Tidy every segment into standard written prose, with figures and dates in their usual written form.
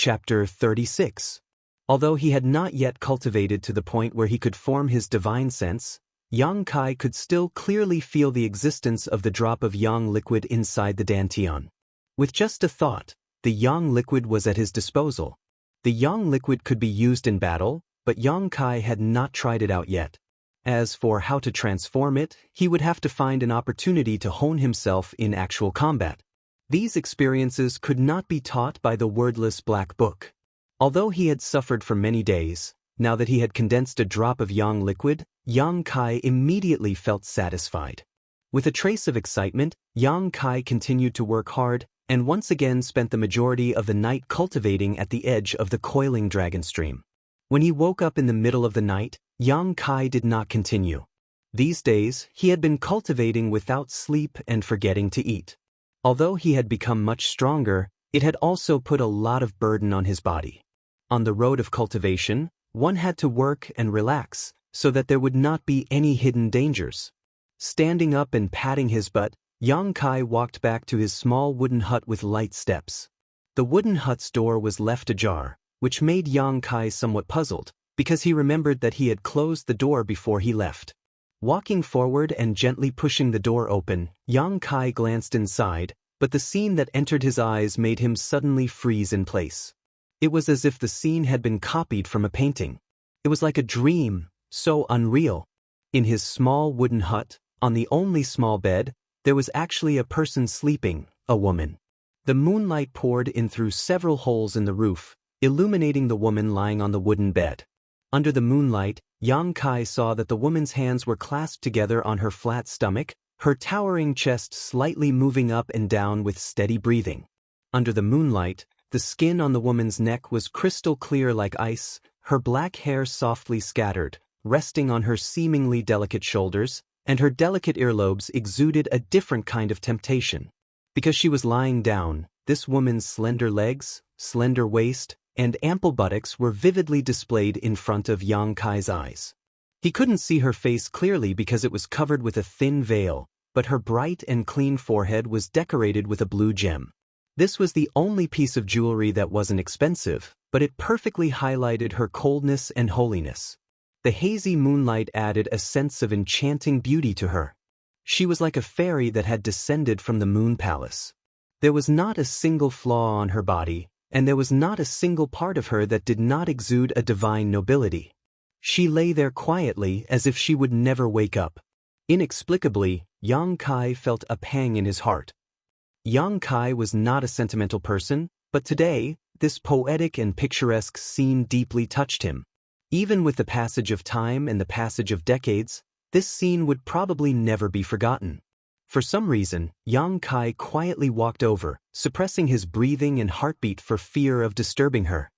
Chapter 36. Although he had not yet cultivated to the point where he could form his divine sense, Yang Kai could still clearly feel the existence of the drop of yang liquid inside the dantian. With just a thought, the yang liquid was at his disposal. The yang liquid could be used in battle, but Yang Kai had not tried it out yet. As for how to transform it, he would have to find an opportunity to hone himself in actual combat. These experiences could not be taught by the wordless black book. Although he had suffered for many days, now that he had condensed a drop of yang liquid, Yang Kai immediately felt satisfied. With a trace of excitement, Yang Kai continued to work hard, and once again spent the majority of the night cultivating at the edge of the coiling dragon stream. When he woke up in the middle of the night, Yang Kai did not continue. These days, he had been cultivating without sleep and forgetting to eat. Although he had become much stronger, it had also put a lot of burden on his body. On the road of cultivation, one had to work and relax, so that there would not be any hidden dangers. Standing up and patting his butt, Yang Kai walked back to his small wooden hut with light steps. The wooden hut's door was left ajar, which made Yang Kai somewhat puzzled, because he remembered that he had closed the door before he left. Walking forward and gently pushing the door open, Yang Kai glanced inside, but the scene that entered his eyes made him suddenly freeze in place. It was as if the scene had been copied from a painting. It was like a dream, so unreal. In his small wooden hut, on the only small bed, there was actually a person sleeping, a woman. The moonlight poured in through several holes in the roof, illuminating the woman lying on the wooden bed. Under the moonlight, Yang Kai saw that the woman's hands were clasped together on her flat stomach, her towering chest slightly moving up and down with steady breathing. Under the moonlight, the skin on the woman's neck was crystal clear like ice, her black hair softly scattered, resting on her seemingly delicate shoulders, and her delicate earlobes exuded a different kind of temptation. Because she was lying down, this woman's slender legs, slender waist, and ample buttocks were vividly displayed in front of Yang Kai's eyes. He couldn't see her face clearly because it was covered with a thin veil, but her bright and clean forehead was decorated with a blue gem. This was the only piece of jewelry that wasn't expensive, but it perfectly highlighted her coldness and holiness. The hazy moonlight added a sense of enchanting beauty to her. She was like a fairy that had descended from the moon palace. There was not a single flaw on her body, and there was not a single part of her that did not exude a divine nobility. She lay there quietly as if she would never wake up. Inexplicably, Yang Kai felt a pang in his heart. Yang Kai was not a sentimental person, but today, this poetic and picturesque scene deeply touched him. Even with the passage of time and the passage of decades, this scene would probably never be forgotten. For some reason, Yang Kai quietly walked over, suppressing his breathing and heartbeat for fear of disturbing her.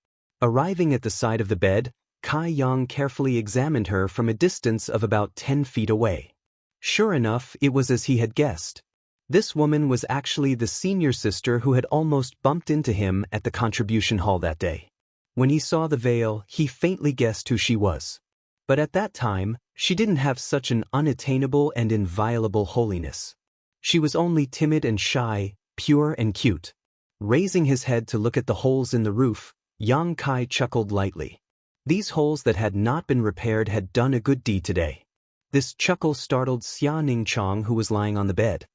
Arriving at the side of the bed, Kai Yang carefully examined her from a distance of about 10 feet away. Sure enough, it was as he had guessed. This woman was actually the senior sister who had almost bumped into him at the contribution hall that day. When he saw the veil, he faintly guessed who she was. But at that time, she didn't have such an unattainable and inviolable holiness. She was only timid and shy, pure and cute. Raising his head to look at the holes in the roof, Yang Kai chuckled lightly. These holes that had not been repaired had done a good deed today. This chuckle startled Xia Ningchang, who was lying on the bed.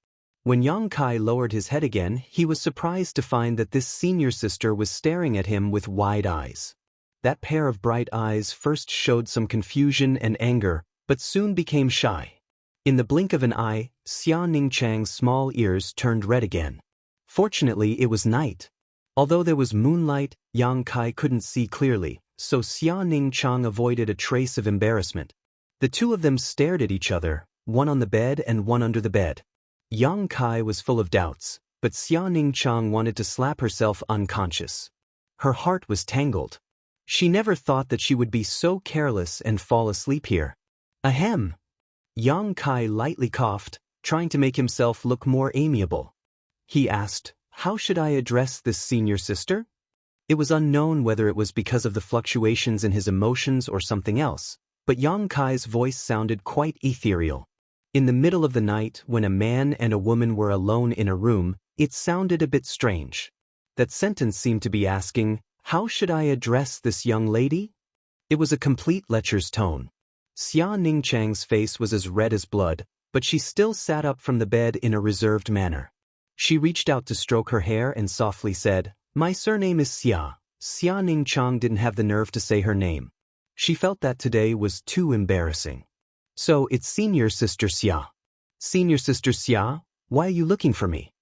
When Yang Kai lowered his head again, he was surprised to find that this senior sister was staring at him with wide eyes. That pair of bright eyes first showed some confusion and anger, but soon became shy. In the blink of an eye, Xia Ningchang's small ears turned red again. Fortunately, it was night. Although there was moonlight, Yang Kai couldn't see clearly, so Xia Ningchang avoided a trace of embarrassment. The two of them stared at each other, one on the bed and one under the bed. Yang Kai was full of doubts, but Xia Ningchang wanted to slap herself unconscious. Her heart was tangled. She never thought that she would be so careless and fall asleep here. Ahem! Yang Kai lightly coughed, trying to make himself look more amiable. He asked, "How should I address this senior sister?" It was unknown whether it was because of the fluctuations in his emotions or something else, but Yang Kai's voice sounded quite ethereal. In the middle of the night, when a man and a woman were alone in a room, it sounded a bit strange. That sentence seemed to be asking, How should I address this young lady? It was a complete lecher's tone. Xia Ningchang's face was as red as blood, but she still sat up from the bed in a reserved manner. She reached out to stroke her hair and softly said, "My surname is Xia." Xia Ningchang didn't have the nerve to say her name. She felt that today was too embarrassing. "So it's senior sister Xia." "Senior sister Xia, why are you looking for me?"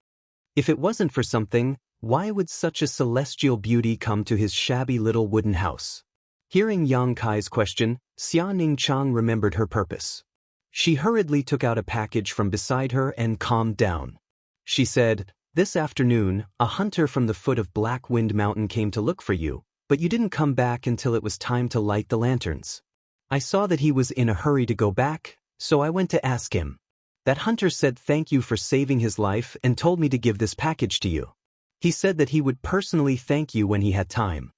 If it wasn't for something, why would such a celestial beauty come to his shabby little wooden house? Hearing Yang Kai's question, Xia Ningchang remembered her purpose. She hurriedly took out a package from beside her and calmed down. She said, "This afternoon, a hunter from the foot of Black Wind Mountain came to look for you, but you didn't come back until it was time to light the lanterns. I saw that he was in a hurry to go back, so I went to ask him. That hunter said thank you for saving his life and told me to give this package to you. He said that he would personally thank you when he had time."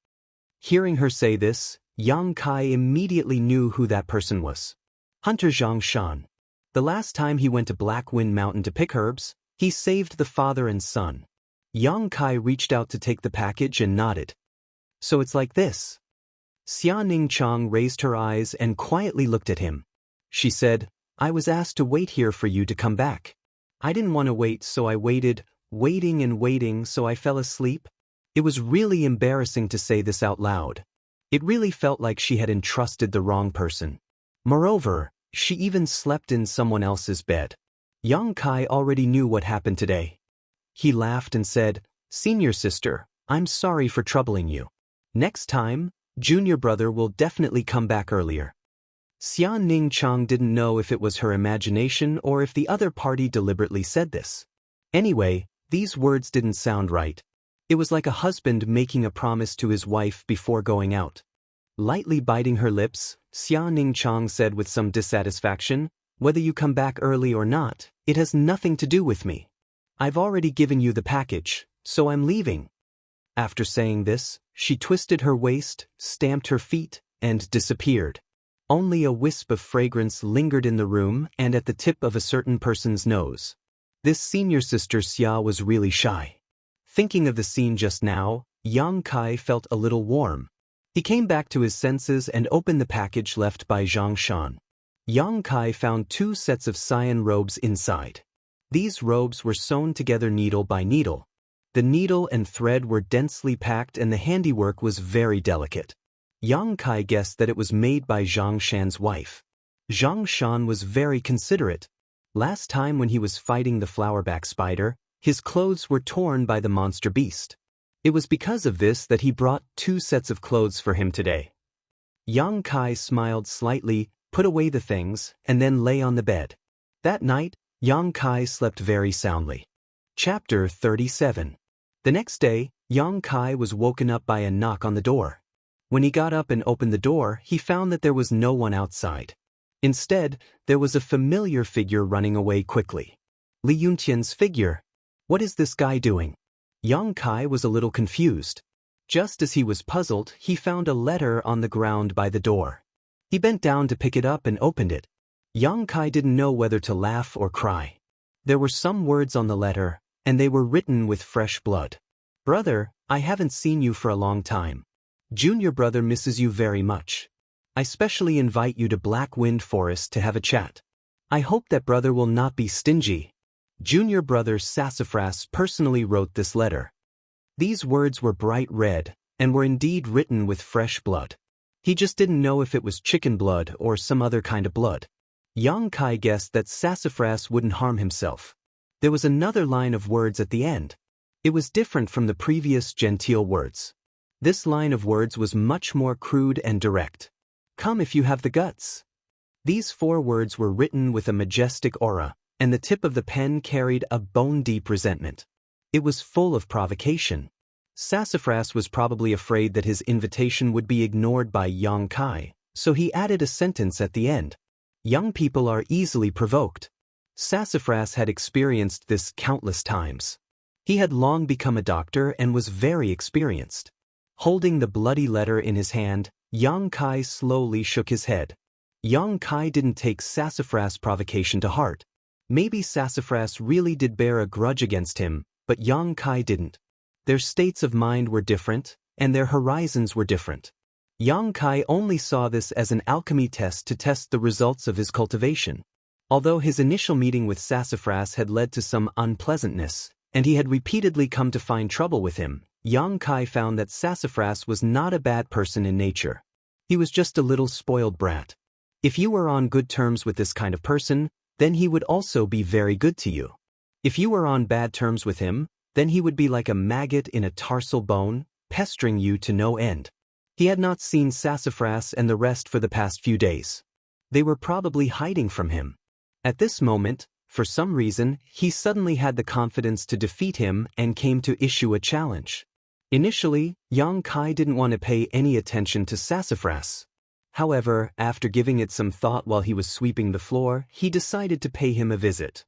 Hearing her say this, Yang Kai immediately knew who that person was. Hunter Zhang Shan. The last time he went to Black Wind Mountain to pick herbs, he saved the father and son. Yang Kai reached out to take the package and nodded. "So it's like this." Xia Ningchang raised her eyes and quietly looked at him. She said, "I was asked to wait here for you to come back. I didn't want to wait, so I waited, waiting and waiting, so I fell asleep." It was really embarrassing to say this out loud. It really felt like she had entrusted the wrong person. Moreover, she even slept in someone else's bed. Yang Kai already knew what happened today. He laughed and said, "Senior sister, I'm sorry for troubling you. Next time, junior brother will definitely come back earlier." Xia Ningchang didn't know if it was her imagination or if the other party deliberately said this. Anyway, these words didn't sound right. It was like a husband making a promise to his wife before going out. Lightly biting her lips, Xia Ningchang said with some dissatisfaction, "Whether you come back early or not, it has nothing to do with me. I've already given you the package, so I'm leaving." After saying this, she twisted her waist, stamped her feet, and disappeared. Only a wisp of fragrance lingered in the room and at the tip of a certain person's nose. This senior sister Xia was really shy. Thinking of the scene just now, Yang Kai felt a little warm. He came back to his senses and opened the package left by Zhang Shan. Yang Kai found 2 sets of cyan robes inside. These robes were sewn together needle by needle. The needle and thread were densely packed and the handiwork was very delicate. Yang Kai guessed that it was made by Zhang Shan's wife. Zhang Shan was very considerate. Last time when he was fighting the flowerback spider, his clothes were torn by the monster beast. It was because of this that he brought 2 sets of clothes for him today. Yang Kai smiled slightly, put away the things, and then lay on the bed. That night, Yang Kai slept very soundly. Chapter 37. The next day, Yang Kai was woken up by a knock on the door. When he got up and opened the door, he found that there was no one outside. Instead, there was a familiar figure running away quickly. Li Yunqian's figure. What is this guy doing? Yang Kai was a little confused. Just as he was puzzled, he found a letter on the ground by the door. He bent down to pick it up and opened it. Yang Kai didn't know whether to laugh or cry. There were some words on the letter, and they were written with fresh blood. "Brother, I haven't seen you for a long time. Junior brother misses you very much. I specially invite you to Black Wind Forest to have a chat. I hope that brother will not be stingy. Junior brother Sassafras personally wrote this letter." These words were bright red, and were indeed written with fresh blood. He just didn't know if it was chicken blood or some other kind of blood. Yang Kai guessed that Sassafras wouldn't harm himself. There was another line of words at the end. It was different from the previous genteel words. This line of words was much more crude and direct. "Come if you have the guts." These 4 words were written with a majestic aura, and the tip of the pen carried a bone-deep resentment. It was full of provocation. Sassafras was probably afraid that his invitation would be ignored by Yang Kai, so he added a sentence at the end. Young people are easily provoked. Sassafras had experienced this countless times. He had long become a doctor and was very experienced. Holding the bloody letter in his hand, Yang Kai slowly shook his head. Yang Kai didn't take Sassafras' provocation to heart. Maybe Sassafras really did bear a grudge against him, but Yang Kai didn't. Their states of mind were different, and their horizons were different. Yang Kai only saw this as an alchemy test to test the results of his cultivation. Although his initial meeting with Sassafras had led to some unpleasantness, and he had repeatedly come to find trouble with him, Yang Kai found that Sassafras was not a bad person in nature. He was just a little spoiled brat. If you were on good terms with this kind of person, then he would also be very good to you. If you were on bad terms with him, then he would be like a maggot in a tarsal bone, pestering you to no end. He had not seen Sassafras and the rest for the past few days. They were probably hiding from him. At this moment, for some reason, he suddenly had the confidence to defeat him and came to issue a challenge. Initially, Yang Kai didn't want to pay any attention to Sassafras. However, after giving it some thought while he was sweeping the floor, he decided to pay him a visit.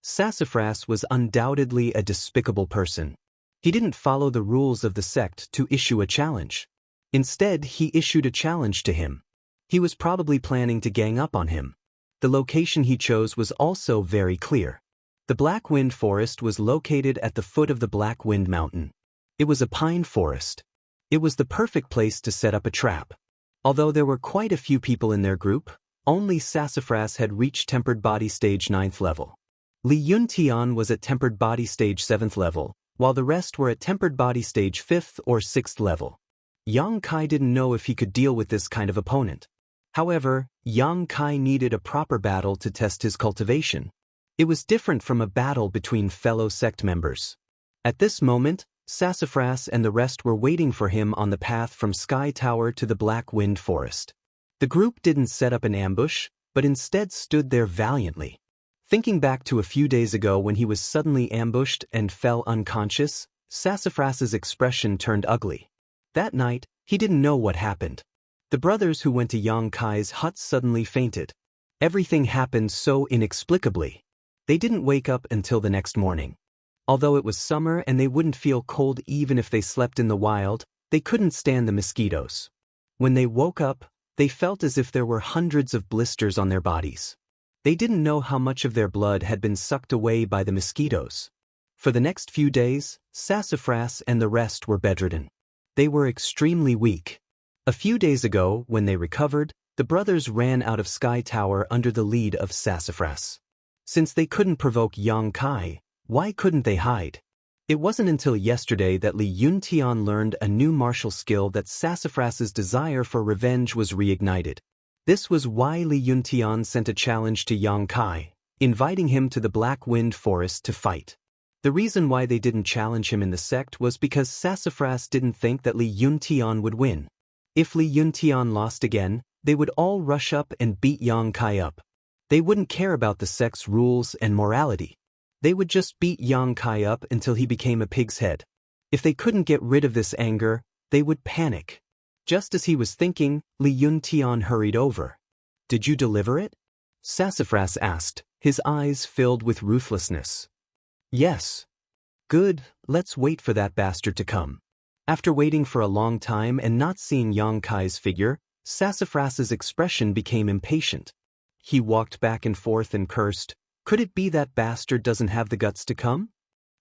Sassafras was undoubtedly a despicable person. He didn't follow the rules of the sect to issue a challenge. Instead, he issued a challenge to him. He was probably planning to gang up on him. The location he chose was also very clear. The Black Wind Forest was located at the foot of the Black Wind Mountain. It was a pine forest. It was the perfect place to set up a trap. Although there were quite a few people in their group, only Sassafras had reached Tempered Body Stage 9th level. Li Yuntian was at Tempered Body Stage 7th level, while the rest were at Tempered Body Stage 5th or 6th level. Yang Kai didn't know if he could deal with this kind of opponent. However, Yang Kai needed a proper battle to test his cultivation. It was different from a battle between fellow sect members. At this moment, Sassafras and the rest were waiting for him on the path from Sky Tower to the Black Wind Forest. The group didn't set up an ambush, but instead stood there valiantly. Thinking back to a few days ago when he was suddenly ambushed and fell unconscious, Sassafras's expression turned ugly. That night, he didn't know what happened. The brothers who went to Yang Kai's hut suddenly fainted. Everything happened so inexplicably. They didn't wake up until the next morning. Although it was summer and they wouldn't feel cold even if they slept in the wild, they couldn't stand the mosquitoes. When they woke up, they felt as if there were hundreds of blisters on their bodies. They didn't know how much of their blood had been sucked away by the mosquitoes. For the next few days, Sassafras and the rest were bedridden. They were extremely weak. A few days ago, when they recovered, the brothers ran out of Sky Tower under the lead of Sassafras. Since they couldn't provoke Yang Kai, why couldn't they hide? It wasn't until yesterday that Li Yuntian learned a new martial skill that Sassafras's desire for revenge was reignited. This was why Li Yuntian sent a challenge to Yang Kai, inviting him to the Black Wind Forest to fight. The reason why they didn't challenge him in the sect was because Sassafras didn't think that Li Yuntian would win. If Li Yuntian lost again, they would all rush up and beat Yang Kai up. They wouldn't care about the sect's rules and morality. They would just beat Yang Kai up until he became a pig's head. If they couldn't get rid of this anger, they would panic. Just as he was thinking, Li Yuntian hurried over. "Did you deliver it?" Sassafras asked, his eyes filled with ruthlessness. "Yes." "Good, let's wait for that bastard to come." After waiting for a long time and not seeing Yang Kai's figure, Sassafras's expression became impatient. He walked back and forth and cursed, "Could it be that bastard doesn't have the guts to come?"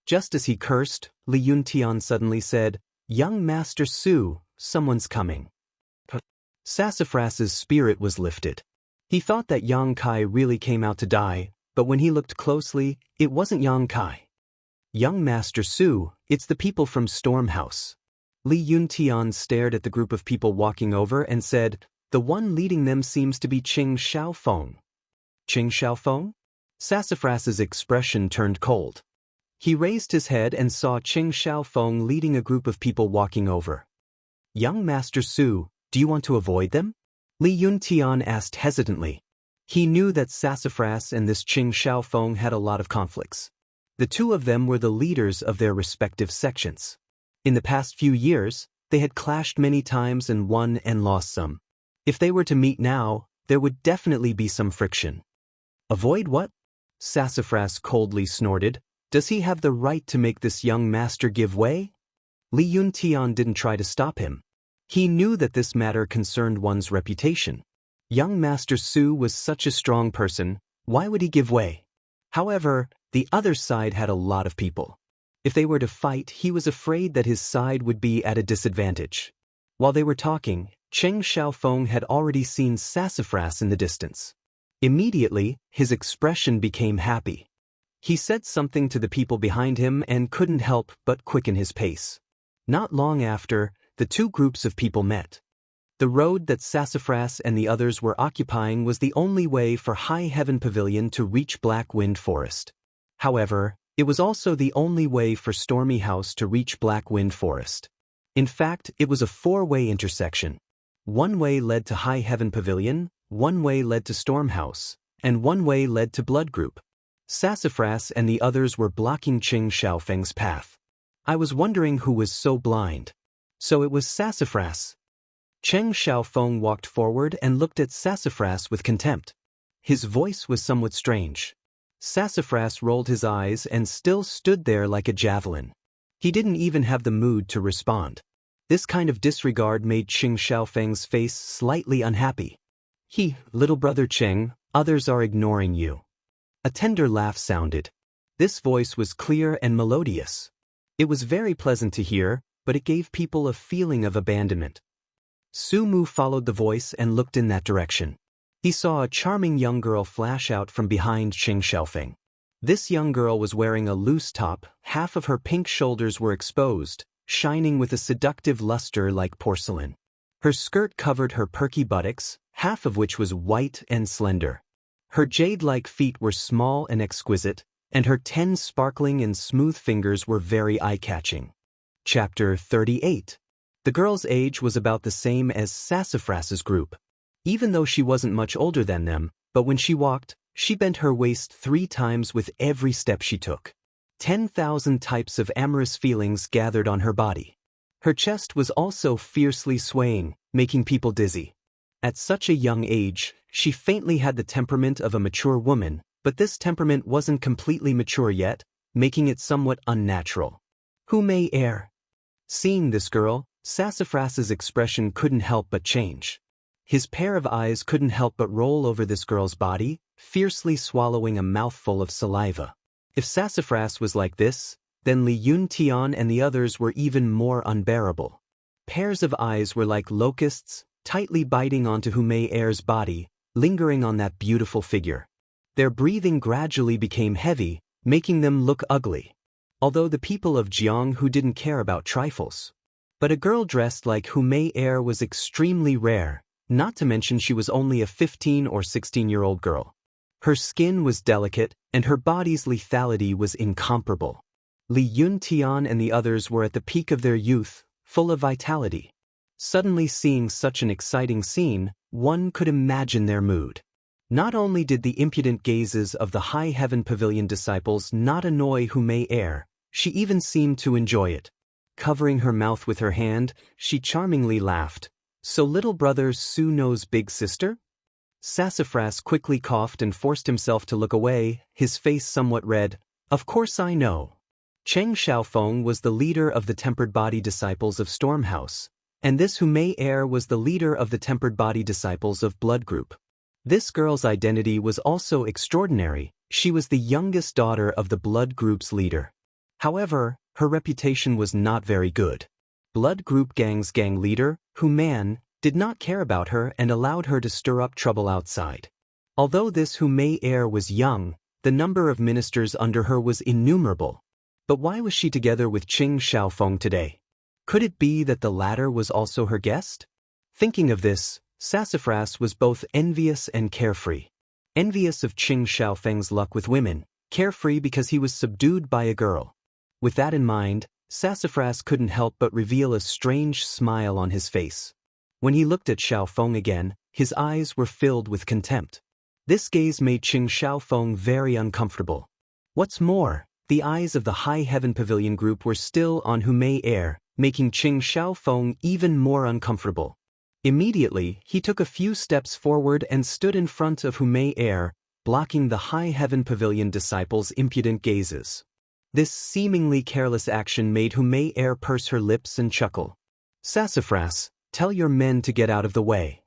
Just as he cursed, Li Yuntian suddenly said, "Young Master Su, someone's coming." Sassafras's spirit was lifted. He thought that Yang Kai really came out to die, but when he looked closely, it wasn't Yang Kai. "Young Master Su, it's the people from Storm House." Li Yuntian stared at the group of people walking over and said, "The one leading them seems to be Qing Xiaofeng." "Qing Xiaofeng?" Sassafras's expression turned cold. He raised his head and saw Qing Xiaofeng leading a group of people walking over. "Young Master Su, do you want to avoid them?" Li Yuntian asked hesitantly. He knew that Sassafras and this Qing Xiaofeng had a lot of conflicts. The two of them were the leaders of their respective sections. In the past few years, they had clashed many times and won and lost some. If they were to meet now, there would definitely be some friction. "Avoid what?" Sassafras coldly snorted. "Does he have the right to make this young master give way?" Li Yuntian didn't try to stop him. He knew that this matter concerned one's reputation. Young Master Su was such a strong person, why would he give way? However, the other side had a lot of people. If they were to fight, he was afraid that his side would be at a disadvantage. While they were talking, Cheng Xiaofeng had already seen Sassafras in the distance. Immediately, his expression became happy. He said something to the people behind him and couldn't help but quicken his pace. Not long after, the two groups of people met. The road that Sassafras and the others were occupying was the only way for High Heaven Pavilion to reach Black Wind Forest. However, it was also the only way for Stormy House to reach Black Wind Forest. In fact, it was a four-way intersection. One way led to High Heaven Pavilion, one way led to Storm House, and one way led to Blood Group. Sassafras and the others were blocking Cheng Xiaofeng's path. I was wondering who was so blind. So it was Sassafras. Cheng Xiaofeng walked forward and looked at Sassafras with contempt. His voice was somewhat strange. Sassafras rolled his eyes and still stood there like a javelin. He didn't even have the mood to respond. This kind of disregard made Cheng Xiaofeng's face slightly unhappy. Little brother Cheng, others are ignoring you. A tender laugh sounded. This voice was clear and melodious. It was very pleasant to hear, but it gave people a feeling of abandonment. Su Mu followed the voice and looked in that direction. He saw a charming young girl flash out from behind Cheng Xiaofeng. This young girl was wearing a loose top, half of her pink shoulders were exposed, shining with a seductive luster like porcelain. Her skirt covered her perky buttocks, half of which was white and slender. Her jade-like feet were small and exquisite, and her 10 sparkling and smooth fingers were very eye-catching. Chapter 38. The girl's age was about the same as Sassafras's group. Even though she wasn't much older than them, but when she walked, she bent her waist 3 times with every step she took. 10,000 types of amorous feelings gathered on her body. Her chest was also fiercely swaying, making people dizzy. At such a young age, she faintly had the temperament of a mature woman, but this temperament wasn't completely mature yet, making it somewhat unnatural. Who may err? Seeing this girl, Sassafras's expression couldn't help but change. His pair of eyes couldn't help but roll over this girl's body, fiercely swallowing a mouthful of saliva. If Sassafras was like this, then Li Yun Tian and the others were even more unbearable. Pairs of eyes were like locusts, tightly biting onto Hu Mei Er's body, lingering on that beautiful figure. Their breathing gradually became heavy, making them look ugly. Although the people of Jiang who didn't care about trifles. But a girl dressed like Hu Mei Er was extremely rare, not to mention she was only a 15 or 16-year-old girl. Her skin was delicate, and her body's lethality was incomparable. Li Yun Tian and the others were at the peak of their youth, full of vitality. Suddenly seeing such an exciting scene, one could imagine their mood. Not only did the impudent gazes of the High Heaven Pavilion disciples not annoy Hu Mei Er, she even seemed to enjoy it. Covering her mouth with her hand, she charmingly laughed. So little brother Su knows big sister? Sassafras quickly coughed and forced himself to look away, his face somewhat red. Of course I know. Cheng Xiaofeng was the leader of the Tempered Body Disciples of Storm House, and this Hu Mei Er was the leader of the Tempered Body Disciples of Blood Group. This girl's identity was also extraordinary. She was the youngest daughter of the Blood Group's leader. However, her reputation was not very good. Blood Group Gang's gang leader, Hu Man, did not care about her and allowed her to stir up trouble outside. Although this Hu Mei Er was young, the number of ministers under her was innumerable. But why was she together with Cheng Xiaofeng today? Could it be that the latter was also her guest? Thinking of this, Sassafras was both envious and carefree. Envious of Cheng Xiaofeng's luck with women, carefree because he was subdued by a girl. With that in mind, Sassafras couldn't help but reveal a strange smile on his face. When he looked at Xiaofeng again, his eyes were filled with contempt. This gaze made Cheng Xiaofeng very uncomfortable. What's more, the eyes of the High Heaven Pavilion group were still on Hu Mei Er, making Cheng Xiaofeng even more uncomfortable. Immediately, he took a few steps forward and stood in front of Hu Mei Er, blocking the High Heaven Pavilion disciples' impudent gazes. This seemingly careless action made Hu Mei Er purse her lips and chuckle. Sassafras, tell your men to get out of the way.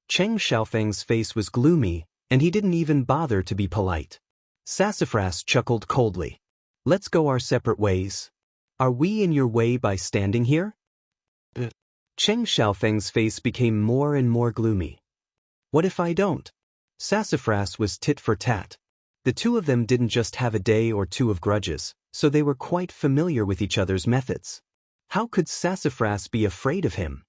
Cheng Xiaofeng's face was gloomy, and he didn't even bother to be polite. Sassafras chuckled coldly. Let's go our separate ways. Are we in your way by standing here? Cheng Xiaofeng's face became more and more gloomy. What if I don't? Sassafras was tit for tat. The two of them didn't just have a day or two of grudges, so they were quite familiar with each other's methods. How could Sassafras be afraid of him?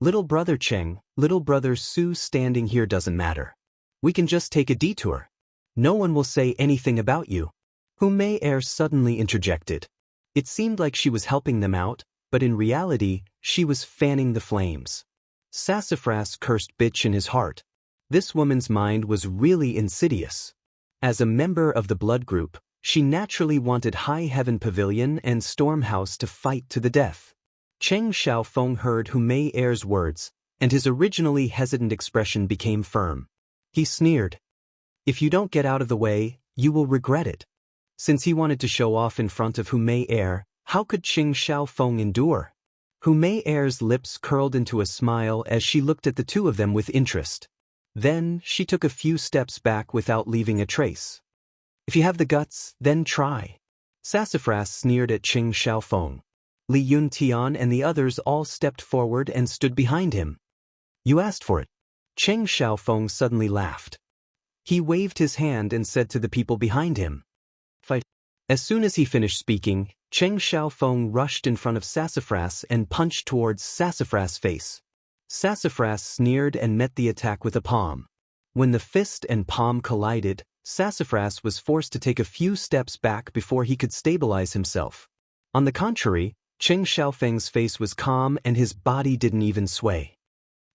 Little brother Cheng, little brother Su, standing here doesn't matter. We can just take a detour. No one will say anything about you. Hu Mei suddenly interjected. It seemed like she was helping them out, but in reality, she was fanning the flames. Sassafras cursed bitch in his heart. This woman's mind was really insidious. As a member of the blood group, she naturally wanted High Heaven Pavilion and Stormhouse to fight to the death. Cheng Xiaofeng heard Hu Mei's words, and his originally hesitant expression became firm. He sneered. If you don't get out of the way, you will regret it. Since he wanted to show off in front of Hu Mei, how could Cheng Xiaofeng endure? Hu Mei's lips curled into a smile as she looked at the two of them with interest. Then, she took a few steps back without leaving a trace. If you have the guts, then try. Sassafras sneered at Cheng Xiaofeng. Li Yuntian and the others all stepped forward and stood behind him. You asked for it. Cheng Xiaofeng suddenly laughed. He waved his hand and said to the people behind him, fight. As soon as he finished speaking, Cheng Xiaofeng rushed in front of Sassafras and punched towards Sassafras' face. Sassafras sneered and met the attack with a palm. When the fist and palm collided, Sassafras was forced to take a few steps back before he could stabilize himself. On the contrary, Cheng Xiaofeng's face was calm and his body didn't even sway.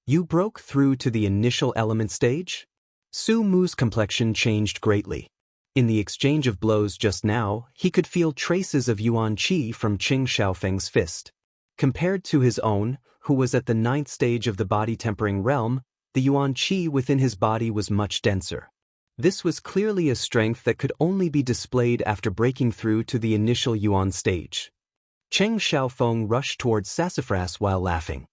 You broke through to the initial element stage? Su Mu's complexion changed greatly. In the exchange of blows just now, he could feel traces of Yuan Qi from Cheng Xiaofeng's fist. Compared to his own, who was at the 9th stage of the body-tempering realm, the Yuan Qi within his body was much denser. This was clearly a strength that could only be displayed after breaking through to the initial Yuan stage. Cheng Xiaofeng rushed towards Sassafras while laughing.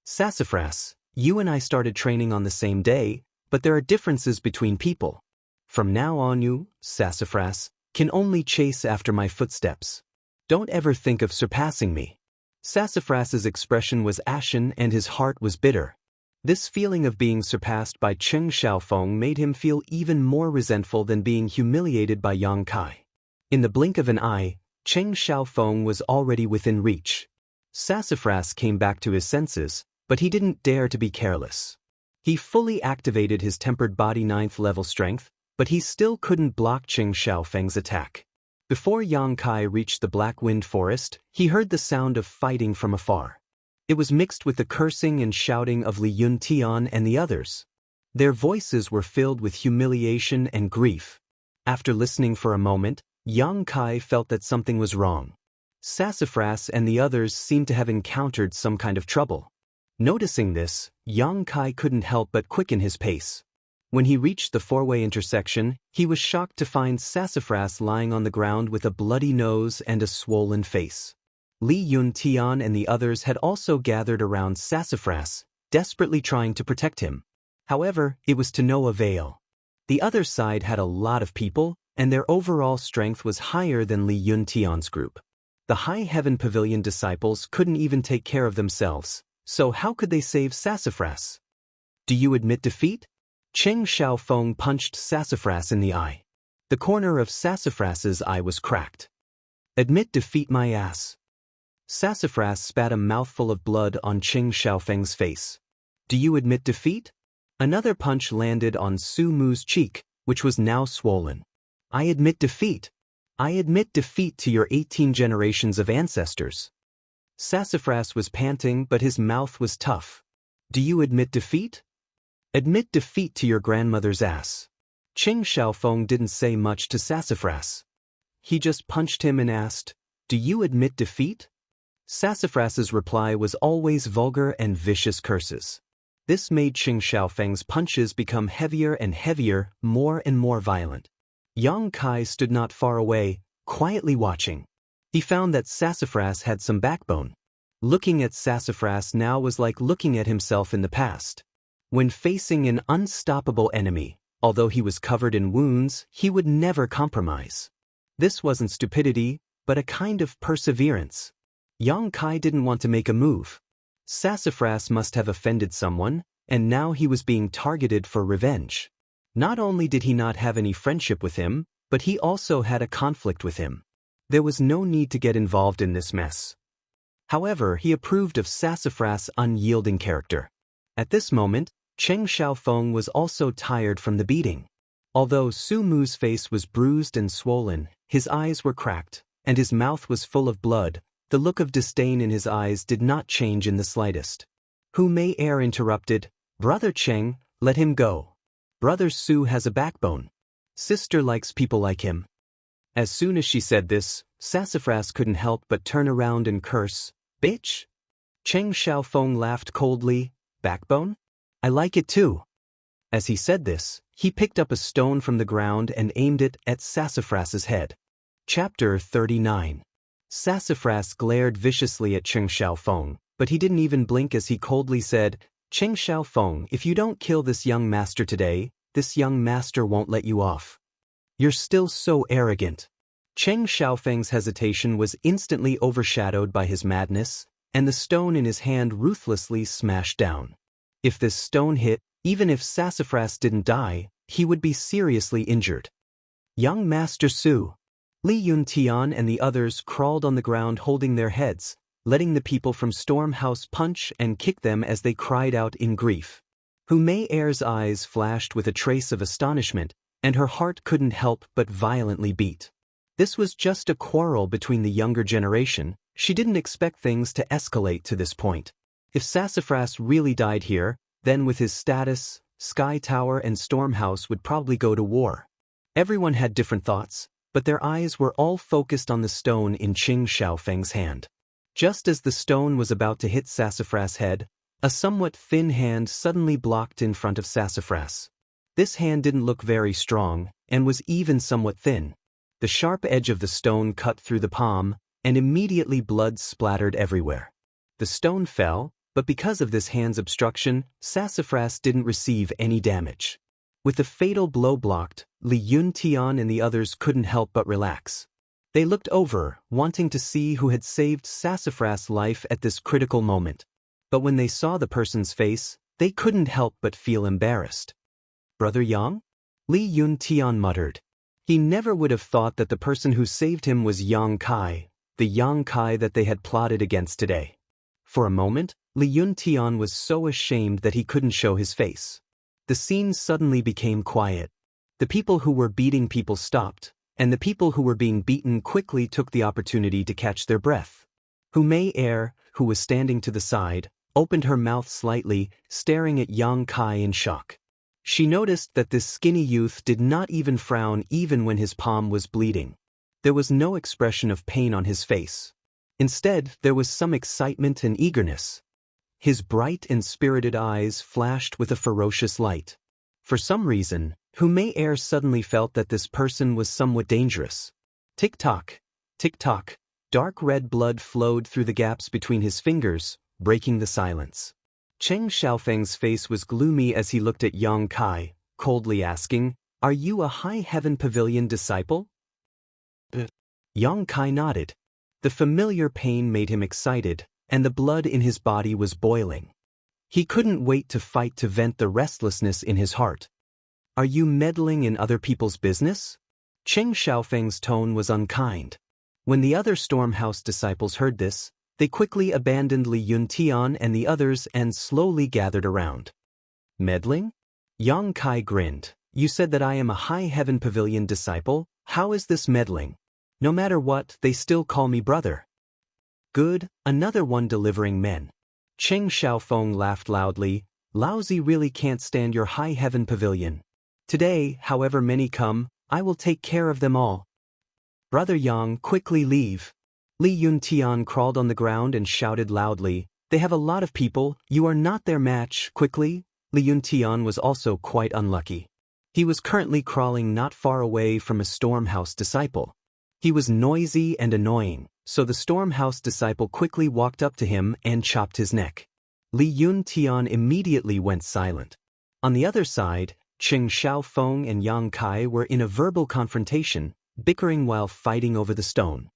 Sassafras, you and I started training on the same day, but there are differences between people. From now on you, Sassafras, can only chase after my footsteps. Don't ever think of surpassing me. Sassafras's expression was ashen and his heart was bitter. This feeling of being surpassed by Cheng Xiaofeng made him feel even more resentful than being humiliated by Yang Kai. In the blink of an eye, Cheng Xiaofeng was already within reach. Sassafras came back to his senses, but he didn't dare to be careless. He fully activated his tempered body 9th level strength, but he still couldn't block Cheng Xiaofeng's attack. Before Yang Kai reached the Black Wind Forest, he heard the sound of fighting from afar. It was mixed with the cursing and shouting of Li Yuntian and the others. Their voices were filled with humiliation and grief. After listening for a moment, Yang Kai felt that something was wrong. Sassafras and the others seemed to have encountered some kind of trouble. Noticing this, Yang Kai couldn't help but quicken his pace. When he reached the four-way intersection, he was shocked to find Sassafras lying on the ground with a bloody nose and a swollen face. Li Yuntian and the others had also gathered around Sassafras, desperately trying to protect him. However, it was to no avail. The other side had a lot of people, and their overall strength was higher than Li Yuntian's group. The High Heaven Pavilion disciples couldn't even take care of themselves, so how could they save Sassafras? Do you admit defeat? Cheng Xiaofeng punched Sassafras in the eye. The corner of Sassafras's eye was cracked. Admit defeat my ass. Sassafras spat a mouthful of blood on Cheng Xiaofeng's face. Do you admit defeat? Another punch landed on Su Mu's cheek, which was now swollen. I admit defeat. I admit defeat to your 18 generations of ancestors. Sassafras was panting, but his mouth was tough. Do you admit defeat? Admit defeat to your grandmother's ass. Cheng Xiaofeng didn't say much to Sassafras. He just punched him and asked, Do you admit defeat? Sassafras's reply was always vulgar and vicious curses. This made Cheng Xiaofeng's punches become heavier and heavier, more and more violent. Yang Kai stood not far away, quietly watching. He found that Sassafras had some backbone. Looking at Sassafras now was like looking at himself in the past. When facing an unstoppable enemy, although he was covered in wounds, he would never compromise. This wasn't stupidity, but a kind of perseverance. Yang Kai didn't want to make a move. Sassafras must have offended someone, and now he was being targeted for revenge. Not only did he not have any friendship with him, but he also had a conflict with him. There was no need to get involved in this mess. However, he approved of Sassafras' unyielding character. At this moment, Cheng Xiaofeng was also tired from the beating. Although Su Mu's face was bruised and swollen, his eyes were cracked, and his mouth was full of blood, the look of disdain in his eyes did not change in the slightest. Hu Mei Er interrupted, "Brother Cheng, let him go. Brother Su has a backbone. Sister likes people like him." As soon as she said this, Sassafras couldn't help but turn around and curse, "Bitch?" Cheng Xiaofeng laughed coldly, "Backbone? I like it too." As he said this, he picked up a stone from the ground and aimed it at Sassafras's head. Chapter 39. Sassafras glared viciously at Cheng Xiaofeng, but he didn't even blink as he coldly said, "Cheng Xiaofeng, if you don't kill this young master today, this young master won't let you off. You're still so arrogant." Cheng Xiaofeng's hesitation was instantly overshadowed by his madness, and the stone in his hand ruthlessly smashed down. If this stone hit, even if Sassafras didn't die, he would be seriously injured. Young Master Su. Li Yuntian and the others crawled on the ground holding their heads, letting the people from Storm House punch and kick them as they cried out in grief. Hu Mei Er's eyes flashed with a trace of astonishment, and her heart couldn't help but violently beat. This was just a quarrel between the younger generation. She didn't expect things to escalate to this point. If Sassafras really died here, then with his status, Sky Tower and Storm House would probably go to war. Everyone had different thoughts, but their eyes were all focused on the stone in Cheng Xiaofeng's hand. Just as the stone was about to hit Sassafras' head, a somewhat thin hand suddenly blocked in front of Sassafras. This hand didn't look very strong, and was even somewhat thin. The sharp edge of the stone cut through the palm, and immediately blood splattered everywhere. The stone fell, but because of this hand's obstruction, Sassafras didn't receive any damage. With the fatal blow blocked, Li Yuntian and the others couldn't help but relax. They looked over, wanting to see who had saved Sassafras' life at this critical moment. But when they saw the person's face, they couldn't help but feel embarrassed. "Brother Yang?" Li Yuntian muttered. He never would have thought that the person who saved him was Yang Kai, the Yang Kai that they had plotted against today. For a moment, Li Yuntian was so ashamed that he couldn't show his face. The scene suddenly became quiet. The people who were beating people stopped, and the people who were being beaten quickly took the opportunity to catch their breath. Hu Mei Er, who was standing to the side, opened her mouth slightly, staring at Yang Kai in shock. She noticed that this skinny youth did not even frown even when his palm was bleeding. There was no expression of pain on his face. Instead, there was some excitement and eagerness. His bright and spirited eyes flashed with a ferocious light. For some reason, Hu Mei Er suddenly felt that this person was somewhat dangerous. Tick-tock, tick-tock, dark red blood flowed through the gaps between his fingers, breaking the silence. Cheng Xiaofeng's face was gloomy as he looked at Yang Kai, coldly asking, "Are you a High Heaven Pavilion disciple?" Yang Kai nodded. The familiar pain made him excited, and the blood in his body was boiling. He couldn't wait to fight to vent the restlessness in his heart. "Are you meddling in other people's business?" Cheng Xiaofeng's tone was unkind. When the other Storm House disciples heard this, they quickly abandoned Li Yuntian and the others and slowly gathered around. "Meddling?" Yang Kai grinned. "You said that I am a High Heaven Pavilion disciple. How is this meddling? No matter what, they still call me brother." "Good, another one delivering men." Cheng Xiaofeng laughed loudly. "Laozi really can't stand your High Heaven Pavilion. Today, however many come, I will take care of them all. Brother Yang, quickly leave." Li Yuntian crawled on the ground and shouted loudly, "They have a lot of people, you are not their match, quickly." Li Yuntian was also quite unlucky. He was currently crawling not far away from a Storm House disciple. He was noisy and annoying, so the Storm House disciple quickly walked up to him and chopped his neck. Li Yuntian immediately went silent. On the other side, Cheng Xiaofeng and Yang Kai were in a verbal confrontation, bickering while fighting over the stone.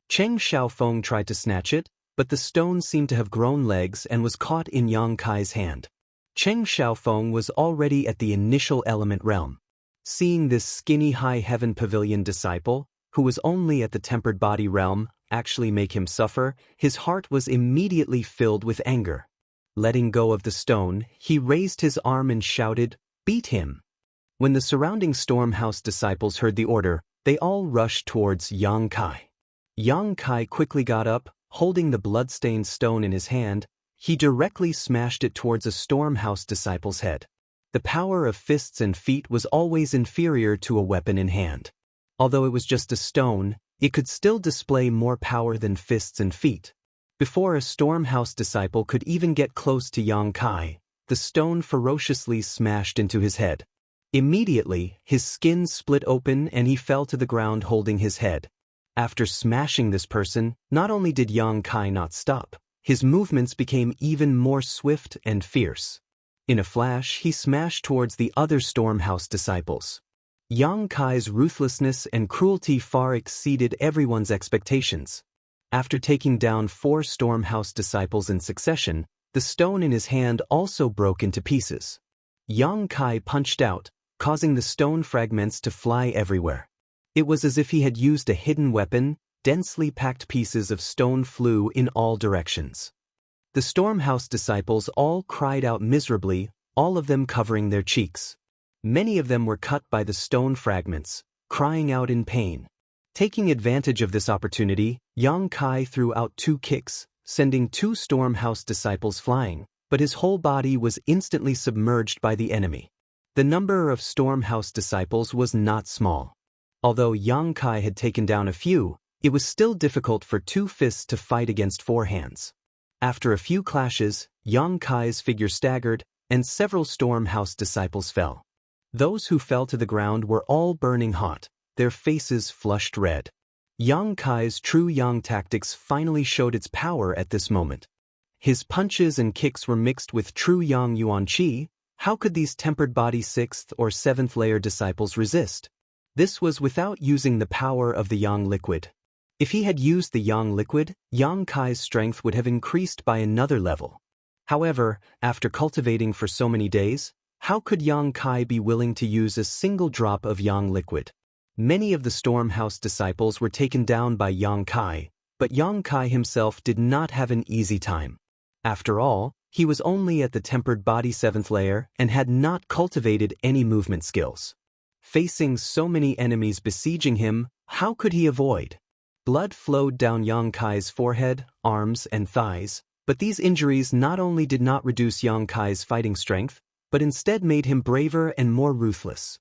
Cheng Xiaofeng tried to snatch it, but the stone seemed to have grown legs and was caught in Yang Kai's hand. Cheng Xiaofeng was already at the initial element realm. Seeing this skinny high heaven pavilion disciple, who was only at the tempered body realm, actually make him suffer, his heart was immediately filled with anger. Letting go of the stone, he raised his arm and shouted, "Beat him!" When the surrounding Stormhouse disciples heard the order, they all rushed towards Yang Kai. Yang Kai quickly got up, holding the blood-stained stone in his hand. He directly smashed it towards a Stormhouse disciple's head. The power of fists and feet was always inferior to a weapon in hand. Although it was just a stone, it could still display more power than fists and feet. Before a Stormhouse disciple could even get close to Yang Kai, the stone ferociously smashed into his head. Immediately, his skin split open and he fell to the ground holding his head. After smashing this person, not only did Yang Kai not stop, his movements became even more swift and fierce. In a flash, he smashed towards the other Stormhouse disciples. Yang Kai's ruthlessness and cruelty far exceeded everyone's expectations. After taking down 4 Stormhouse disciples in succession, the stone in his hand also broke into pieces. Yang Kai punched out, causing the stone fragments to fly everywhere. It was as if he had used a hidden weapon. Densely packed pieces of stone flew in all directions. The Stormhouse disciples all cried out miserably, all of them covering their cheeks. Many of them were cut by the stone fragments, crying out in pain. Taking advantage of this opportunity, Yang Kai threw out 2 kicks, sending 2 Stormhouse disciples flying, but his whole body was instantly submerged by the enemy. The number of Stormhouse disciples was not small. Although Yang Kai had taken down a few, it was still difficult for 2 fists to fight against 4 hands. After a few clashes, Yang Kai's figure staggered, and several Stormhouse disciples fell. Those who fell to the ground were all burning hot, their faces flushed red. Yang Kai's true Yang tactics finally showed its power at this moment. His punches and kicks were mixed with true Yang Yuan Qi. How could these tempered body 6th or 7th layer disciples resist? This was without using the power of the Yang liquid. If he had used the Yang liquid, Yang Kai's strength would have increased by another level. However, after cultivating for so many days, how could Yang Kai be willing to use a single drop of Yang liquid? Many of the Stormhouse disciples were taken down by Yang Kai, but Yang Kai himself did not have an easy time. After all, he was only at the tempered body 7th layer and had not cultivated any movement skills. Facing so many enemies besieging him, how could he avoid? Blood flowed down Yang Kai's forehead, arms, and thighs, but these injuries not only did not reduce Yang Kai's fighting strength, but instead made him braver and more ruthless.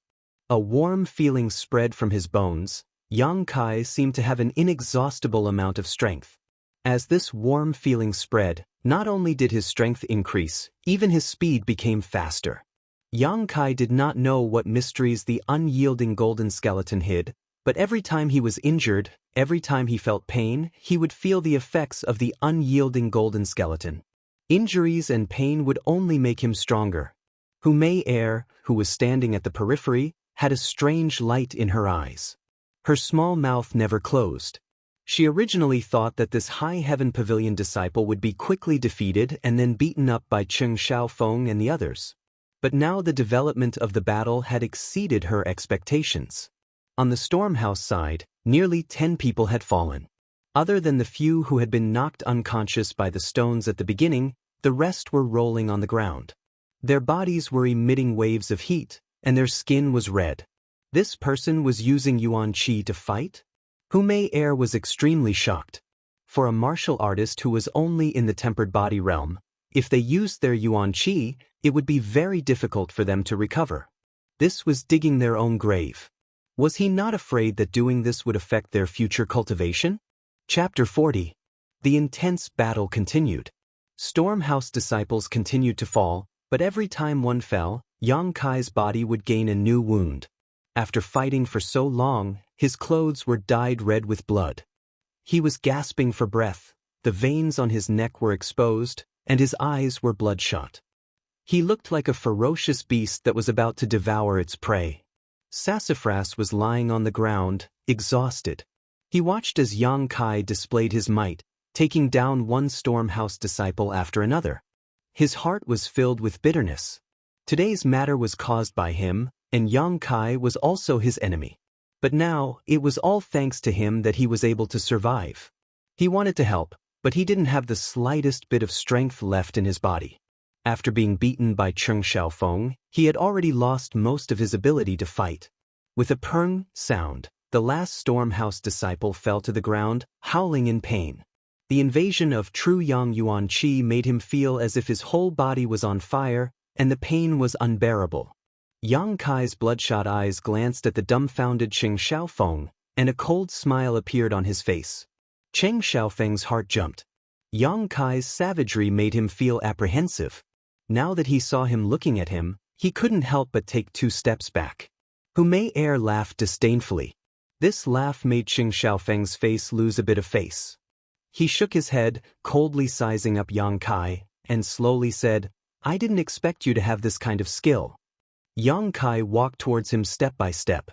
A warm feeling spread from his bones. Yang Kai seemed to have an inexhaustible amount of strength. As this warm feeling spread, not only did his strength increase, even his speed became faster. Yang Kai did not know what mysteries the unyielding golden skeleton hid, but every time he was injured, every time he felt pain, he would feel the effects of the unyielding golden skeleton. Injuries and pain would only make him stronger. Hu Mei Er, who was standing at the periphery, had a strange light in her eyes. Her small mouth never closed. She originally thought that this High Heaven Pavilion disciple would be quickly defeated and then beaten up by Cheng Xiaofeng and the others. But now the development of the battle had exceeded her expectations. On the Stormhouse side, nearly 10 people had fallen. Other than the few who had been knocked unconscious by the stones at the beginning, the rest were rolling on the ground. Their bodies were emitting waves of heat, and their skin was red. This person was using Yuan Qi to fight? Hu Mei Er was extremely shocked. For a martial artist who was only in the tempered body realm, if they used their Yuan Qi, it would be very difficult for them to recover. This was digging their own grave. Was he not afraid that doing this would affect their future cultivation? Chapter 40. The intense battle continued. Stormhouse disciples continued to fall, but every time one fell, Yang Kai's body would gain a new wound. After fighting for so long, his clothes were dyed red with blood. He was gasping for breath, the veins on his neck were exposed, and his eyes were bloodshot. He looked like a ferocious beast that was about to devour its prey. Sassafras was lying on the ground, exhausted. He watched as Yang Kai displayed his might, taking down one Stormhouse disciple after another. His heart was filled with bitterness. Today's matter was caused by him, and Yang Kai was also his enemy. But now, it was all thanks to him that he was able to survive. He wanted to help, but he didn't have the slightest bit of strength left in his body. After being beaten by Cheng Xiaofeng, he had already lost most of his ability to fight. With a purring sound, the last Stormhouse disciple fell to the ground, howling in pain. The invasion of true Yang Yuan Qi made him feel as if his whole body was on fire, and the pain was unbearable. Yang Kai's bloodshot eyes glanced at the dumbfounded Cheng Xiaofeng, and a cold smile appeared on his face. Cheng Xiaofeng's heart jumped. Yang Kai's savagery made him feel apprehensive. Now that he saw him looking at him, he couldn't help but take 2 steps back. Hu Mei Er laughed disdainfully. This laugh made Cheng Xiaofeng's face lose a bit of face. He shook his head, coldly sizing up Yang Kai, and slowly said, "I didn't expect you to have this kind of skill." Yang Kai walked towards him step by step.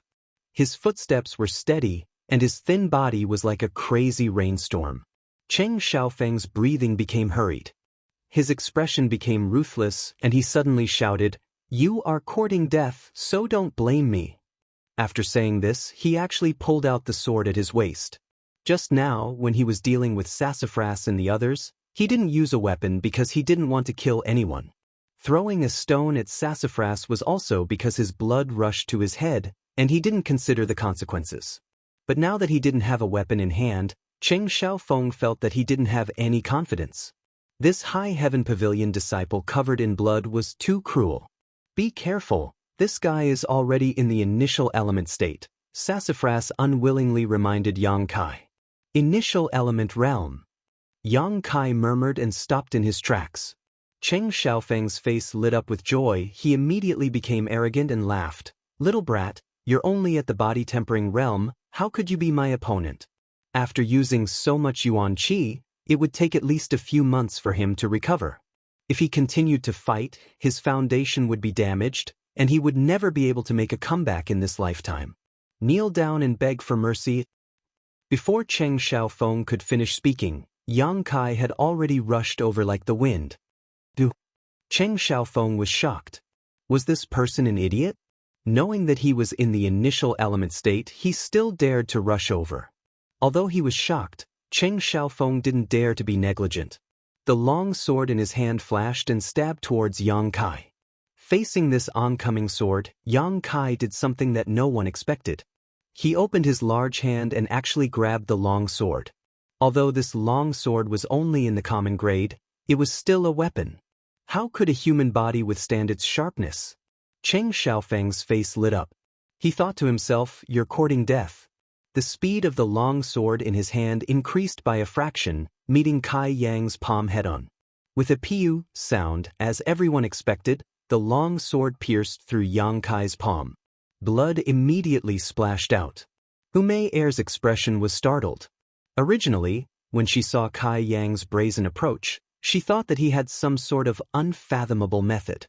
His footsteps were steady, and his thin body was like a crazy rainstorm. Cheng Xiaofeng's breathing became hurried. His expression became ruthless, and he suddenly shouted, "You are courting death, so don't blame me." After saying this, he actually pulled out the sword at his waist. Just now, when he was dealing with Sassafras and the others, he didn't use a weapon because he didn't want to kill anyone. Throwing a stone at Sassafras was also because his blood rushed to his head, and he didn't consider the consequences. But now that he didn't have a weapon in hand, Cheng Xiaofeng felt that he didn't have any confidence. This High Heaven Pavilion disciple covered in blood was too cruel. "Be careful, this guy is already in the initial element state," Sassafras unwillingly reminded Yang Kai. "Initial element realm." Yang Kai murmured and stopped in his tracks. Cheng Xiaofeng's face lit up with joy. He immediately became arrogant and laughed. "Little brat, you're only at the body-tempering realm, how could you be my opponent?" After using so much Yuan Qi, it would take at least a few months for him to recover. If he continued to fight, his foundation would be damaged, and he would never be able to make a comeback in this lifetime. "Kneel down and beg for mercy." Before Cheng Xiaofeng could finish speaking, Yang Kai had already rushed over like the wind. Cheng Xiaofeng was shocked. Was this person an idiot? Knowing that he was in the initial element state, he still dared to rush over. Although he was shocked, Cheng Xiaofeng didn't dare to be negligent. The long sword in his hand flashed and stabbed towards Yang Kai. Facing this oncoming sword, Yang Kai did something that no one expected. He opened his large hand and actually grabbed the long sword. Although this long sword was only in the common grade, it was still a weapon. How could a human body withstand its sharpness? Cheng Xiaofeng's face lit up. He thought to himself, "You're courting death." The speed of the long sword in his hand increased by a fraction, meeting Kai Yang's palm head-on. With a piu sound, as everyone expected, the long sword pierced through Yang Kai's palm. Blood immediately splashed out. Hu Mei Er's expression was startled. Originally, when she saw Kai Yang's brazen approach, she thought that he had some sort of unfathomable method.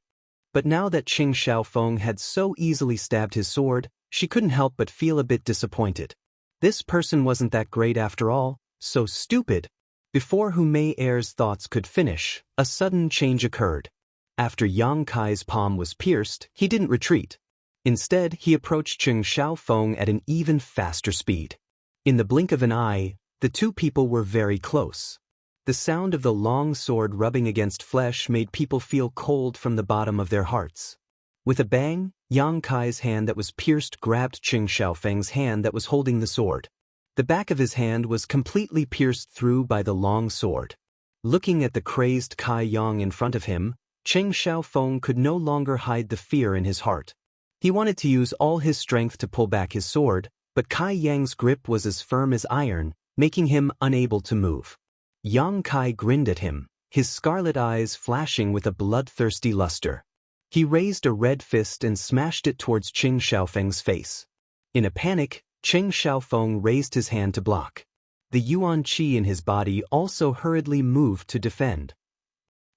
But now that Cheng Xiaofeng had so easily stabbed his sword, she couldn't help but feel a bit disappointed. This person wasn't that great after all, so stupid. Before Hu Mei Er's thoughts could finish, a sudden change occurred. After Yang Kai's palm was pierced, he didn't retreat. Instead, he approached Cheng Xiaofeng at an even faster speed. In the blink of an eye, the two people were very close. The sound of the long sword rubbing against flesh made people feel cold from the bottom of their hearts. With a bang, Yang Kai's hand that was pierced grabbed Cheng Xiaofeng's hand that was holding the sword. The back of his hand was completely pierced through by the long sword. Looking at the crazed Kai Yang in front of him, Cheng Xiaofeng could no longer hide the fear in his heart. He wanted to use all his strength to pull back his sword, but Kai Yang's grip was as firm as iron, making him unable to move. Yang Kai grinned at him, his scarlet eyes flashing with a bloodthirsty luster. He raised a red fist and smashed it towards Cheng Xiaofeng's face. In a panic, Cheng Xiaofeng raised his hand to block. The Yuan Qi in his body also hurriedly moved to defend.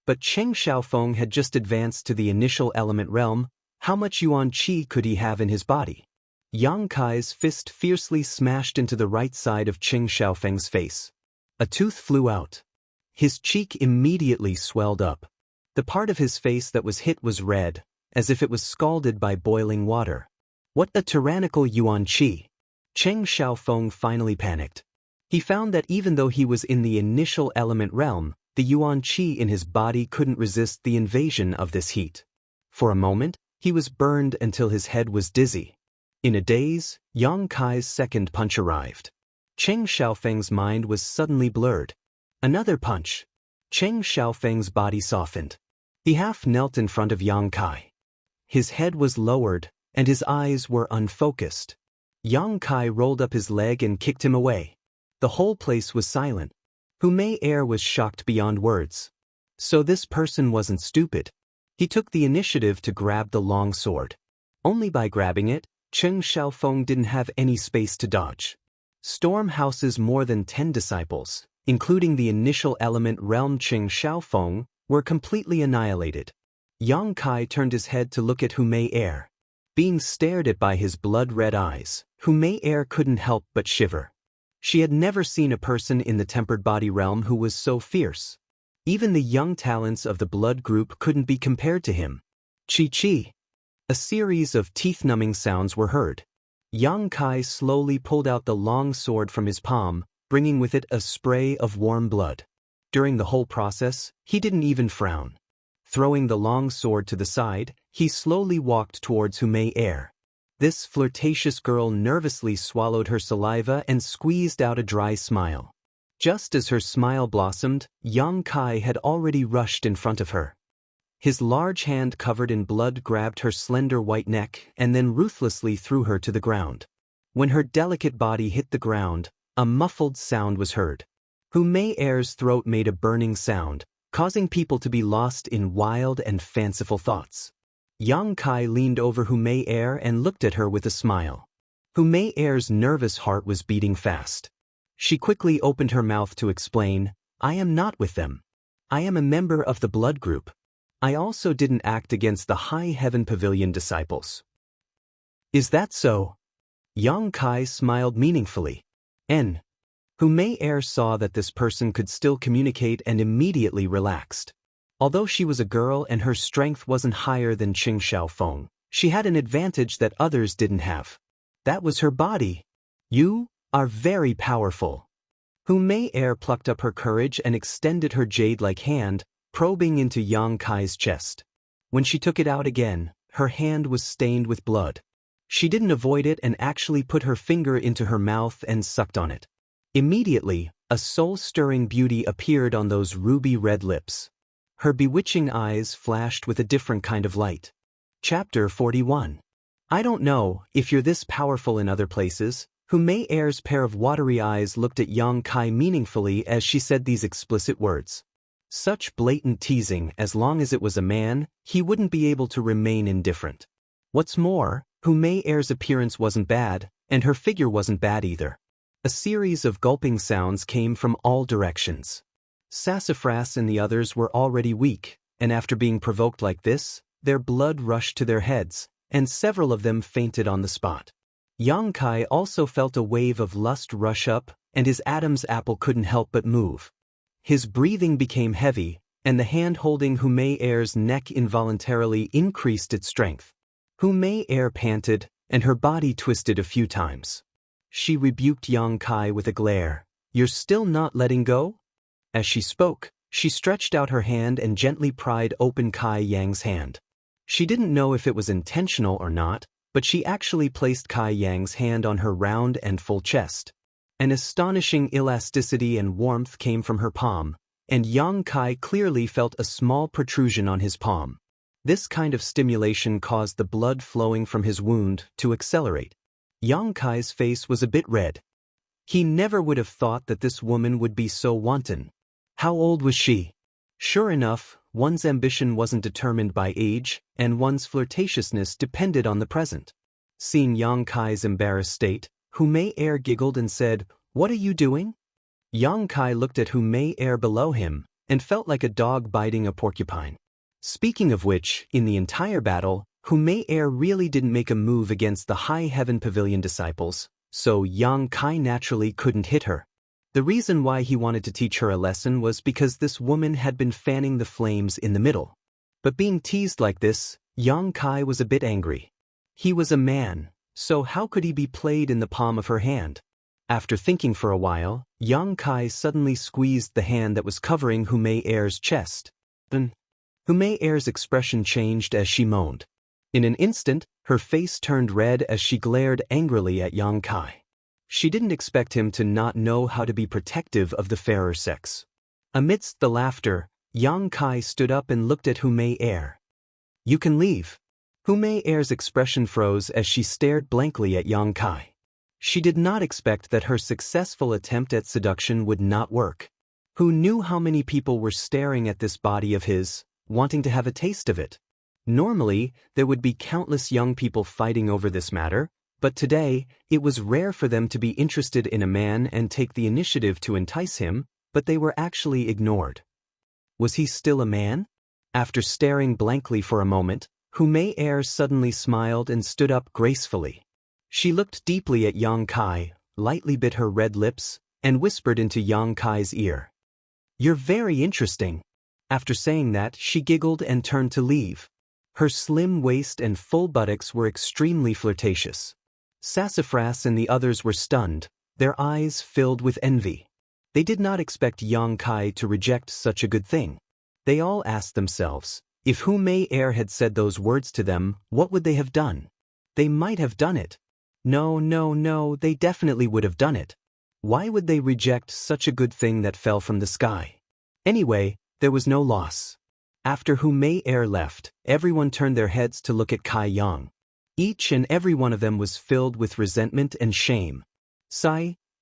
But Cheng Xiaofeng had just advanced to the initial element realm. How much Yuan Qi could he have in his body? Yang Kai's fist fiercely smashed into the right side of Qing Xiaofeng's face. A tooth flew out. His cheek immediately swelled up. The part of his face that was hit was red, as if it was scalded by boiling water. What a tyrannical Yuan Qi! Qing Xiaofeng finally panicked. He found that even though he was in the initial element realm, the Yuan Qi in his body couldn't resist the invasion of this heat. For a moment, he was burned until his head was dizzy. In a daze, Yang Kai's second punch arrived. Qing Xiaofeng's mind was suddenly blurred. Another punch. Qing Xiaofeng's body softened. He half knelt in front of Yang Kai. His head was lowered, and his eyes were unfocused. Yang Kai rolled up his leg and kicked him away. The whole place was silent. Hu Mei was shocked beyond words. So this person wasn't stupid. He took the initiative to grab the long sword. Only by grabbing it, Qing Xiaofeng didn't have any space to dodge. Storm House's more than 10 disciples, including the initial element realm Qing Xiaofeng, were completely annihilated. Yang Kai turned his head to look at Hu Mei. Being stared at by his blood-red eyes, Hu Mei couldn't help but shiver. She had never seen a person in the tempered body realm who was so fierce. Even the young talents of the blood group couldn't be compared to him. Chi-chi. A series of teeth-numbing sounds were heard. Yang Kai slowly pulled out the long sword from his palm, bringing with it a spray of warm blood. During the whole process, he didn't even frown. Throwing the long sword to the side, he slowly walked towards Hu Mei. This flirtatious girl nervously swallowed her saliva and squeezed out a dry smile. Just as her smile blossomed, Yang Kai had already rushed in front of her. His large hand covered in blood grabbed her slender white neck and then ruthlessly threw her to the ground. When her delicate body hit the ground, a muffled sound was heard. Hu Mei's throat made a burning sound, causing people to be lost in wild and fanciful thoughts. Yang Kai leaned over Hu Mei and looked at her with a smile. Hu Mei's nervous heart was beating fast. She quickly opened her mouth to explain, "I am not with them. I am a member of the blood group. I also didn't act against the High Heaven Pavilion disciples." "Is that so?" Yang Kai smiled meaningfully. Hu Mei saw that this person could still communicate and immediately relaxed. Although she was a girl and her strength wasn't higher than Qing Xiaofeng, she had an advantage that others didn't have. That was her body. "You are very powerful." Hu Mei plucked up her courage and extended her jade-like hand, probing into Yang Kai's chest. When she took it out again, her hand was stained with blood. She didn't avoid it and actually put her finger into her mouth and sucked on it. Immediately, a soul-stirring beauty appeared on those ruby-red lips. Her bewitching eyes flashed with a different kind of light. Chapter 41. I don't know if you're this powerful in other places. Hu Mei's pair of watery eyes looked at Yang Kai meaningfully as she said these explicit words. Such blatant teasing. As long as it was a man, he wouldn't be able to remain indifferent. What's more, Hu Mei's appearance wasn't bad, and her figure wasn't bad either. A series of gulping sounds came from all directions. Sassafras and the others were already weak, and after being provoked like this, their blood rushed to their heads, and several of them fainted on the spot. Yang Kai also felt a wave of lust rush up, and his Adam's apple couldn't help but move. His breathing became heavy, and the hand holding Hu Mei's neck involuntarily increased its strength. Hu Mei panted, and her body twisted a few times. She rebuked Yang Kai with a glare. "You're still not letting go?" As she spoke, she stretched out her hand and gently pried open Kai Yang's hand. She didn't know if it was intentional or not, but she actually placed Kai Yang's hand on her round and full chest. An astonishing elasticity and warmth came from her palm, and Yang Kai clearly felt a small protrusion on his palm. This kind of stimulation caused the blood flowing from his wound to accelerate. Yang Kai's face was a bit red. He never would have thought that this woman would be so wanton. How old was she? Sure enough, one's ambition wasn't determined by age, and one's flirtatiousness depended on the present. Seeing Yang Kai's embarrassed state, Hu Mei giggled and said, "What are you doing?" Yang Kai looked at Hu Mei below him, and felt like a dog biting a porcupine. Speaking of which, in the entire battle, Mei Er really didn't make a move against the High Heaven Pavilion disciples, so Yang Kai naturally couldn't hit her. The reason why he wanted to teach her a lesson was because this woman had been fanning the flames in the middle. But being teased like this, Yang Kai was a bit angry. He was a man, so how could he be played in the palm of her hand? After thinking for a while, Yang Kai suddenly squeezed the hand that was covering Mei Er's chest. Then, Mei Er's expression changed as she moaned. In an instant, her face turned red as she glared angrily at Yang Kai. She didn't expect him to not know how to be protective of the fairer sex. Amidst the laughter, Yang Kai stood up and looked at Mei Er. "You can leave." Mei Er's expression froze as she stared blankly at Yang Kai. She did not expect that her successful attempt at seduction would not work. Who knew how many people were staring at this body of his, wanting to have a taste of it? Normally, there would be countless young people fighting over this matter, but today, it was rare for them to be interested in a man and take the initiative to entice him, but they were actually ignored. Was he still a man? After staring blankly for a moment, Mei Er suddenly smiled and stood up gracefully. She looked deeply at Yang Kai, lightly bit her red lips, and whispered into Yang Kai's ear. "You're very interesting." After saying that, she giggled and turned to leave. Her slim waist and full buttocks were extremely flirtatious. Sassafras and the others were stunned, their eyes filled with envy. They did not expect Yang Kai to reject such a good thing. They all asked themselves, if Mei Er had said those words to them, what would they have done? They might have done it. No, they definitely would have done it. Why would they reject such a good thing that fell from the sky? Anyway, there was no loss. After Mei Er left, everyone turned their heads to look at Kai Yang. Each and every one of them was filled with resentment and shame.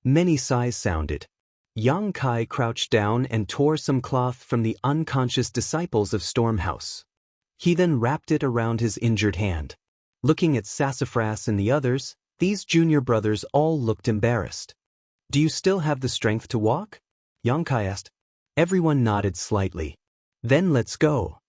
Many sighs sounded. Yang Kai crouched down and tore some cloth from the unconscious disciples of Stormhouse. He then wrapped it around his injured hand. Looking at Sassafras and the others, these junior brothers all looked embarrassed. "Do you still have the strength to walk?" Yang Kai asked. Everyone nodded slightly. "Then let's go."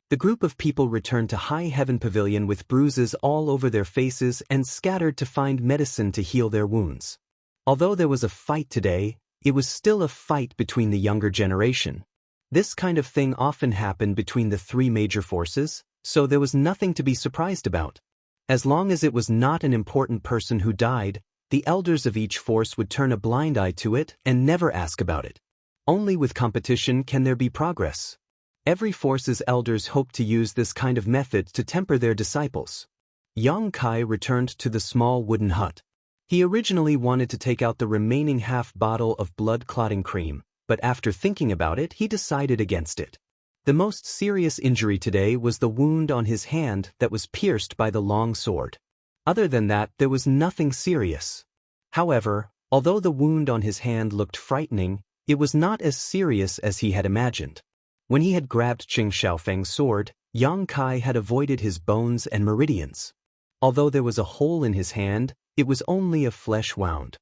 The group of people returned to High Heaven Pavilion with bruises all over their faces and scattered to find medicine to heal their wounds. Although there was a fight today, it was still a fight between the younger generation. This kind of thing often happened between the three major forces, so there was nothing to be surprised about. As long as it was not an important person who died, the elders of each force would turn a blind eye to it and never ask about it. Only with competition can there be progress. Every force's elders hoped to use this kind of method to temper their disciples. Yang Kai returned to the small wooden hut. He originally wanted to take out the remaining half bottle of blood-clotting cream, but after thinking about it, he decided against it. The most serious injury today was the wound on his hand that was pierced by the long sword. Other than that, there was nothing serious. However, although the wound on his hand looked frightening, it was not as serious as he had imagined. When he had grabbed Qing Xiaofeng's sword, Yang Kai had avoided his bones and meridians. Although there was a hole in his hand, it was only a flesh wound.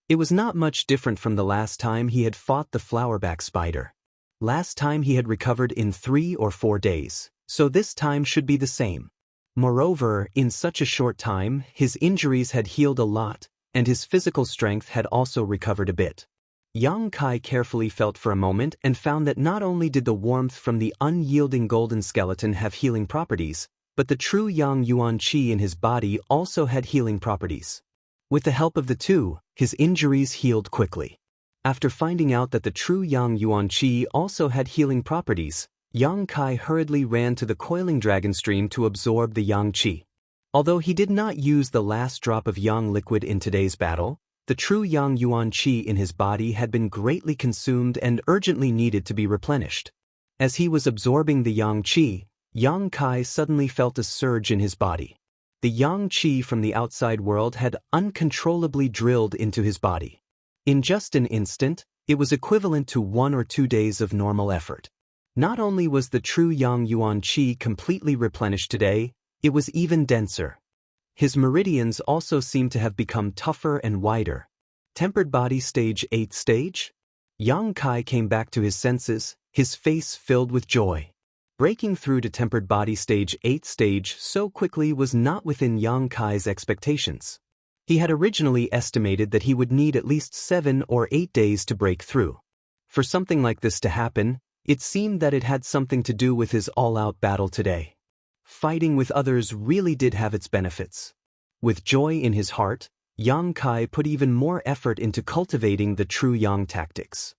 It was not much different from the last time he had fought the flowerback spider. Last time he had recovered in 3 or 4 days, so this time should be the same. Moreover, in such a short time, his injuries had healed a lot, and his physical strength had also recovered a bit. Yang Kai carefully felt for a moment and found that not only did the warmth from the unyielding golden skeleton have healing properties, but the true Yang Yuan Qi in his body also had healing properties. With the help of the two, his injuries healed quickly. After finding out that the true Yang Yuan Qi also had healing properties, Yang Kai hurriedly ran to the coiling dragon stream to absorb the Yang Qi. Although he did not use the last drop of Yang liquid in today's battle, the true Yang Yuan Qi in his body had been greatly consumed and urgently needed to be replenished. As he was absorbing the Yang Qi, Yang Kai suddenly felt a surge in his body. The Yang Qi from the outside world had uncontrollably drilled into his body. In just an instant, it was equivalent to 1 or 2 days of normal effort. Not only was the true Yang Yuan Qi completely replenished today, it was even denser. His meridians also seemed to have become tougher and wider. Tempered body stage 8 stage? Yang Kai came back to his senses, his face filled with joy. Breaking through to tempered body stage 8 stage so quickly was not within Yang Kai's expectations. He had originally estimated that he would need at least 7 or 8 days to break through. For something like this to happen, it seemed that it had something to do with his all-out battle today. Fighting with others really did have its benefits. With joy in his heart, Yang Kai put even more effort into cultivating the true Yang tactics.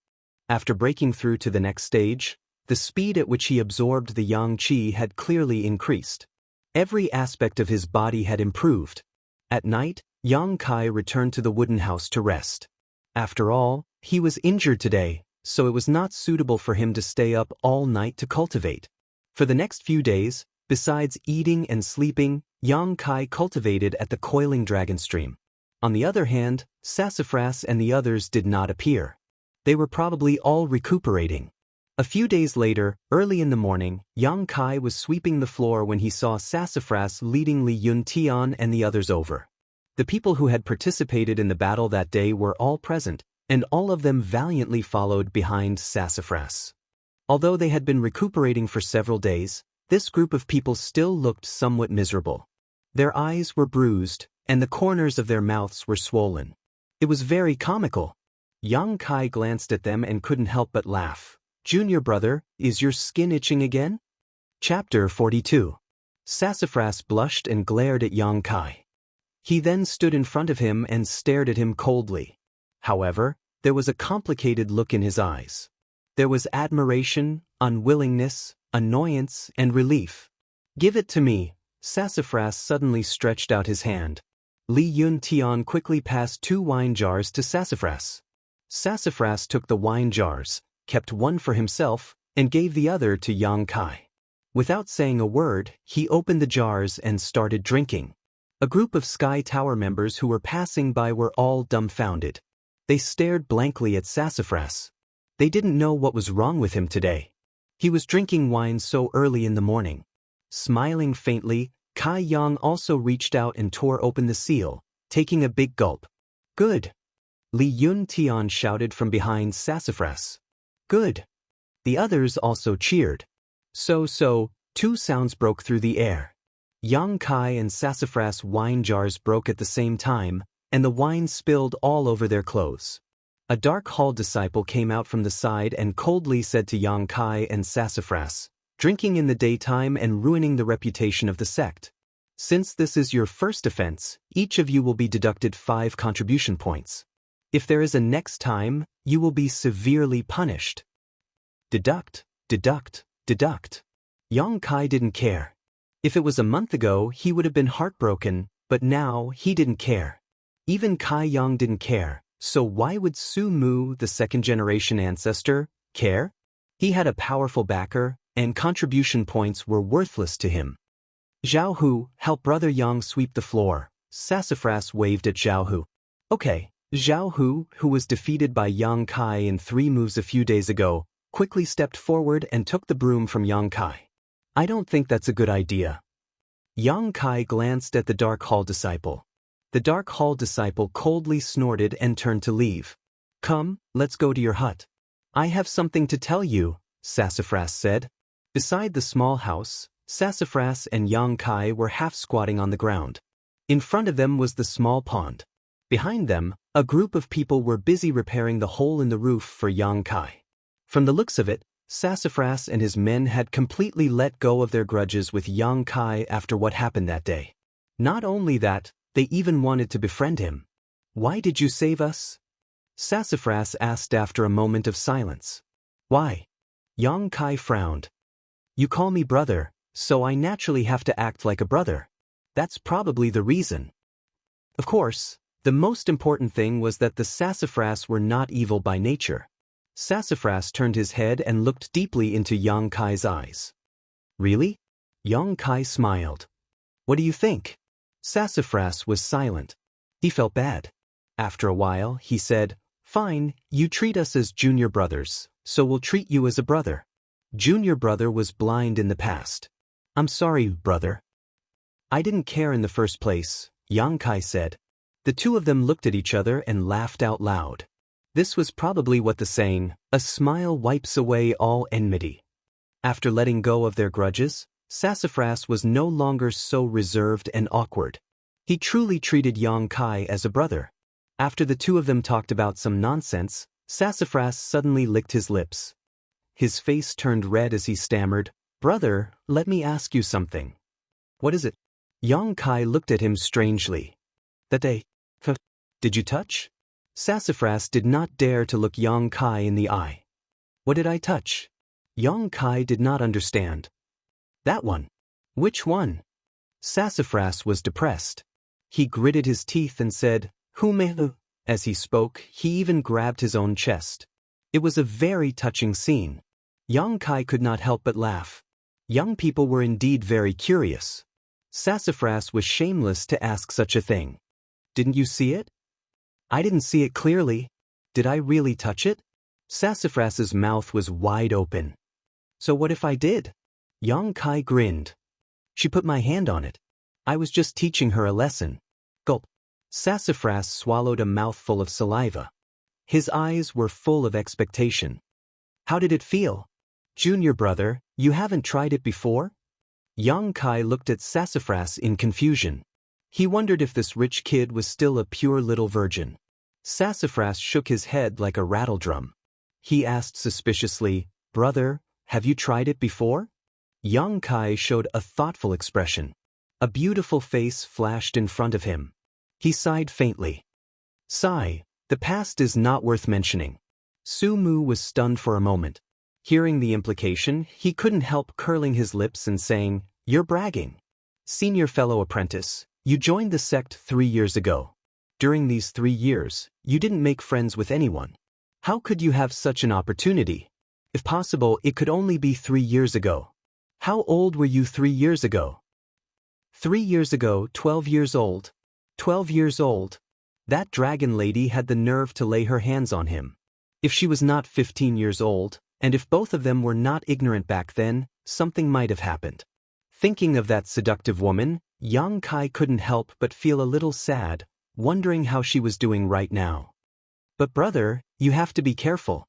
After breaking through to the next stage, the speed at which he absorbed the Yang Qi had clearly increased. Every aspect of his body had improved. At night, Yang Kai returned to the wooden house to rest. After all, he was injured today, so it was not suitable for him to stay up all night to cultivate. For the next few days, besides eating and sleeping, Yang Kai cultivated at the coiling dragon stream. On the other hand, Sassafras and the others did not appear. They were probably all recuperating. A few days later, early in the morning, Yang Kai was sweeping the floor when he saw Sassafras leading Li Yuntian and the others over. The people who had participated in the battle that day were all present, and all of them valiantly followed behind Sassafras. Although they had been recuperating for several days, this group of people still looked somewhat miserable. Their eyes were bruised, and the corners of their mouths were swollen. It was very comical. Yang Kai glanced at them and couldn't help but laugh. "Junior brother, is your skin itching again?" Chapter 42. Sassafras blushed and glared at Yang Kai. He then stood in front of him and stared at him coldly. However, there was a complicated look in his eyes. There was admiration, unwillingness, annoyance, and relief. "Give it to me." Sassafras suddenly stretched out his hand. Li Yuntian quickly passed 2 wine jars to Sassafras. Sassafras took the wine jars, kept one for himself, and gave the other to Yang Kai. Without saying a word, he opened the jars and started drinking. A group of Sky Tower members who were passing by were all dumbfounded. They stared blankly at Sassafras. They didn't know what was wrong with him today. He was drinking wine so early in the morning. Smiling faintly, Kai Yang also reached out and tore open the seal, taking a big gulp. "Good!" Li Yuntian shouted from behind Sassafras. "Good!" The others also cheered. So, 2 sounds broke through the air. Yang Kai and Sassafras wine jars broke at the same time, and the wine spilled all over their clothes. A dark hall disciple came out from the side and coldly said to Yang Kai and Sassafras, "Drinking in the daytime and ruining the reputation of the sect. Since this is your first offense, each of you will be deducted 5 contribution points. If there is a next time, you will be severely punished." Deduct, deduct, deduct. Yang Kai didn't care. If it was a month ago, he would have been heartbroken, but now he didn't care. Even Kai Yang didn't care, so why would Su Mu, the second-generation ancestor, care? He had a powerful backer, and contribution points were worthless to him. "Zhao Hu, help Brother Yang sweep the floor." Sassafras waved at Zhao Hu. "Okay." Zhao Hu, who was defeated by Yang Kai in 3 moves a few days ago, quickly stepped forward and took the broom from Yang Kai. "I don't think that's a good idea." Yang Kai glanced at the Dark Hall disciple. The Dark Hall disciple coldly snorted and turned to leave. "Come, let's go to your hut." "I have something to tell you," Sassafras said. Beside the small house, Sassafras and Yang Kai were half-squatting on the ground. In front of them was the small pond. Behind them, a group of people were busy repairing the hole in the roof for Yang Kai. From the looks of it, Sassafras and his men had completely let go of their grudges with Yang Kai after what happened that day. Not only that, they even wanted to befriend him. "Why did you save us?" Sassafras asked after a moment of silence. "Why?" Yang Kai frowned. "You call me brother, so I naturally have to act like a brother. That's probably the reason." Of course, the most important thing was that the Sassafras were not evil by nature. Sassafras turned his head and looked deeply into Yang Kai's eyes. "Really?" Yang Kai smiled. "What do you think?" Sassafras was silent. He felt bad. After a while, he said, "Fine, you treat us as junior brothers, so we'll treat you as a brother." Junior brother was blind in the past. "I'm sorry, brother." "I didn't care in the first place," Yang Kai said. The two of them looked at each other and laughed out loud. This was probably what the saying, "a smile wipes away all enmity." After letting go of their grudges, Sassafras was no longer so reserved and awkward. He truly treated Yang Kai as a brother. After the two of them talked about some nonsense, Sassafras suddenly licked his lips. His face turned red as he stammered, "Brother, let me ask you something." "What is it?" Yang Kai looked at him strangely. "That day, did you touch?" Sassafras did not dare to look Yang Kai in the eye. "What did I touch?" Yang Kai did not understand. "That one." "Which one?" Sassafras was depressed. He gritted his teeth and said, "Who may?" As he spoke, he even grabbed his own chest. It was a very touching scene. Yang Kai could not help but laugh. Young people were indeed very curious. Sassafras was shameless to ask such a thing. "Didn't you see it?" "I didn't see it clearly. Did I really touch it?" Sassafras's mouth was wide open. "So what if I did?" Yang Kai grinned. "She put my hand on it. I was just teaching her a lesson." Gulp. Sassafras swallowed a mouthful of saliva. His eyes were full of expectation. "How did it feel?" "Junior brother, you haven't tried it before?" Yang Kai looked at Sassafras in confusion. He wondered if this rich kid was still a pure little virgin. Sassafras shook his head like a rattledrum. He asked suspiciously, "Brother, have you tried it before?" Yang Kai showed a thoughtful expression. A beautiful face flashed in front of him. He sighed faintly. "Sigh, the past is not worth mentioning." Su Mu was stunned for a moment. Hearing the implication, he couldn't help curling his lips and saying, "You're bragging. Senior fellow apprentice, you joined the sect 3 years ago. During these 3 years, you didn't make friends with anyone. How could you have such an opportunity? If possible, it could only be 3 years ago. How old were you 3 years ago?" 3 years ago, 12 years old. 12 years old. That dragon lady had the nerve to lay her hands on him. If she was not 15 years old, and if both of them were not ignorant back then, something might have happened. Thinking of that seductive woman, Yang Kai couldn't help but feel a little sad, wondering how she was doing right now. "But brother, you have to be careful.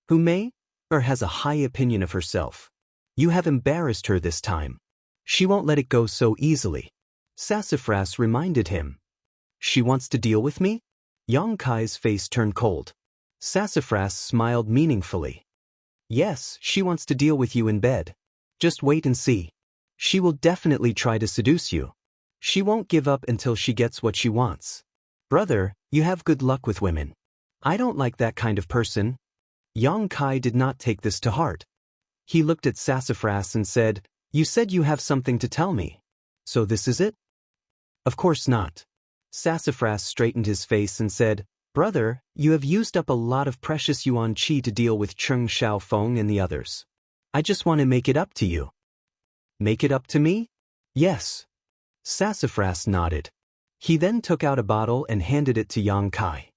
Who may or has a high opinion of herself. You have embarrassed her this time. She won't let it go so easily." Sassafras reminded him. "She wants to deal with me?" Yang Kai's face turned cold. Sassafras smiled meaningfully. "Yes, she wants to deal with you in bed. Just wait and see. She will definitely try to seduce you. She won't give up until she gets what she wants. Brother, you have good luck with women. I don't like that kind of person." Yang Kai did not take this to heart. He looked at Sassafras and said, "You said you have something to tell me. So this is it?" "Of course not." Sassafras straightened his face and said, "Brother, you have used up a lot of precious yuan qi to deal with Cheng Xiaofeng and the others. I just want to make it up to you." "Make it up to me?" "Yes." Sassafras nodded. He then took out a bottle and handed it to Yang Kai.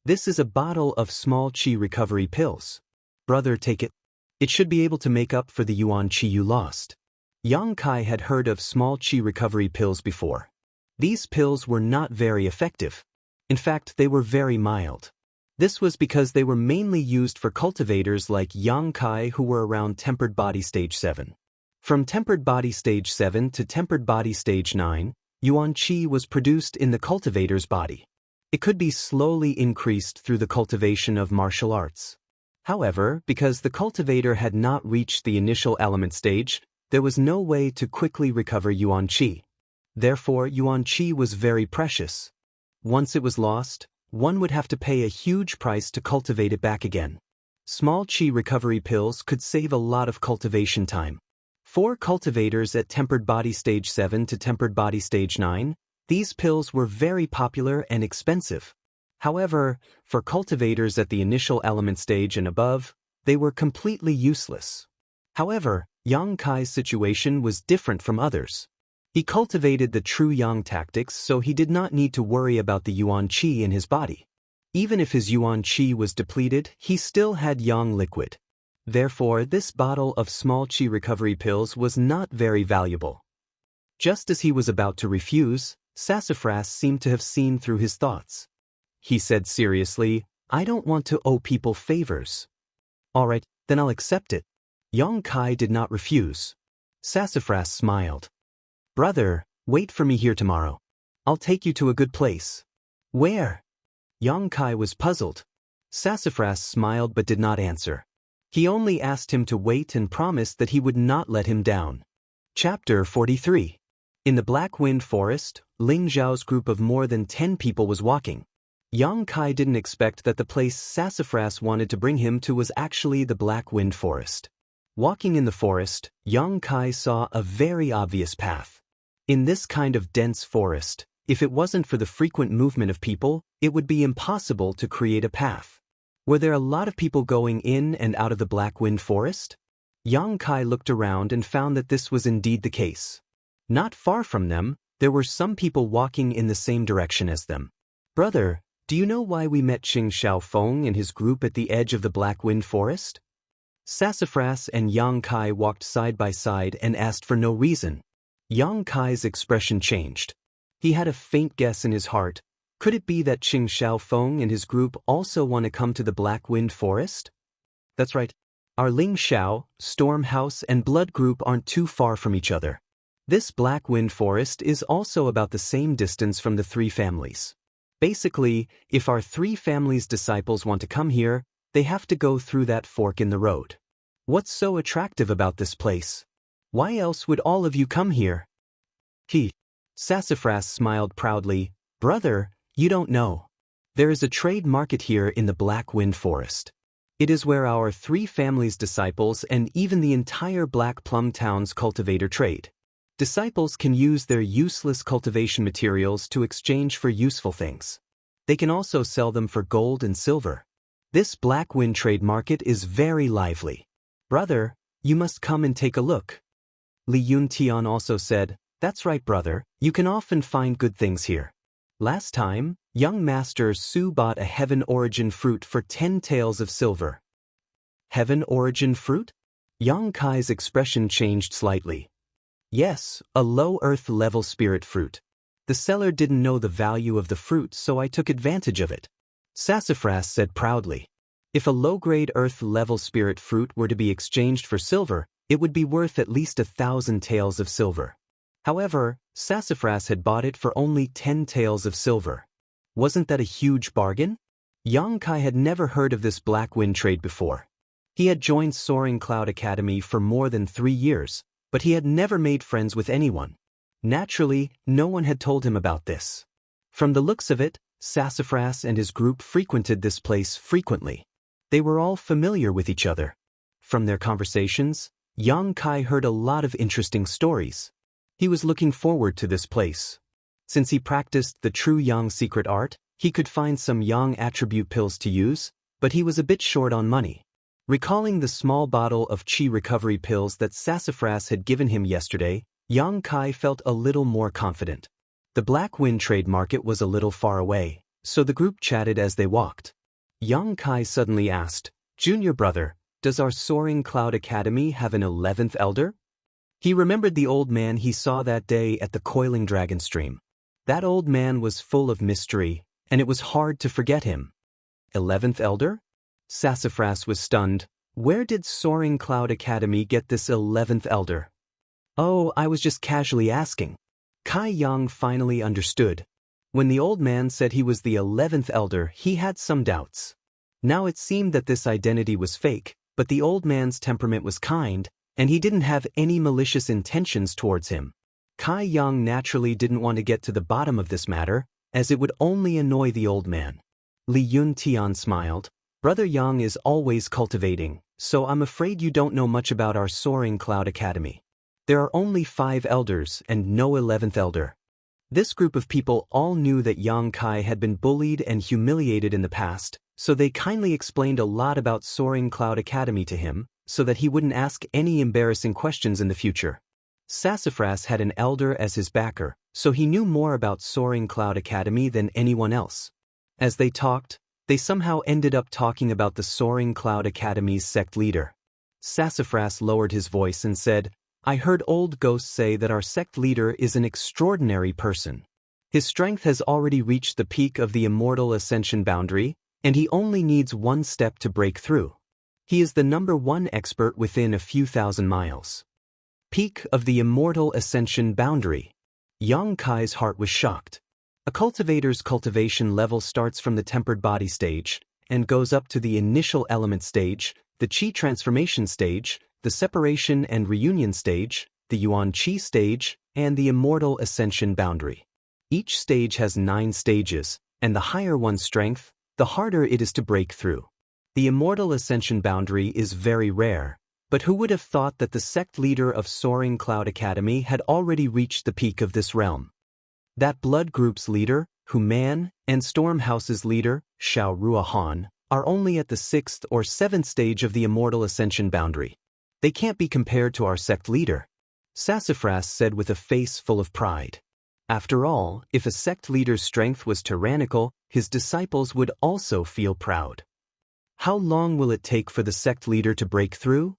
"This is a bottle of small qi recovery pills. Brother, take it. It should be able to make up for the yuan qi you lost." Yang Kai had heard of small qi recovery pills before. These pills were not very effective. In fact, they were very mild. This was because they were mainly used for cultivators like Yang Kai who were around tempered body stage 7. From tempered body stage 7 to tempered body stage 9, yuan qi was produced in the cultivator's body. It could be slowly increased through the cultivation of martial arts. However, because the cultivator had not reached the initial element stage, there was no way to quickly recover yuan qi. Therefore, yuan qi was very precious. Once it was lost, one would have to pay a huge price to cultivate it back again. Small qi recovery pills could save a lot of cultivation time. For cultivators at tempered body stage 7 to tempered body stage 9, these pills were very popular and expensive. However, for cultivators at the initial element stage and above, they were completely useless. However, Yang Kai's situation was different from others. He cultivated the true yang tactics, so he did not need to worry about the yuan qi in his body. Even if his yuan qi was depleted, he still had yang liquid. Therefore, this bottle of small qi recovery pills was not very valuable. Just as he was about to refuse, Sassafras seemed to have seen through his thoughts. He said seriously, "I don't want to owe people favors." "All right, then I'll accept it." Young Kai did not refuse. Sassafras smiled. Brother, wait for me here tomorrow. I'll take you to a good place. Where? Young Kai was puzzled. Sassafras smiled but did not answer. He only asked him to wait and promised that he would not let him down. Chapter 43. In the Black Wind Forest, Ling Zhao's group of more than 10 people was walking. Young Kai didn't expect that the place Sassafras wanted to bring him to was actually the Black Wind Forest. Walking in the forest, Young Kai saw a very obvious path. In this kind of dense forest, if it wasn't for the frequent movement of people, it would be impossible to create a path. Were there a lot of people going in and out of the Black Wind Forest? Young Kai looked around and found that this was indeed the case. Not far from them, there were some people walking in the same direction as them. Brother, do you know why we met Qing Xiaofeng and his group at the edge of the Black Wind Forest? Sassafras and Yang Kai walked side by side and asked for no reason. Yang Kai's expression changed. He had a faint guess in his heart. Could it be that Qing Xiaofeng and his group also want to come to the Black Wind Forest? That's right. Our Ling Xiao, Storm House and Blood Group aren't too far from each other. This Black Wind Forest is also about the same distance from the 3 families. Basically, if our 3 families' disciples want to come here, they have to go through that fork in the road. What's so attractive about this place? Why else would all of you come here? Sassafras smiled proudly. Brother, you don't know. There is a trade market here in the Black Wind Forest. It is where our 3 families' disciples and even the entire Black Plum Town's cultivator trade. Disciples can use their useless cultivation materials to exchange for useful things. They can also sell them for gold and silver. This Black Wind trade market is very lively. Brother, you must come and take a look. Li Yuntian also said, That's right, brother, you can often find good things here. Last time, young Master Su bought a Heaven Origin fruit for 10 taels of silver. Heaven Origin fruit? Yang Kai's expression changed slightly. Yes, a low earth level spirit fruit. The seller didn't know the value of the fruit, so I took advantage of it. Sassafras said proudly. If a low-grade earth level spirit fruit were to be exchanged for silver, it would be worth at least 1,000 taels of silver. However, Sassafras had bought it for only 10 taels of silver. Wasn't that a huge bargain? Yang Kai had never heard of this Black Wind trade before. He had joined Soaring Cloud Academy for more than 3 years, but he had never made friends with anyone. Naturally, no one had told him about this. From the looks of it, Sassafras and his group frequented this place frequently. They were all familiar with each other. From their conversations, Yang Kai heard a lot of interesting stories. He was looking forward to this place. Since he practiced the true Yang secret art, he could find some Yang attribute pills to use, but he was a bit short on money. Recalling the small bottle of Qi recovery pills that Sassafras had given him yesterday, Yang Kai felt a little more confident. The Black Wind trade market was a little far away, so the group chatted as they walked. Yang Kai suddenly asked, Junior brother, does our Soaring Cloud Academy have an 11th elder? He remembered the old man he saw that day at the Coiling Dragon Stream. That old man was full of mystery, and it was hard to forget him. 11th elder? Sassafras was stunned. Where did Soaring Cloud Academy get this 11th elder? Oh, I was just casually asking. Kai Yang finally understood. When the old man said he was the 11th elder, he had some doubts. Now it seemed that this identity was fake, but the old man's temperament was kind, and he didn't have any malicious intentions towards him. Kai Yang naturally didn't want to get to the bottom of this matter, as it would only annoy the old man. Li Yuntian smiled. Brother Yang is always cultivating, so I'm afraid you don't know much about our Soaring Cloud Academy. There are only 5 elders and no 11th elder. This group of people all knew that Yang Kai had been bullied and humiliated in the past, so they kindly explained a lot about Soaring Cloud Academy to him, so that he wouldn't ask any embarrassing questions in the future. Sassafras had an elder as his backer, so he knew more about Soaring Cloud Academy than anyone else. As they talked, they somehow ended up talking about the Soaring Cloud Academy's sect leader. Sassafras lowered his voice and said, I heard old ghosts say that our sect leader is an extraordinary person. His strength has already reached the peak of the immortal ascension boundary, and he only needs one step to break through. He is the #1 expert within a few thousand miles. Peak of the immortal ascension boundary. Yang Kai's heart was shocked. A cultivator's cultivation level starts from the tempered body stage and goes up to the initial element stage, the Qi transformation stage, the separation and reunion stage, the Yuan Qi stage, and the immortal ascension boundary. Each stage has 9 stages, and the higher one's strength, the harder it is to break through. The immortal ascension boundary is very rare, but who would have thought that the sect leader of Soaring Cloud Academy had already reached the peak of this realm? That Blood Group's leader, Human, and Storm House's leader, Xiao Ruahan, are only at the 6th or 7th stage of the immortal ascension boundary. They can't be compared to our sect leader, Sassafras said with a face full of pride. After all, if a sect leader's strength was tyrannical, his disciples would also feel proud. How long will it take for the sect leader to break through?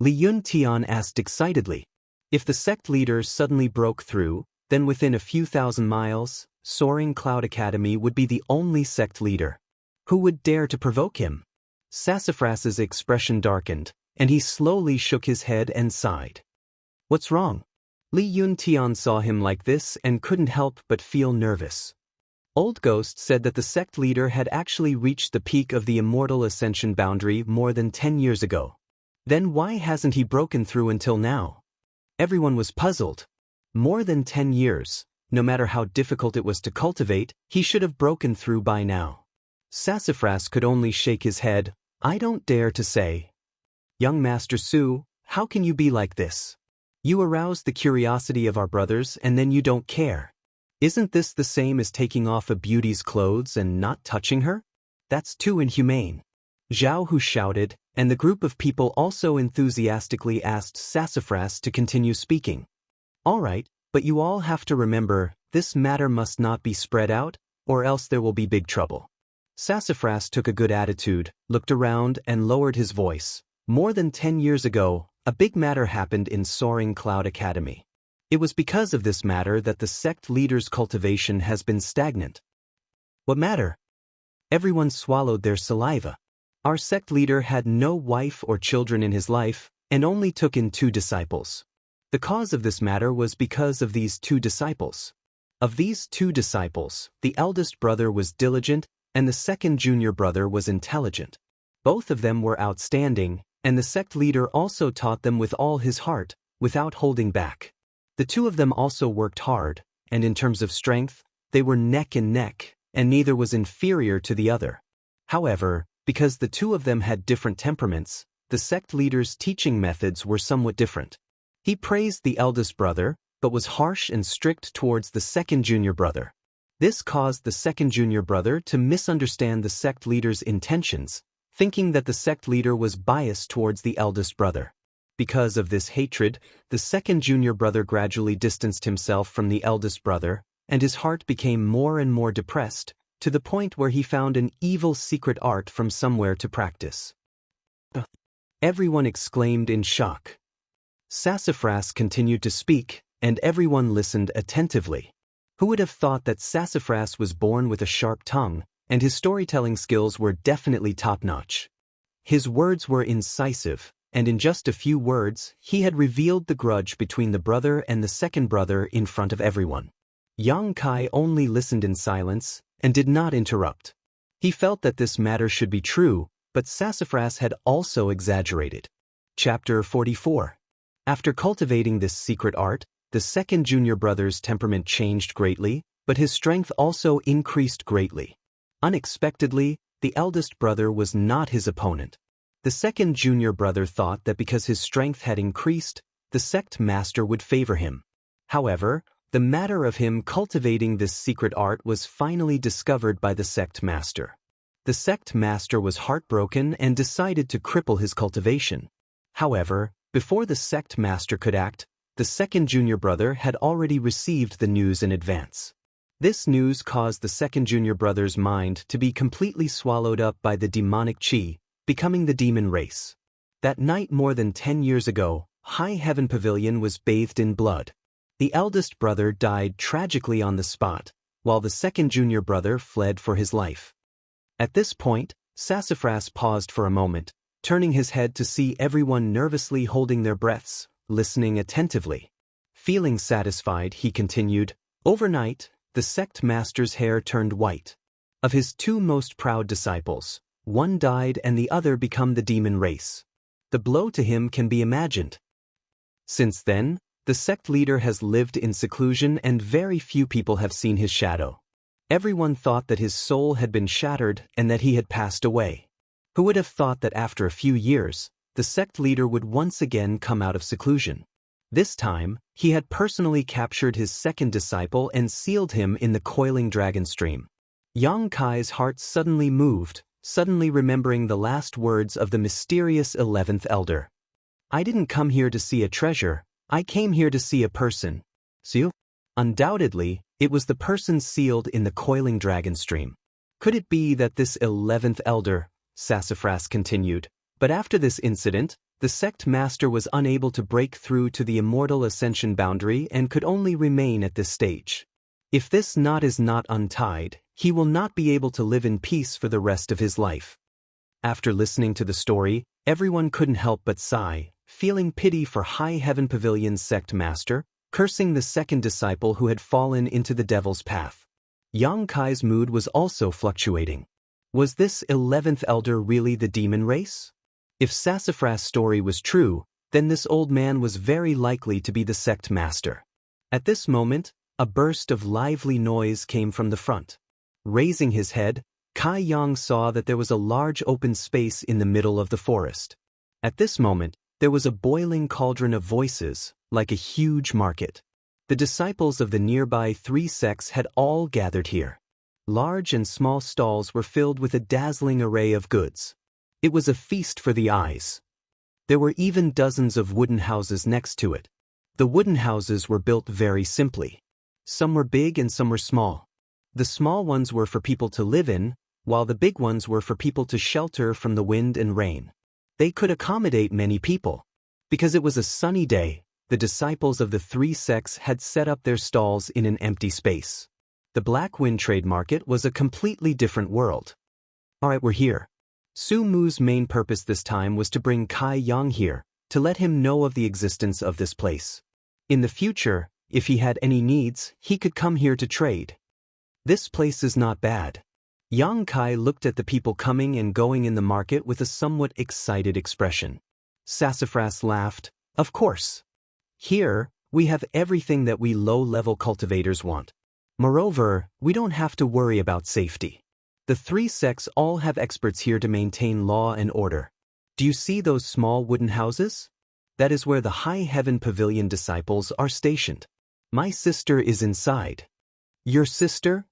Li Yuntian asked excitedly. If the sect leader suddenly broke through, then within a few thousand miles, Soaring Cloud Academy would be the only sect leader. Who would dare to provoke him? Sassafras's expression darkened, and he slowly shook his head and sighed. What's wrong? Li Yuntian saw him like this and couldn't help but feel nervous. Old Ghost said that the sect leader had actually reached the peak of the immortal ascension boundary more than 10 years ago. Then why hasn't he broken through until now? Everyone was puzzled. More than 10 years, no matter how difficult it was to cultivate, he should have broken through by now. Sassafras could only shake his head. I don't dare to say. Young Master Su, how can you be like this? You arouse the curiosity of our brothers and then you don't care. Isn't this the same as taking off a beauty's clothes and not touching her? That's too inhumane. Zhao Hu shouted, and the group of people also enthusiastically asked Sassafras to continue speaking. All right, but you all have to remember, this matter must not be spread out, or else there will be big trouble. Sassafras took a good attitude, looked around, and lowered his voice. More than 10 years ago, a big matter happened in Soaring Cloud Academy. It was because of this matter that the sect leader's cultivation has been stagnant. What matter? Everyone swallowed their saliva. Our sect leader had no wife or children in his life, and only took in 2 disciples. The cause of this matter was because of these 2 disciples. Of these 2 disciples, the eldest brother was diligent, and the second junior brother was intelligent. Both of them were outstanding, and the sect leader also taught them with all his heart, without holding back. The 2 of them also worked hard, and in terms of strength, they were neck and neck, and neither was inferior to the other. However, because the 2 of them had different temperaments, the sect leader's teaching methods were somewhat different. He praised the eldest brother, but was harsh and strict towards the second junior brother. This caused the second junior brother to misunderstand the sect leader's intentions, thinking that the sect leader was biased towards the eldest brother. Because of this hatred, the second junior brother gradually distanced himself from the eldest brother, and his heart became more and more depressed, to the point where he found an evil secret art from somewhere to practice. Everyone exclaimed in shock. Sassafras continued to speak, and everyone listened attentively. Who would have thought that Sassafras was born with a sharp tongue, and his storytelling skills were definitely top-notch. His words were incisive, and in just a few words, he had revealed the grudge between the brother and the second brother in front of everyone. Yang Kai only listened in silence, and did not interrupt. He felt that this matter should be true, but Sassafras had also exaggerated. Chapter 44. After cultivating this secret art, the second junior brother's temperament changed greatly, but his strength also increased greatly. Unexpectedly, the eldest brother was not his opponent. The second junior brother thought that because his strength had increased, the sect master would favor him. However, the matter of him cultivating this secret art was finally discovered by the sect master. The sect master was heartbroken and decided to cripple his cultivation. However, before the sect master could act, the second junior brother had already received the news in advance. This news caused the second junior brother's mind to be completely swallowed up by the demonic Qi, becoming the demon race. That night more than 10 years ago, High Heaven Pavilion was bathed in blood. The eldest brother died tragically on the spot, while the second junior brother fled for his life. At this point, Sassafras paused for a moment, turning his head to see everyone nervously holding their breaths, listening attentively. Feeling satisfied, he continued, "Overnight, the sect master's hair turned white. Of his two most proud disciples, one died and the other became the demon race. The blow to him can be imagined. Since then, the sect leader has lived in seclusion and very few people have seen his shadow. Everyone thought that his soul had been shattered and that he had passed away. Who would have thought that after a few years, the sect leader would once again come out of seclusion? This time, he had personally captured his second disciple and sealed him in the coiling dragon stream." Yang Kai's heart suddenly moved, suddenly remembering the last words of the mysterious 11th elder. "I didn't come here to see a treasure, I came here to see a person." Seal? Undoubtedly, it was the person sealed in the coiling dragon stream. Could it be that this 11th elder, Sassafras continued, but after this incident, the sect master was unable to break through to the immortal ascension boundary and could only remain at this stage. If this knot is not untied, he will not be able to live in peace for the rest of his life. After listening to the story, everyone couldn't help but sigh, feeling pity for High Heaven Pavilion's sect master, cursing the second disciple who had fallen into the devil's path. Yang Kai's mood was also fluctuating. Was this 11th elder really the demon race? If Sassafras' story was true, then this old man was very likely to be the sect master. At this moment, a burst of lively noise came from the front. Raising his head, Kai Yang saw that there was a large open space in the middle of the forest. At this moment, there was a boiling cauldron of voices, like a huge market. The disciples of the nearby three sects had all gathered here. Large and small stalls were filled with a dazzling array of goods. It was a feast for the eyes. There were even dozens of wooden houses next to it. The wooden houses were built very simply. Some were big and some were small. The small ones were for people to live in, while the big ones were for people to shelter from the wind and rain. They could accommodate many people. Because it was a sunny day, the disciples of the three sects had set up their stalls in an empty space. The Black Wind Trade Market was a completely different world. Alright, we're here. Su Mu's main purpose this time was to bring Kai Yang here, to let him know of the existence of this place. In the future, if he had any needs, he could come here to trade. This place is not bad. Yang Kai looked at the people coming and going in the market with a somewhat excited expression. Sassafras laughed, "Of course. Here, we have everything that we low-level cultivators want. Moreover, we don't have to worry about safety. The three sects all have experts here to maintain law and order. Do you see those small wooden houses? That is where the High Heaven Pavilion disciples are stationed. My sister is inside." "Your sister?"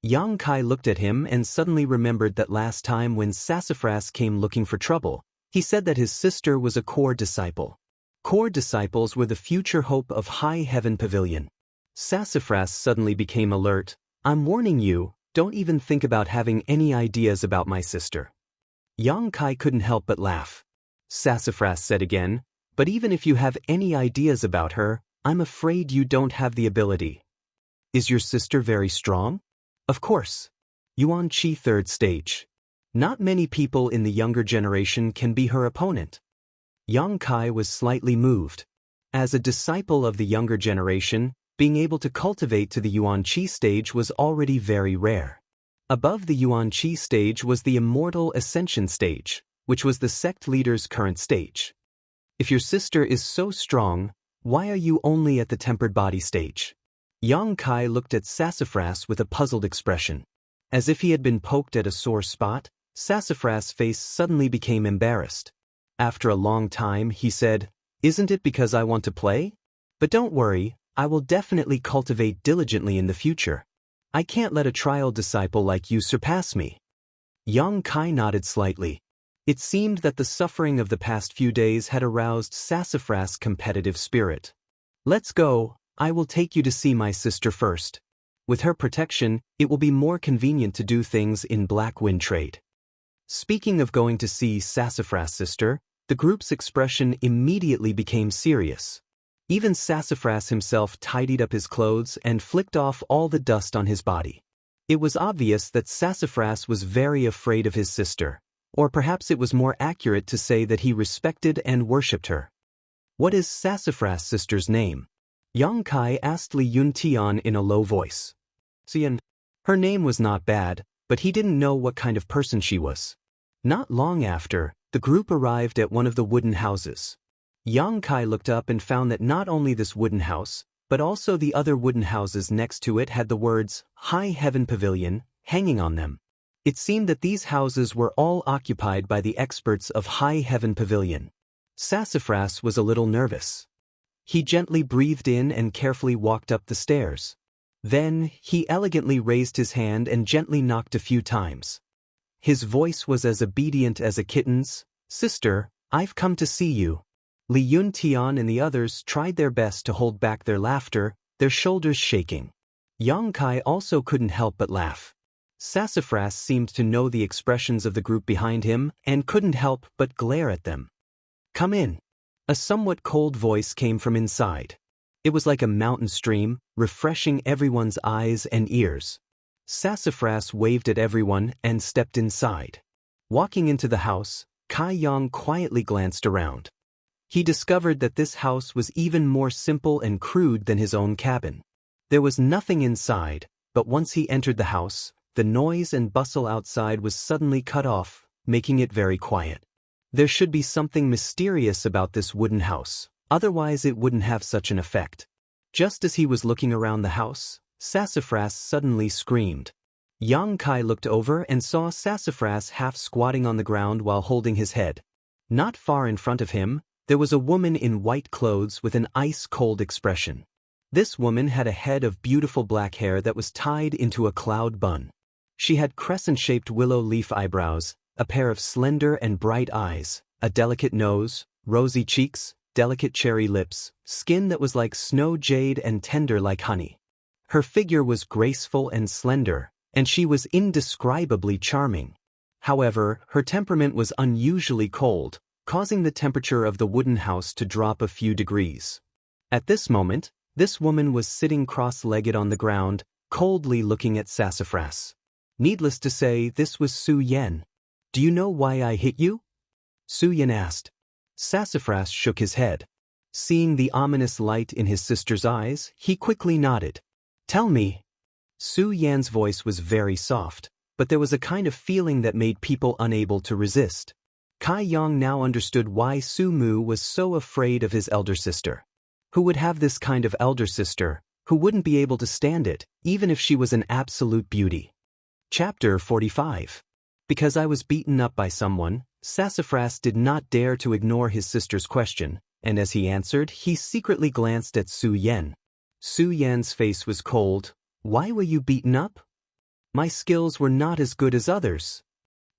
Yang Kai looked at him and suddenly remembered that last time when Sassafras came looking for trouble, he said that his sister was a core disciple. Core disciples were the future hope of High Heaven Pavilion. Sassafras suddenly became alert. "I'm warning you, don't even think about having any ideas about my sister." Yang Kai couldn't help but laugh. Sassafras said again, "But even if you have any ideas about her, I'm afraid you don't have the ability." "Is your sister very strong?" "Of course. Yuan Qi 3rd stage. Not many people in the younger generation can be her opponent." Yang Kai was slightly moved. As a disciple of the younger generation, being able to cultivate to the Yuan Qi stage was already very rare. Above the Yuan Qi stage was the Immortal Ascension stage, which was the sect leader's current stage. "If your sister is so strong, why are you only at the tempered body stage?" Yang Kai looked at Sassafras with a puzzled expression. As if he had been poked at a sore spot, Sassafras' face suddenly became embarrassed. After a long time, he said, "Isn't it because I want to play? But don't worry, I will definitely cultivate diligently in the future. I can't let a trial disciple like you surpass me." Yang Kai nodded slightly. It seemed that the suffering of the past few days had aroused Sassafras' competitive spirit. "Let's go, I will take you to see my sister first. With her protection, it will be more convenient to do things in Black Wind Trade." Speaking of going to see Sassafras' sister, the group's expression immediately became serious. Even Sassafras himself tidied up his clothes and flicked off all the dust on his body. It was obvious that Sassafras was very afraid of his sister. Or perhaps it was more accurate to say that he respected and worshipped her. What is Sassafras' sister's name? Yang Kai asked Li Yuntian in a low voice. Xian. Her name was not bad, but he didn't know what kind of person she was. Not long after, the group arrived at one of the wooden houses. Yang Kai looked up and found that not only this wooden house, but also the other wooden houses next to it had the words, High Heaven Pavilion, hanging on them. It seemed that these houses were all occupied by the experts of High Heaven Pavilion. Sassafras was a little nervous. He gently breathed in and carefully walked up the stairs. Then, he elegantly raised his hand and gently knocked a few times. His voice was as obedient as a kitten's. Sister, I've come to see you. Li Yuntian and the others tried their best to hold back their laughter, their shoulders shaking. Yang Kai also couldn't help but laugh. Sassafras seemed to know the expressions of the group behind him and couldn't help but glare at them. Come in. A somewhat cold voice came from inside. It was like a mountain stream, refreshing everyone's eyes and ears. Sassafras waved at everyone and stepped inside. Walking into the house, Kai Yang quietly glanced around. He discovered that this house was even more simple and crude than his own cabin. There was nothing inside, but once he entered the house, the noise and bustle outside was suddenly cut off, making it very quiet. There should be something mysterious about this wooden house, otherwise it wouldn't have such an effect. Just as he was looking around the house, Sassafras suddenly screamed. Yang Kai looked over and saw Sassafras half squatting on the ground while holding his head. Not far in front of him, there was a woman in white clothes with an ice-cold expression. This woman had a head of beautiful black hair that was tied into a cloud bun. She had crescent-shaped willow leaf eyebrows, a pair of slender and bright eyes, a delicate nose, rosy cheeks, delicate cherry lips, skin that was like snow jade and tender like honey. Her figure was graceful and slender, and she was indescribably charming. However, her temperament was unusually cold, causing the temperature of the wooden house to drop a few degrees. At this moment, this woman was sitting cross-legged on the ground, coldly looking at Sassafras. Needless to say, this was Su Yan. Do you know why I hit you? Su Yan asked. Sassafras shook his head. Seeing the ominous light in his sister's eyes, he quickly nodded. Tell me. Su Yan's voice was very soft, but there was a kind of feeling that made people unable to resist. Kai Yang now understood why Su Mu was so afraid of his elder sister. Who would have this kind of elder sister, who wouldn't be able to stand it, even if she was an absolute beauty? Chapter 45. Because I was beaten up by someone, Sassafras did not dare to ignore his sister's question, and as he answered, he secretly glanced at Su Yan. Su Yan's face was cold. Why were you beaten up? My skills were not as good as others.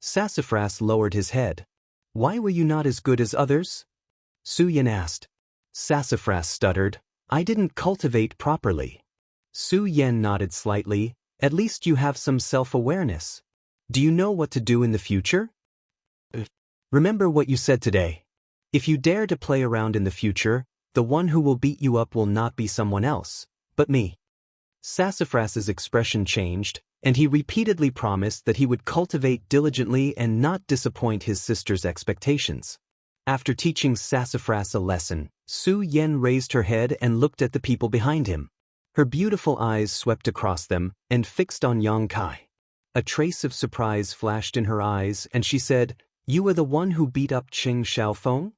Sassafras lowered his head. Why were you not as good as others? Su Yan asked. Sassafras stuttered. I didn't cultivate properly. Su Yan nodded slightly. At least you have some self-awareness. Do you know what to do in the future? Remember what you said today. If you dare to play around in the future, the one who will beat you up will not be someone else, but me. Sassafras's expression changed, and he repeatedly promised that he would cultivate diligently and not disappoint his sister's expectations. After teaching Sassafras a lesson, Su Yan raised her head and looked at the people behind him. Her beautiful eyes swept across them and fixed on Yang Kai. A trace of surprise flashed in her eyes, and she said, You are the one who beat up Qing Xiaofeng?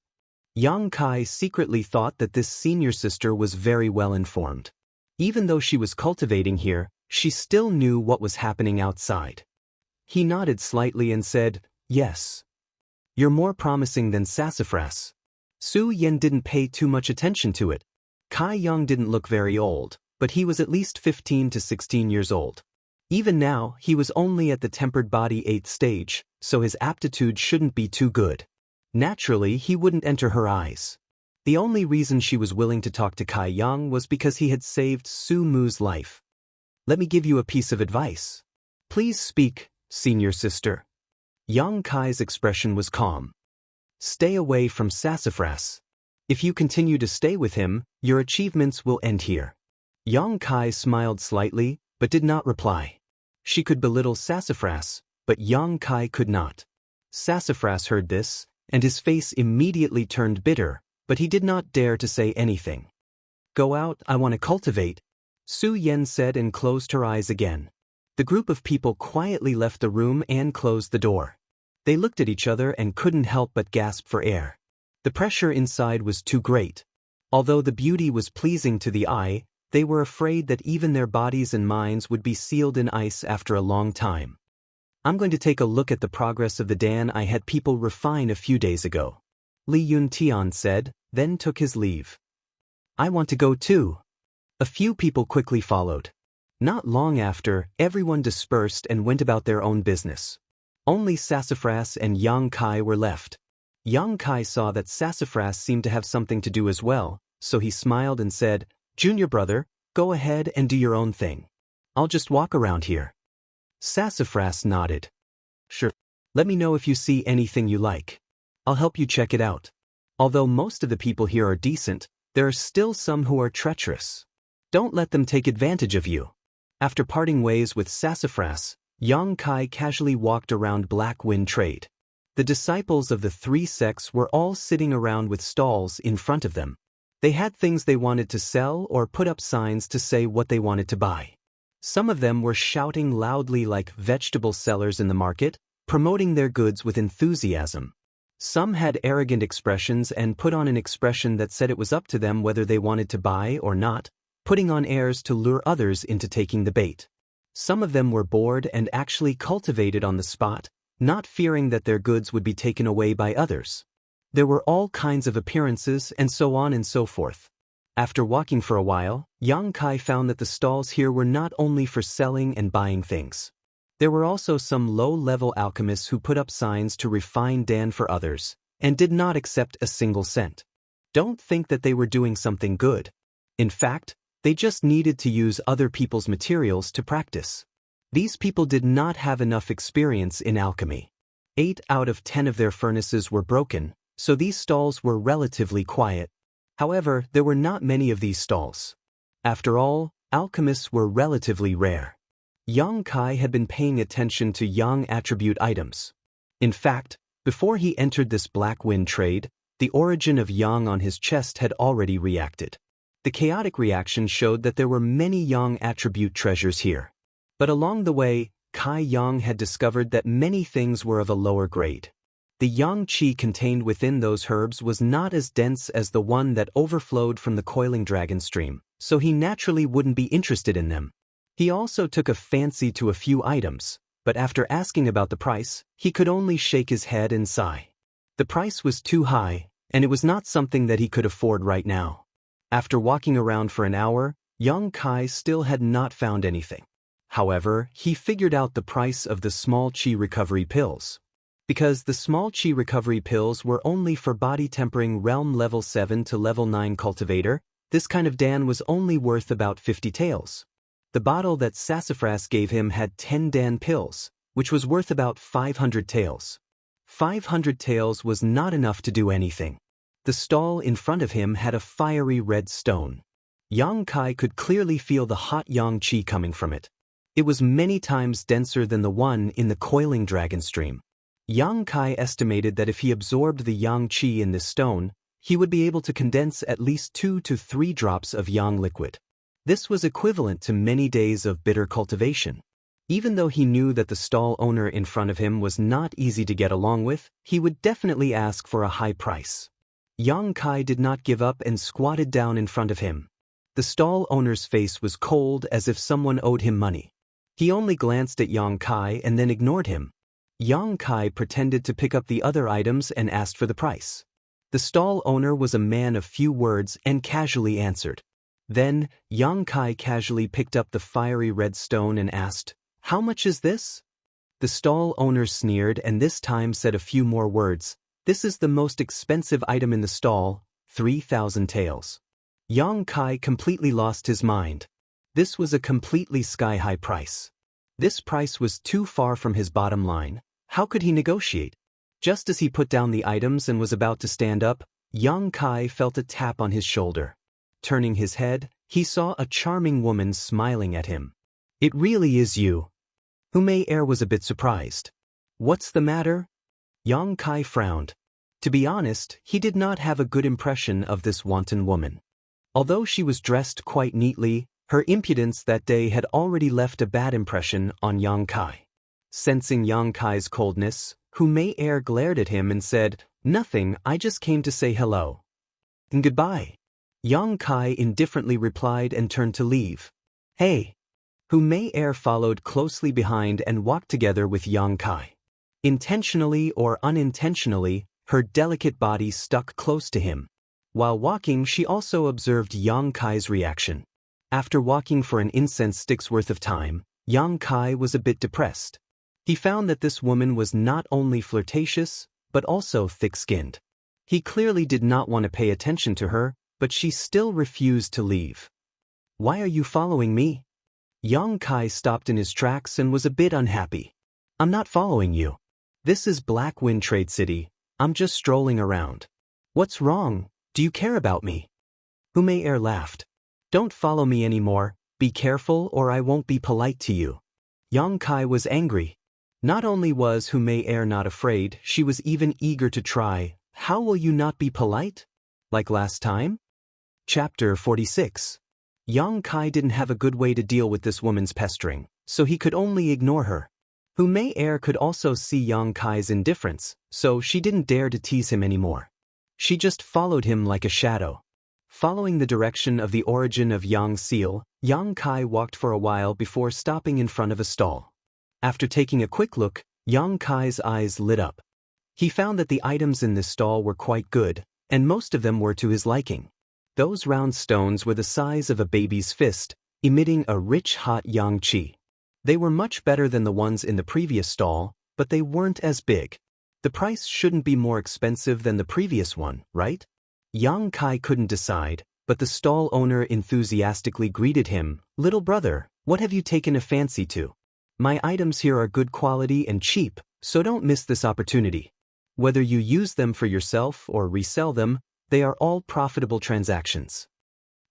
Yang Kai secretly thought that this senior sister was very well informed. Even though she was cultivating here, she still knew what was happening outside. He nodded slightly and said, Yes. You're more promising than Sassafras. Su Yan didn't pay too much attention to it. Kai Yang didn't look very old, but he was at least 15 to 16 years old. Even now, he was only at the tempered body 8th stage, so his aptitude shouldn't be too good. Naturally, he wouldn't enter her eyes. The only reason she was willing to talk to Kai Yang was because he had saved Su Mu's life. Let me give you a piece of advice. Please speak, senior sister. Yang Kai's expression was calm. Stay away from Sassafras. If you continue to stay with him, your achievements will end here. Yang Kai smiled slightly, but did not reply. She could belittle Sassafras, but Yang Kai could not. Sassafras heard this, and his face immediately turned bitter, but he did not dare to say anything. Go out, I want to cultivate, Su Yen said and closed her eyes again. The group of people quietly left the room and closed the door. They looked at each other and couldn't help but gasp for air. The pressure inside was too great. Although the beauty was pleasing to the eye, they were afraid that even their bodies and minds would be sealed in ice after a long time. I'm going to take a look at the progress of the Dan I had people refine a few days ago, Li Yuntian said, then took his leave. I want to go too. A few people quickly followed. Not long after, everyone dispersed and went about their own business. Only Sassafras and Yang Kai were left. Yang Kai saw that Sassafras seemed to have something to do as well, so he smiled and said, Junior brother, go ahead and do your own thing. I'll just walk around here. Sassafras nodded. Sure. Let me know if you see anything you like. I'll help you check it out. Although most of the people here are decent, there are still some who are treacherous. Don't let them take advantage of you. After parting ways with Sassafras, Yang Kai casually walked around Black Wind Trade. The disciples of the three sects were all sitting around with stalls in front of them. They had things they wanted to sell or put up signs to say what they wanted to buy. Some of them were shouting loudly like vegetable sellers in the market, promoting their goods with enthusiasm. Some had arrogant expressions and put on an expression that said it was up to them whether they wanted to buy or not, putting on airs to lure others into taking the bait. Some of them were bored and actually cultivated on the spot, not fearing that their goods would be taken away by others. There were all kinds of appearances and so on and so forth. After walking for a while, Yang Kai found that the stalls here were not only for selling and buying things. There were also some low-level alchemists who put up signs to refine Dan for others, and did not accept a single cent. Don't think that they were doing something good. In fact, they just needed to use other people's materials to practice. These people did not have enough experience in alchemy. 8 out of 10 of their furnaces were broken, so these stalls were relatively quiet. However, there were not many of these stalls. After all, alchemists were relatively rare. Yang Kai had been paying attention to Yang attribute items. In fact, before he entered this Black Wind Trade, the origin of Yang on his chest had already reacted. The chaotic reaction showed that there were many Yang attribute treasures here. But along the way, Kai Yang had discovered that many things were of a lower grade. The Yang Qi contained within those herbs was not as dense as the one that overflowed from the coiling dragon stream, so he naturally wouldn't be interested in them. He also took a fancy to a few items, but after asking about the price, he could only shake his head and sigh. The price was too high, and it was not something that he could afford right now. After walking around for an hour, Yang Kai still had not found anything. However, he figured out the price of the small Qi recovery pills. Because the small Qi recovery pills were only for body tempering realm level 7 to level 9 cultivator, this kind of Dan was only worth about 50 taels. The bottle that Sassafras gave him had 10 Dan pills, which was worth about 500 taels. 500 taels was not enough to do anything. The stall in front of him had a fiery red stone. Yang Kai could clearly feel the hot Yang Qi coming from it. It was many times denser than the one in the coiling dragon stream. Yang Kai estimated that if he absorbed the Yang Qi in this stone, he would be able to condense at least 2 to 3 drops of Yang liquid. This was equivalent to many days of bitter cultivation. Even though he knew that the stall owner in front of him was not easy to get along with, he would definitely ask for a high price. Yang Kai did not give up and squatted down in front of him. The stall owner's face was cold as if someone owed him money. He only glanced at Yang Kai and then ignored him. Yang Kai pretended to pick up the other items and asked for the price. The stall owner was a man of few words and casually answered. Then, Yang Kai casually picked up the fiery red stone and asked, "How much is this?" The stall owner sneered and this time said a few more words. "This is the most expensive item in the stall, 3,000 taels." Yang Kai completely lost his mind. This was a completely sky-high price. This price was too far from his bottom line. How could he negotiate? Just as he put down the items and was about to stand up, Yang Kai felt a tap on his shoulder. Turning his head, he saw a charming woman smiling at him. "It really is you." Humei Air was a bit surprised. "What's the matter?" Yang Kai frowned. To be honest, he did not have a good impression of this wanton woman. Although she was dressed quite neatly, her impudence that day had already left a bad impression on Yang Kai. Sensing Yang Kai's coldness, Hu Mei glared at him and said, "Nothing, I just came to say hello." "And goodbye." Yang Kai indifferently replied and turned to leave. "Hey." Hu Mei followed closely behind and walked together with Yang Kai. Intentionally or unintentionally, her delicate body stuck close to him. While walking, she also observed Yang Kai's reaction. After walking for an incense stick's worth of time, Yang Kai was a bit depressed. He found that this woman was not only flirtatious, but also thick-skinned. He clearly did not want to pay attention to her, but she still refused to leave. "Why are you following me?" Yang Kai stopped in his tracks and was a bit unhappy. "I'm not following you. This is Black Wind Trade City. I'm just strolling around." "What's wrong? Do you care about me?" Hu Mei laughed. "Don't follow me anymore. Be careful or I won't be polite to you." Yang Kai was angry. Not only was Hu Mei not afraid, she was even eager to try. "How will you not be polite? Like last time?" Chapter 46. Yang Kai didn't have a good way to deal with this woman's pestering, so he could only ignore her. Hu Mei could also see Yang Kai's indifference, so she didn't dare to tease him anymore. She just followed him like a shadow. Following the direction of the origin of Yang seal, Yang Kai walked for a while before stopping in front of a stall. After taking a quick look, Yang Kai's eyes lit up. He found that the items in this stall were quite good, and most of them were to his liking. Those round stones were the size of a baby's fist, emitting a rich hot yang qi. They were much better than the ones in the previous stall, but they weren't as big. The price shouldn't be more expensive than the previous one, right? Yang Kai couldn't decide, but the stall owner enthusiastically greeted him. "Little brother, what have you taken a fancy to? My items here are good quality and cheap, so don't miss this opportunity. Whether you use them for yourself or resell them, they are all profitable transactions."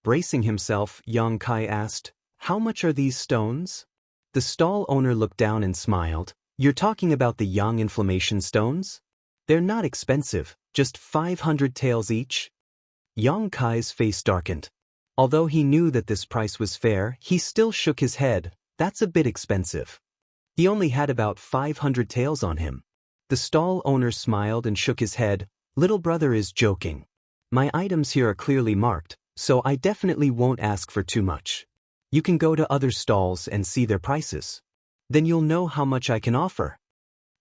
Bracing himself, Yang Kai asked, "How much are these stones?" The stall owner looked down and smiled. "You're talking about the yang inflammation stones? They're not expensive, just 500 taels each." Yang Kai's face darkened. Although he knew that this price was fair, he still shook his head. "That's a bit expensive." He only had about 500 taels on him. The stall owner smiled and shook his head. "Little brother is joking. My items here are clearly marked, so I definitely won't ask for too much. You can go to other stalls and see their prices. Then you'll know how much I can offer."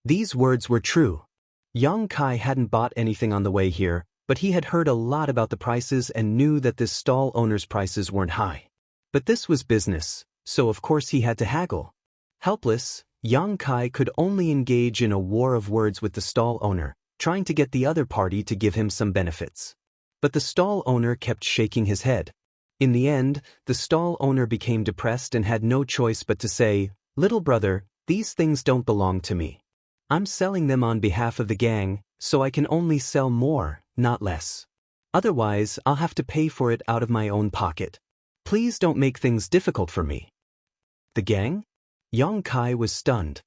These words were true. Yang Kai hadn't bought anything on the way here, but he had heard a lot about the prices and knew that this stall owner's prices weren't high. But this was business, so of course he had to haggle. Helpless, Yang Kai could only engage in a war of words with the stall owner, trying to get the other party to give him some benefits. But the stall owner kept shaking his head. In the end, the stall owner became depressed and had no choice but to say, "Little brother, these things don't belong to me. I'm selling them on behalf of the gang, so I can only sell more, not less. Otherwise, I'll have to pay for it out of my own pocket. Please don't make things difficult for me." The gang? Yang Kai was stunned.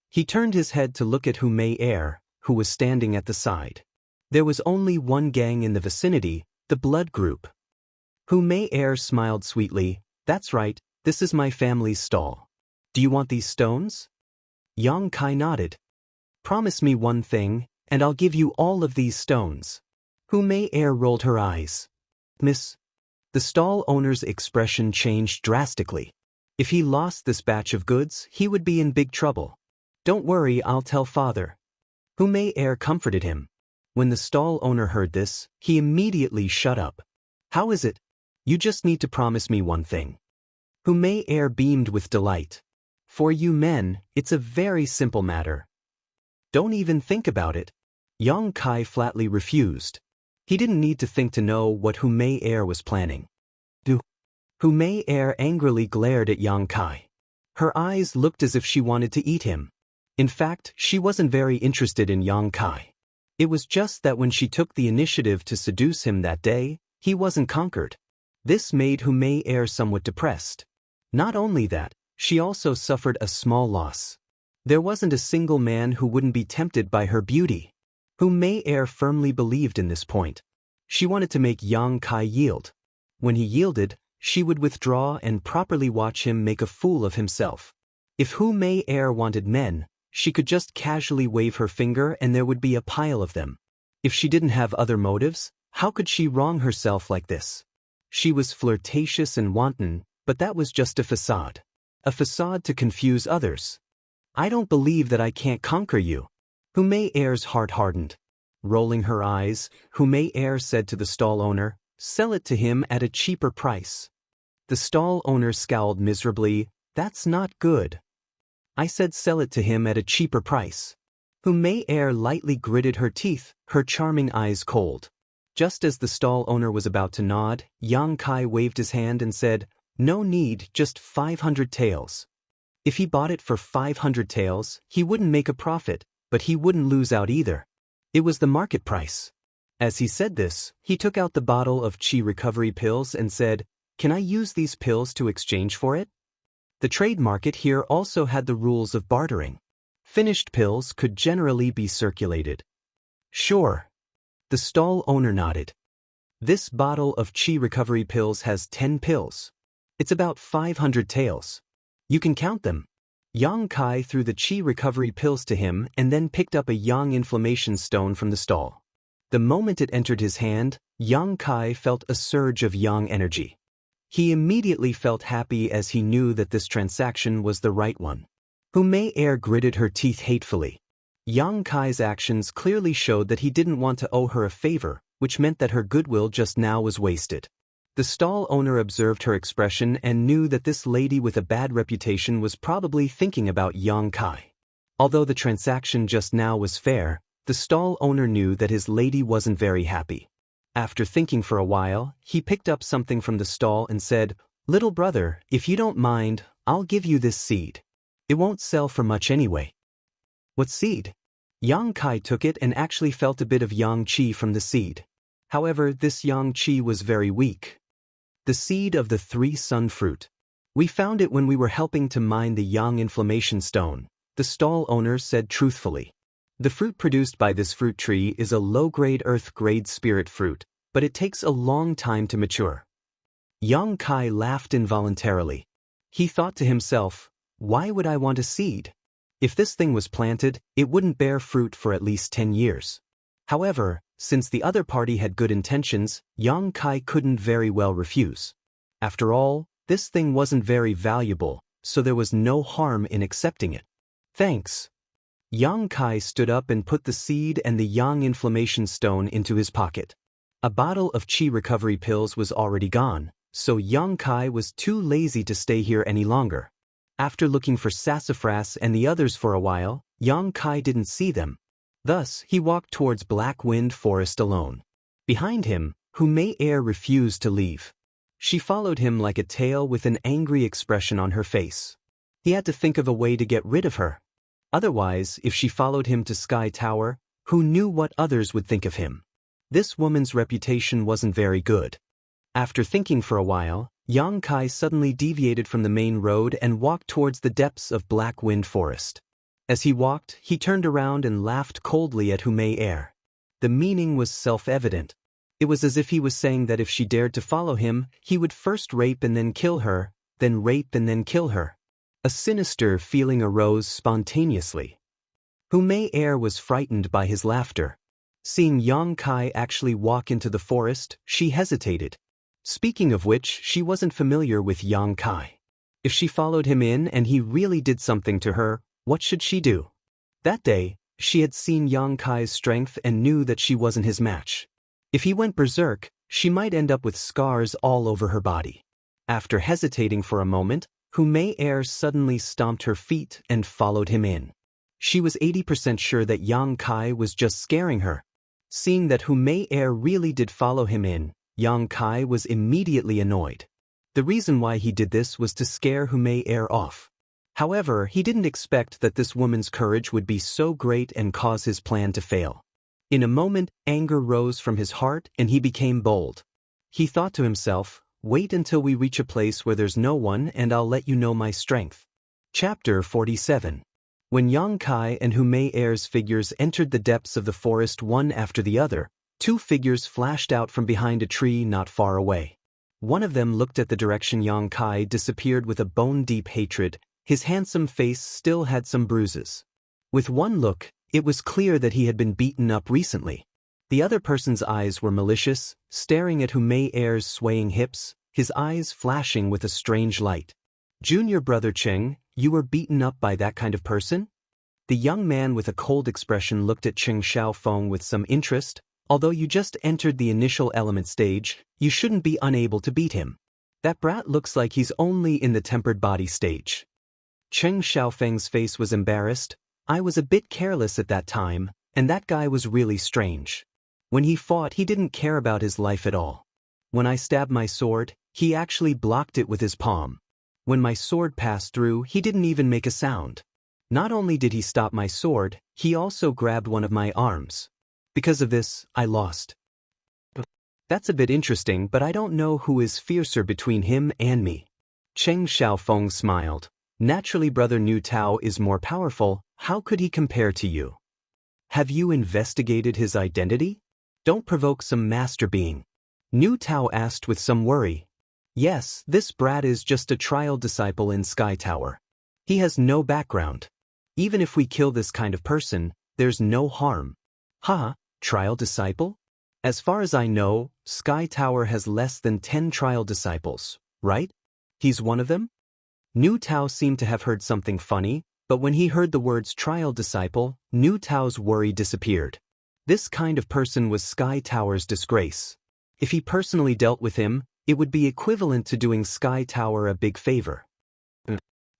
He turned his head to look at Hu Mei who was standing at the side. There was only one gang in the vicinity, the Blood Group. Hu Mei smiled sweetly. "That's right, this is my family's stall. Do you want these stones?" Yang Kai nodded. "Promise me one thing, and I'll give you all of these stones." Hu Mei rolled her eyes. "Miss?" The stall owner's expression changed drastically. If he lost this batch of goods, he would be in big trouble. "Don't worry, I'll tell father." Hu Mei comforted him. When the stall owner heard this, he immediately shut up. "How is it? You just need to promise me one thing." Hu Mei beamed with delight. "For you men, it's a very simple matter. Don't even think about it." Yang Kai flatly refused. He didn't need to think to know what Hu Mei was planning. Hu Mei angrily glared at Yang Kai. Her eyes looked as if she wanted to eat him. In fact, she wasn't very interested in Yang Kai. It was just that when she took the initiative to seduce him that day, he wasn't conquered. This made Hu Mei somewhat depressed. Not only that, she also suffered a small loss. There wasn't a single man who wouldn't be tempted by her beauty. Hu Mei Er firmly believed in this point. She wanted to make Yang Kai yield. When he yielded, she would withdraw and properly watch him make a fool of himself. If Hu Mei Er wanted men, she could just casually wave her finger and there would be a pile of them. If she didn't have other motives, how could she wrong herself like this? She was flirtatious and wanton, but that was just a facade. A facade to confuse others. I don't believe that I can't conquer you. Hu Mei Er's heart hardened. Rolling her eyes, Hu Mei Er said to the stall owner, "Sell it to him at a cheaper price." The stall owner scowled miserably. "That's not good." "I said sell it to him at a cheaper price." Hu Mei Er lightly gritted her teeth, her charming eyes cold. Just as the stall owner was about to nod, Yang Kai waved his hand and said, "No need, just 500 taels." If he bought it for 500 taels, he wouldn't make a profit, but he wouldn't lose out either. It was the market price. As he said this, he took out the bottle of chi recovery pills and said, "Can I use these pills to exchange for it?" The trade market here also had the rules of bartering. Finished pills could generally be circulated. "Sure." The stall owner nodded. "This bottle of chi recovery pills has 10 pills. It's about 500 taels. You can count them." Yang Kai threw the chi recovery pills to him and then picked up a yang inflammation stone from the stall. The moment it entered his hand, Yang Kai felt a surge of yang energy. He immediately felt happy as he knew that this transaction was the right one. Hu Mei Er gritted her teeth hatefully. Yang Kai's actions clearly showed that he didn't want to owe her a favor, which meant that her goodwill just now was wasted. The stall owner observed her expression and knew that this lady with a bad reputation was probably thinking about Yang Kai. Although the transaction just now was fair, the stall owner knew that his lady wasn't very happy. After thinking for a while, he picked up something from the stall and said, "Little brother, if you don't mind, I'll give you this seed. It won't sell for much anyway." "What seed?" Yang Kai took it and actually felt a bit of yang qi from the seed. However, this yang qi was very weak. "The seed of the 3-sun fruit. We found it when we were helping to mine the yang inflammation stone," the stall owner said truthfully. The fruit produced by this fruit tree is a low-grade earth-grade spirit fruit, but it takes a long time to mature. Yang Kai laughed involuntarily. He thought to himself, "Why would I want a seed? If this thing was planted, it wouldn't bear fruit for at least 10 years. However, since the other party had good intentions, Yang Kai couldn't very well refuse. After all, this thing wasn't very valuable, so there was no harm in accepting it. "Thanks." Yang Kai stood up and put the seed and the yang inflammation stone into his pocket. A bottle of chi recovery pills was already gone, so Yang Kai was too lazy to stay here any longer. After looking for Sassafras and the others for a while, Yang Kai didn't see them. Thus, he walked towards Black Wind Forest alone. Behind him, Hu Mei Er refused to leave. She followed him like a tail with an angry expression on her face. He had to think of a way to get rid of her. Otherwise, if she followed him to Sky Tower, who knew what others would think of him? This woman's reputation wasn't very good. After thinking for a while, Yang Kai suddenly deviated from the main road and walked towards the depths of Black Wind Forest. As he walked, he turned around and laughed coldly at Hu Mei Er. The meaning was self-evident. It was as if he was saying that if she dared to follow him, he would first rape and then kill her, then rape and then kill her. A sinister feeling arose spontaneously. Hu Mei Er was frightened by his laughter. Seeing Yang Kai actually walk into the forest, she hesitated. Speaking of which, she wasn't familiar with Yang Kai. If she followed him in and he really did something to her, what should she do? That day, she had seen Yang Kai's strength and knew that she wasn't his match. If he went berserk, she might end up with scars all over her body. After hesitating for a moment, Hu Mei Er suddenly stomped her feet and followed him in. She was 80% sure that Yang Kai was just scaring her. Seeing that Hu Mei Er really did follow him in, Yang Kai was immediately annoyed. The reason why he did this was to scare Hu Mei Er off. However, he didn't expect that this woman's courage would be so great and cause his plan to fail. In a moment, anger rose from his heart and he became bold. He thought to himself, "Wait until we reach a place where there's no one and I'll let you know my strength." Chapter 47. When Yang Kai and Hu Mei Er's figures entered the depths of the forest one after the other, two figures flashed out from behind a tree not far away. One of them looked at the direction Yang Kai disappeared with a bone-deep hatred. His handsome face still had some bruises. With one look, it was clear that he had been beaten up recently. The other person's eyes were malicious, staring at Hu Mei Er's swaying hips, his eyes flashing with a strange light. "Junior brother Cheng, you were beaten up by that kind of person?" The young man with a cold expression looked at Cheng Xiaofeng with some interest. "Although you just entered the initial element stage, you shouldn't be unable to beat him. That brat looks like he's only in the tempered body stage." Cheng Xiaofeng's face was embarrassed. "I was a bit careless at that time, and that guy was really strange. When he fought, he didn't care about his life at all. When I stabbed my sword, he actually blocked it with his palm. When my sword passed through, he didn't even make a sound. Not only did he stop my sword, he also grabbed one of my arms. Because of this, I lost." "That's a bit interesting, but I don't know who is fiercer between him and me." Cheng Xiaofeng smiled. "Naturally, brother Nu Tao is more powerful. How could he compare to you? Have you investigated his identity? Don't provoke some master being." Nu Tao asked with some worry. "Yes, this brat is just a trial disciple in Sky Tower. He has no background. Even if we kill this kind of person, there's no harm." "Huh? Trial disciple? As far as I know, Sky Tower has less than 10 trial disciples, right? He's one of them?" Nu Tao seemed to have heard something funny, but when he heard the words trial disciple, Nu Tao's worry disappeared. This kind of person was Sky Tower's disgrace. If he personally dealt with him, it would be equivalent to doing Sky Tower a big favor.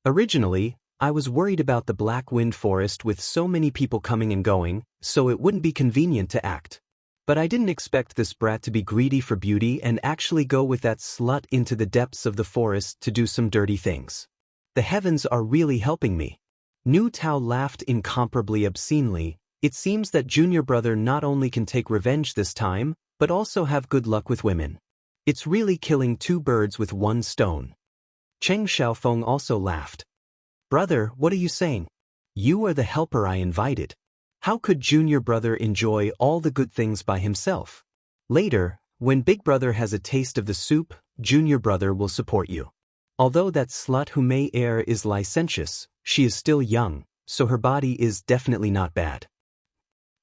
"Originally, I was worried about the Black Wind Forest with so many people coming and going, so it wouldn't be convenient to act. But I didn't expect this brat to be greedy for beauty and actually go with that slut into the depths of the forest to do some dirty things. The heavens are really helping me." Nu Tao laughed incomparably obscenely. "It seems that junior brother not only can take revenge this time, but also have good luck with women. It's really killing two birds with one stone." Cheng Xiaofeng also laughed. "Brother, what are you saying? You are the helper I invited. How could junior brother enjoy all the good things by himself? Later, when big brother has a taste of the soup, junior brother will support you. Although that slut Hu Mei Er is licentious, she is still young, so her body is definitely not bad.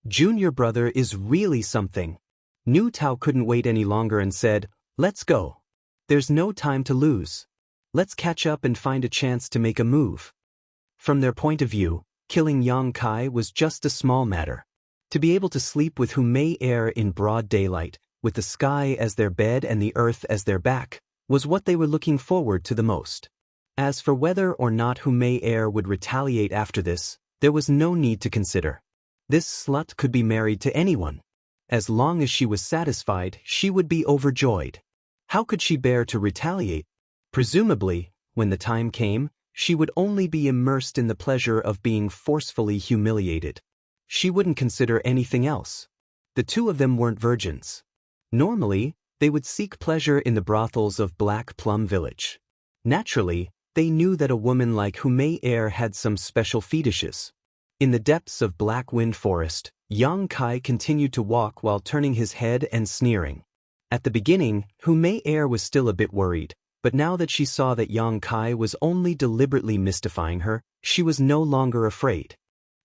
Junior brother is really something." Nu Tao couldn't wait any longer and said, "Let's go. There's no time to lose. Let's catch up and find a chance to make a move." From their point of view, killing Yang Kai was just a small matter. To be able to sleep with Hu Mei Er in broad daylight, with the sky as their bed and the earth as their back, was what they were looking forward to the most. As for whether or not Hu Mei Er would retaliate after this, there was no need to consider. This slut could be married to anyone. As long as she was satisfied, she would be overjoyed. How could she bear to retaliate? Presumably, when the time came, she would only be immersed in the pleasure of being forcefully humiliated. She wouldn't consider anything else. The two of them weren't virgins. Normally, they would seek pleasure in the brothels of Black Plum Village. Naturally, they knew that a woman like Hu Mei Er had some special fetishes. In the depths of Black Wind Forest, Yang Kai continued to walk while turning his head and sneering. At the beginning, Hu Mei Er was still a bit worried, but now that she saw that Yang Kai was only deliberately mystifying her, she was no longer afraid.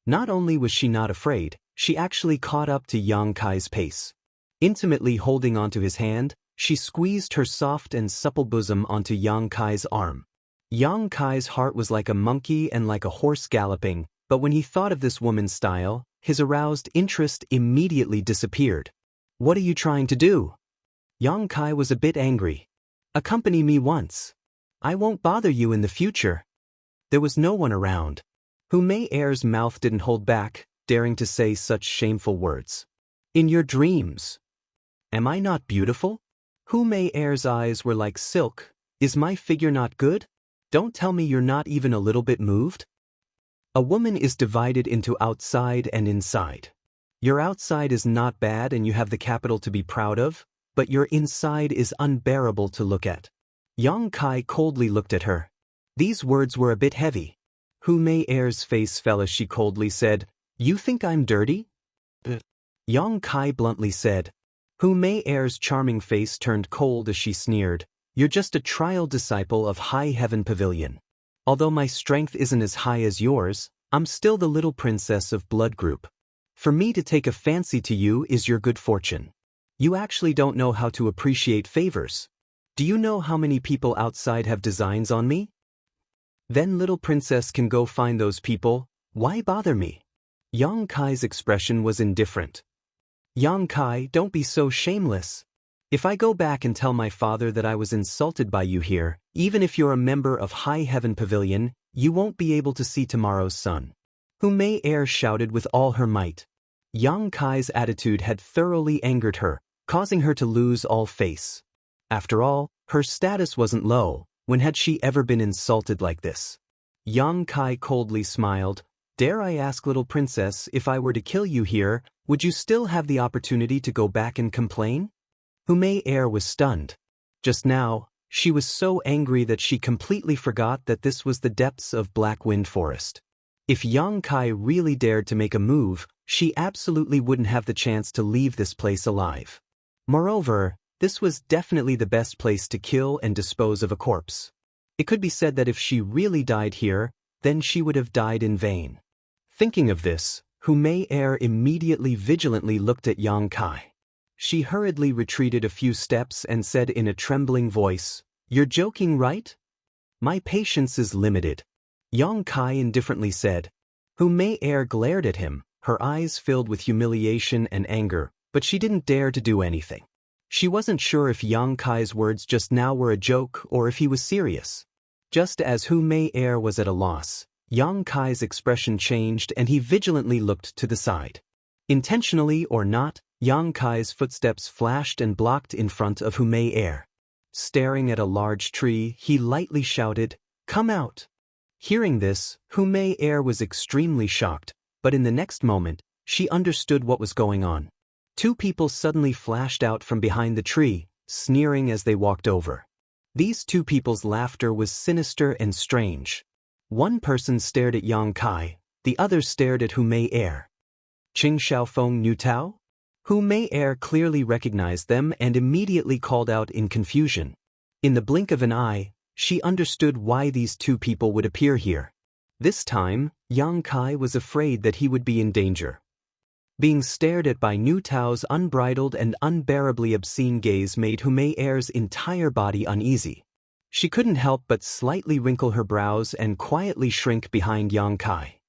Not only was she not afraid, she actually caught up to Yang Kai's pace. Intimately holding onto his hand, she squeezed her soft and supple bosom onto Yang Kai's arm. Yang Kai's heart was like a monkey and like a horse galloping, but when he thought of this woman's style, his aroused interest immediately disappeared. "What are you trying to do?" Yang Kai was a bit angry. "Accompany me once. I won't bother you in the future." There was no one around. Hu Mei Er's mouth didn't hold back, daring to say such shameful words. "In your dreams. Am I not beautiful?" Hu Mei Er's eyes were like silk. "Is my figure not good? Don't tell me you're not even a little bit moved." A woman is divided into outside and inside. Your outside is not bad and you have the capital to be proud of, but your inside is unbearable to look at. Yang Kai coldly looked at her. These words were a bit heavy. Hu Mei Er's face fell as she coldly said, "You think I'm dirty?" Yang Kai bluntly said. Hu Mei Er's charming face turned cold as she sneered, "You're just a trial disciple of High Heaven Pavilion. Although my strength isn't as high as yours, I'm still the little princess of blood group. For me to take a fancy to you is your good fortune. You actually don't know how to appreciate favors. Do you know how many people outside have designs on me? Then little princess can go find those people, why bother me?" Yang Kai's expression was indifferent. "Yang Kai, don't be so shameless. If I go back and tell my father that I was insulted by you here, even if you're a member of High Heaven Pavilion, you won't be able to see tomorrow's sun." Hu Mei Er shouted with all her might. Yang Kai's attitude had thoroughly angered her, causing her to lose all face. After all, her status wasn't low. When had she ever been insulted like this? Yang Kai coldly smiled. "Dare I ask, little princess, if I were to kill you here, would you still have the opportunity to go back and complain?" Hu Mei Er was stunned. Just now, she was so angry that she completely forgot that this was the depths of Black Wind Forest. If Yang Kai really dared to make a move, she absolutely wouldn't have the chance to leave this place alive. Moreover, this was definitely the best place to kill and dispose of a corpse. It could be said that if she really died here, then she would have died in vain. Thinking of this, Hu Mei Er immediately vigilantly looked at Yang Kai. She hurriedly retreated a few steps and said in a trembling voice, "You're joking, right? My patience is limited." Yang Kai indifferently said. Hu Mei Er glared at him, her eyes filled with humiliation and anger, but she didn't dare to do anything. She wasn't sure if Yang Kai's words just now were a joke or if he was serious. Just as Hu Mei Er was at a loss, Yang Kai's expression changed and he vigilantly looked to the side. Intentionally or not, Yang Kai's footsteps flashed and blocked in front of Hu Mei Er. Staring at a large tree, he lightly shouted, "Come out!" Hearing this, Hu Mei Er was extremely shocked, but in the next moment, she understood what was going on. Two people suddenly flashed out from behind the tree, sneering as they walked over. These two people's laughter was sinister and strange. One person stared at Yang Kai, the other stared at Hu Mei Er. Qing Xiaofeng Niu Tao? Hu Mei Er clearly recognized them and immediately called out in confusion. In the blink of an eye, she understood why these two people would appear here. This time, Yang Kai was afraid that he would be in danger. Being stared at by Niu Tao's unbridled and unbearably obscene gaze made Hu Mei Er's entire body uneasy. She couldn't help but slightly wrinkle her brows and quietly shrink behind Yang Kai.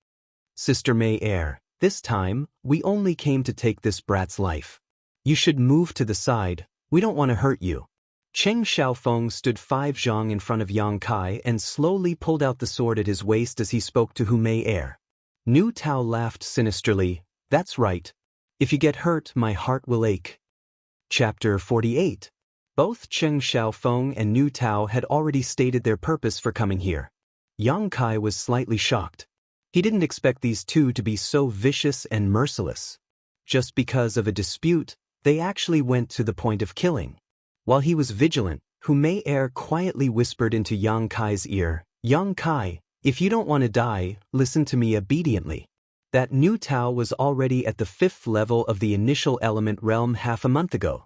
"Sister Mei Er, this time, we only came to take this brat's life. You should move to the side, we don't want to hurt you." Cheng Xiaofeng stood 5 zhang in front of Yang Kai and slowly pulled out the sword at his waist as he spoke to Hu Mei Er. Niu Tao laughed sinisterly. "That's right. If you get hurt, my heart will ache." Chapter 48. Both Cheng Xiaofeng and Niu Tao had already stated their purpose for coming here. Yang Kai was slightly shocked. He didn't expect these two to be so vicious and merciless. Just because of a dispute, they actually went to the point of killing. While he was vigilant, Hu Mei Er quietly whispered into Yang Kai's ear, "Yang Kai, if you don't want to die, listen to me obediently." That Niu Tao was already at the 5th level of the initial element realm half a month ago.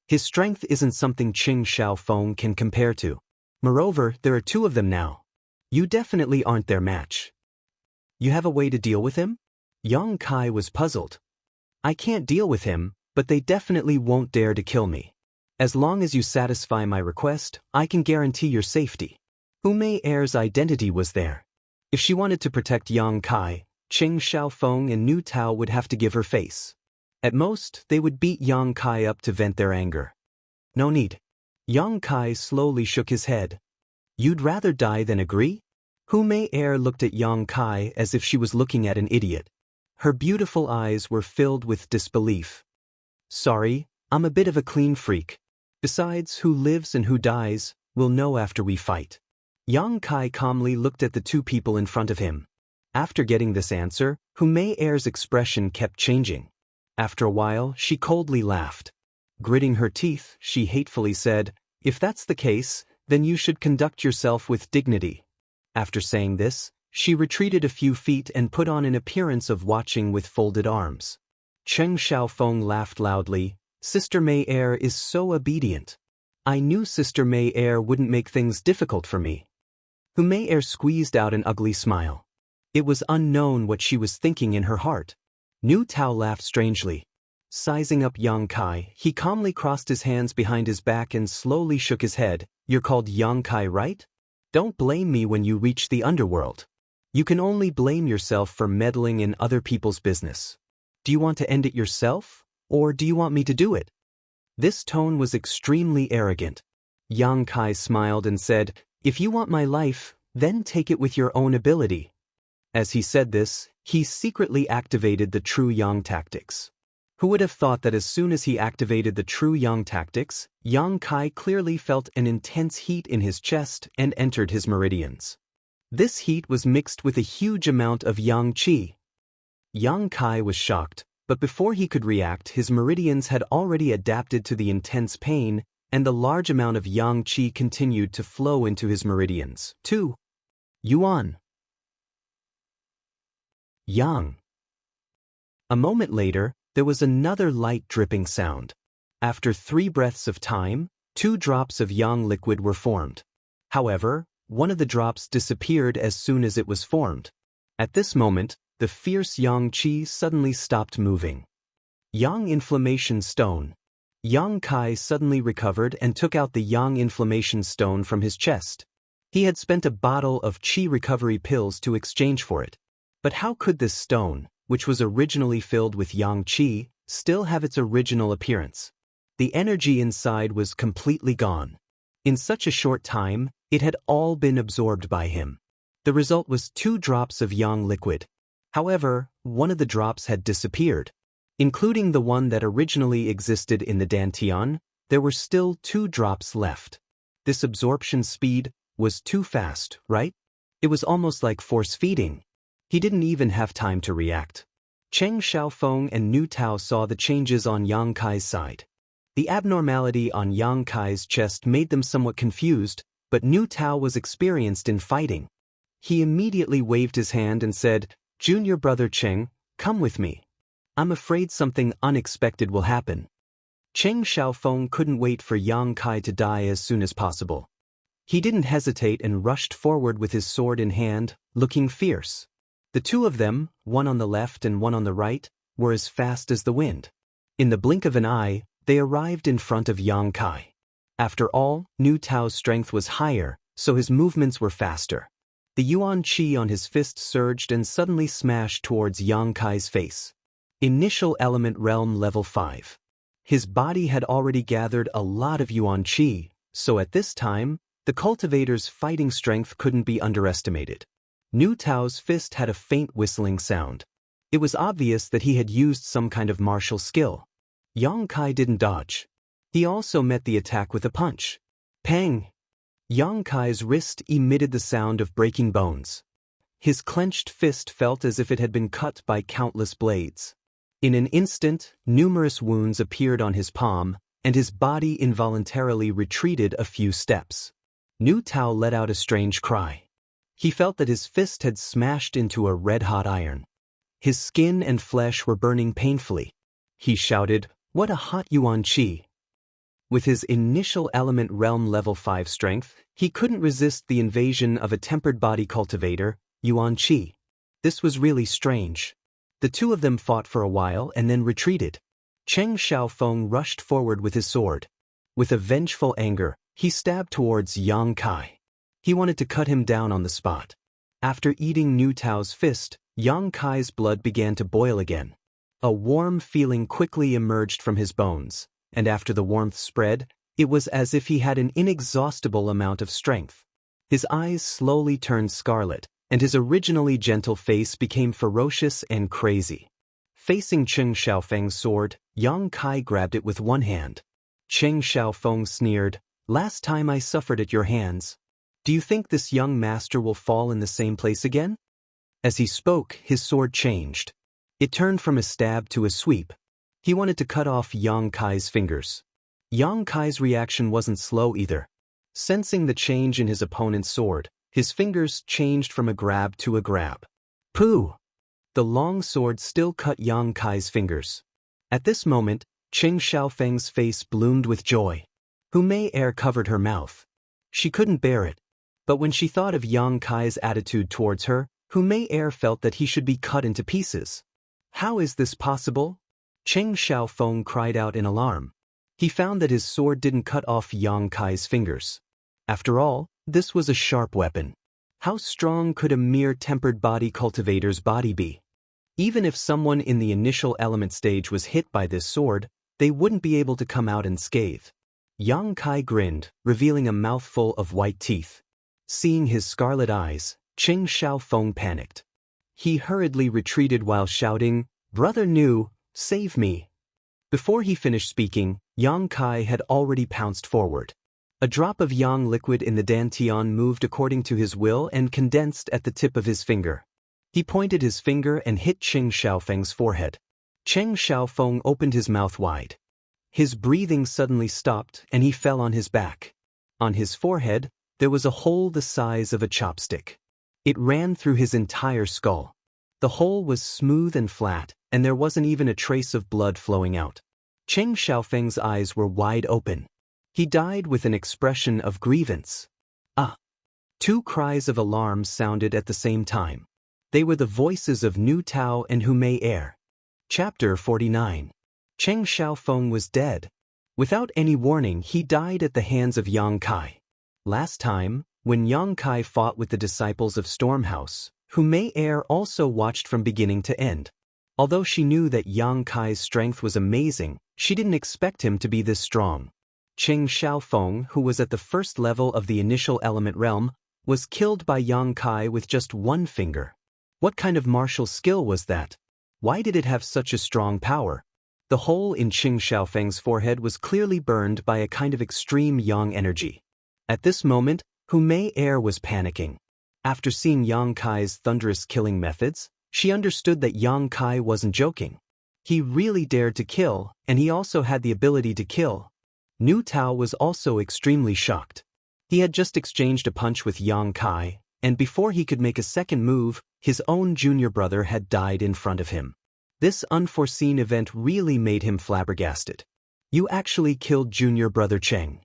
His strength isn't something Qing Xiaofeng can compare to. Moreover, there are 2 of them now. You definitely aren't their match. You have a way to deal with him? Yang Kai was puzzled. "I can't deal with him, but they definitely won't dare to kill me. As long as you satisfy my request, I can guarantee your safety." Hu Mei Er's identity was there. If she wanted to protect Yang Kai, Qing Xiaofeng and Niu Tao would have to give her face. At most, they would beat Yang Kai up to vent their anger. "No need." Yang Kai slowly shook his head. "You'd rather die than agree?" Hu Mei Er looked at Yang Kai as if she was looking at an idiot. Her beautiful eyes were filled with disbelief. "Sorry, I'm a bit of a clean freak. Besides, who lives and who dies, we'll know after we fight." Yang Kai calmly looked at the 2 people in front of him. After getting this answer, Hu Mei Er's expression kept changing. After a while, she coldly laughed. Gritting her teeth, she hatefully said, "If that's the case, then you should conduct yourself with dignity." After saying this, She retreated a few feet and put on an appearance of watching with folded arms. Cheng Xiaofeng laughed loudly. Sister Mei Er is so obedient. I knew Sister Mei Er wouldn't make things difficult for me. Hu Mei Er squeezed out an ugly smile. It was unknown what she was thinking in her heart. Nu Tao laughed strangely. Sizing up Yang Kai, he calmly crossed his hands behind his back and slowly shook his head. You're called Yang Kai, right? Don't blame me when you reach the underworld. You can only blame yourself for meddling in other people's business. Do you want to end it yourself, or do you want me to do it? This tone was extremely arrogant. Yang Kai smiled and said, If you want my life, then take it with your own ability. As he said this, he secretly activated the True Yang tactics. Who would have thought that as soon as he activated the True Yang tactics, Yang Kai clearly felt an intense heat in his chest and entered his meridians. This heat was mixed with a huge amount of Yang Qi. Yang Kai was shocked, but before he could react, his meridians had already adapted to the intense pain, and the large amount of Yang Qi continued to flow into his meridians. 2. Yuan. Yang. A moment later, there was another light dripping sound. After 3 breaths of time, 2 drops of Yang liquid were formed. However, one of the drops disappeared as soon as it was formed. At this moment, the fierce Yang Qi suddenly stopped moving. Yang Inflammation Stone. Yang Kai suddenly recovered and took out the Yang Inflammation Stone from his chest. He had spent a bottle of Qi recovery pills to exchange for it. But how could this stone, which was originally filled with Yang Qi, still have its original appearance? The energy inside was completely gone. In such a short time, it had all been absorbed by him. The result was 2 drops of Yang liquid. However, one of the drops had disappeared. Including the one that originally existed in the Dantian, there were still 2 drops left. This absorption speed was too fast, right? It was almost like force feeding. He didn't even have time to react. Cheng Xiaofeng and Nu Tao saw the changes on Yang Kai's side. The abnormality on Yang Kai's chest made them somewhat confused, but Nu Tao was experienced in fighting. He immediately waved his hand and said, Junior brother Cheng, come with me. I'm afraid something unexpected will happen. Cheng Xiaofeng couldn't wait for Yang Kai to die as soon as possible. He didn't hesitate and rushed forward with his sword in hand, looking fierce. The 2 of them, one on the left and one on the right, were as fast as the wind. In the blink of an eye, they arrived in front of Yang Kai. After all, Nu Tao's strength was higher, so his movements were faster. The Yuan Qi on his fist surged and suddenly smashed towards Yang Kai's face. Initial Element Realm Level 5. His body had already gathered a lot of Yuan Qi, so at this time, the cultivator's fighting strength couldn't be underestimated. Nu Tao's fist had a faint whistling sound. It was obvious that he had used some kind of martial skill. Yang Kai didn't dodge. He also met the attack with a punch. Pang! Yang Kai's wrist emitted the sound of breaking bones. His clenched fist felt as if it had been cut by countless blades. In an instant, numerous wounds appeared on his palm, and his body involuntarily retreated a few steps. Nu Tao let out a strange cry. He felt that his fist had smashed into a red-hot iron. His skin and flesh were burning painfully. He shouted, What a hot Yuan Qi! With his initial element realm level 5 strength, he couldn't resist the invasion of a tempered body cultivator, Yuan Qi. This was really strange. The 2 of them fought for a while and then retreated. Cheng Xiaofeng rushed forward with his sword. With a vengeful anger, he stabbed towards Yang Kai. He wanted to cut him down on the spot. After eating Nu Tao's fist, Yang Kai's blood began to boil again. A warm feeling quickly emerged from his bones, and after the warmth spread, it was as if he had an inexhaustible amount of strength. His eyes slowly turned scarlet, and his originally gentle face became ferocious and crazy. Facing Cheng Xiaofeng's sword, Yang Kai grabbed it with one hand. Cheng Xiaofeng sneered, Last time I suffered at your hands. Do you think this young master will fall in the same place again? As he spoke, his sword changed. It turned from a stab to a sweep. He wanted to cut off Yang Kai's fingers. Yang Kai's reaction wasn't slow either. Sensing the change in his opponent's sword, His fingers changed from a grab to a grab. Pooh! The long sword still cut Yang Kai's fingers. At this moment, Qing Xiaofeng's face bloomed with joy. Hu Mei air covered her mouth. She couldn't bear it. But when she thought of Yang Kai's attitude towards her, Hu Mei air felt that he should be cut into pieces. How is this possible? Qing Xiaofeng cried out in alarm. He found that his sword didn't cut off Yang Kai's fingers. After all, this was a sharp weapon. How strong could a mere tempered body cultivator's body be? Even if someone in the initial element stage was hit by this sword, they wouldn't be able to come out unscathed. Yang Kai grinned, revealing a mouthful of white teeth. Seeing his scarlet eyes, Qing Xiaofeng panicked. He hurriedly retreated while shouting, "Brother Nu, save me!" Before he finished speaking, Yang Kai had already pounced forward. A drop of yang liquid in the dantian moved according to his will and condensed at the tip of his finger. He pointed his finger and hit Qing Xiaofeng's forehead. Qing Xiaofeng opened his mouth wide. His breathing suddenly stopped and he fell on his back. On his forehead, there was a hole the size of a chopstick. It ran through his entire skull. The hole was smooth and flat, and there wasn't even a trace of blood flowing out. Qing Xiaofeng's eyes were wide open. He died with an expression of grievance. Ah! Two cries of alarm sounded at the same time. They were the voices of Nu Tao and Hu Mei air. Chapter 49. Qing Xiaofeng was dead. Without any warning, he died at the hands of Yang Kai. Last time, when Yang Kai fought with the disciples of Stormhouse, Hu Mei air also watched from beginning to end. Although she knew that Yang Kai's strength was amazing, she didn't expect him to be this strong. Qing Xiaofeng, who was at the first level of the initial element realm, was killed by Yang Kai with just one finger. What kind of martial skill was that? Why did it have such a strong power? The hole in Qing Xiaofeng's forehead was clearly burned by a kind of extreme yang energy. At this moment, Hu Mei air was panicking. After seeing Yang Kai's thunderous killing methods, she understood that Yang Kai wasn't joking. He really dared to kill, and he also had the ability to kill. Nu Tao was also extremely shocked. He had just exchanged a punch with Yang Kai, and before he could make a second move, his own junior brother had died in front of him. This unforeseen event really made him flabbergasted. "You actually killed junior brother Cheng."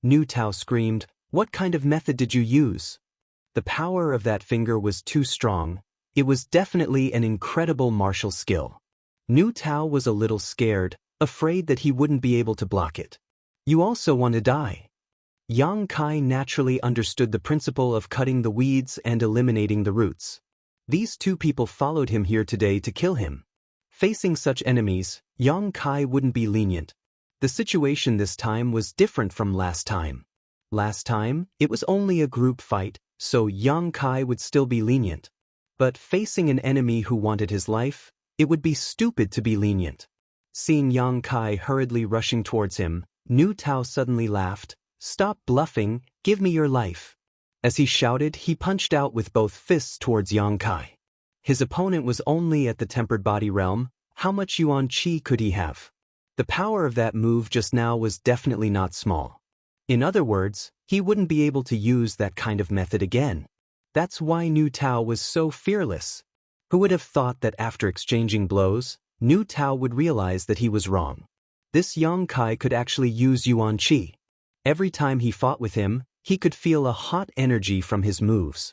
Nu Tao screamed, "What kind of method did you use?" The power of that finger was too strong. It was definitely an incredible martial skill. Nu Tao was a little scared, afraid that he wouldn't be able to block it. "You also want to die." Yang Kai naturally understood the principle of cutting the weeds and eliminating the roots. These two people followed him here today to kill him. Facing such enemies, Yang Kai wouldn't be lenient. The situation this time was different from last time. Last time, it was only a group fight, so Yang Kai would still be lenient. But facing an enemy who wanted his life, it would be stupid to be lenient. Seeing Yang Kai hurriedly rushing towards him, Nu Tao suddenly laughed. "Stop bluffing, give me your life." As he shouted, he punched out with both fists towards Yang Kai. His opponent was only at the tempered body realm. How much yuan qi could he have? The power of that move just now was definitely not small. In other words, he wouldn't be able to use that kind of method again. That's why Nu Tao was so fearless. Who would have thought that after exchanging blows, Nu Tao would realize that he was wrong? This Yang Kai could actually use yuan qi. Every time he fought with him, he could feel a hot energy from his moves.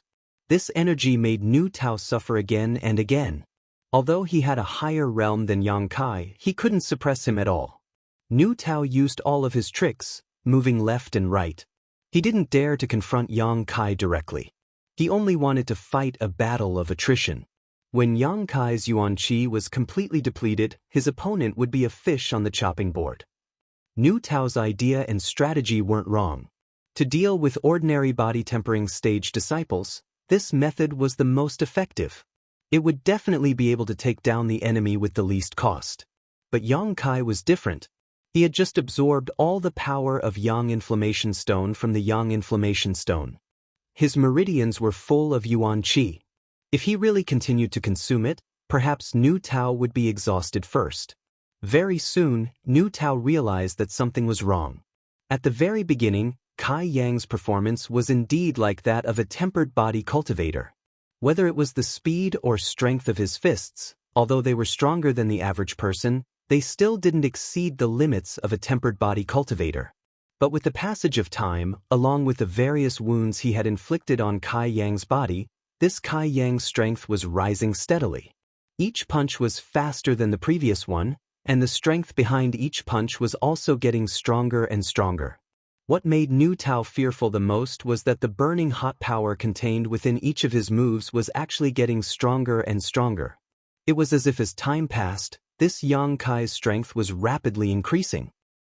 This energy made Nu Tao suffer again and again. Although he had a higher realm than Yang Kai, he couldn't suppress him at all. Nu Tao used all of his tricks, moving left and right. He didn't dare to confront Yang Kai directly. He only wanted to fight a battle of attrition. When Yang Kai's yuan qi was completely depleted, his opponent would be a fish on the chopping board. Nu Tao's idea and strategy weren't wrong. To deal with ordinary body tempering stage disciples, this method was the most effective. It would definitely be able to take down the enemy with the least cost. But Yang Kai was different. He had just absorbed all the power of Yang Inflammation Stone from the Yang Inflammation Stone. His meridians were full of yuan qi. If he really continued to consume it, perhaps Nu Tao would be exhausted first. Very soon, Nu Tao realized that something was wrong. At the very beginning, Kai Yang's performance was indeed like that of a tempered body cultivator. Whether it was the speed or strength of his fists, although they were stronger than the average person, they still didn't exceed the limits of a tempered body cultivator. But with the passage of time, along with the various wounds he had inflicted on Kai Yang's body, this Kai Yang's strength was rising steadily. Each punch was faster than the previous one, and the strength behind each punch was also getting stronger and stronger. What made Niu Tao fearful the most was that the burning hot power contained within each of his moves was actually getting stronger and stronger. It was as if as time passed, this Yang Kai's strength was rapidly increasing.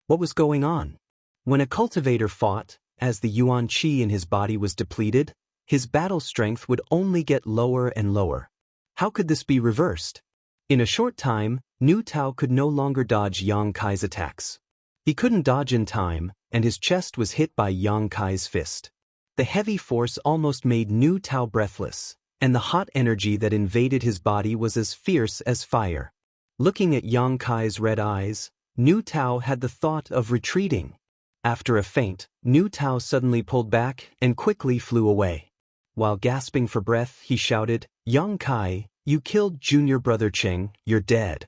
What was going on? When a cultivator fought, as the Yuan Qi in his body was depleted, his battle strength would only get lower and lower. How could this be reversed? In a short time, Niu Tao could no longer dodge Yang Kai's attacks. He couldn't dodge in time, and his chest was hit by Yang Kai's fist. The heavy force almost made Niu Tao breathless, and the hot energy that invaded his body was as fierce as fire. Looking at Yang Kai's red eyes, Niu Tao had the thought of retreating. After a feint, Niu Tao suddenly pulled back and quickly flew away. While gasping for breath, he shouted, "Yang Kai, you killed junior brother Cheng, you're dead."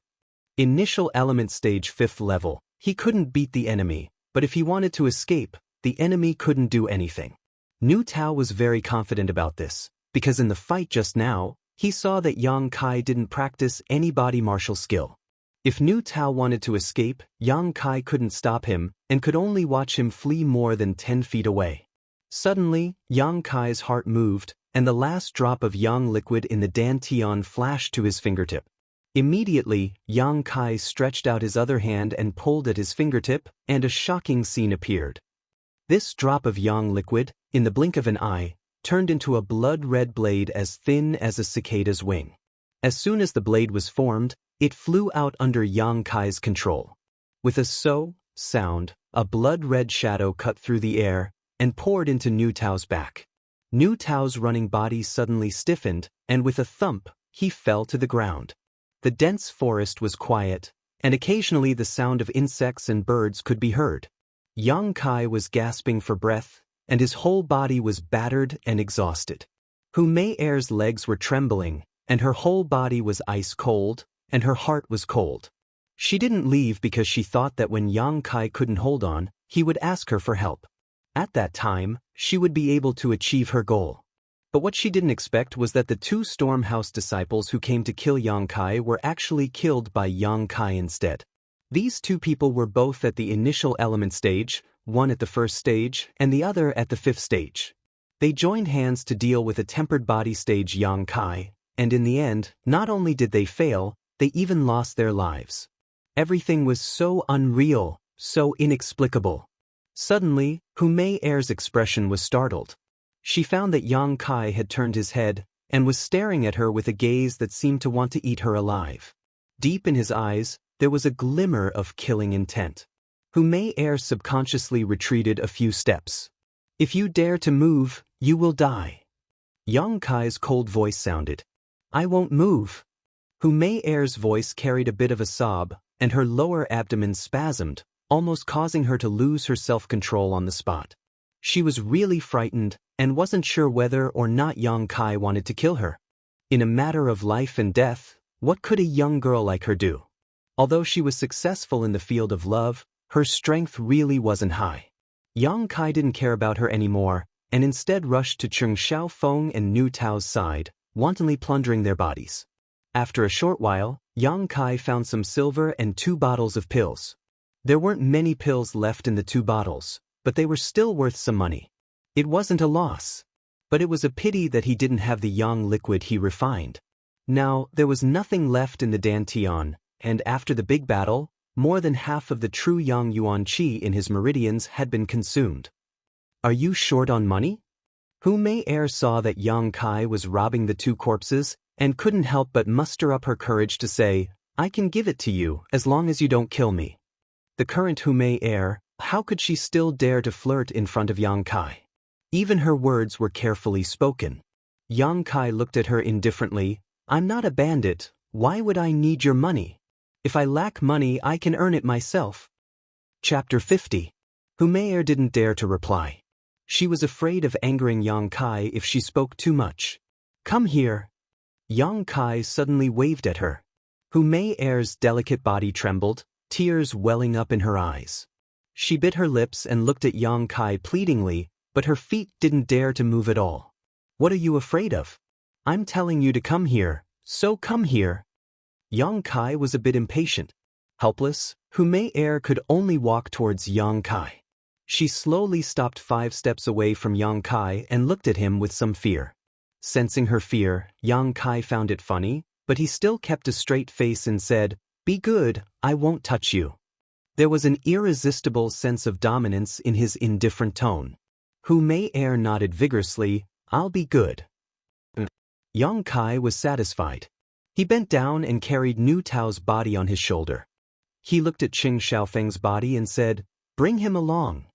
Initial element stage 5th level, he couldn't beat the enemy, but if he wanted to escape, the enemy couldn't do anything. Niu Tao was very confident about this, because in the fight just now, he saw that Yang Kai didn't practice any body martial skill. If Niu Tao wanted to escape, Yang Kai couldn't stop him and could only watch him flee more than 10 feet away. Suddenly, Yang Kai's heart moved, and the last drop of yang liquid in the dantian flashed to his fingertip. Immediately, Yang Kai stretched out his other hand and pulled at his fingertip, and a shocking scene appeared. This drop of yang liquid, in the blink of an eye, turned into a blood-red blade as thin as a cicada's wing. As soon as the blade was formed, it flew out under Yang Kai's control. With a "so" sound, a blood-red shadow cut through the air and poured into Niu Tao's back. Niu Tao's running body suddenly stiffened, and with a thump, he fell to the ground. The dense forest was quiet, and occasionally the sound of insects and birds could be heard. Yang Kai was gasping for breath, and his whole body was battered and exhausted. Hu Mei Er's legs were trembling, and her whole body was ice cold, and her heart was cold. She didn't leave because she thought that when Yang Kai couldn't hold on, he would ask her for help. At that time, she would be able to achieve her goal. But what she didn't expect was that the 2 Stormhouse disciples who came to kill Yang Kai were actually killed by Yang Kai instead. These 2 people were both at the initial element stage, one at the 1st stage and the other at the 5th stage. They joined hands to deal with a tempered body stage Yang Kai, and in the end, not only did they fail, they even lost their lives. Everything was so unreal, so inexplicable. Suddenly, Hu Mei Er's expression was startled. She found that Yang Kai had turned his head and was staring at her with a gaze that seemed to want to eat her alive. Deep in his eyes, there was a glimmer of killing intent. Hu Mei Er subconsciously retreated a few steps. "If you dare to move, you will die." Yang Kai's cold voice sounded. "I won't move." Hu Mei Er's voice carried a bit of a sob, and her lower abdomen spasmed, almost causing her to lose her self-control on the spot. She was really frightened and wasn't sure whether or not Yang Kai wanted to kill her. In a matter of life and death, what could a young girl like her do? Although she was successful in the field of love, her strength really wasn't high. Yang Kai didn't care about her anymore, and instead rushed to Cheng Xiaofeng and Niu Tao's side, wantonly plundering their bodies. After a short while, Yang Kai found some silver and 2 bottles of pills. There weren't many pills left in the 2 bottles, but they were still worth some money. It wasn't a loss. But it was a pity that he didn't have the yang liquid he refined. Now, there was nothing left in the dantian, and after the big battle, more than half of the true yang yuan qi in his meridians had been consumed. "Are you short on money?" Hu Mei Er saw that Yang Kai was robbing the 2 corpses and couldn't help but muster up her courage to say, "I can give it to you as long as you don't kill me." The current Hu Mei Er, how could she still dare to flirt in front of Yang Kai? Even her words were carefully spoken. Yang Kai looked at her indifferently. "I'm not a bandit, why would I need your money? If I lack money, I can earn it myself." Chapter 50. Hu Mei Er didn't dare to reply. She was afraid of angering Yang Kai if she spoke too much. "Come here." Yang Kai suddenly waved at her. Hu Mei Er's delicate body trembled, tears welling up in her eyes. She bit her lips and looked at Yang Kai pleadingly, but her feet didn't dare to move at all. "What are you afraid of? I'm telling you to come here, so come here." Yang Kai was a bit impatient. Helpless, Hu Mei Er could only walk towards Yang Kai. She slowly stopped 5 steps away from Yang Kai and looked at him with some fear. Sensing her fear, Yang Kai found it funny, but he still kept a straight face and said, "Be good, I won't touch you." There was an irresistible sense of dominance in his indifferent tone. Hu Mei Er nodded vigorously, "I'll be good." Yang Kai was satisfied. He bent down and carried Nu Tao's body on his shoulder. He looked at Qing Xiaofeng's body and said, "Bring him along."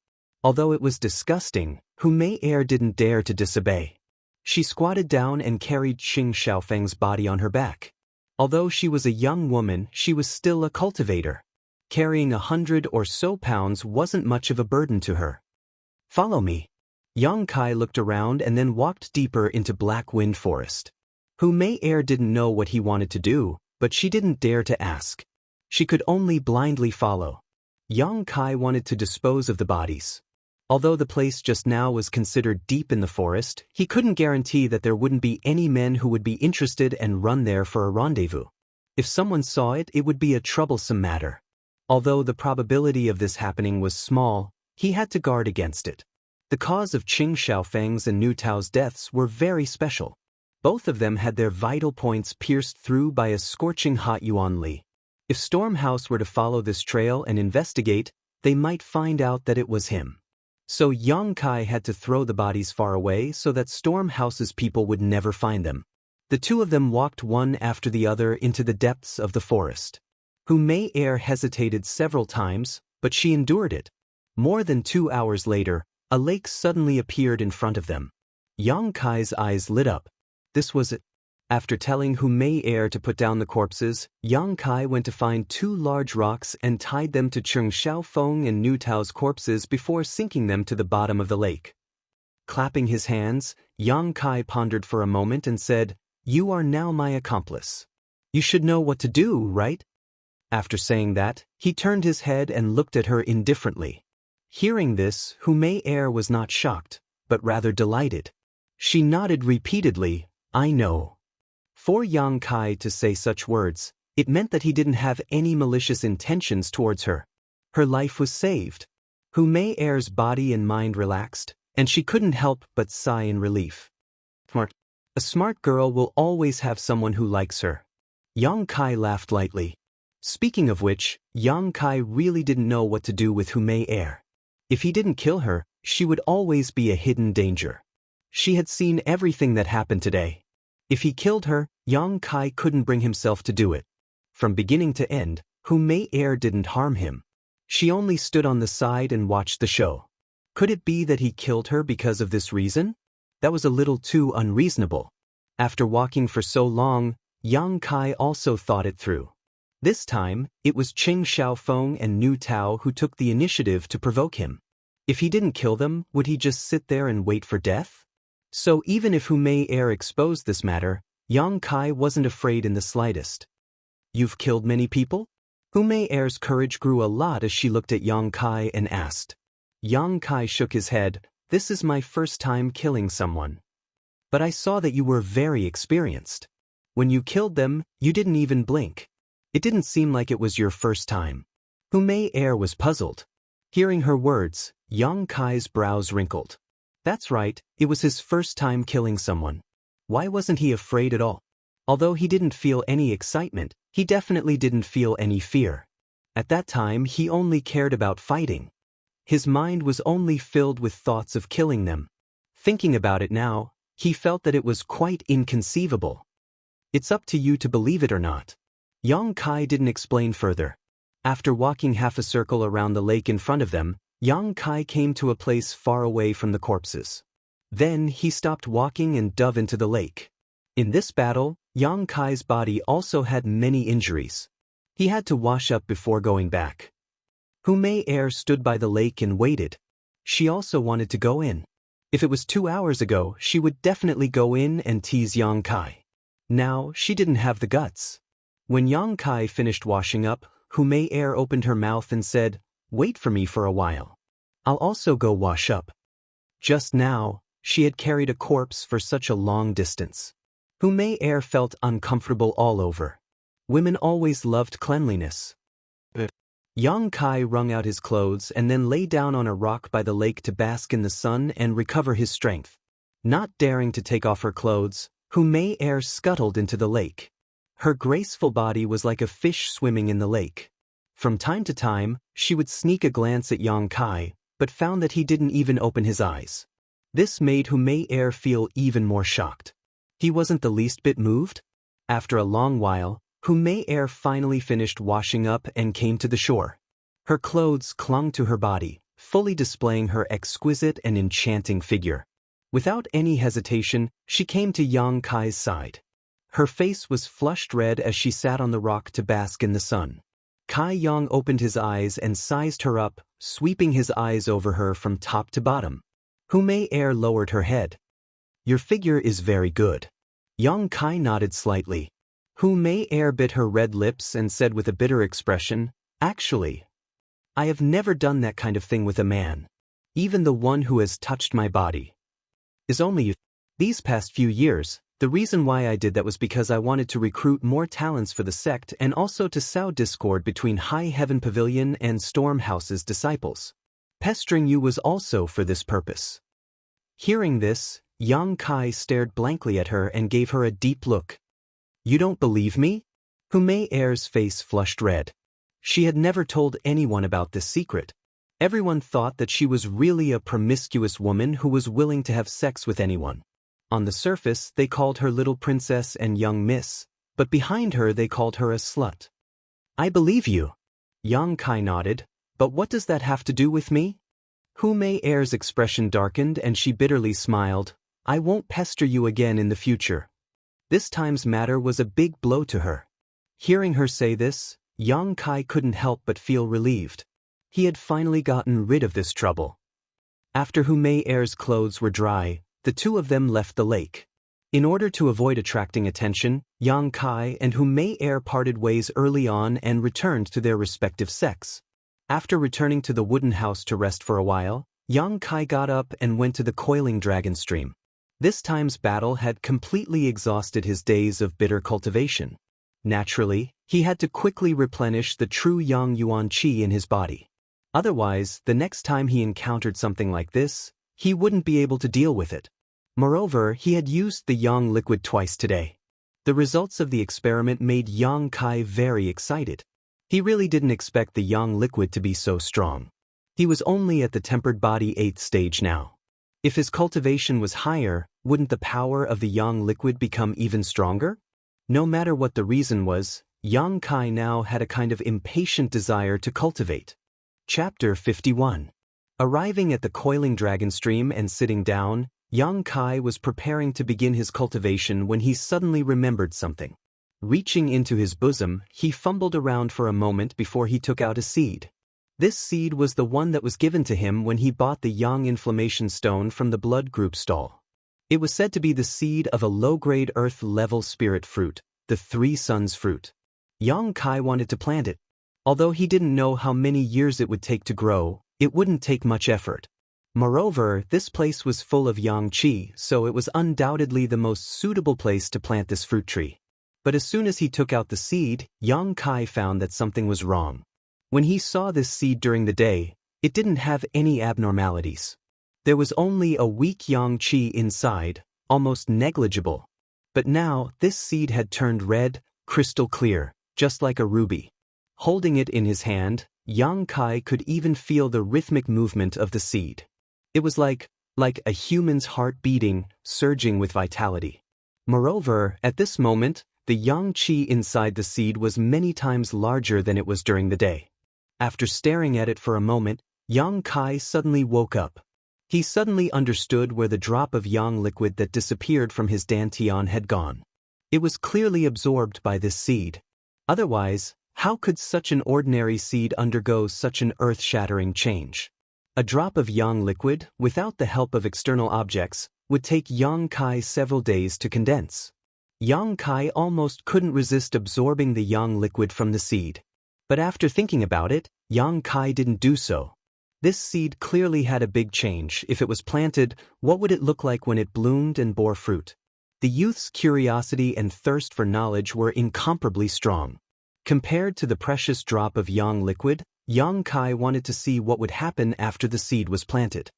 Although it was disgusting, Hu Mei Er didn't dare to disobey. She squatted down and carried Qing Xiaofeng's body on her back. Although she was a young woman, she was still a cultivator. Carrying 100 or so pounds wasn't much of a burden to her. "Follow me." Yang Kai looked around and then walked deeper into Black Wind Forest. Hu Mei Er didn't know what he wanted to do, but she didn't dare to ask. She could only blindly follow. Yang Kai wanted to dispose of the bodies. Although the place just now was considered deep in the forest, he couldn't guarantee that there wouldn't be any men who would be interested and run there for a rendezvous. If someone saw it, it would be a troublesome matter. Although the probability of this happening was small, he had to guard against it. The cause of Qing Xiaofeng's and Nu Tao's deaths were very special. Both of them had their vital points pierced through by a scorching hot Yuan Li. If Stormhouse were to follow this trail and investigate, they might find out that it was him. So Yang Kai had to throw the bodies far away so that Stormhouse's people would never find them. The two of them walked one after the other into the depths of the forest. Hu Mei Er hesitated several times, but she endured it. More than 2 hours later, a lake suddenly appeared in front of them. Yang Kai's eyes lit up. This was it. After telling Hu Mei Er to put down the corpses, Yang Kai went to find 2 large rocks and tied them to Qing Xiaofeng and Nu Tao's corpses before sinking them to the bottom of the lake. Clapping his hands, Yang Kai pondered for a moment and said, "You are now my accomplice. You should know what to do, right?" After saying that, he turned his head and looked at her indifferently. Hearing this, Hu Mei Er was not shocked, but rather delighted. She nodded repeatedly, "I know." For Yang Kai to say such words, it meant that he didn't have any malicious intentions towards her. Her life was saved. Hu Mei Er's body and mind relaxed, and she couldn't help but sigh in relief. Smart. A smart girl will always have someone who likes her. Yang Kai laughed lightly. Speaking of which, Yang Kai really didn't know what to do with Hu Mei Er. If he didn't kill her, she would always be a hidden danger. She had seen everything that happened today. If he killed her, Yang Kai couldn't bring himself to do it. From beginning to end, Hu Mei Er didn't harm him. She only stood on the side and watched the show. Could it be that he killed her because of this reason? That was a little too unreasonable. After walking for so long, Yang Kai also thought it through. This time, it was Qing Xiaofeng and Nu Tao who took the initiative to provoke him. If he didn't kill them, would he just sit there and wait for death? So even if Hu Mei Er exposed this matter, Yang Kai wasn't afraid in the slightest. "You've killed many people?" Hu Mei Er's courage grew a lot as she looked at Yang Kai and asked. Yang Kai shook his head, "This is my first time killing someone. But I saw that you were very experienced. When you killed them, you didn't even blink. It didn't seem like it was your first time." Hu Mei Er was puzzled. Hearing her words, Yang Kai's brows wrinkled. That's right, it was his first time killing someone. Why wasn't he afraid at all? Although he didn't feel any excitement, he definitely didn't feel any fear. At that time, he only cared about fighting. His mind was only filled with thoughts of killing them. Thinking about it now, he felt that it was quite inconceivable. It's up to you to believe it or not. Yang Kai didn't explain further. After walking half a circle around the lake in front of them, Yang Kai came to a place far away from the corpses. Then he stopped walking and dove into the lake. In this battle, Yang Kai's body also had many injuries. He had to wash up before going back. Hu Mei Er stood by the lake and waited. She also wanted to go in. If it was 2 hours ago, she would definitely go in and tease Yang Kai. Now, she didn't have the guts. When Yang Kai finished washing up, Hu Mei Er opened her mouth and said, "Wait for me for a while. I'll also go wash up." Just now, she had carried a corpse for such a long distance. Hu Mei Er felt uncomfortable all over. Women always loved cleanliness. Yang Kai wrung out his clothes and then lay down on a rock by the lake to bask in the sun and recover his strength. Not daring to take off her clothes, Hu Mei Er scuttled into the lake. Her graceful body was like a fish swimming in the lake. From time to time, she would sneak a glance at Yang Kai, but found that he didn't even open his eyes. This made Hu Mei Er feel even more shocked. He wasn't the least bit moved. After a long while, Hu Mei Er finally finished washing up and came to the shore. Her clothes clung to her body, fully displaying her exquisite and enchanting figure. Without any hesitation, she came to Yang Kai's side. Her face was flushed red as she sat on the rock to bask in the sun. Kai Yang opened his eyes and sized her up, sweeping his eyes over her from top to bottom. Hu Mei Er lowered her head. "Your figure is very good." Yang Kai nodded slightly. Hu Mei Er bit her red lips and said with a bitter expression, "Actually, I have never done that kind of thing with a man. Even the one who has touched my body is only you. These past few years, the reason why I did that was because I wanted to recruit more talents for the sect and also to sow discord between High Heaven Pavilion and Storm House's disciples. Pestering you was also for this purpose." Hearing this, Yang Kai stared blankly at her and gave her a deep look. "You don't believe me?" Hu Mei Er's face flushed red. She had never told anyone about this secret. Everyone thought that she was really a promiscuous woman who was willing to have sex with anyone. On the surface, they called her Little Princess and Young Miss, but behind her they called her a slut. "I believe you." Yang Kai nodded, "But what does that have to do with me?" Hu Mei Er's expression darkened and she bitterly smiled. "I won't pester you again in the future." This time's matter was a big blow to her. Hearing her say this, Yang Kai couldn't help but feel relieved. He had finally gotten rid of this trouble. After Hu Mei Er's clothes were dry, the two of them left the lake. In order to avoid attracting attention, Yang Kai and Hu Mei Er parted ways early on and returned to their respective sects. After returning to the wooden house to rest for a while, Yang Kai got up and went to the coiling dragon stream. This time's battle had completely exhausted his days of bitter cultivation. Naturally, he had to quickly replenish the true Yang Yuan Qi in his body. Otherwise, the next time he encountered something like this, he wouldn't be able to deal with it. Moreover, he had used the Yang liquid twice today. The results of the experiment made Yang Kai very excited. He really didn't expect the Yang liquid to be so strong. He was only at the tempered body 8th stage now. If his cultivation was higher, wouldn't the power of the Yang liquid become even stronger? No matter what the reason was, Yang Kai now had a kind of impatient desire to cultivate. Chapter 51. Arriving at the coiling dragon stream and sitting down, Yang Kai was preparing to begin his cultivation when he suddenly remembered something. Reaching into his bosom, he fumbled around for a moment before he took out a seed. This seed was the one that was given to him when he bought the Yang Inflammation Stone from the blood group stall. It was said to be the seed of a low-grade earth-level spirit fruit, the Three Suns fruit. Yang Kai wanted to plant it. Although he didn't know how many years it would take to grow, it wouldn't take much effort. Moreover, this place was full of Yang Qi, so it was undoubtedly the most suitable place to plant this fruit tree. But as soon as he took out the seed, Yang Kai found that something was wrong. When he saw this seed during the day, it didn't have any abnormalities. There was only a weak Yang Qi inside, almost negligible. But now, this seed had turned red, crystal clear, just like a ruby. Holding it in his hand, Yang Kai could even feel the rhythmic movement of the seed. It was like a human's heart beating, surging with vitality. Moreover, at this moment, the Yang Qi inside the seed was many times larger than it was during the day. After staring at it for a moment, Yang Kai suddenly woke up. He suddenly understood where the drop of Yang liquid that disappeared from his dantian had gone. It was clearly absorbed by this seed. Otherwise, how could such an ordinary seed undergo such an earth-shattering change? A drop of yang liquid, without the help of external objects, would take Yang Kai several days to condense. Yang Kai almost couldn't resist absorbing the yang liquid from the seed. But after thinking about it, Yang Kai didn't do so. This seed clearly had a big change. If it was planted, what would it look like when it bloomed and bore fruit? The youth's curiosity and thirst for knowledge were incomparably strong. Compared to the precious drop of yang liquid, Yang Kai wanted to see what would happen after the seed was planted.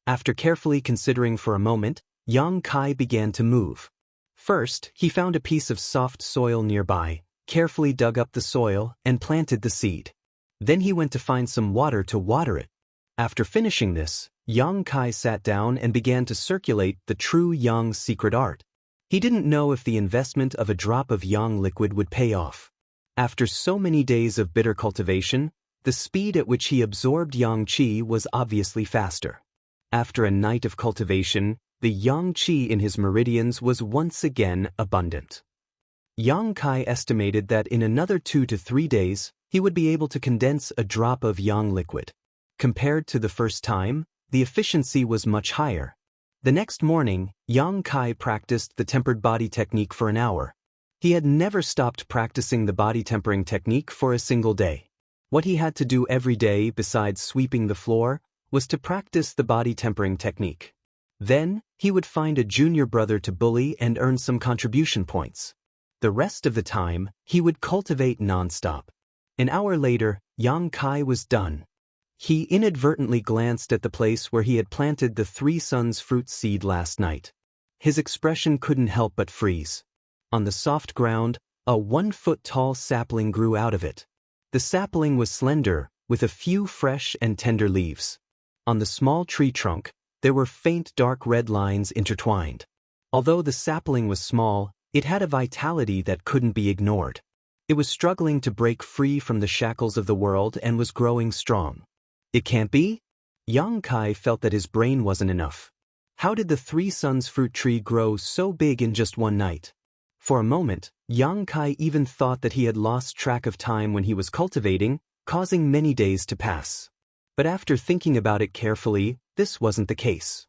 After carefully considering for a moment, Yang Kai began to move. First, he found a piece of soft soil nearby, carefully dug up the soil, and planted the seed. Then he went to find some water to water it. After finishing this, Yang Kai sat down and began to circulate the true Yang's secret art. He didn't know if the investment of a drop of yang liquid would pay off. After so many days of bitter cultivation, the speed at which he absorbed yang qi was obviously faster. After a night of cultivation, the yang qi in his meridians was once again abundant. Yang Kai estimated that in another 2 to 3 days, he would be able to condense a drop of yang liquid. Compared to the first time, the efficiency was much higher. The next morning, Yang Kai practiced the tempered body technique for an hour. He had never stopped practicing the body tempering technique for a single day. What he had to do every day, besides sweeping the floor, was to practice the body tempering technique. Then, he would find a junior brother to bully and earn some contribution points. The rest of the time, he would cultivate non-stop. An hour later, Yang Kai was done. He inadvertently glanced at the place where he had planted the 3 suns fruit seed last night. His expression couldn't help but freeze. On the soft ground, a 1-foot-tall sapling grew out of it. The sapling was slender, with a few fresh and tender leaves. On the small tree trunk, there were faint dark red lines intertwined. Although the sapling was small, it had a vitality that couldn't be ignored. It was struggling to break free from the shackles of the world and was growing strong. It can't be? Yang Kai felt that his brain wasn't enough. How did the 3 suns fruit tree grow so big in just one night? For a moment, Yang Kai even thought that he had lost track of time when he was cultivating, causing many days to pass. But after thinking about it carefully, this wasn't the case.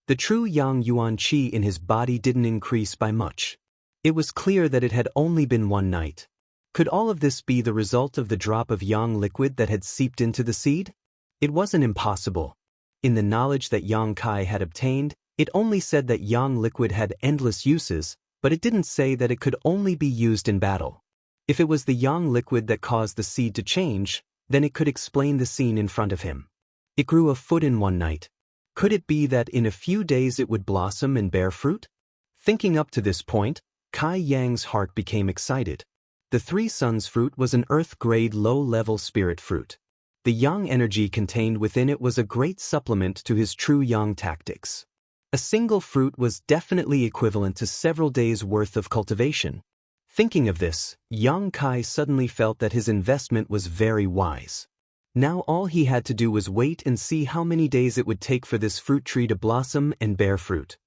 The true Yang Yuan Qi in his body didn't increase by much. It was clear that it had only been one night. Could all of this be the result of the drop of yang liquid that had seeped into the seed? It wasn't impossible. In the knowledge that Yang Kai had obtained, it only said that yang liquid had endless uses, but it didn't say that it could only be used in battle. If it was the yang liquid that caused the seed to change, then it could explain the scene in front of him. It grew a foot in one night. Could it be that in a few days it would blossom and bear fruit? Thinking up to this point, Kai Yang's heart became excited. The 3 suns fruit was an earth-grade low-level spirit fruit. The yang energy contained within it was a great supplement to his true yang tactics. A single fruit was definitely equivalent to several days' worth of cultivation. Thinking of this, Yang Kai suddenly felt that his investment was very wise. Now all he had to do was wait and see how many days it would take for this fruit tree to blossom and bear fruit.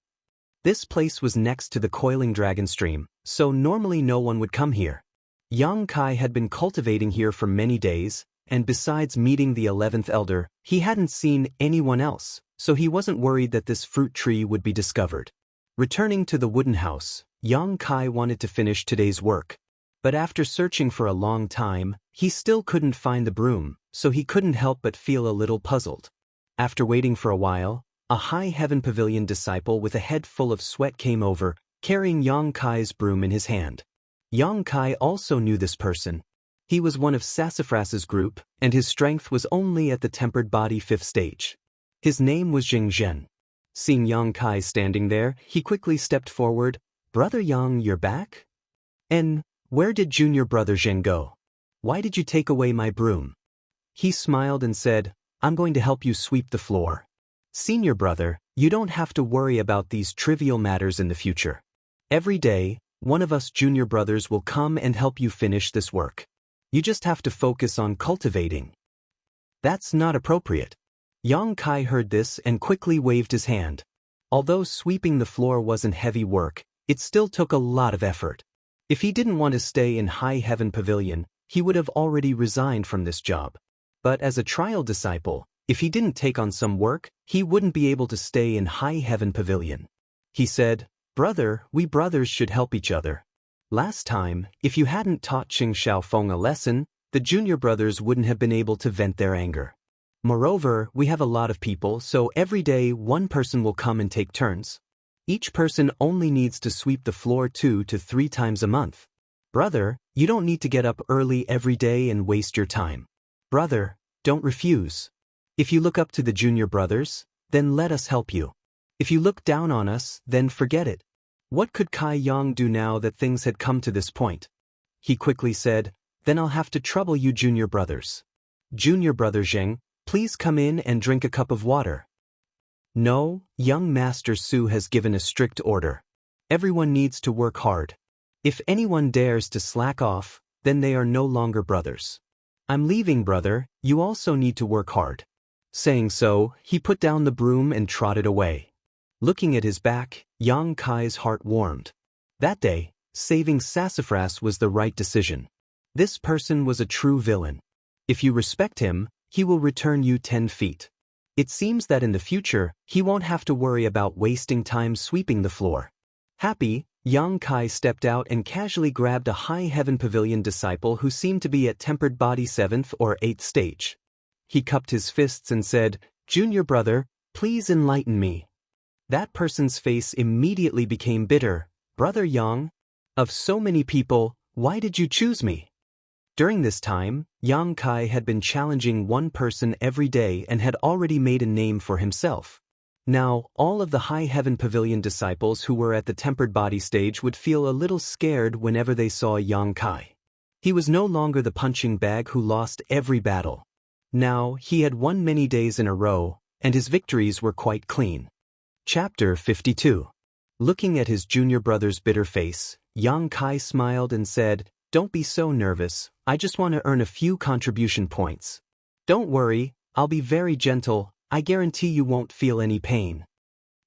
This place was next to the coiling dragon stream, so normally no one would come here. Yang Kai had been cultivating here for many days, and besides meeting the 11th elder, he hadn't seen anyone else, so he wasn't worried that this fruit tree would be discovered. Returning to the wooden house, Yang Kai wanted to finish today's work. But after searching for a long time, he still couldn't find the broom, so he couldn't help but feel a little puzzled. After waiting for a while, a high heaven pavilion disciple with a head full of sweat came over, carrying Yang Kai's broom in his hand. Yang Kai also knew this person. He was one of Sassafras's group, and his strength was only at the tempered body 5th stage. His name was Jing Zhen. Seeing Yang Kai standing there, he quickly stepped forward. "Brother Yang, you're back? And where did junior brother Zhen go? Why did you take away my broom?" He smiled and said, "I'm going to help you sweep the floor. Senior brother, you don't have to worry about these trivial matters in the future. Every day, one of us junior brothers will come and help you finish this work. You just have to focus on cultivating." "That's not appropriate." Yang Kai heard this and quickly waved his hand. Although sweeping the floor wasn't heavy work, it still took a lot of effort. If he didn't want to stay in High Heaven Pavilion, he would have already resigned from this job. But as a trial disciple, If he didn't take on some work, he wouldn't be able to stay in High Heaven Pavilion. He said, "Brother, we brothers should help each other. Last time, if you hadn't taught Qing Xiaofeng a lesson, the junior brothers wouldn't have been able to vent their anger. Moreover, we have a lot of people, so every day one person will come and take turns. Each person only needs to sweep the floor 2 to 3 times a month. Brother, you don't need to get up early every day and waste your time. Brother, don't refuse. If you look up to the junior brothers, then let us help you. If you look down on us, then forget it." What could Kai Yang do now that things had come to this point? He quickly said, "Then I'll have to trouble you junior brothers. Junior brother Zheng, please come in and drink a cup of water." "No, young Master Su has given a strict order. Everyone needs to work hard. If anyone dares to slack off, then they are no longer brothers. I'm leaving, brother, you also need to work hard." Saying so, he put down the broom and trotted away. Looking at his back, Yang Kai's heart warmed. That day, saving Sassafras was the right decision. This person was a true villain. If you respect him, he will return you 10 feet. It seems that in the future, he won't have to worry about wasting time sweeping the floor. Happy, Yang Kai stepped out and casually grabbed a High Heaven Pavilion disciple who seemed to be at tempered body 7th or 8th stage. He cupped his fists and said, "Junior brother, please enlighten me." That person's face immediately became bitter. "Brother Yang, of so many people, why did you choose me?" During this time, Yang Kai had been challenging one person every day and had already made a name for himself. Now, all of the High Heaven Pavilion disciples who were at the tempered body stage would feel a little scared whenever they saw Yang Kai. He was no longer the punching bag who lost every battle. Now, he had won many days in a row, and his victories were quite clean. Chapter 52. Looking at his junior brother's bitter face, Yang Kai smiled and said, "Don't be so nervous, I just want to earn a few contribution points. Don't worry, I'll be very gentle, I guarantee you won't feel any pain."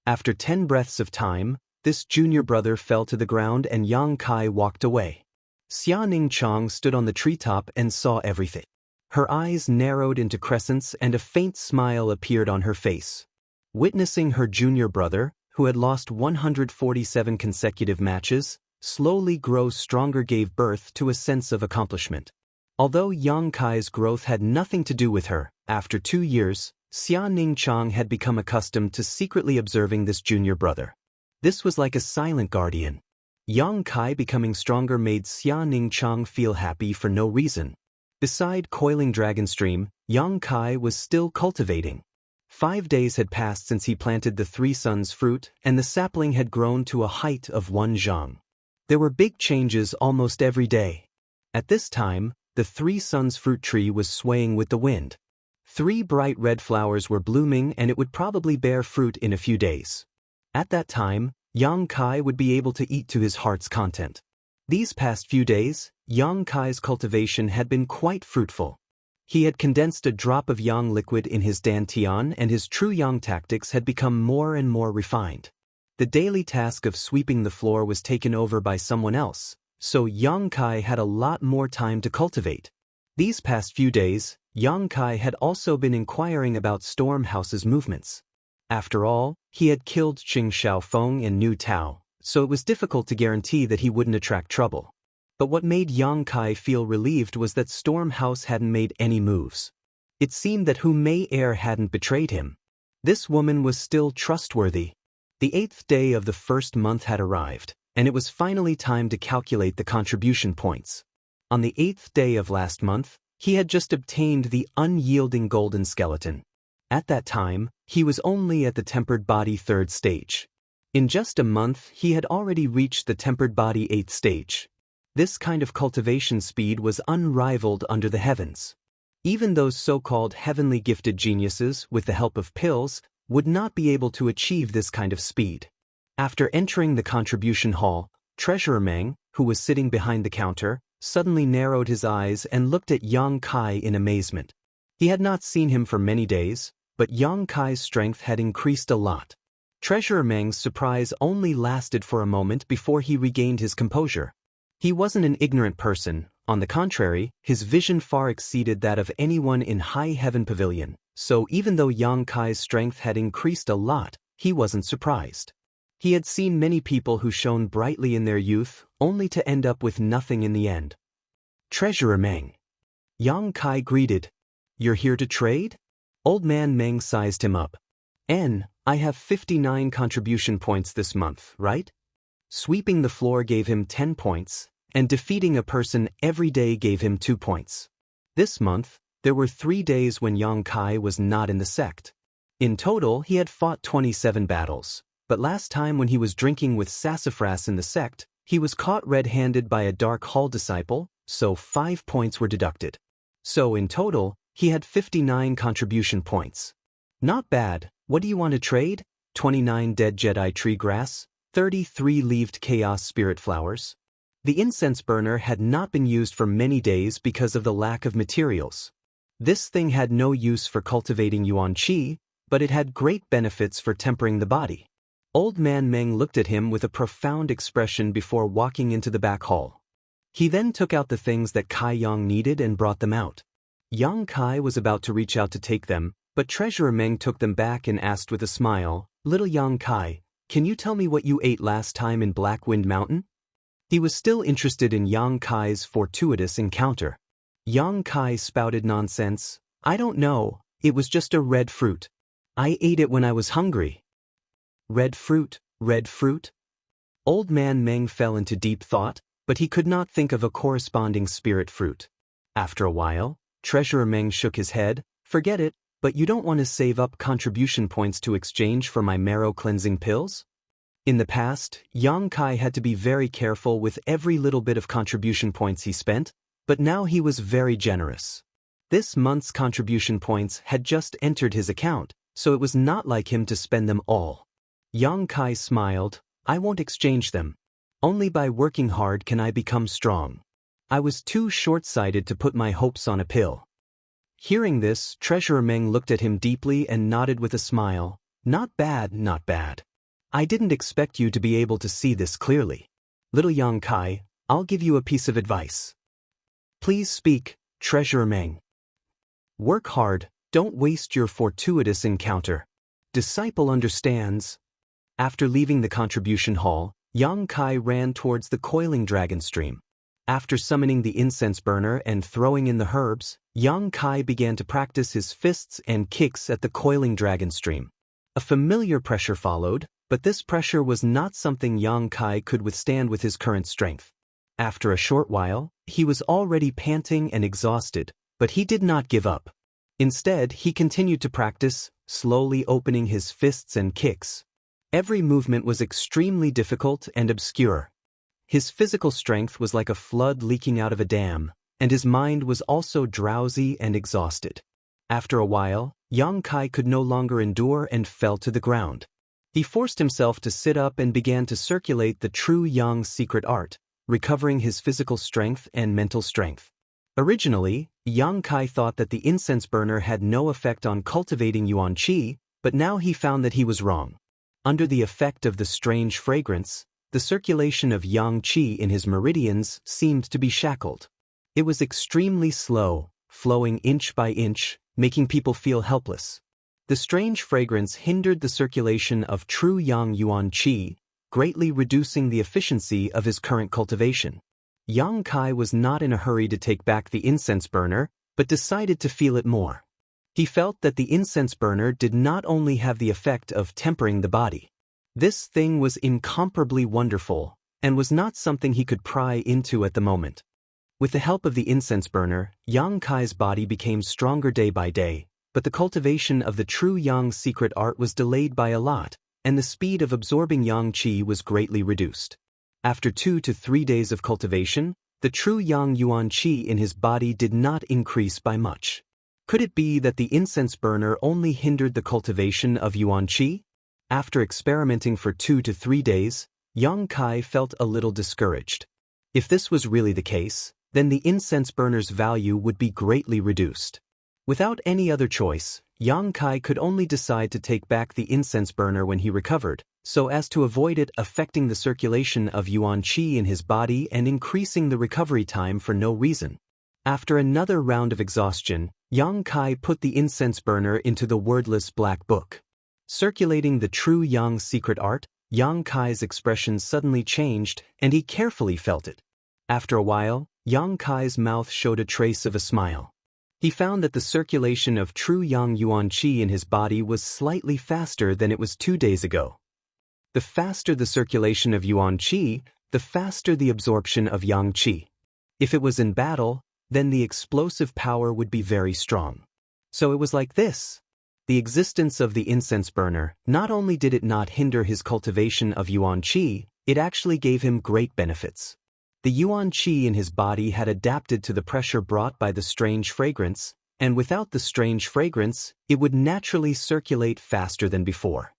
After 10 breaths of time, this junior brother fell to the ground and Yang Kai walked away. Xia Ningchang stood on the treetop and saw everything. Her eyes narrowed into crescents and a faint smile appeared on her face. Witnessing her junior brother, who had lost 147 consecutive matches, slowly grow stronger gave birth to a sense of accomplishment. Although Yang Kai's growth had nothing to do with her, after 2 years, Xia Ningchang had become accustomed to secretly observing this junior brother. This was like a silent guardian. Yang Kai becoming stronger made Xia Ningchang feel happy for no reason. Beside coiling Dragon Stream, Yang Kai was still cultivating. 5 days had passed since he planted the 3 suns fruit, and the sapling had grown to a height of 1 zhang. There were big changes almost every day. At this time, the 3 suns fruit tree was swaying with the wind. 3 bright red flowers were blooming and it would probably bear fruit in a few days. At that time, Yang Kai would be able to eat to his heart's content. These past few days, Yang Kai's cultivation had been quite fruitful. He had condensed a drop of yang liquid in his dantian and his true yang tactics had become more and more refined. The daily task of sweeping the floor was taken over by someone else, so Yang Kai had a lot more time to cultivate. These past few days, Yang Kai had also been inquiring about Storm House's movements. After all, he had killed Qing Xiaofeng and Nu Tao, so it was difficult to guarantee that he wouldn't attract trouble. But what made Yang Kai feel relieved was that Storm House hadn't made any moves. It seemed that Hu Mei Er hadn't betrayed him. This woman was still trustworthy. The 8th day of the first month had arrived, and it was finally time to calculate the contribution points. On the 8th day of last month, he had just obtained the unyielding golden skeleton. At that time, he was only at the tempered body 3rd stage. In just a month, he had already reached the tempered body 8th stage. This kind of cultivation speed was unrivaled under the heavens. Even those so-called heavenly gifted geniuses, with the help of pills, would not be able to achieve this kind of speed. After entering the contribution hall, Treasurer Meng, who was sitting behind the counter, suddenly narrowed his eyes and looked at Yang Kai in amazement. He had not seen him for many days, but Yang Kai's strength had increased a lot. Treasurer Meng's surprise only lasted for a moment before he regained his composure. He wasn't an ignorant person, on the contrary, his vision far exceeded that of anyone in High Heaven Pavilion, so even though Yang Kai's strength had increased a lot, he wasn't surprised. He had seen many people who shone brightly in their youth, only to end up with nothing in the end. Treasurer Meng. Yang Kai greeted. You're here to trade? Old man Meng sized him up. I have 59 contribution points this month, right? Sweeping the floor gave him 10 points, and defeating a person every day gave him 2 points. This month, there were 3 days when Yang Kai was not in the sect. In total, he had fought 27 battles, but last time when he was drinking with sassafras in the sect, he was caught red-handed by a Dark Hall disciple, so 5 points were deducted. So in total, he had 59 contribution points. Not bad. What do you want to trade? 29 dead Jedi tree grass, 33-leaved chaos spirit flowers. The incense burner had not been used for many days because of the lack of materials. This thing had no use for cultivating yuan qi, but it had great benefits for tempering the body. Old man Meng looked at him with a profound expression before walking into the back hall. He then took out the things that Kai Yang needed and brought them out. Yang Kai was about to reach out to take them, but Treasurer Meng took them back and asked with a smile, Little Yang Kai, can you tell me what you ate last time in Black Wind Mountain? He was still interested in Yang Kai's fortuitous encounter. Yang Kai spouted nonsense. I don't know, it was just a red fruit. I ate it when I was hungry. Red fruit, red fruit? Old man Meng fell into deep thought, but he could not think of a corresponding spirit fruit. After a while, Treasurer Meng shook his head. Forget it, but you don't want to save up contribution points to exchange for my marrow cleansing pills? In the past, Yang Kai had to be very careful with every little bit of contribution points he spent, but now he was very generous. This month's contribution points had just entered his account, so it was not like him to spend them all. Yang Kai smiled. I won't exchange them. Only by working hard can I become strong. I was too short-sighted to put my hopes on a pill. Hearing this, Treasurer Meng looked at him deeply and nodded with a smile. Not bad, not bad. I didn't expect you to be able to see this clearly. Little Yang Kai, I'll give you a piece of advice. Please speak, Treasurer Meng. Work hard, don't waste your fortuitous encounter. Disciple understands. After leaving the contribution hall, Yang Kai ran towards the coiling dragon stream. After summoning the incense burner and throwing in the herbs, Yang Kai began to practice his fists and kicks at the coiling dragon stream. A familiar pressure followed, but this pressure was not something Yang Kai could withstand with his current strength. After a short while, he was already panting and exhausted, but he did not give up. Instead, he continued to practice, slowly opening his fists and kicks. Every movement was extremely difficult and obscure. His physical strength was like a flood leaking out of a dam, and his mind was also drowsy and exhausted. After a while, Yang Kai could no longer endure and fell to the ground. He forced himself to sit up and began to circulate the true Yang secret art, recovering his physical strength and mental strength. Originally, Yang Kai thought that the incense burner had no effect on cultivating yuan qi, but now he found that he was wrong. Under the effect of the strange fragrance, the circulation of yang qi in his meridians seemed to be shackled. It was extremely slow, flowing inch by inch, making people feel helpless. The strange fragrance hindered the circulation of true yang yuan qi, greatly reducing the efficiency of his current cultivation. Yang Kai was not in a hurry to take back the incense burner, but decided to feel it more. He felt that the incense burner did not only have the effect of tempering the body. This thing was incomparably wonderful, and was not something he could pry into at the moment. With the help of the incense burner, Yang Kai's body became stronger day by day, but the cultivation of the true Yang secret art was delayed by a lot, and the speed of absorbing Yang qi was greatly reduced. After 2 to 3 days of cultivation, the true Yang yuan qi in his body did not increase by much. Could it be that the incense burner only hindered the cultivation of yuan qi? After experimenting for 2 to 3 days, Yang Kai felt a little discouraged. If this was really the case, then the incense burner's value would be greatly reduced. Without any other choice, Yang Kai could only decide to take back the incense burner when he recovered, so as to avoid it affecting the circulation of yuan qi in his body and increasing the recovery time for no reason. After another round of exhaustion, Yang Kai put the incense burner into the wordless black book. Circulating the true Yang secret art, Yang Kai's expression suddenly changed, and he carefully felt it. After a while, Yang Kai's mouth showed a trace of a smile. He found that the circulation of true Yang Yuan Qi in his body was slightly faster than it was 2 days ago. The faster the circulation of Yuan Qi, the faster the absorption of Yang Qi. If it was in battle, then the explosive power would be very strong. So it was like this. The existence of the incense burner, not only did it not hinder his cultivation of Yuan Qi, it actually gave him great benefits. The Yuan Qi in his body had adapted to the pressure brought by the strange fragrance, and without the strange fragrance, it would naturally circulate faster than before.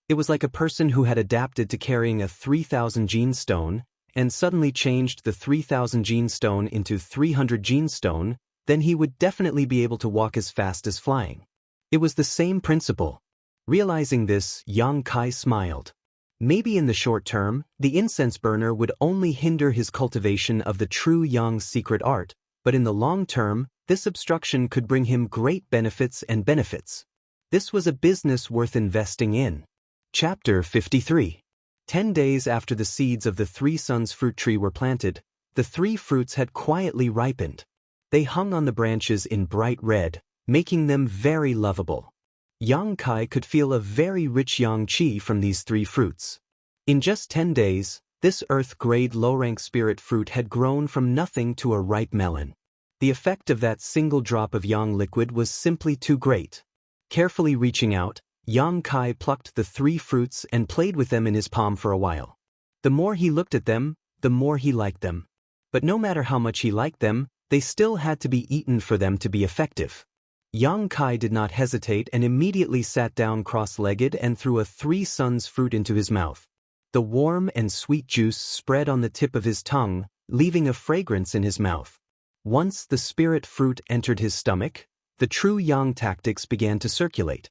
It was like a person who had adapted to carrying a 3,000 gene stone, and suddenly changed the 3,000 gene stone into 300 gene stone, then he would definitely be able to walk as fast as flying. It was the same principle. Realizing this, Yang Kai smiled. Maybe in the short term, the incense burner would only hinder his cultivation of the true Yang secret art, but in the long term, this obstruction could bring him great benefits and benefits. This was a business worth investing in. Chapter 53. 10 days after the seeds of the 3 suns fruit tree were planted, the 3 fruits had quietly ripened. They hung on the branches in bright red, making them very lovable. Yang Kai could feel a very rich Yang Qi from these 3 fruits. In just 10 days, this earth-grade low-rank spirit fruit had grown from nothing to a ripe melon. The effect of that single drop of Yang liquid was simply too great. Carefully reaching out, Yang Kai plucked the 3 fruits and played with them in his palm for a while. The more he looked at them, the more he liked them. But no matter how much he liked them, they still had to be eaten for them to be effective. Yang Kai did not hesitate and immediately sat down cross-legged and threw a 3 suns fruit into his mouth. The warm and sweet juice spread on the tip of his tongue, leaving a fragrance in his mouth. Once the spirit fruit entered his stomach, the true Yang tactics began to circulate.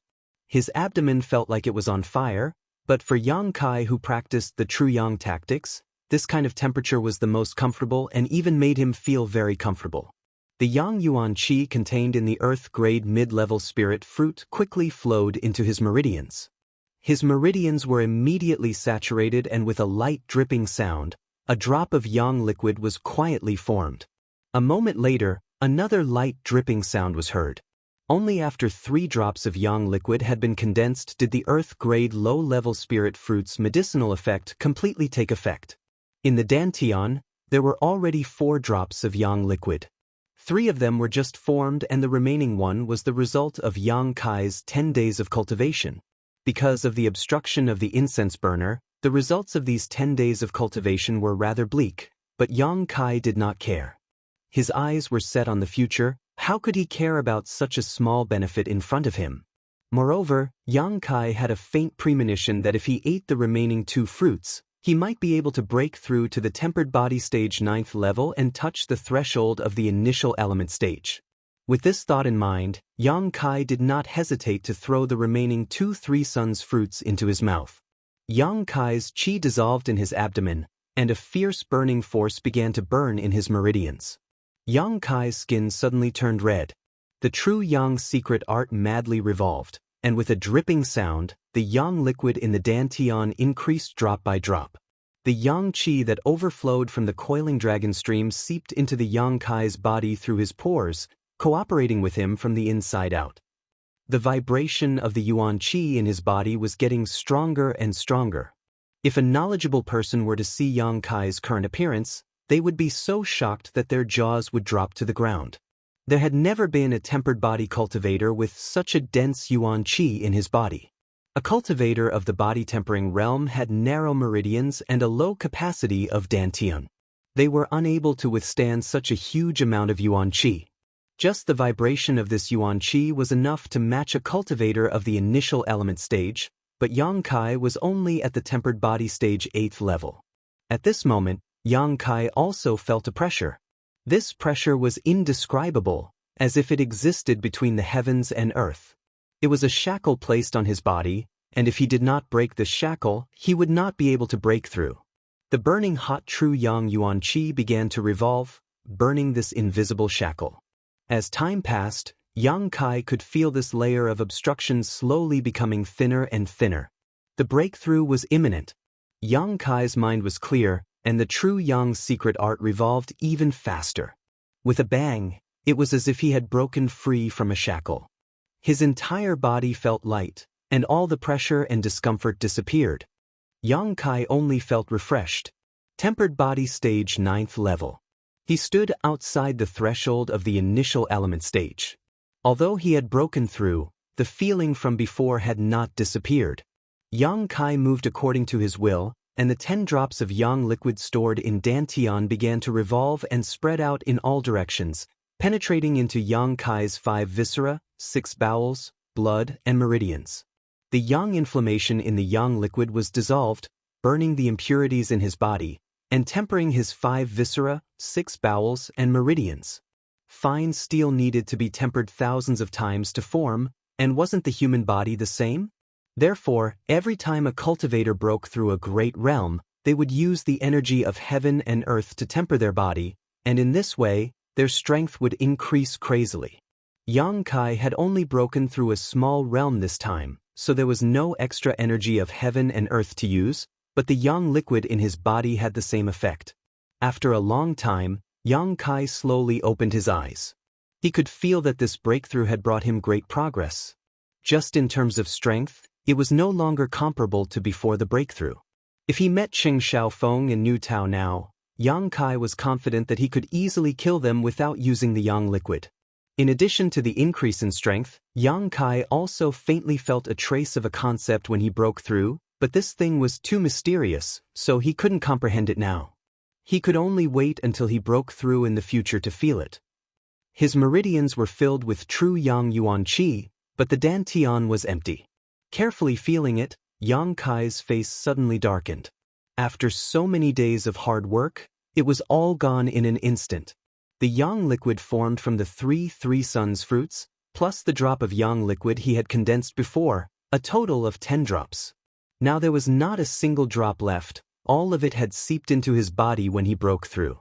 His abdomen felt like it was on fire, but for Yang Kai who practiced the true Yang tactics, this kind of temperature was the most comfortable and even made him feel very comfortable. The Yang Yuan Qi contained in the earth-grade mid-level spirit fruit quickly flowed into his meridians. His meridians were immediately saturated, and with a light dripping sound, a drop of Yang liquid was quietly formed. A moment later, another light dripping sound was heard. Only after 3 drops of Yang liquid had been condensed did the earth-grade low-level spirit fruit's medicinal effect completely take effect. In the dantian, there were already 4 drops of Yang liquid. 3 of them were just formed, and the remaining one was the result of Yang Kai's 10 days of cultivation. Because of the obstruction of the incense burner, the results of these 10 days of cultivation were rather bleak, but Yang Kai did not care. His eyes were set on the future. How could he care about such a small benefit in front of him? Moreover, Yang Kai had a faint premonition that if he ate the remaining 2 fruits, he might be able to break through to the tempered body stage 9th level and touch the threshold of the initial element stage. With this thought in mind, Yang Kai did not hesitate to throw the remaining 2 3 suns fruits into his mouth. Yang Kai's qi dissolved in his abdomen, and a fierce burning force began to burn in his meridians. Yang Kai's skin suddenly turned red. The true Yang secret art madly revolved, and with a dripping sound, the Yang liquid in the dantian increased drop by drop. The Yang qi that overflowed from the coiling dragon stream seeped into the Yang Kai's body through his pores, cooperating with him from the inside out. The vibration of the Yuan Qi in his body was getting stronger and stronger. If a knowledgeable person were to see Yang Kai's current appearance, they would be so shocked that their jaws would drop to the ground. There had never been a tempered body cultivator with such a dense Yuan Qi in his body. A cultivator of the body tempering realm had narrow meridians and a low capacity of dantian. They were unable to withstand such a huge amount of Yuan Qi. Just the vibration of this Yuan Qi was enough to match a cultivator of the initial element stage, but Yang Kai was only at the tempered body stage 8th level. At this moment, Yang Kai also felt a pressure. This pressure was indescribable, as if it existed between the heavens and earth. It was a shackle placed on his body, and if he did not break this shackle, he would not be able to break through. The burning hot true Yang Yuan Qi began to revolve, burning this invisible shackle. As time passed, Yang Kai could feel this layer of obstruction slowly becoming thinner and thinner. The breakthrough was imminent. Yang Kai's mind was clear, and the true Yang's secret art revolved even faster. With a bang, it was as if he had broken free from a shackle. His entire body felt light, and all the pressure and discomfort disappeared. Yang Kai only felt refreshed. Tempered body stage 9th level. He stood outside the threshold of the initial element stage. Although he had broken through, the feeling from before had not disappeared. Yang Kai moved according to his will, and the 10 drops of yang liquid stored in Dantian began to revolve and spread out in all directions, penetrating into Yang Kai's 5 viscera, 6 bowels, blood, and meridians. The yang inflammation in the yang liquid was dissolved, burning the impurities in his body, and tempering his 5 viscera, 6 bowels, and meridians. Fine steel needed to be tempered thousands of times to form, and wasn't the human body the same? Therefore, every time a cultivator broke through a great realm, they would use the energy of heaven and earth to temper their body, and in this way, their strength would increase crazily. Yang Kai had only broken through a small realm this time, so there was no extra energy of heaven and earth to use, but the yang liquid in his body had the same effect. After a long time, Yang Kai slowly opened his eyes. He could feel that this breakthrough had brought him great progress. Just in terms of strength, it was no longer comparable to before the breakthrough. If he met Qing Shaofeng and Nu Tao now, Yang Kai was confident that he could easily kill them without using the yang liquid. In addition to the increase in strength, Yang Kai also faintly felt a trace of a concept when he broke through, but this thing was too mysterious, so he couldn't comprehend it now. He could only wait until he broke through in the future to feel it. His meridians were filled with true Yang Yuan Qi, but the Dantian was empty. Carefully feeling it, Yang Kai's face suddenly darkened. After so many days of hard work, it was all gone in an instant. The yang liquid formed from the 3 suns fruits, plus the drop of yang liquid he had condensed before, a total of 10 drops. Now there was not a single drop left, all of it had seeped into his body when he broke through.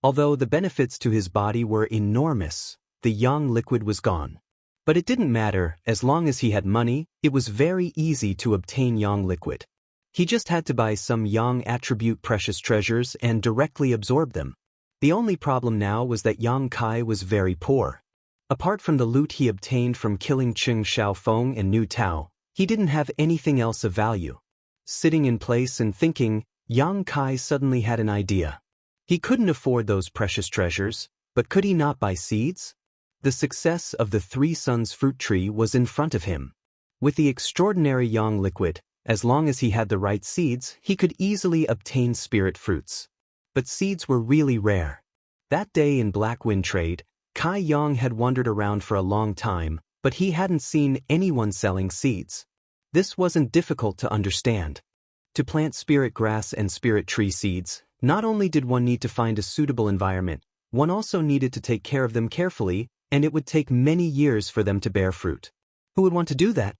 Although the benefits to his body were enormous, the yang liquid was gone. But it didn't matter, as long as he had money, it was very easy to obtain yang liquid. He just had to buy some yang attribute precious treasures and directly absorb them. The only problem now was that Yang Kai was very poor. Apart from the loot he obtained from killing Qing Shaofeng and Nu Tao, he didn't have anything else of value. Sitting in place and thinking, Yang Kai suddenly had an idea. He couldn't afford those precious treasures, but could he not buy seeds? The success of the 3 suns fruit tree was in front of him. With the extraordinary yang liquid, as long as he had the right seeds, he could easily obtain spirit fruits. But seeds were really rare. That day in Black Wind Trade, Kai Yang had wandered around for a long time, but he hadn't seen anyone selling seeds. This wasn't difficult to understand. To plant spirit grass and spirit tree seeds, not only did one need to find a suitable environment, one also needed to take care of them carefully, and it would take many years for them to bear fruit. Who would want to do that?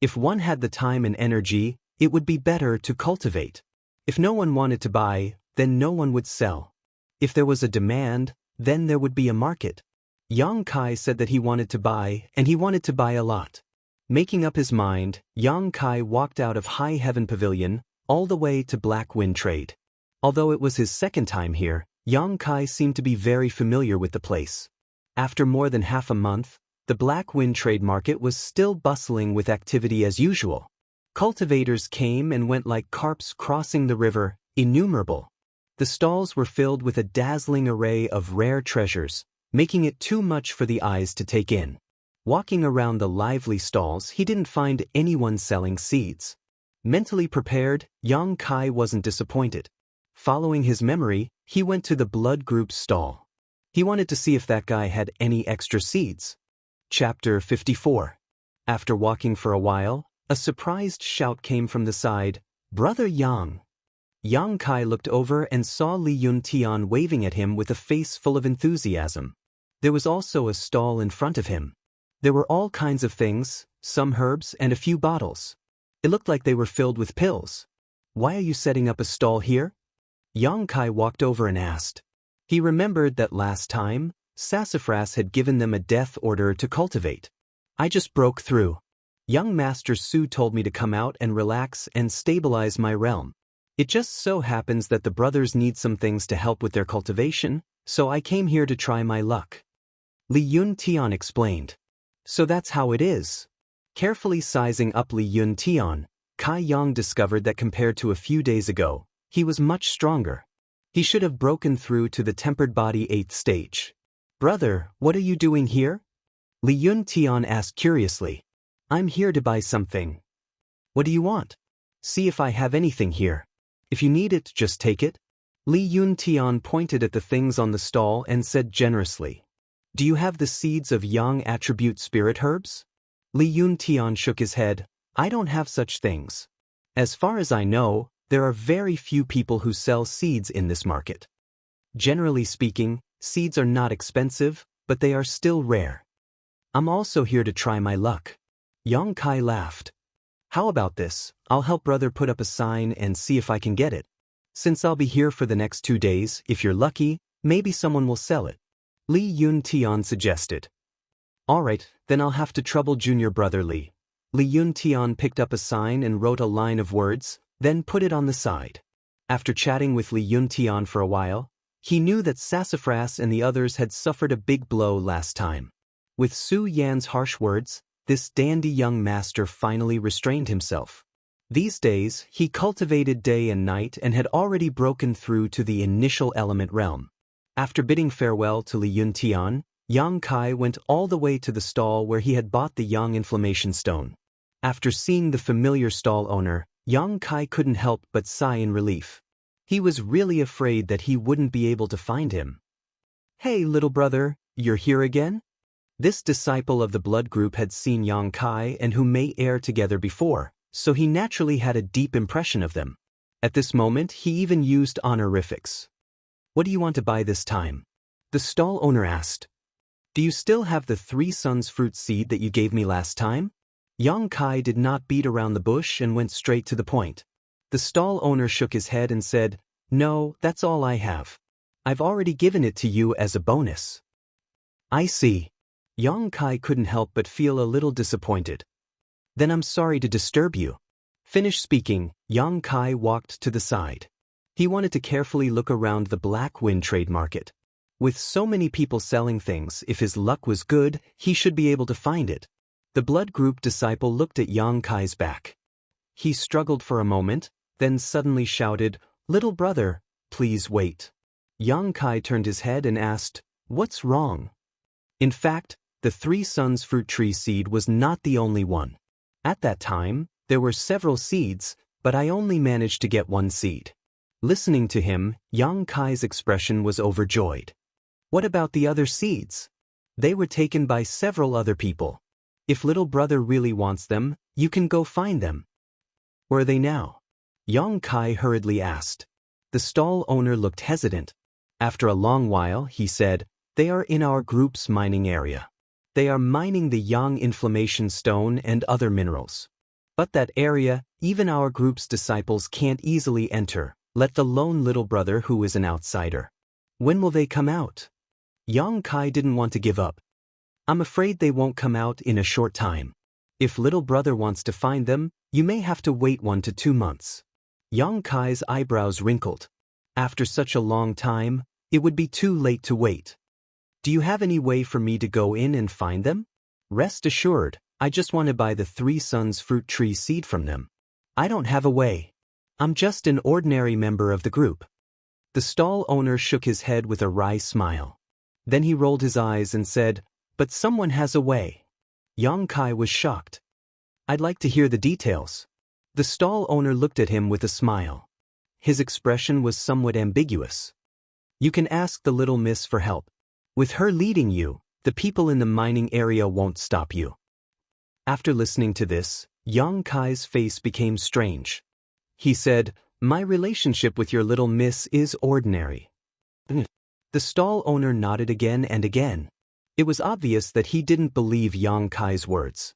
If one had the time and energy, it would be better to cultivate. If no one wanted to buy, then no one would sell. If there was a demand, then there would be a market. Yang Kai said that he wanted to buy, and he wanted to buy a lot. Making up his mind, Yang Kai walked out of High Heaven Pavilion, all the way to Black Wind Trade. Although it was his second time here, Yang Kai seemed to be very familiar with the place. After more than half a month, the Black Wind Trade market was still bustling with activity as usual. Cultivators came and went like carps crossing the river, innumerable. The stalls were filled with a dazzling array of rare treasures, making it too much for the eyes to take in. Walking around the lively stalls, he didn't find anyone selling seeds. Mentally prepared, Yang Kai wasn't disappointed. Following his memory, he went to the blood group's stall. He wanted to see if that guy had any extra seeds. Chapter 54. After walking for a while, a surprised shout came from the side, "Brother Yang!" Yang Kai looked over and saw Li Yuntian waving at him with a face full of enthusiasm. There was also a stall in front of him. There were all kinds of things, some herbs and a few bottles. It looked like they were filled with pills. "Why are you setting up a stall here?" Yang Kai walked over and asked. He remembered that last time, Sassafras had given them a death order to cultivate. I just broke through. Young Master Su told me to come out and relax and stabilize my realm. It just so happens that the brothers need some things to help with their cultivation, so I came here to try my luck. Li Yun Tian explained. So that's how it is. Carefully sizing up Li Yun Tian, Kai Yang discovered that compared to a few days ago, he was much stronger. He should have broken through to the tempered body 8th stage. Brother, what are you doing here? Li Yun Tian asked curiously. I'm here to buy something. What do you want? See if I have anything here. If you need it, just take it. Li Yun Tian pointed at the things on the stall and said generously. Do you have the seeds of Yang attribute spirit herbs? Li Yun Tian shook his head. I don't have such things. As far as I know, there are very few people who sell seeds in this market. Generally speaking, seeds are not expensive, but they are still rare. I'm also here to try my luck. Yang Kai laughed. How about this? I'll help brother put up a sign and see if I can get it. Since I'll be here for the next 2 days, if you're lucky, maybe someone will sell it. Li Yun Tian suggested. Alright, then I'll have to trouble junior brother Li. Li Yun Tian picked up a sign and wrote a line of words, then put it on the side. After chatting with Li Yun Tian for a while, he knew that Sassafras and the others had suffered a big blow last time. With Su Yan's harsh words, this dandy young master finally restrained himself. These days, he cultivated day and night and had already broken through to the initial element realm. After bidding farewell to Li Yun Tian, Yang Kai went all the way to the stall where he had bought the Yang Inflammation Stone. After seeing the familiar stall owner, Yang Kai couldn't help but sigh in relief. He was really afraid that he wouldn't be able to find him. Hey little brother, you're here again? This disciple of the blood group had seen Yang Kai and Hu Mei Air together before, so he naturally had a deep impression of them. At this moment, he even used honorifics. What do you want to buy this time? The stall owner asked. Do you still have the 3 suns fruit seed that you gave me last time? Yang Kai did not beat around the bush and went straight to the point. The stall owner shook his head and said, No, that's all I have. I've already given it to you as a bonus. I see. Yang Kai couldn't help but feel a little disappointed. Then I'm sorry to disturb you. Finished speaking, Yang Kai walked to the side. He wanted to carefully look around the Black Wind trade market. With so many people selling things, if his luck was good, he should be able to find it. The blood group disciple looked at Yang Kai's back. He struggled for a moment, then suddenly shouted, Little brother, please wait. Yang Kai turned his head and asked, What's wrong? In fact, the 3 suns fruit tree seed was not the only one. At that time, there were several seeds, but I only managed to get 1 seed. Listening to him, Yang Kai's expression was overjoyed. What about the other seeds? They were taken by several other people. If little brother really wants them, you can go find them. Where are they now? Yang Kai hurriedly asked. The stall owner looked hesitant. After a long while, he said, They are in our group's mining area. They are mining the Yang Inflammation Stone and other minerals. But that area, even our group's disciples can't easily enter, let alone little brother who is an outsider. When will they come out? Yang Kai didn't want to give up. I'm afraid they won't come out in a short time. If little brother wants to find them, you may have to wait 1 to 2 months. Yang Kai's eyebrows wrinkled. After such a long time, it would be too late to wait. Do you have any way for me to go in and find them? Rest assured, I just want to buy the 3 suns fruit tree seed from them. I don't have a way. I'm just an ordinary member of the group. The stall owner shook his head with a wry smile. Then he rolled his eyes and said, But someone has a way. Yang Kai was shocked. I'd like to hear the details. The stall owner looked at him with a smile. His expression was somewhat ambiguous. You can ask the little miss for help. With her leading you, the people in the mining area won't stop you. After listening to this, Yang Kai's face became strange. He said, My relationship with your little miss is ordinary. The stall owner nodded again and again. It was obvious that he didn't believe Yang Kai's words.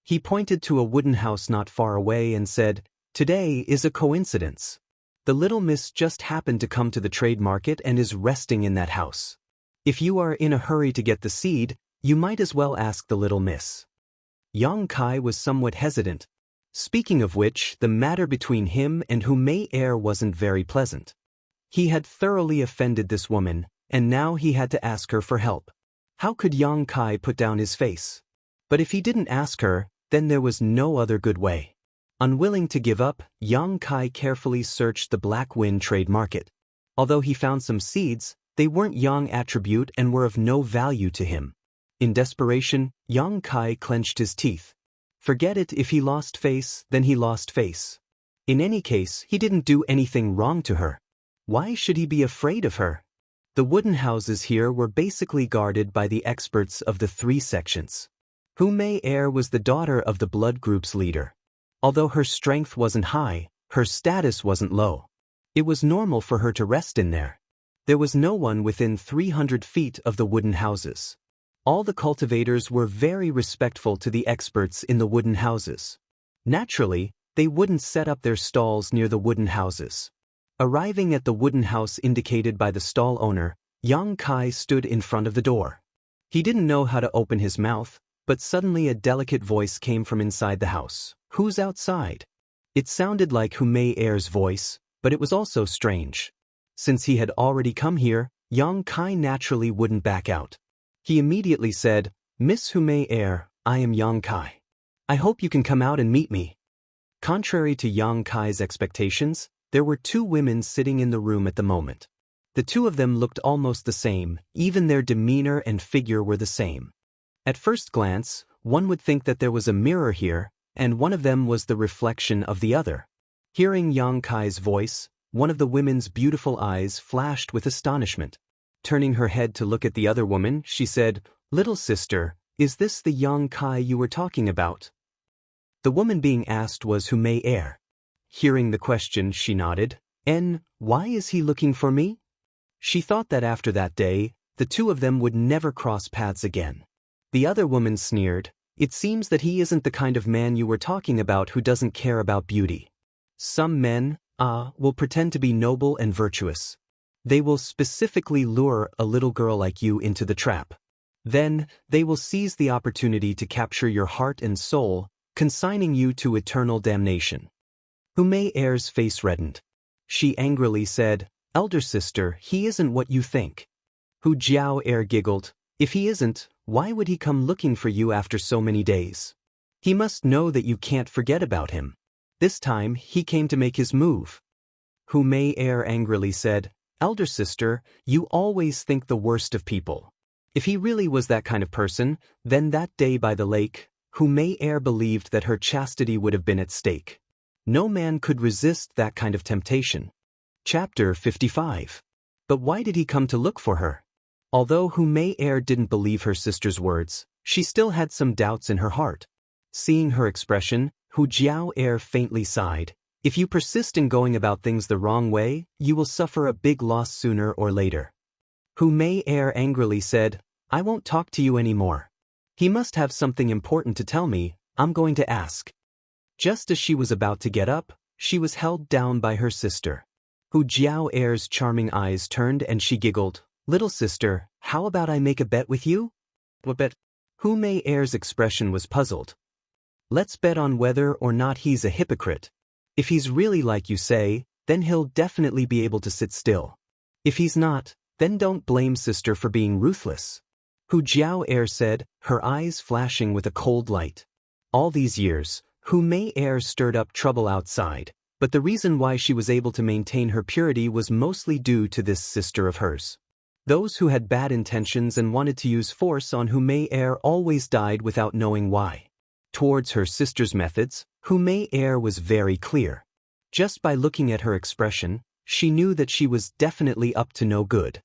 He pointed to a wooden house not far away and said, Today is a coincidence. The little miss just happened to come to the trade market and is resting in that house. If you are in a hurry to get the seed, you might as well ask the little miss. Yang Kai was somewhat hesitant. Speaking of which, the matter between him and Hu Mei Er wasn't very pleasant. He had thoroughly offended this woman, and now he had to ask her for help. How could Yang Kai put down his face? But if he didn't ask her, then there was no other good way. Unwilling to give up, Yang Kai carefully searched the Black Wind trade market. Although he found some seeds, they weren't Yang attribute and were of no value to him. In desperation, Yang Kai clenched his teeth. Forget it, if he lost face, then he lost face. In any case, he didn't do anything wrong to her. Why should he be afraid of her? The wooden houses here were basically guarded by the experts of the 3 sections. Hu Mei Er was the daughter of the blood group's leader. Although her strength wasn't high, her status wasn't low. It was normal for her to rest in there. There was no one within 300 feet of the wooden houses. All the cultivators were very respectful to the experts in the wooden houses. Naturally, they wouldn't set up their stalls near the wooden houses. Arriving at the wooden house indicated by the stall owner, Yang Kai stood in front of the door. He didn't know how to open his mouth, but suddenly a delicate voice came from inside the house. Who's outside? It sounded like Hu Mei Er's voice, but it was also strange. Since he had already come here, Yang Kai naturally wouldn't back out. He immediately said, "Miss Hu Mei Er, I am Yang Kai. I hope you can come out and meet me." Contrary to Yang Kai's expectations, there were 2 women sitting in the room at the moment. The 2 of them looked almost the same, even their demeanor and figure were the same. At first glance, one would think that there was a mirror here, and one of them was the reflection of the other. Hearing Yang Kai's voice, one of the women's beautiful eyes flashed with astonishment. Turning her head to look at the other woman, she said, "Little sister, is this the Yang Kai you were talking about?" The woman being asked was Hu Mei Er. Hearing the question, she nodded. Why is he looking for me?" She thought that after that day, the 2 of them would never cross paths again. The other woman sneered, "It seems that he isn't the kind of man you were talking about who doesn't care about beauty. Some men, will pretend to be noble and virtuous. They will specifically lure a little girl like you into the trap. Then, they will seize the opportunity to capture your heart and soul, consigning you to eternal damnation." Hu Mei Er's face reddened. She angrily said, "Elder sister, he isn't what you think." Hu Jiao Er giggled, "If he isn't, why would he come looking for you after so many days? He must know that you can't forget about him. This time, he came to make his move." Hu Mei Er angrily said, "Elder sister, you always think the worst of people. If he really was that kind of person, then that day by the lake, Hu Mei Er believed that her chastity would have been at stake. No man could resist that kind of temptation." Chapter 55. But why did he come to look for her? Although Hu Mei Er didn't believe her sister's words, she still had some doubts in her heart. Seeing her expression, Hu Jiao Er faintly sighed. "If you persist in going about things the wrong way, you will suffer a big loss sooner or later." Hu Mei Er angrily said, "I won't talk to you anymore. He must have something important to tell me, I'm going to ask." Just as she was about to get up, she was held down by her sister. Hu Jiao Er's charming eyes turned and she giggled, "Little sister, how about I make a bet with you?" "What bet?" Hu Mei Er's expression was puzzled. "Let's bet on whether or not he's a hypocrite. If he's really like you say, then he'll definitely be able to sit still. If he's not, then don't blame sister for being ruthless." Hu Jiao Er said, her eyes flashing with a cold light. All these years, Hu Mei Er stirred up trouble outside, but the reason why she was able to maintain her purity was mostly due to this sister of hers. Those who had bad intentions and wanted to use force on Hu Mei Er always died without knowing why. Towards her sister's methods, Hu Mei Er was very clear. Just by looking at her expression, she knew that she was definitely up to no good.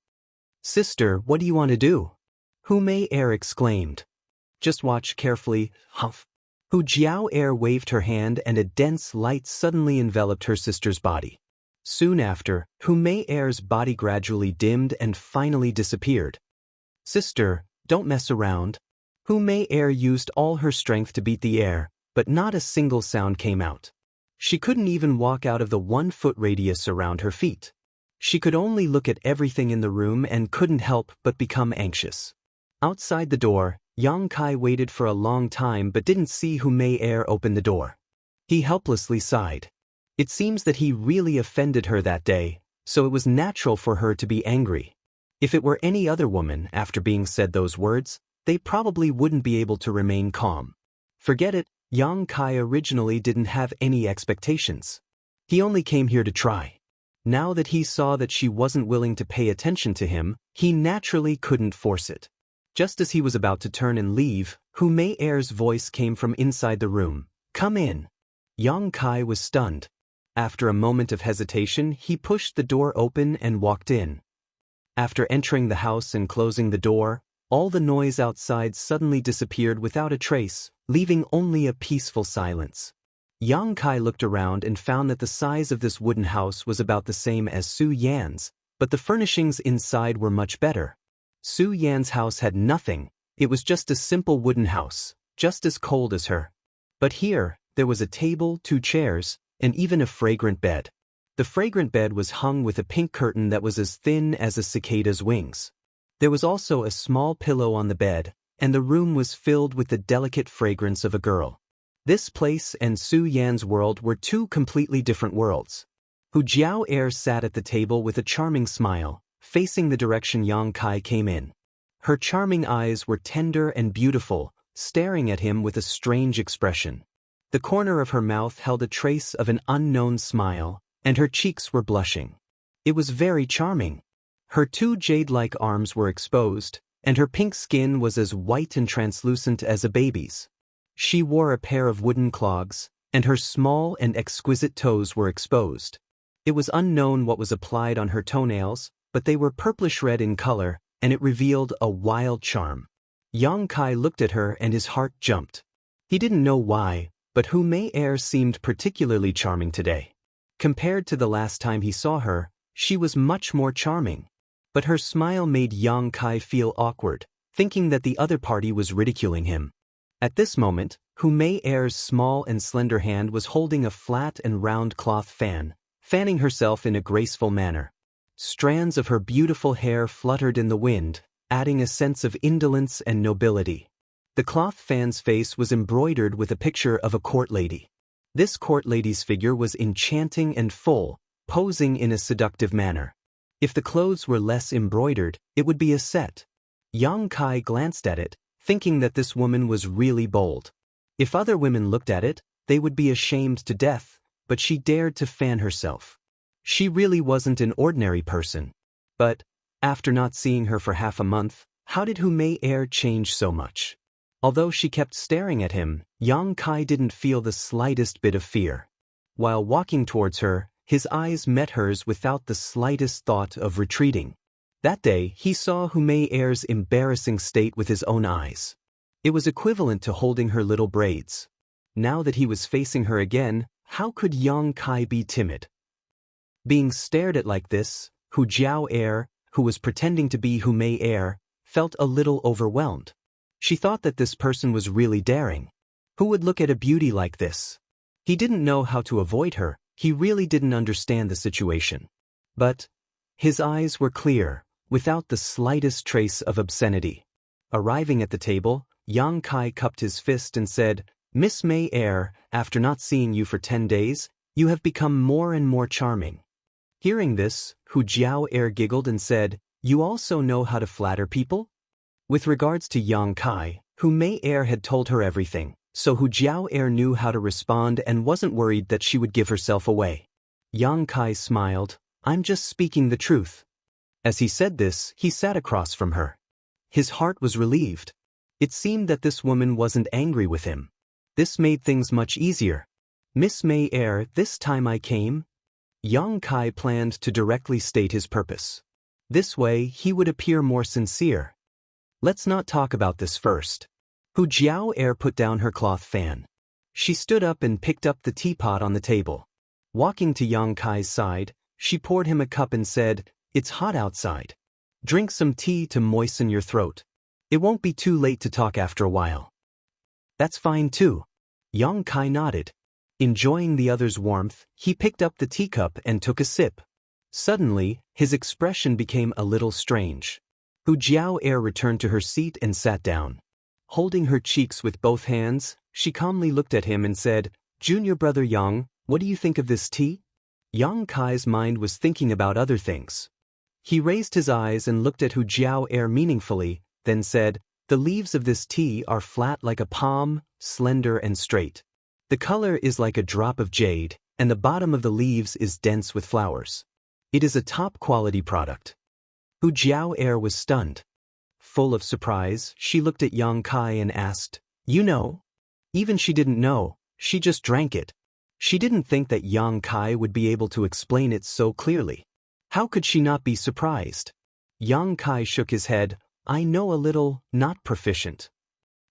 "Sister, what do you want to do?" Hu Mei Er exclaimed. "Just watch carefully, humph." Hu Jiao Er waved her hand and a dense light suddenly enveloped her sister's body. Soon after, Hu Mei Er's body gradually dimmed and finally disappeared. "Sister, don't mess around." Hu Mei Er used all her strength to beat the air, but not a single sound came out. She couldn't even walk out of the 1-foot radius around her feet. She could only look at everything in the room and couldn't help but become anxious. Outside the door, Yang Kai waited for a long time but didn't see Hu Mei-er open the door. He helplessly sighed. It seems that he really offended her that day, so it was natural for her to be angry. If it were any other woman, after being said those words, they probably wouldn't be able to remain calm. Forget it, Yang Kai originally didn't have any expectations. He only came here to try. Now that he saw that she wasn't willing to pay attention to him, he naturally couldn't force it. Just as he was about to turn and leave, Hu Mei-er's voice came from inside the room. "Come in." Yang Kai was stunned. After a moment of hesitation, he pushed the door open and walked in. After entering the house and closing the door, all the noise outside suddenly disappeared without a trace, leaving only a peaceful silence. Yang Kai looked around and found that the size of this wooden house was about the same as Su Yan's, but the furnishings inside were much better. Su Yan's house had nothing, it was just a simple wooden house, just as cold as her. But here, there was a table, 2 chairs, and even a fragrant bed. The fragrant bed was hung with a pink curtain that was as thin as a cicada's wings. There was also a small pillow on the bed, and the room was filled with the delicate fragrance of a girl. This place and Su Yan's world were 2 completely different worlds. Hu Jiao-er sat at the table with a charming smile, facing the direction Yang Kai came in. Her charming eyes were tender and beautiful, staring at him with a strange expression. The corner of her mouth held a trace of an unknown smile, and her cheeks were blushing. It was very charming. Her 2 jade-like arms were exposed, and her pink skin was as white and translucent as a baby's. She wore a pair of wooden clogs, and her small and exquisite toes were exposed. It was unknown what was applied on her toenails, but they were purplish-red in color, and it revealed a wild charm. Yang Kai looked at her and his heart jumped. He didn't know why, but Hu Mei-er seemed particularly charming today. Compared to the last time he saw her, she was much more charming. But her smile made Yang Kai feel awkward, thinking that the other party was ridiculing him. At this moment, Hu Mei-er's small and slender hand was holding a flat and round cloth fan, fanning herself in a graceful manner. Strands of her beautiful hair fluttered in the wind, adding a sense of indolence and nobility. The cloth fan's face was embroidered with a picture of a court lady. This court lady's figure was enchanting and full, posing in a seductive manner. If the clothes were less embroidered, it would be a set. Yang Kai glanced at it, thinking that this woman was really bold. If other women looked at it, they would be ashamed to death, but she dared to fan herself. She really wasn't an ordinary person. But, after not seeing her for half a month, how did Hu Mei-er change so much? Although she kept staring at him, Yang Kai didn't feel the slightest bit of fear. While walking towards her, his eyes met hers without the slightest thought of retreating. That day, he saw Hu Mei-er's embarrassing state with his own eyes. It was equivalent to holding her little braids. Now that he was facing her again, how could Yang Kai be timid? Being stared at like this, Hu Jiao-er, who was pretending to be Hu Mei-er, felt a little overwhelmed. She thought that this person was really daring. Who would look at a beauty like this? He didn't know how to avoid her, he really didn't understand the situation. But his eyes were clear, without the slightest trace of obscenity. Arriving at the table, Yang Kai cupped his fist and said, "Miss Mei-er, after not seeing you for 10 days, you have become more and more charming." Hearing this, Hu Jiao-er giggled and said, "You also know how to flatter people?" With regards to Yang Kai, Hu Mei-er had told her everything, so Hu Jiao-er knew how to respond and wasn't worried that she would give herself away. Yang Kai smiled, "I'm just speaking the truth." As he said this, he sat across from her. His heart was relieved. It seemed that this woman wasn't angry with him. This made things much easier. "Miss Mei-er, this time I came." Yang Kai planned to directly state his purpose. This way, he would appear more sincere. "Let's not talk about this first." Hu Jiao-er put down her cloth fan. She stood up and picked up the teapot on the table. Walking to Yang Kai's side, she poured him a cup and said, "It's hot outside. Drink some tea to moisten your throat. It won't be too late to talk after a while." "That's fine too." Yang Kai nodded. Enjoying the other's warmth, he picked up the teacup and took a sip. Suddenly, his expression became a little strange. Hu Jiao returned to her seat and sat down. Holding her cheeks with both hands, she calmly looked at him and said, "Junior brother Yang, what do you think of this tea?" Yang Kai's mind was thinking about other things. He raised his eyes and looked at Hu Jiao meaningfully, then said, "The leaves of this tea are flat like a palm, slender and straight. The color is like a drop of jade, and the bottom of the leaves is dense with flowers. It is a top-quality product." Hu Jiao was stunned. Full of surprise, she looked at Yang Kai and asked, "You know?" Even she didn't know, she just drank it. She didn't think that Yang Kai would be able to explain it so clearly. How could she not be surprised? Yang Kai shook his head. "I know a little, not proficient."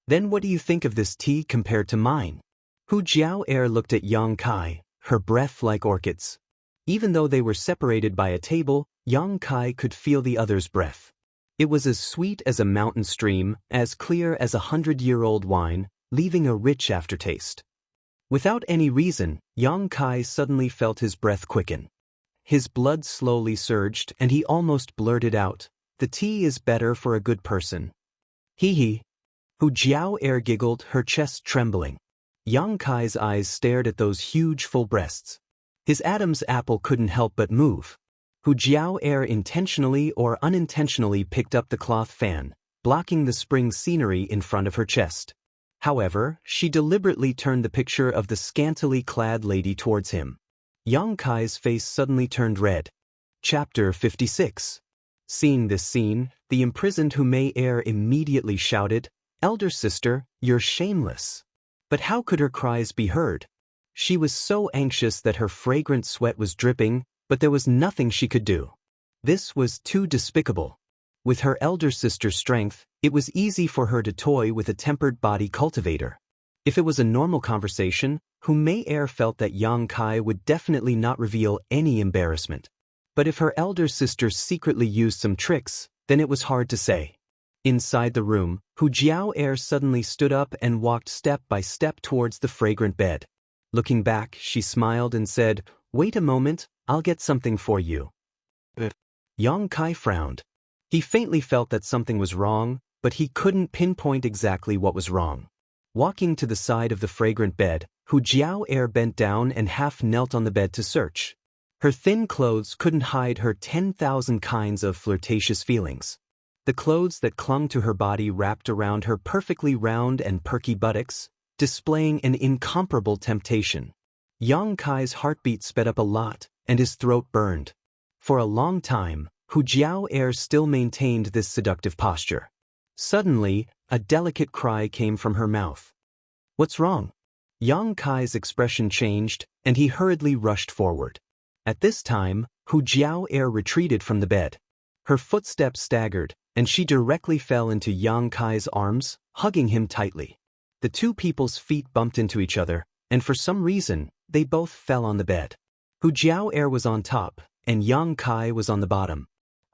"Then what do you think of this tea compared to mine?" Hu Jiao looked at Yang Kai, her breath like orchids. Even though they were separated by a table, Yang Kai could feel the other's breath. It was as sweet as a mountain stream, as clear as 100-year-old wine, leaving a rich aftertaste. Without any reason, Yang Kai suddenly felt his breath quicken. His blood slowly surged and he almost blurted out, "The tea is better for a good person." "Hee hee." Hu Jiao giggled, her chest trembling. Yang Kai's eyes stared at those huge full breasts. His Adam's apple couldn't help but move. Hu Jiao intentionally or unintentionally picked up the cloth fan, blocking the spring scenery in front of her chest. However, she deliberately turned the picture of the scantily clad lady towards him. Yang Kai's face suddenly turned red. Chapter 56. Seeing this scene, the imprisoned Hu Mei immediately shouted, "Elder sister, you're shameless." But how could her cries be heard? She was so anxious that her fragrant sweat was dripping, but there was nothing she could do. This was too despicable. With her elder sister's strength, it was easy for her to toy with a tempered body cultivator. If it was a normal conversation, Hu Mei felt that Yang Kai would definitely not reveal any embarrassment. But if her elder sister secretly used some tricks, then it was hard to say. Inside the room, Hu Jiao suddenly stood up and walked step by step towards the fragrant bed. Looking back, she smiled and said, "Wait a moment, I'll get something for you." Yang Kai frowned. He faintly felt that something was wrong, but he couldn't pinpoint exactly what was wrong. Walking to the side of the fragrant bed, Hu Jiao bent down and half knelt on the bed to search. Her thin clothes couldn't hide her 10,000 kinds of flirtatious feelings. The clothes that clung to her body wrapped around her perfectly round and perky buttocks, displaying an incomparable temptation. Yang Kai's heartbeat sped up a lot, and his throat burned. For a long time, Hu Jiao still maintained this seductive posture. Suddenly, a delicate cry came from her mouth. "What's wrong?" Yang Kai's expression changed, and he hurriedly rushed forward. At this time, Hu Jiao retreated from the bed. Her footsteps staggered, and she directly fell into Yang Kai's arms, hugging him tightly. The two people's feet bumped into each other, and for some reason, they both fell on the bed. Hu Jiao was on top, and Yang Kai was on the bottom.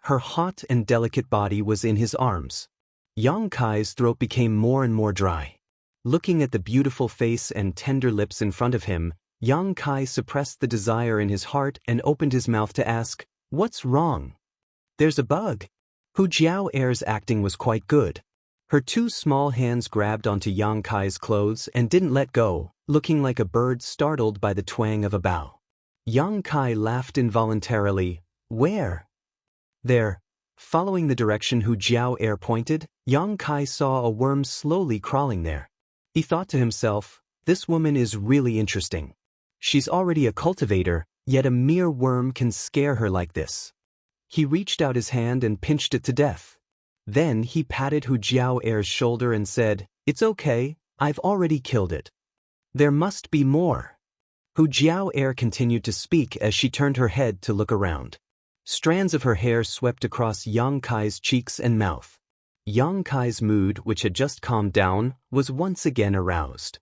Her hot and delicate body was in his arms. Yang Kai's throat became more and more dry. Looking at the beautiful face and tender lips in front of him, Yang Kai suppressed the desire in his heart and opened his mouth to ask, "What's wrong?" "There's a bug." Hu Jiao's acting was quite good. Her two small hands grabbed onto Yang Kai's clothes and didn't let go, looking like a bird startled by the twang of a bough. Yang Kai laughed involuntarily. "Where?" "There." Following the direction Hu Jiao pointed, Yang Kai saw a worm slowly crawling there. He thought to himself, "This woman is really interesting. She's already a cultivator, yet a mere worm can scare her like this." He reached out his hand and pinched it to death. Then he patted Hu Jiao's shoulder and said, "It's okay, I've already killed it." "There must be more." Hu Jiao continued to speak as she turned her head to look around. Strands of her hair swept across Yang Kai's cheeks and mouth. Yang Kai's mood, which had just calmed down, was once again aroused.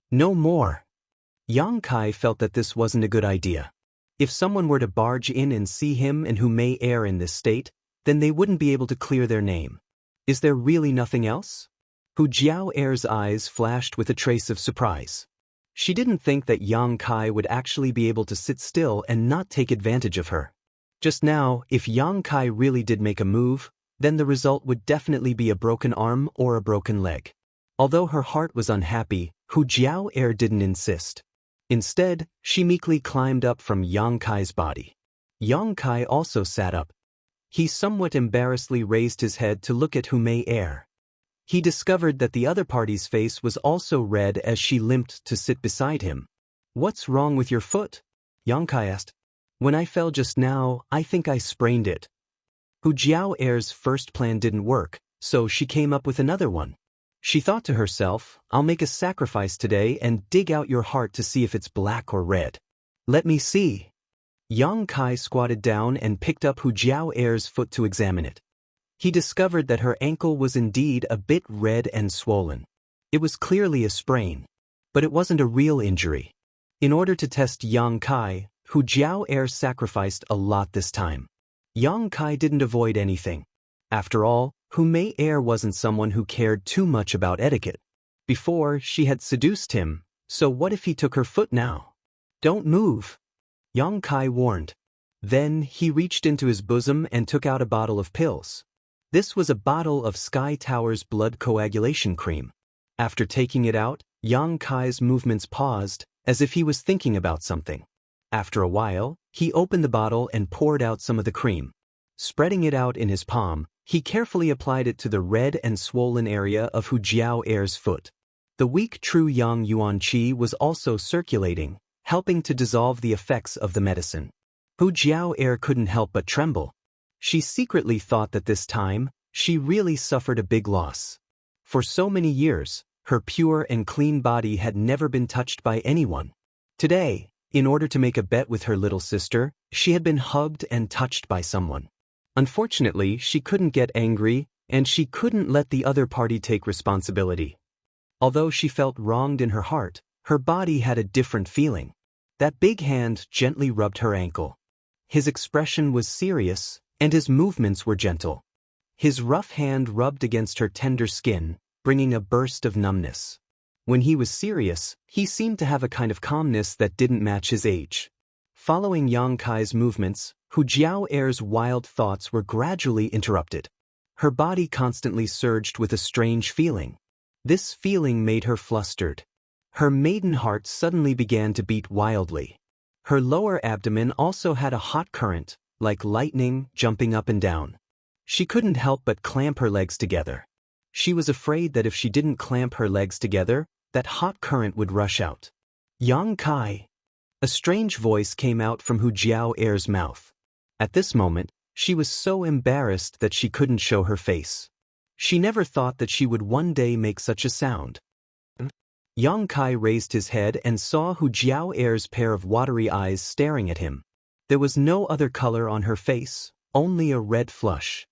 "No more." Yang Kai felt that this wasn't a good idea. If someone were to barge in and see him and Hu Mei in this state, then they wouldn't be able to clear their name. Is there really nothing else? Hu Jiao's eyes flashed with a trace of surprise. She didn't think that Yang Kai would actually be able to sit still and not take advantage of her. Just now, if Yang Kai really did make a move, then the result would definitely be a broken arm or a broken leg. Although her heart was unhappy, Hu Jiao didn't insist. Instead, she meekly climbed up from Yang Kai's body. Yang Kai also sat up. He somewhat embarrassedly raised his head to look at Hu Mei. He discovered that the other party's face was also red as she limped to sit beside him. "What's wrong with your foot?" Yang Kai asked. "When I fell just now, I think I sprained it." Hu Jiao's first plan didn't work, so she came up with another one. She thought to herself, "I'll make a sacrifice today and dig out your heart to see if it's black or red. Let me see." Yang Kai squatted down and picked up Hu Jiao's foot to examine it. He discovered that her ankle was indeed a bit red and swollen. It was clearly a sprain. But it wasn't a real injury. In order to test Yang Kai, Hu Jiao sacrificed a lot this time. Yang Kai didn't avoid anything. After all, Hu Mei wasn't someone who cared too much about etiquette. Before, she had seduced him, so what if he took her foot now? "Don't move," Yang Kai warned. Then, he reached into his bosom and took out a bottle of pills. This was a bottle of Sky Tower's blood coagulation cream. After taking it out, Yang Kai's movements paused, as if he was thinking about something. After a while, he opened the bottle and poured out some of the cream. Spreading it out in his palm, he carefully applied it to the red and swollen area of Hu Jiao's foot. The weak true Yang Yuan Qi was also circulating, helping to dissolve the effects of the medicine. Hu Jiao couldn't help but tremble. She secretly thought that this time, she really suffered a big loss. For so many years, her pure and clean body had never been touched by anyone. Today, in order to make a bet with her little sister, she had been hugged and touched by someone. Unfortunately, she couldn't get angry, and she couldn't let the other party take responsibility. Although she felt wronged in her heart, her body had a different feeling. That big hand gently rubbed her ankle. His expression was serious, and his movements were gentle. His rough hand rubbed against her tender skin, bringing a burst of numbness. When he was serious, he seemed to have a kind of calmness that didn't match his age. Following Yang Kai's movements, Hu Jiao's wild thoughts were gradually interrupted. Her body constantly surged with a strange feeling. This feeling made her flustered. Her maiden heart suddenly began to beat wildly. Her lower abdomen also had a hot current, like lightning, jumping up and down. She couldn't help but clamp her legs together. She was afraid that if she didn't clamp her legs together, that hot current would rush out. "Yang Kai." A strange voice came out from Hu Jiao's mouth. At this moment, she was so embarrassed that she couldn't show her face. She never thought that she would one day make such a sound. Yang Kai raised his head and saw Hu Jiao's pair of watery eyes staring at him. There was no other color on her face, only a red flush.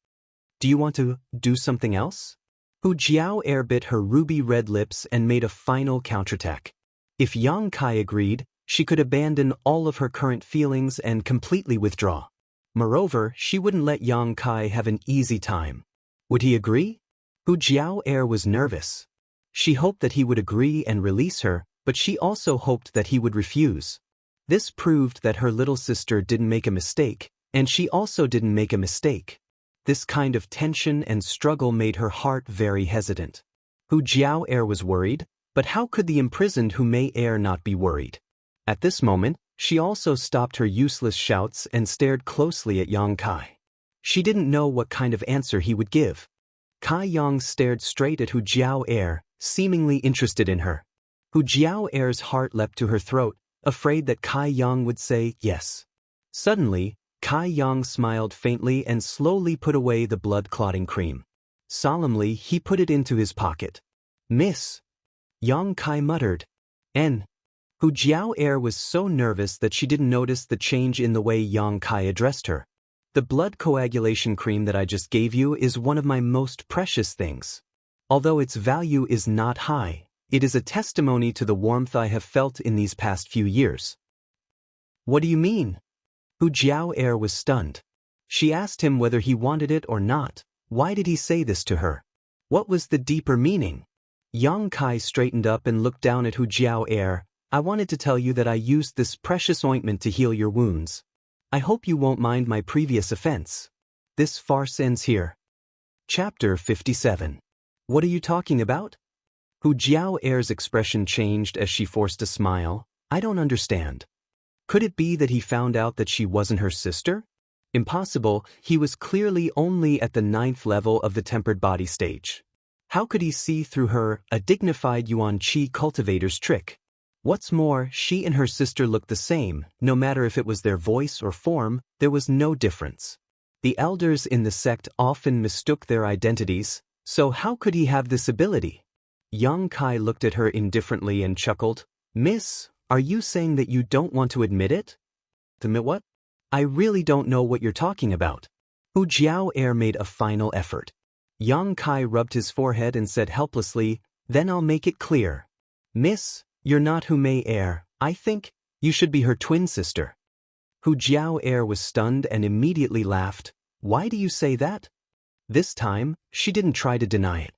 "Do you want to do something else?" Hu Jiao bit her ruby red lips and made a final counterattack. If Yang Kai agreed, she could abandon all of her current feelings and completely withdraw. Moreover, she wouldn't let Yang Kai have an easy time. Would he agree? Hu Jiao was nervous. She hoped that he would agree and release her, but she also hoped that he would refuse. This proved that her little sister didn't make a mistake, and she also didn't make a mistake. This kind of tension and struggle made her heart very hesitant. Hu Jiao was worried, but how could the imprisoned Hu Mei not be worried? At this moment, she also stopped her useless shouts and stared closely at Yang Kai. She didn't know what kind of answer he would give. Kai Yang stared straight at Hu Jiao, seemingly interested in her. Hu Jiao's heart leapt to her throat, afraid that Kai Yang would say yes. Suddenly, Kai Yang smiled faintly and slowly put away the blood-clotting cream. Solemnly, he put it into his pocket. "Miss," Yang Kai muttered. "N." Hu Jiao was so nervous that she didn't notice the change in the way Yang Kai addressed her. "The blood coagulation cream that I just gave you is one of my most precious things. Although its value is not high, it is a testimony to the warmth I have felt in these past few years." "What do you mean?" Hu Jiao was stunned. She asked him whether he wanted it or not. Why did he say this to her? What was the deeper meaning? Yang Kai straightened up and looked down at Hu Jiao. I wanted to tell you that I used this precious ointment to heal your wounds. I hope you won't mind my previous offense. This farce ends here. Chapter 57. What are you talking about? Hu Jiao'er's expression changed as she forced a smile. I don't understand. Could it be that he found out that she wasn't her sister? Impossible, he was clearly only at the 9th level of the tempered body stage. How could he see through her, a dignified Yuan Qi cultivator's trick? What's more, she and her sister looked the same, no matter if it was their voice or form, there was no difference. The elders in the sect often mistook their identities, so how could he have this ability? Yang Kai looked at her indifferently and chuckled. Miss, are you saying that you don't want to admit it? Admit what? I really don't know what you're talking about. Hu Jiao'er made a final effort. Yang Kai rubbed his forehead and said helplessly, then I'll make it clear. Miss, you're not Hu Mei-er, I think. You should be her twin sister. Hu Jiao'er was stunned and immediately laughed. Why do you say that? This time, she didn't try to deny it.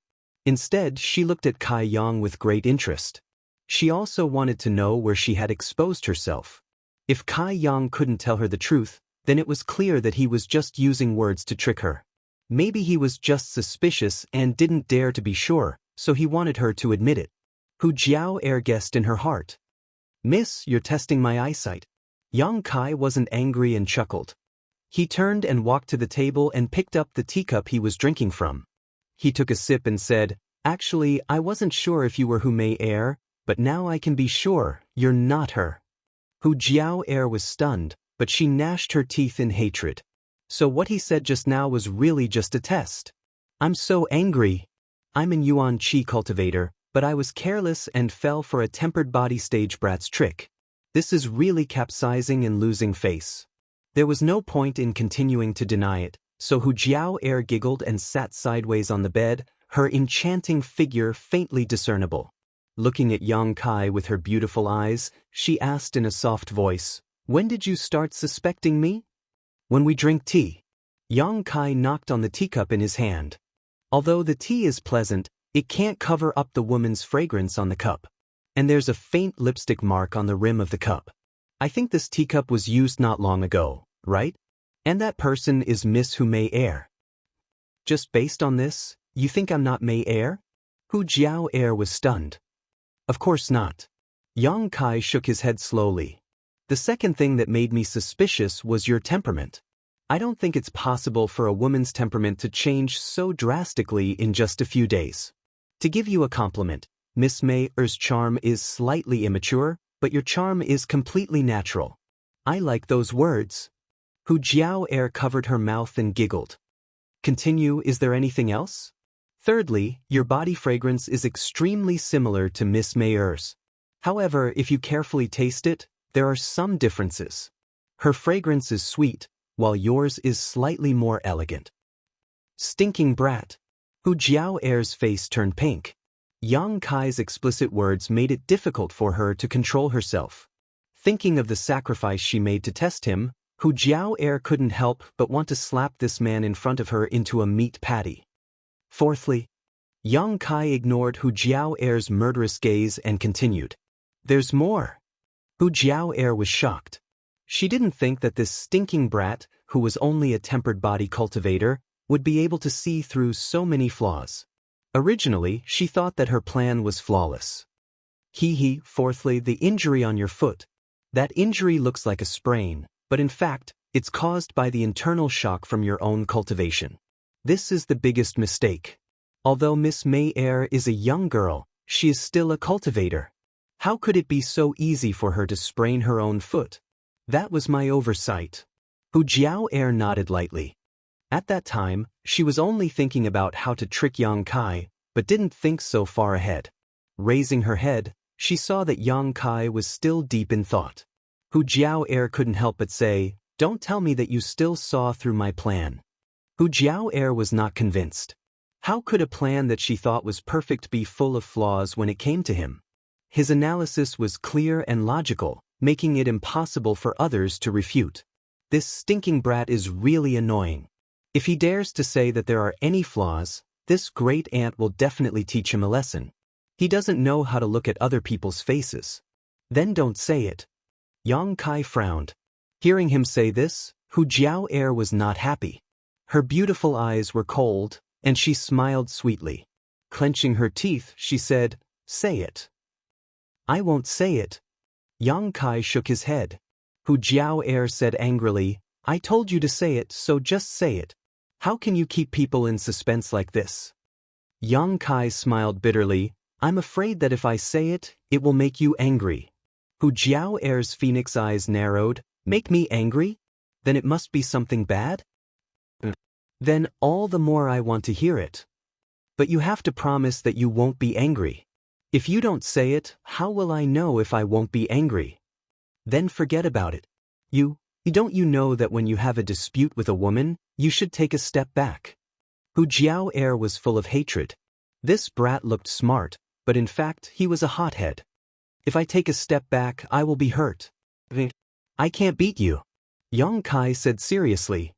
Instead, she looked at Kai Yang with great interest. She also wanted to know where she had exposed herself. If Kai Yang couldn't tell her the truth, then it was clear that he was just using words to trick her. Maybe he was just suspicious and didn't dare to be sure, so he wanted her to admit it. Hu Jiao'er guessed in her heart. Miss, you're testing my eyesight. Yang Kai wasn't angry and chuckled. He turned and walked to the table and picked up the teacup he was drinking from. He took a sip and said, actually, I wasn't sure if you were Hu Mei-er, but now I can be sure, you're not her. Hu Jiao'er was stunned, but she gnashed her teeth in hatred. So what he said just now was really just a test. I'm so angry. I'm an Yuan Qi cultivator, but I was careless and fell for a tempered body stage brat's trick. This is really capsizing and losing face. There was no point in continuing to deny it, so Hu Jiao'er giggled and sat sideways on the bed, her enchanting figure faintly discernible. Looking at Yang Kai with her beautiful eyes, she asked in a soft voice, when did you start suspecting me? When we drink tea. Yang Kai knocked on the teacup in his hand. Although the tea is pleasant, it can't cover up the woman's fragrance on the cup. And there's a faint lipstick mark on the rim of the cup. I think this teacup was used not long ago, right? And that person is Miss Hu Mei-er. Just based on this, you think I'm not Mei-er? Hu Jiao'er was stunned. Of course not. Yang Kai shook his head slowly. The second thing that made me suspicious was your temperament. I don't think it's possible for a woman's temperament to change so drastically in just a few days. To give you a compliment, Miss Mei-er's charm is slightly immature, but your charm is completely natural. I like those words. Hu Jiao'er covered her mouth and giggled. Continue, is there anything else? Thirdly, your body fragrance is extremely similar to Miss Mei-er's. However, if you carefully taste it, there are some differences. Her fragrance is sweet, while yours is slightly more elegant. Stinking brat. Hu Jiao'er's face turned pink. Yang Kai's explicit words made it difficult for her to control herself. Thinking of the sacrifice she made to test him, Hu Jiao'er couldn't help but want to slap this man in front of her into a meat patty. Fourthly, Yang Kai ignored Hu Jiao'er's murderous gaze and continued. There's more. Hu Jiao'er was shocked. She didn't think that this stinking brat, who was only a tempered body cultivator, would be able to see through so many flaws. Originally, she thought that her plan was flawless. Fourthly, the injury on your foot. That injury looks like a sprain, but in fact, it's caused by the internal shock from your own cultivation. This is the biggest mistake. Although Miss Mei-er is a young girl, she is still a cultivator. How could it be so easy for her to sprain her own foot? That was my oversight. Hu Jiao'er nodded lightly. At that time, she was only thinking about how to trick Yang Kai, but didn't think so far ahead. Raising her head, she saw that Yang Kai was still deep in thought. Hu Jiao'er couldn't help but say, don't tell me that you still saw through my plan. Hu Jiao'er was not convinced. How could a plan that she thought was perfect be full of flaws when it came to him? His analysis was clear and logical, making it impossible for others to refute. This stinking brat is really annoying. If he dares to say that there are any flaws, this great aunt will definitely teach him a lesson. He doesn't know how to look at other people's faces. Then don't say it. Yang Kai frowned. Hearing him say this, Hu Jiao was not happy. Her beautiful eyes were cold, and she smiled sweetly. Clenching her teeth, she said, "Say it." "I won't say it." Yang Kai shook his head. Hu Jiao said angrily, "I told you to say it, so just say it. How can you keep people in suspense like this?" Yang Kai smiled bitterly, "I'm afraid that if I say it, it will make you angry." Hu Jiao's phoenix eyes narrowed. "Make me angry? Then it must be something bad? Then all the more I want to hear it. But you have to promise that you won't be angry. If you don't say it, how will I know if I won't be angry? Then forget about it. Don't you know that when you have a dispute with a woman, you should take a step back?" Hu Jiao was full of hatred. This brat looked smart, but in fact he was a hothead. "If I take a step back, I will be hurt. I can't beat you," Yang Kai said seriously.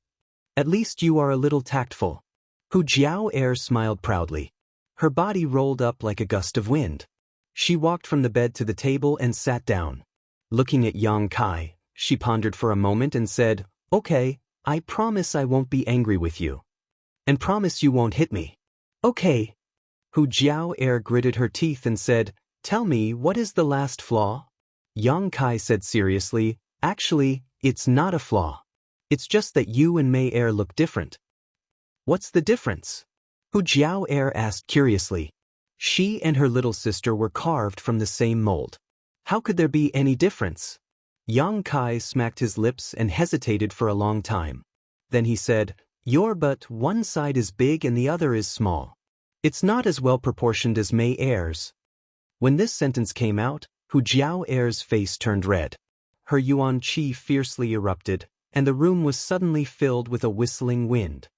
"At least you are a little tactful." Hu Jiao smiled proudly. Her body rolled up like a gust of wind. She walked from the bed to the table and sat down. Looking at Yang Kai, she pondered for a moment and said, "Okay, I promise I won't be angry with you. And promise you won't hit me." "Okay." Hu Jiao gritted her teeth and said, "Tell me, what is the last flaw?" Yang Kai said seriously, "Actually, it's not a flaw. It's just that you and Mei look different." "What's the difference?" Hu Jiao asked curiously. She and her little sister were carved from the same mold. How could there be any difference? Yang Kai smacked his lips and hesitated for a long time. Then he said, But one side is big and the other is small. It's not as well proportioned as Mei Er's." When this sentence came out, Hu Jiao's face turned red. Her yuan qi fiercely erupted, and the room was suddenly filled with a whistling wind.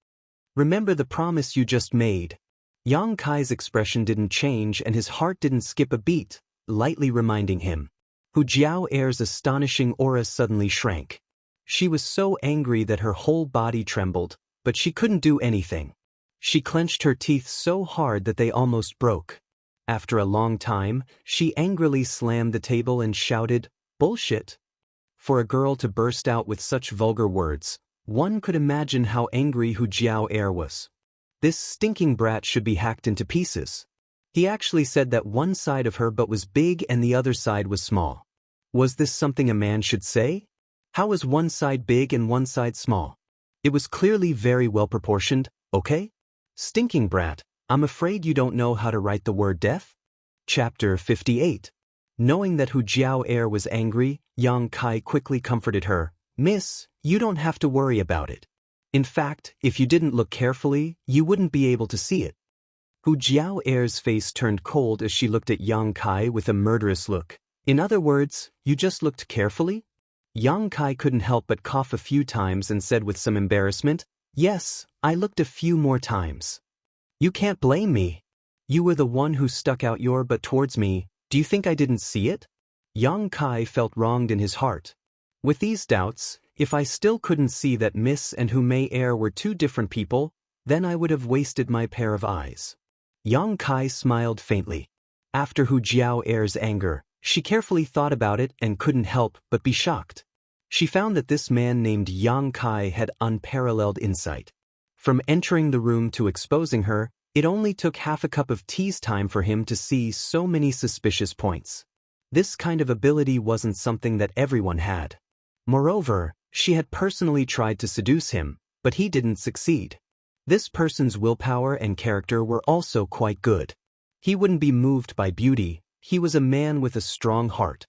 "Remember the promise you just made." Yang Kai's expression didn't change and his heart didn't skip a beat, lightly reminding him. Hu Jiao's astonishing aura suddenly shrank. She was so angry that her whole body trembled, but she couldn't do anything. She clenched her teeth so hard that they almost broke. After a long time, she angrily slammed the table and shouted, "Bullshit!" For a girl to burst out with such vulgar words, one could imagine how angry Hu Jiao was. This stinking brat should be hacked into pieces. He actually said that one side of her butt was big and the other side was small. Was this something a man should say? How was one side big and one side small? It was clearly very well proportioned, okay? Stinking brat, I'm afraid you don't know how to write the word death? Chapter 58. Knowing that Hu Jiao was angry, Yang Kai quickly comforted her. "Miss, you don't have to worry about it. In fact, if you didn't look carefully, you wouldn't be able to see it." Hu Jiao's face turned cold as she looked at Yang Kai with a murderous look. "In other words, you just looked carefully?" Yang Kai couldn't help but cough a few times and said with some embarrassment, "Yes, I looked a few more times." "You can't blame me. You were the one who stuck out your butt towards me. Do you think I didn't see it?" Yang Kai felt wronged in his heart. With these doubts, if I still couldn't see that Miss and Hu Mei were two different people, then I would have wasted my pair of eyes. Yang Kai smiled faintly. After Hu Jiao's anger, she carefully thought about it and couldn't help but be shocked. She found that this man named Yang Kai had unparalleled insight. From entering the room to exposing her, it only took half a cup of tea's time for him to see so many suspicious points. This kind of ability wasn't something that everyone had. Moreover, she had personally tried to seduce him, but he didn't succeed. This person's willpower and character were also quite good. He wouldn't be moved by beauty, he was a man with a strong heart.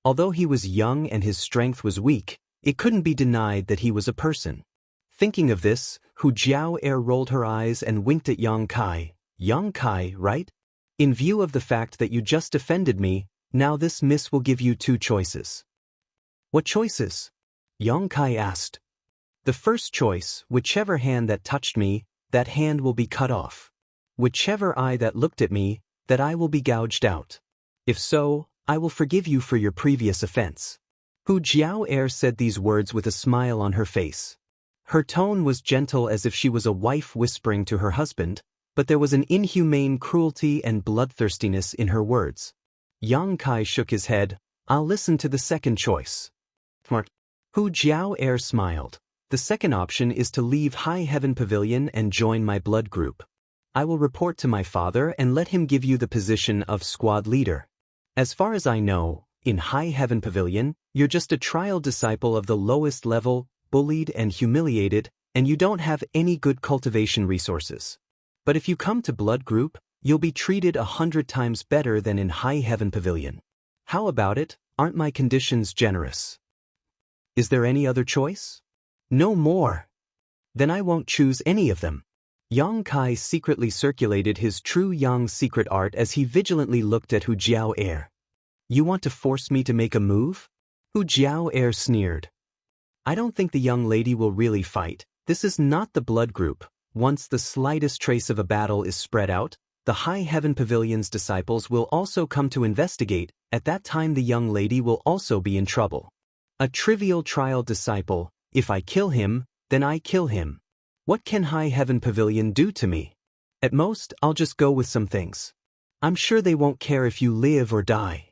Although he was young and his strength was weak, it couldn't be denied that he was a person. Thinking of this, Hu Jiao rolled her eyes and winked at Yang Kai. "Yang Kai, right? In view of the fact that you just offended me, now this miss will give you two choices." "What choices?" Yang Kai asked. "The first choice, whichever hand that touched me, that hand will be cut off. Whichever eye that looked at me, that eye will be gouged out. If so, I will forgive you for your previous offense." Hu Jiao said these words with a smile on her face. Her tone was gentle as if she was a wife whispering to her husband, but there was an inhumane cruelty and bloodthirstiness in her words. Yang Kai shook his head. I'll listen to the second choice. Smart. Hu Jiao smiled. The second option is to leave High Heaven Pavilion and join my blood group. I will report to my father and let him give you the position of squad leader. As far as I know, in High Heaven Pavilion, you're just a trial disciple of the lowest level, bullied and humiliated, and you don't have any good cultivation resources. But if you come to blood group, you'll be treated 100 times better than in High Heaven Pavilion. How about it? Aren't my conditions generous? Is there any other choice? No more. Then I won't choose any of them. Yang Kai secretly circulated his true Yang secret art as he vigilantly looked at Hu Jiao. You want to force me to make a move? Hu Jiao sneered. I don't think the young lady will really fight. This is not the blood group. Once the slightest trace of a battle is spread out, the High Heaven Pavilion's disciples will also come to investigate. At that time the young lady will also be in trouble. A trivial trial disciple, if I kill him, then I kill him. What can High Heaven Pavilion do to me? At most, I'll just go with some things. I'm sure they won't care if you live or die.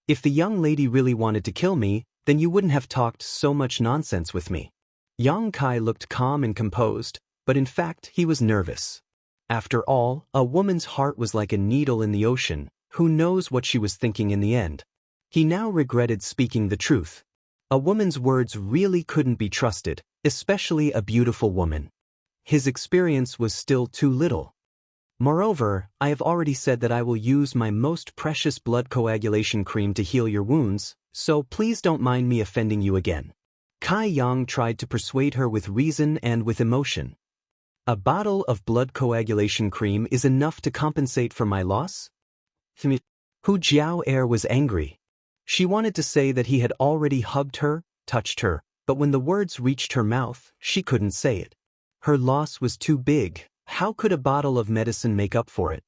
If the young lady really wanted to kill me, then you wouldn't have talked so much nonsense with me. Yang Kai looked calm and composed, but in fact he was nervous. After all, a woman's heart was like a needle in the ocean. Who knows what she was thinking in the end? He now regretted speaking the truth. A woman's words really couldn't be trusted, especially a beautiful woman. His experience was still too little. Moreover, I have already said that I will use my most precious blood coagulation cream to heal your wounds, so please don't mind me offending you again. Kai Yang tried to persuade her with reason and with emotion. A bottle of blood coagulation cream is enough to compensate for my loss? Hu Jiao was angry. She wanted to say that he had already hugged her, touched her, but when the words reached her mouth, she couldn't say it. Her loss was too big. How could a bottle of medicine make up for it?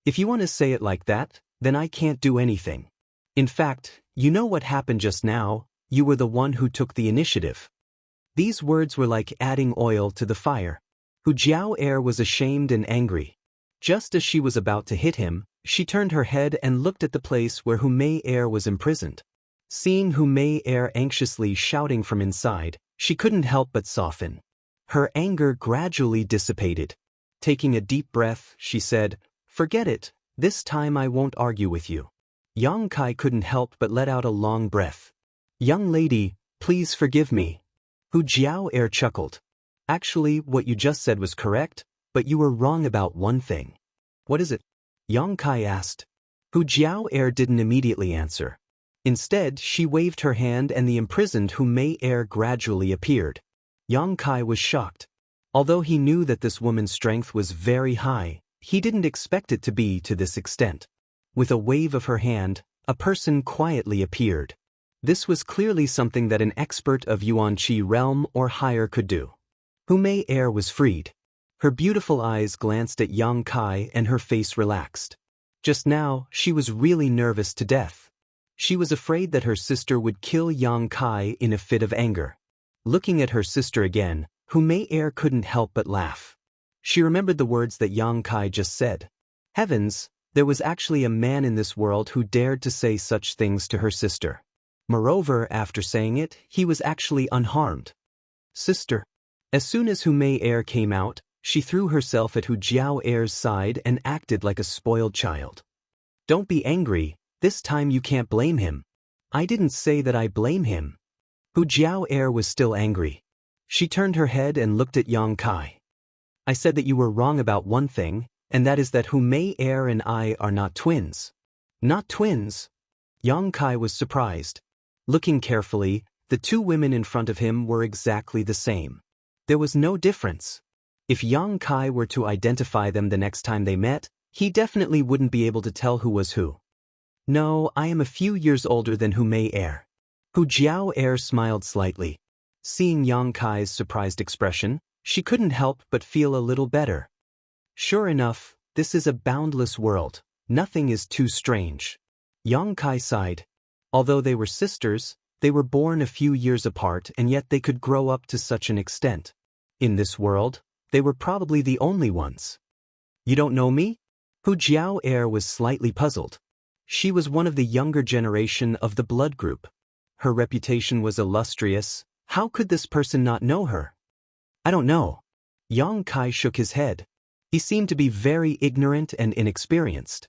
If you want to say it like that, then I can't do anything. In fact, you know what happened just now? You were the one who took the initiative. These words were like adding oil to the fire. Hu Jiao was ashamed and angry. Just as she was about to hit him, she turned her head and looked at the place where Hu Mei was imprisoned. Seeing Hu Mei anxiously shouting from inside, she couldn't help but soften. Her anger gradually dissipated. Taking a deep breath, she said, "Forget it, this time I won't argue with you." Yang Kai couldn't help but let out a long breath. "Young lady, please forgive me." Hu Jiao chuckled. "Actually, what you just said was correct, but you were wrong about one thing." "What is it?" Yang Kai asked. Hu Jiao didn't immediately answer. Instead, she waved her hand and the imprisoned Hu Mei gradually appeared. Yang Kai was shocked. Although he knew that this woman's strength was very high, he didn't expect it to be to this extent. With a wave of her hand, a person quietly appeared. This was clearly something that an expert of Yuan-Chi realm or higher could do. Hu Mei was freed. Her beautiful eyes glanced at Yang Kai and her face relaxed. Just now, she was really nervous to death. She was afraid that her sister would kill Yang Kai in a fit of anger. Looking at her sister again, Hu Mei couldn't help but laugh. She remembered the words that Yang Kai just said. Heavens, there was actually a man in this world who dared to say such things to her sister. Moreover, after saying it, he was actually unharmed. Sister. As soon as Hu Mei came out, she threw herself at Hu Jiao's side and acted like a spoiled child. Don't be angry, this time you can't blame him. I didn't say that I blame him. Hu Jiao was still angry. She turned her head and looked at Yang Kai. I said that you were wrong about one thing, and that is that Hu Mei and I are not twins. Not twins? Yang Kai was surprised. Looking carefully, the two women in front of him were exactly the same. There was no difference. If Yang Kai were to identify them the next time they met, he definitely wouldn't be able to tell who was who. No, I am a few years older than Hu Mei. Hu Jiao smiled slightly. Seeing Yang Kai's surprised expression, she couldn't help but feel a little better. Sure enough, this is a boundless world. Nothing is too strange. Yang Kai sighed. Although they were sisters, they were born a few years apart and yet they could grow up to such an extent. In this world, they were probably the only ones. You don't know me? Hu Jiao was slightly puzzled. She was one of the younger generation of the blood group. Her reputation was illustrious. How could this person not know her? I don't know. Yang Kai shook his head. He seemed to be very ignorant and inexperienced.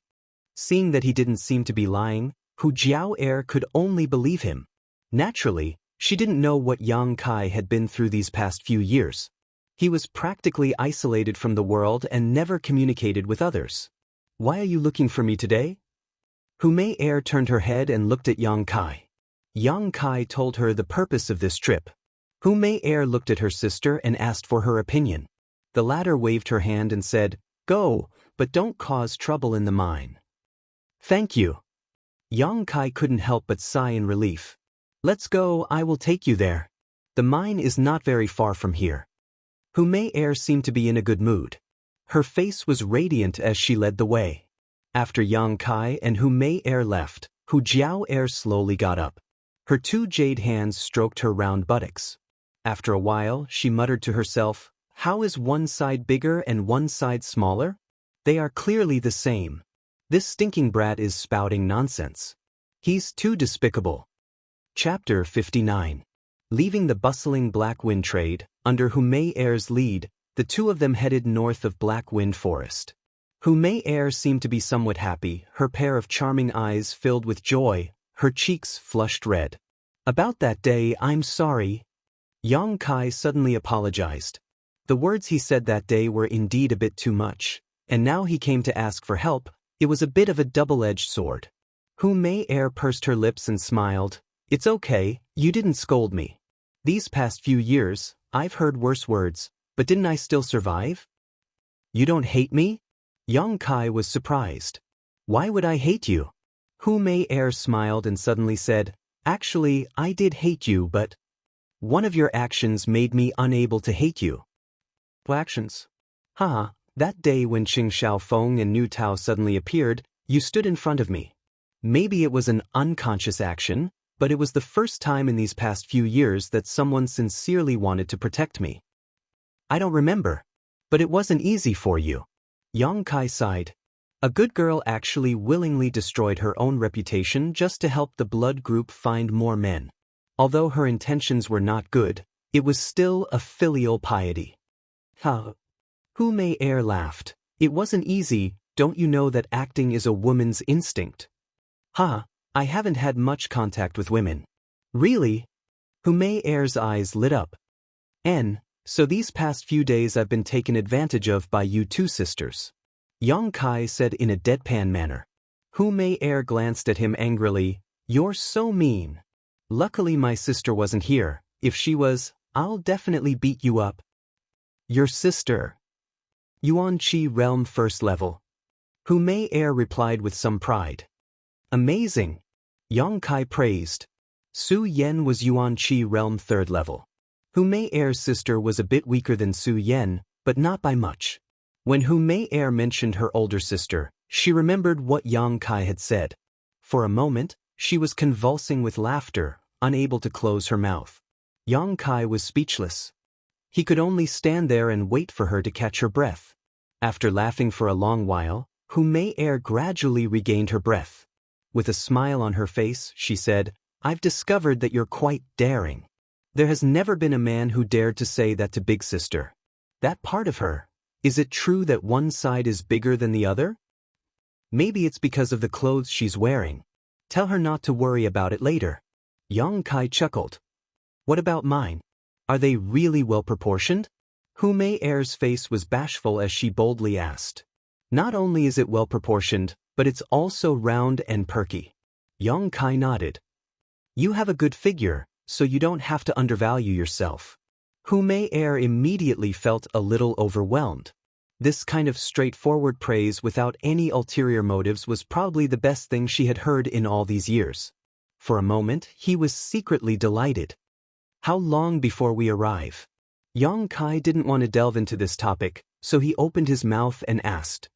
Seeing that he didn't seem to be lying, Hu Jiao could only believe him. Naturally, she didn't know what Yang Kai had been through these past few years. He was practically isolated from the world and never communicated with others. Why are you looking for me today? Hu Mei turned her head and looked at Yang Kai. Yang Kai told her the purpose of this trip. Hu Mei looked at her sister and asked for her opinion. The latter waved her hand and said, "Go, but don't cause trouble in the mine." "Thank you." Yang Kai couldn't help but sigh in relief. "Let's go, I will take you there. The mine is not very far from here." Hu Mei seemed to be in a good mood. Her face was radiant as she led the way. After Yang Kai and Hu Mei left, Hu Jiao slowly got up. Her two jade hands stroked her round buttocks. After a while, she muttered to herself, "How is one side bigger and one side smaller? They are clearly the same. This stinking brat is spouting nonsense. He's too despicable." Chapter 59. Leaving the bustling Black Wind trade, under Hu Mei's lead, the two of them headed north of Black Wind Forest. Hu Mei seemed to be somewhat happy, her pair of charming eyes filled with joy, her cheeks flushed red. "About that day, I'm sorry." Yang Kai suddenly apologized. The words he said that day were indeed a bit too much, and now he came to ask for help. It was a bit of a double-edged sword. Hu Mei pursed her lips and smiled. "It's okay, you didn't scold me. These past few years, I've heard worse words, but didn't I still survive?" "You don't hate me?" Yang Kai was surprised. "Why would I hate you?" Hu Mei smiled and suddenly said, "Actually, I did hate you, but one of your actions made me unable to hate you." "What actions?" "Haha, that day when Qing Xiaofeng and Nu Tao suddenly appeared, you stood in front of me. Maybe it was an unconscious action, but it was the first time in these past few years that someone sincerely wanted to protect me." "I don't remember. But it wasn't easy for you." Yang Kai sighed. A good girl actually willingly destroyed her own reputation just to help the blood group find more men. Although her intentions were not good, it was still a filial piety. "Huh." Hu Mei laughed. "It wasn't easy, don't you know that acting is a woman's instinct?" "Huh, I haven't had much contact with women." "Really?" Hu Mei's eyes lit up. So these past few days I've been taken advantage of by you two sisters," Yang Kai said in a deadpan manner. Hu Mei glanced at him angrily. "You're so mean. Luckily my sister wasn't here. If she was, I'll definitely beat you up." "Your sister?" "Yuan Qi Realm First Level." Hu Mei replied with some pride. "Amazing," Yang Kai praised. Su Yen was Yuan Qi Realm Third Level. Hu Mei's sister was a bit weaker than Su Yen, but not by much. When Hu Mei mentioned her older sister, she remembered what Yang Kai had said. For a moment, she was convulsing with laughter, unable to close her mouth. Yang Kai was speechless. He could only stand there and wait for her to catch her breath. After laughing for a long while, Hu Mei gradually regained her breath. With a smile on her face, she said, "I've discovered that you're quite daring. There has never been a man who dared to say that to Big Sister. That part of her, is it true that one side is bigger than the other? Maybe it's because of the clothes she's wearing. Tell her not to worry about it later." Yang Kai chuckled. "What about mine? Are they really well proportioned?" Hu Mei's face was bashful as she boldly asked. "Not only is it well proportioned, but it's also round and perky." Yang Kai nodded. "You have a good figure, so you don't have to undervalue yourself." Hu Mei immediately felt a little overwhelmed. This kind of straightforward praise without any ulterior motives was probably the best thing she had heard in all these years. For a moment, he was secretly delighted. "How long before we arrive?" Yang Kai didn't want to delve into this topic, so he opened his mouth and asked.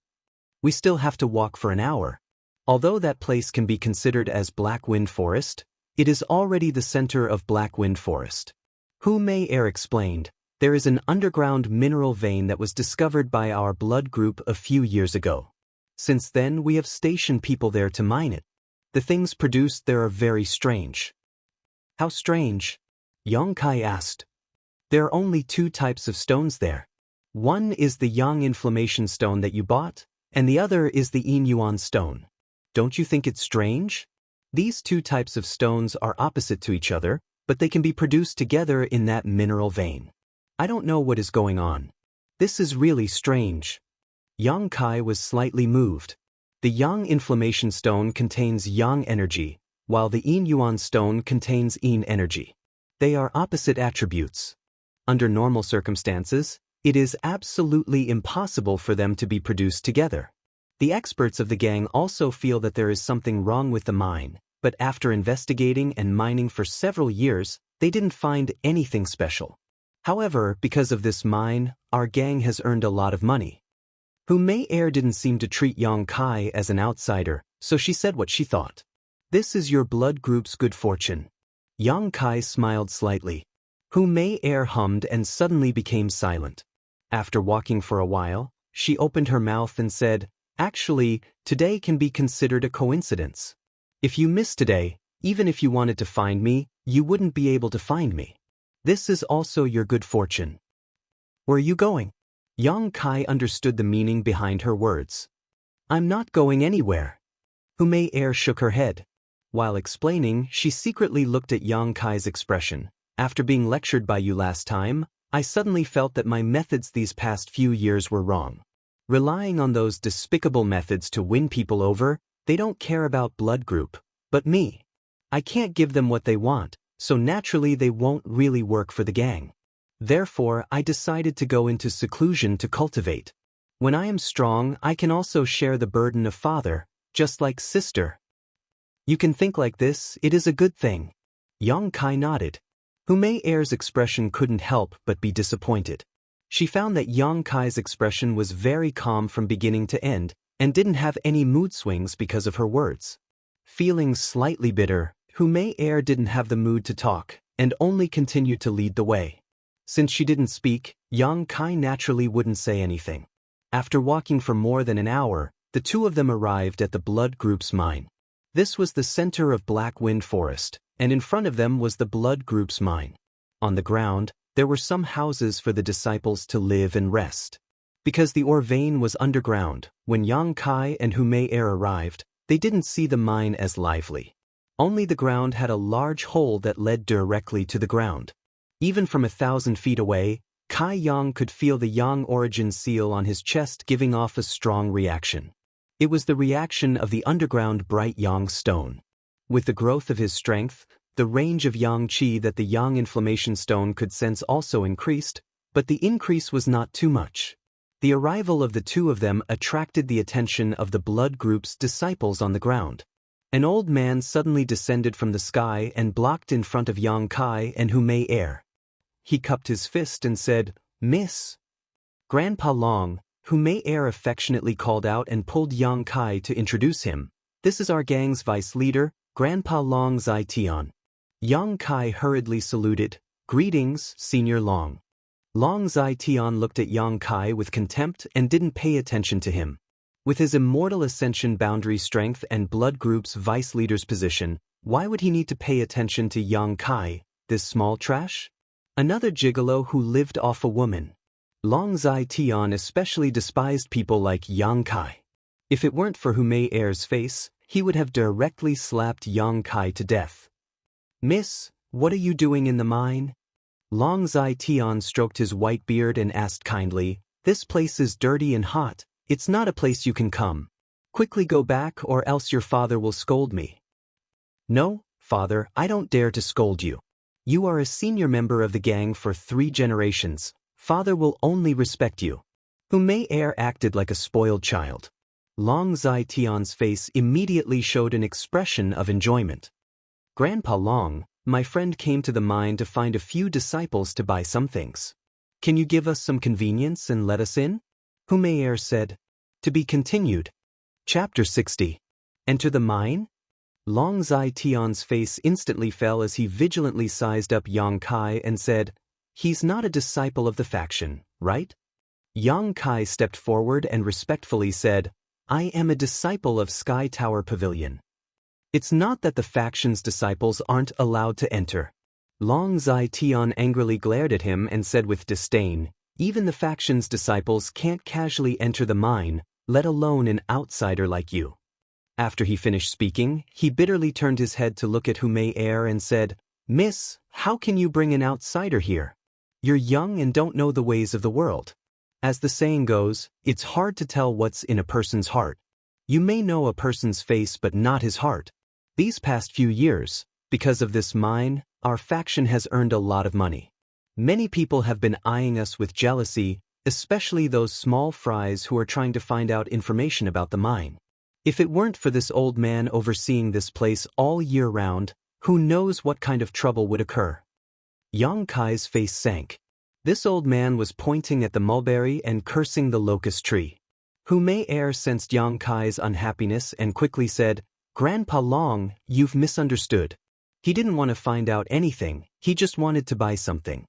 "We still have to walk for an hour. Although that place can be considered as Black Wind Forest, it is already the center of Black Wind Forest." Hu Mei explained, "There is an underground mineral vein that was discovered by our blood group a few years ago. Since then we have stationed people there to mine it. The things produced there are very strange. How strange? Yang Kai asked. There are only two types of stones there. One is the yang inflammation stone that you bought, and the other is the yin yuan stone. Don't you think it's strange? These two types of stones are opposite to each other, but they can be produced together in that mineral vein. I don't know what is going on. This is really strange. Yang Kai was slightly moved. The yang inflammation stone contains yang energy, while the yin yuan stone contains yin energy. They are opposite attributes. Under normal circumstances, it is absolutely impossible for them to be produced together. The experts of the gang also feel that there is something wrong with the mine, but after investigating and mining for several years, they didn't find anything special. However, because of this mine, our gang has earned a lot of money. Hu Mei Er didn't seem to treat Yang Kai as an outsider, so she said what she thought. This is your blood group's good fortune. Yang Kai smiled slightly. Hu Mei Er hummed and suddenly became silent. After walking for a while, she opened her mouth and said, Actually, today can be considered a coincidence. If you miss today, even if you wanted to find me, you wouldn't be able to find me. This is also your good fortune. Where are you going? Yang Kai understood the meaning behind her words. I'm not going anywhere. Hu Mei Er shook her head. While explaining, she secretly looked at Yang Kai's expression. After being lectured by you last time, I suddenly felt that my methods these past few years were wrong. Relying on those despicable methods to win people over, they don't care about blood group, but me. I can't give them what they want, so naturally they won't really work for the gang. Therefore, I decided to go into seclusion to cultivate. When I am strong, I can also share the burden of father, just like sister. You can think like this, it is a good thing. Yang Kai nodded. Hu Mei Er's expression couldn't help but be disappointed. She found that Yang Kai's expression was very calm from beginning to end, and didn't have any mood swings because of her words. Feeling slightly bitter, Hu Mei Er didn't have the mood to talk, and only continued to lead the way. Since she didn't speak, Yang Kai naturally wouldn't say anything. After walking for more than an hour, the two of them arrived at the blood group's mine. This was the center of Black Wind Forest, and in front of them was the blood group's mine. On the ground, there were some houses for the disciples to live and rest. Because the ore vein was underground, when Yang Kai and Hu Mei Er arrived, they didn't see the mine as lively. Only the ground had a large hole that led directly to the ground. Even from 1,000 feet away, Kai Yang could feel the Yang origin seal on his chest giving off a strong reaction. It was the reaction of the underground bright Yang stone. With the growth of his strength, the range of Yang Qi that the Yang inflammation stone could sense also increased, but the increase was not too much. The arrival of the two of them attracted the attention of the blood group's disciples on the ground. An old man suddenly descended from the sky and blocked in front of Yang Kai and Hu Mei Er. He cupped his fist and said, Miss. Grandpa Long, Hu Mei Er affectionately called out and pulled Yang Kai to introduce him. This is our gang's vice leader, Grandpa Long Zai Tian. Yang Kai hurriedly saluted, Greetings, Senior Long. Long Zai Tian looked at Yang Kai with contempt and didn't pay attention to him. With his immortal ascension boundary strength and blood group's vice leader's position, why would he need to pay attention to Yang Kai, this small trash? Another gigolo who lived off a woman. Long Zai Tian especially despised people like Yang Kai. If it weren't for Hu Mei Er's face, he would have directly slapped Yang Kai to death. Miss, what are you doing in the mine? Long Zai Tian stroked his white beard and asked kindly, This place is dirty and hot, it's not a place you can come. Quickly go back or else your father will scold me. No, father, I don't dare to scold you. You are a senior member of the gang for 3 generations. Father will only respect you. Hu Mei Er acted like a spoiled child. Long Zai Tian's face immediately showed an expression of enjoyment. Grandpa Long, my friend came to the mine to find a few disciples to buy some things. Can you give us some convenience and let us in? Hu Mei Er said. To be continued. Chapter 60. Enter the mine? Long Zai Tian's face instantly fell as he vigilantly sized up Yang Kai and said, He's not a disciple of the faction, right? Yang Kai stepped forward and respectfully said, I am a disciple of Sky Tower Pavilion. It's not that the faction's disciples aren't allowed to enter. Long Zai Tian angrily glared at him and said with disdain, even the faction's disciples can't casually enter the mine, let alone an outsider like you. After he finished speaking, he bitterly turned his head to look at Hu Mei Er and said, Miss, how can you bring an outsider here? You're young and don't know the ways of the world. As the saying goes, it's hard to tell what's in a person's heart. You may know a person's face but not his heart. These past few years, because of this mine, our faction has earned a lot of money. Many people have been eyeing us with jealousy, especially those small fries who are trying to find out information about the mine. If it weren't for this old man overseeing this place all year round, who knows what kind of trouble would occur? Yang Kai's face sank. This old man was pointing at the mulberry and cursing the locust tree. Hu Mei Er sensed Yang Kai's unhappiness and quickly said, Grandpa Long, you've misunderstood. He didn't want to find out anything, he just wanted to buy something.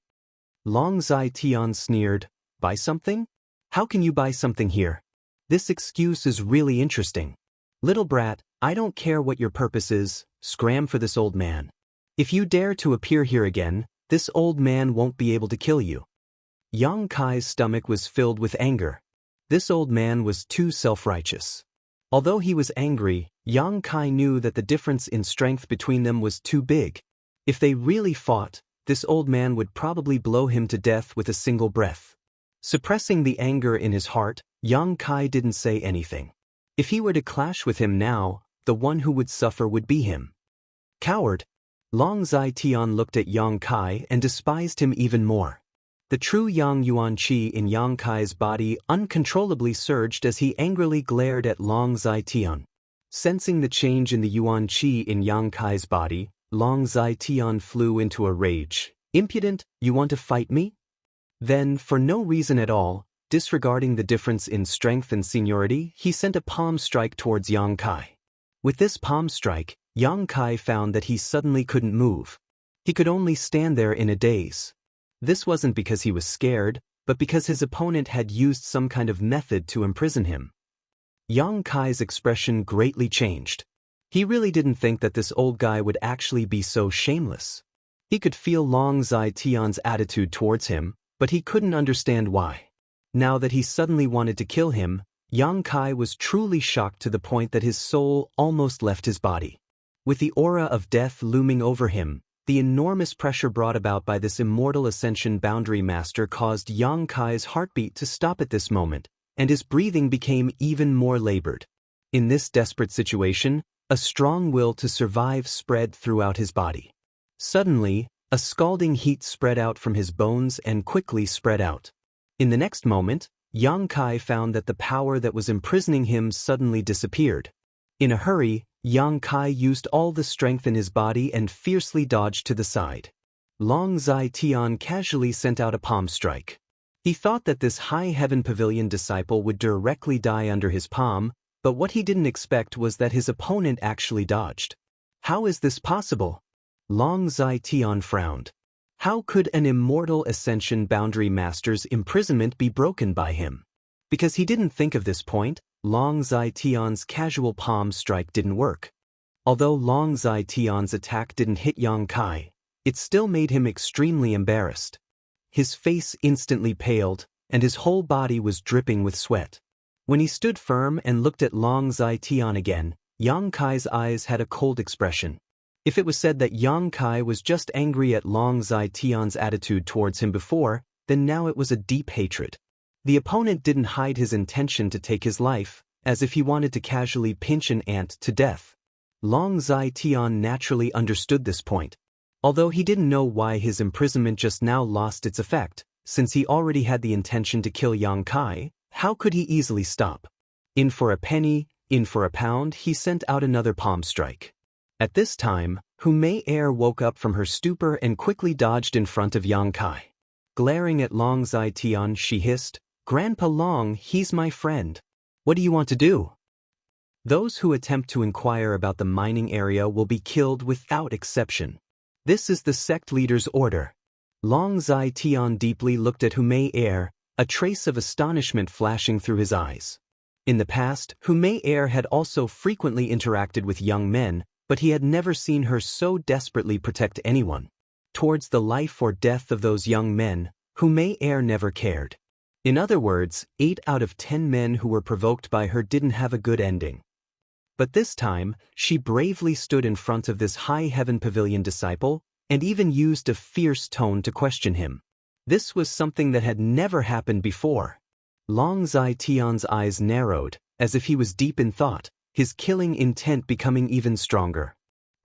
Long Zai Tian sneered, buy something? How can you buy something here? This excuse is really interesting. Little brat, I don't care what your purpose is, scram for this old man. If you dare to appear here again, this old man won't be able to kill you. Yang Kai's stomach was filled with anger. This old man was too self-righteous. Although he was angry, Yang Kai knew that the difference in strength between them was too big. If they really fought, this old man would probably blow him to death with a single breath. Suppressing the anger in his heart, Yang Kai didn't say anything. If he were to clash with him now, the one who would suffer would be him. Coward! Long Zai Tian looked at Yang Kai and despised him even more. The true Yang Yuan Qi in Yang Kai's body uncontrollably surged as he angrily glared at Long Zai Tian. Sensing the change in the Yuan Qi in Yang Kai's body, Long Zai Tian flew into a rage. Impudent, you want to fight me? Then, for no reason at all, disregarding the difference in strength and seniority, he sent a palm strike towards Yang Kai. With this palm strike, Yang Kai found that he suddenly couldn't move. He could only stand there in a daze. This wasn't because he was scared, but because his opponent had used some kind of method to imprison him. Yang Kai's expression greatly changed. He really didn't think that this old guy would actually be so shameless. He could feel Long Zai Tian's attitude towards him, but he couldn't understand why. Now that he suddenly wanted to kill him, Yang Kai was truly shocked to the point that his soul almost left his body. With the aura of death looming over him, the enormous pressure brought about by this immortal ascension boundary master caused Yang Kai's heartbeat to stop at this moment, and his breathing became even more labored. In this desperate situation, a strong will to survive spread throughout his body. Suddenly, a scalding heat spread out from his bones and quickly spread out. In the next moment, Yang Kai found that the power that was imprisoning him suddenly disappeared. In a hurry, Yang Kai used all the strength in his body and fiercely dodged to the side. Long Zai Tian casually sent out a palm strike. He thought that this High Heaven Pavilion disciple would directly die under his palm, but what he didn't expect was that his opponent actually dodged. How is this possible? Long Zai Tian frowned. How could an immortal Ascension Boundary Master's imprisonment be broken by him? Because he didn't think of this point, Long Zai Tian's casual palm strike didn't work. Although Long Zai Tian's attack didn't hit Yang Kai, it still made him extremely embarrassed. His face instantly paled, and his whole body was dripping with sweat. When he stood firm and looked at Long Zai Tian again, Yang Kai's eyes had a cold expression. If it was said that Yang Kai was just angry at Long Zai Tian's attitude towards him before, then now it was a deep hatred. The opponent didn't hide his intention to take his life, as if he wanted to casually pinch an ant to death. Long Zai Tian naturally understood this point. Although he didn't know why his imprisonment just now lost its effect, since he already had the intention to kill Yang Kai, how could he easily stop? In for a penny, in for a pound, he sent out another palm strike. At this time, Hu Mei Er woke up from her stupor and quickly dodged in front of Yang Kai. Glaring at Long Zai Tian, she hissed, "Grandpa Long, he's my friend. What do you want to do?" Those who attempt to inquire about the mining area will be killed without exception. This is the sect leader's order. Long Zai Tian deeply looked at Hu Mei Er, a trace of astonishment flashing through his eyes. In the past, Hu Mei Er had also frequently interacted with young men, but he had never seen her so desperately protect anyone. Towards the life or death of those young men, who May Air never cared. In other words, 8 out of 10 men who were provoked by her didn't have a good ending. But this time, she bravely stood in front of this high heaven pavilion disciple, and even used a fierce tone to question him. This was something that had never happened before. Long Zai Tian's eyes narrowed, as if he was deep in thought, his killing intent becoming even stronger.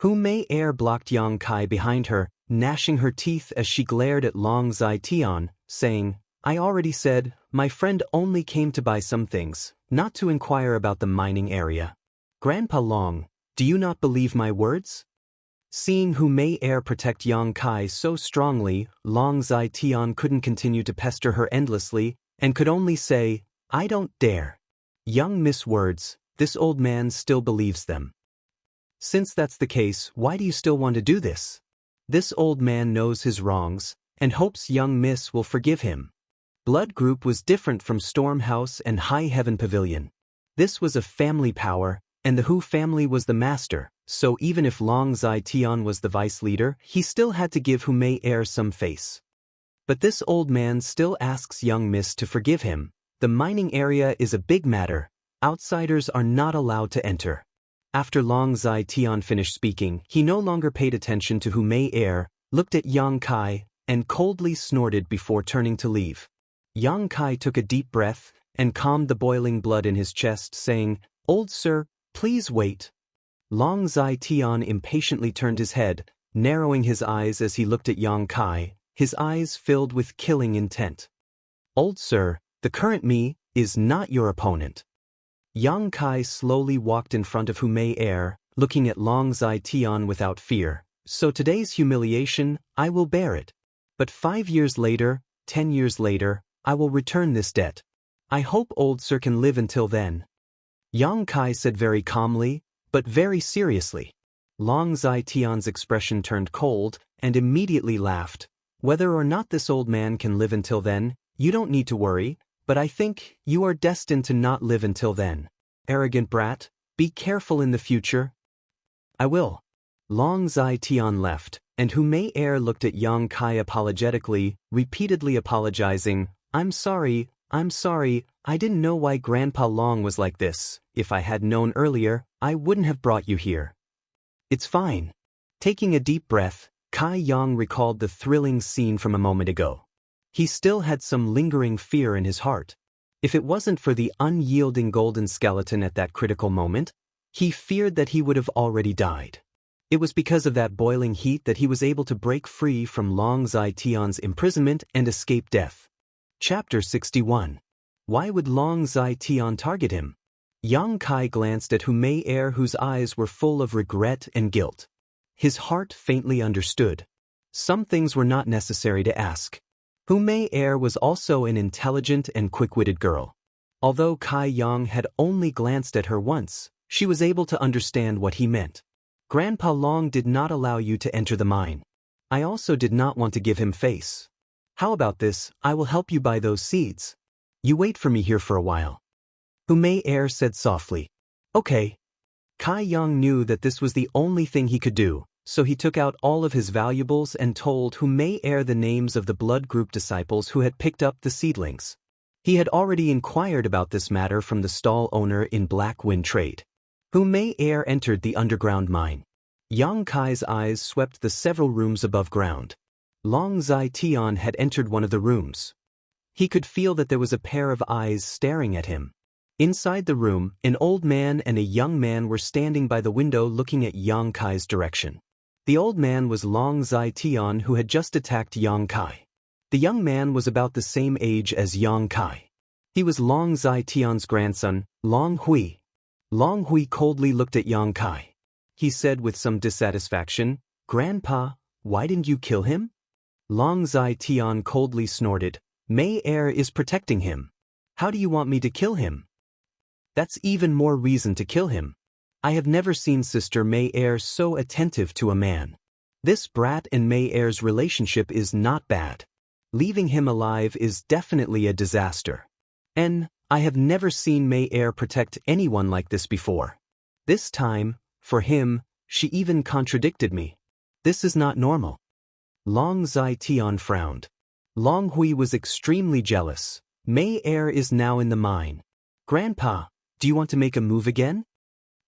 Hu Mei Air blocked Yang Kai behind her, gnashing her teeth as she glared at Long Zai Tian, saying, "I already said, my friend only came to buy some things, not to inquire about the mining area. Grandpa Long, do you not believe my words?" Seeing Hu Mei Air protect Yang Kai so strongly, Long Zai Tian couldn't continue to pester her endlessly, and could only say, "I don't dare." Young Miss Words, this old man still believes them. Since that's the case, why do you still want to do this? This old man knows his wrongs, and hopes young Miss will forgive him. Blood Group was different from Storm House and High Heaven Pavilion. This was a family power, and the Hu family was the master, so even if Long Zai Tian was the vice leader, he still had to give Hu Mei Air some face. But this old man still asks young Miss to forgive him. The mining area is a big matter. Outsiders are not allowed to enter. After Long Zai Tian finished speaking, he no longer paid attention to Hu Mei Air, looked at Yang Kai, and coldly snorted before turning to leave. Yang Kai took a deep breath, and calmed the boiling blood in his chest, saying, "Old sir, please wait." Long Zai Tian impatiently turned his head, narrowing his eyes as he looked at Yang Kai, his eyes filled with killing intent. "Old sir, the current me is not your opponent." Yang Kai slowly walked in front of Hu Mei Air, looking at Long Zai Tian without fear. "So today's humiliation, I will bear it. But 5 years later, 10 years later, I will return this debt. I hope old sir can live until then." Yang Kai said very calmly, but very seriously. Long Zai Tian's expression turned cold, and immediately laughed. "Whether or not this old man can live until then, you don't need to worry, but I think you are destined to not live until then. Arrogant brat, be careful in the future." "I will." Long Zai Tian left, and Hu Mei Air looked at Yang Kai apologetically, repeatedly apologizing. I'm sorry, I didn't know why Grandpa Long was like this. If I had known earlier, I wouldn't have brought you here." "It's fine." Taking a deep breath, Kai Yang recalled the thrilling scene from a moment ago. He still had some lingering fear in his heart. If it wasn't for the unyielding golden skeleton at that critical moment, he feared that he would have already died. It was because of that boiling heat that he was able to break free from Long Zai Tian's imprisonment and escape death. Chapter 61. Why would Long Zai Tian target him? Yang Kai glanced at Hu Mei Air, whose eyes were full of regret and guilt. His heart faintly understood. Some things were not necessary to ask. Hu Mei Air was also an intelligent and quick-witted girl. Although Kai Yang had only glanced at her once, she was able to understand what he meant. Grandpa Long did not allow you to enter the mine. I also did not want to give him face. How about this? I will help you buy those seeds. You wait for me here for a while. Hu Mei Air said softly. Okay. Kai Yang knew that this was the only thing he could do, so he took out all of his valuables and told Hu Mei Air the names of the blood group disciples who had picked up the seedlings. He had already inquired about this matter from the stall owner in Black Wind Trade. Hu Mei Air entered the underground mine. Yang Kai's eyes swept the several rooms above ground. Long Zai Tian had entered one of the rooms. He could feel that there was a pair of eyes staring at him. Inside the room, an old man and a young man were standing by the window looking at Yang Kai's direction. The old man was Long Zai Tian, who had just attacked Yang Kai. The young man was about the same age as Yang Kai. He was Long Zai Tian's grandson, Long Hui. Long Hui coldly looked at Yang Kai. He said with some dissatisfaction, "Grandpa, why didn't you kill him?" Long Zai Tian coldly snorted, "Mei Air is protecting him. How do you want me to kill him?" "That's even more reason to kill him. I have never seen Sister Mei Air so attentive to a man. This brat and Mei Air's relationship is not bad. Leaving him alive is definitely a disaster. And I have never seen Mei Air protect anyone like this before. This time, for him, she even contradicted me. This is not normal. Long Zai Tian frowned. Long Hui was extremely jealous. Mei Er is now in the mine. Grandpa, do you want to make a move again?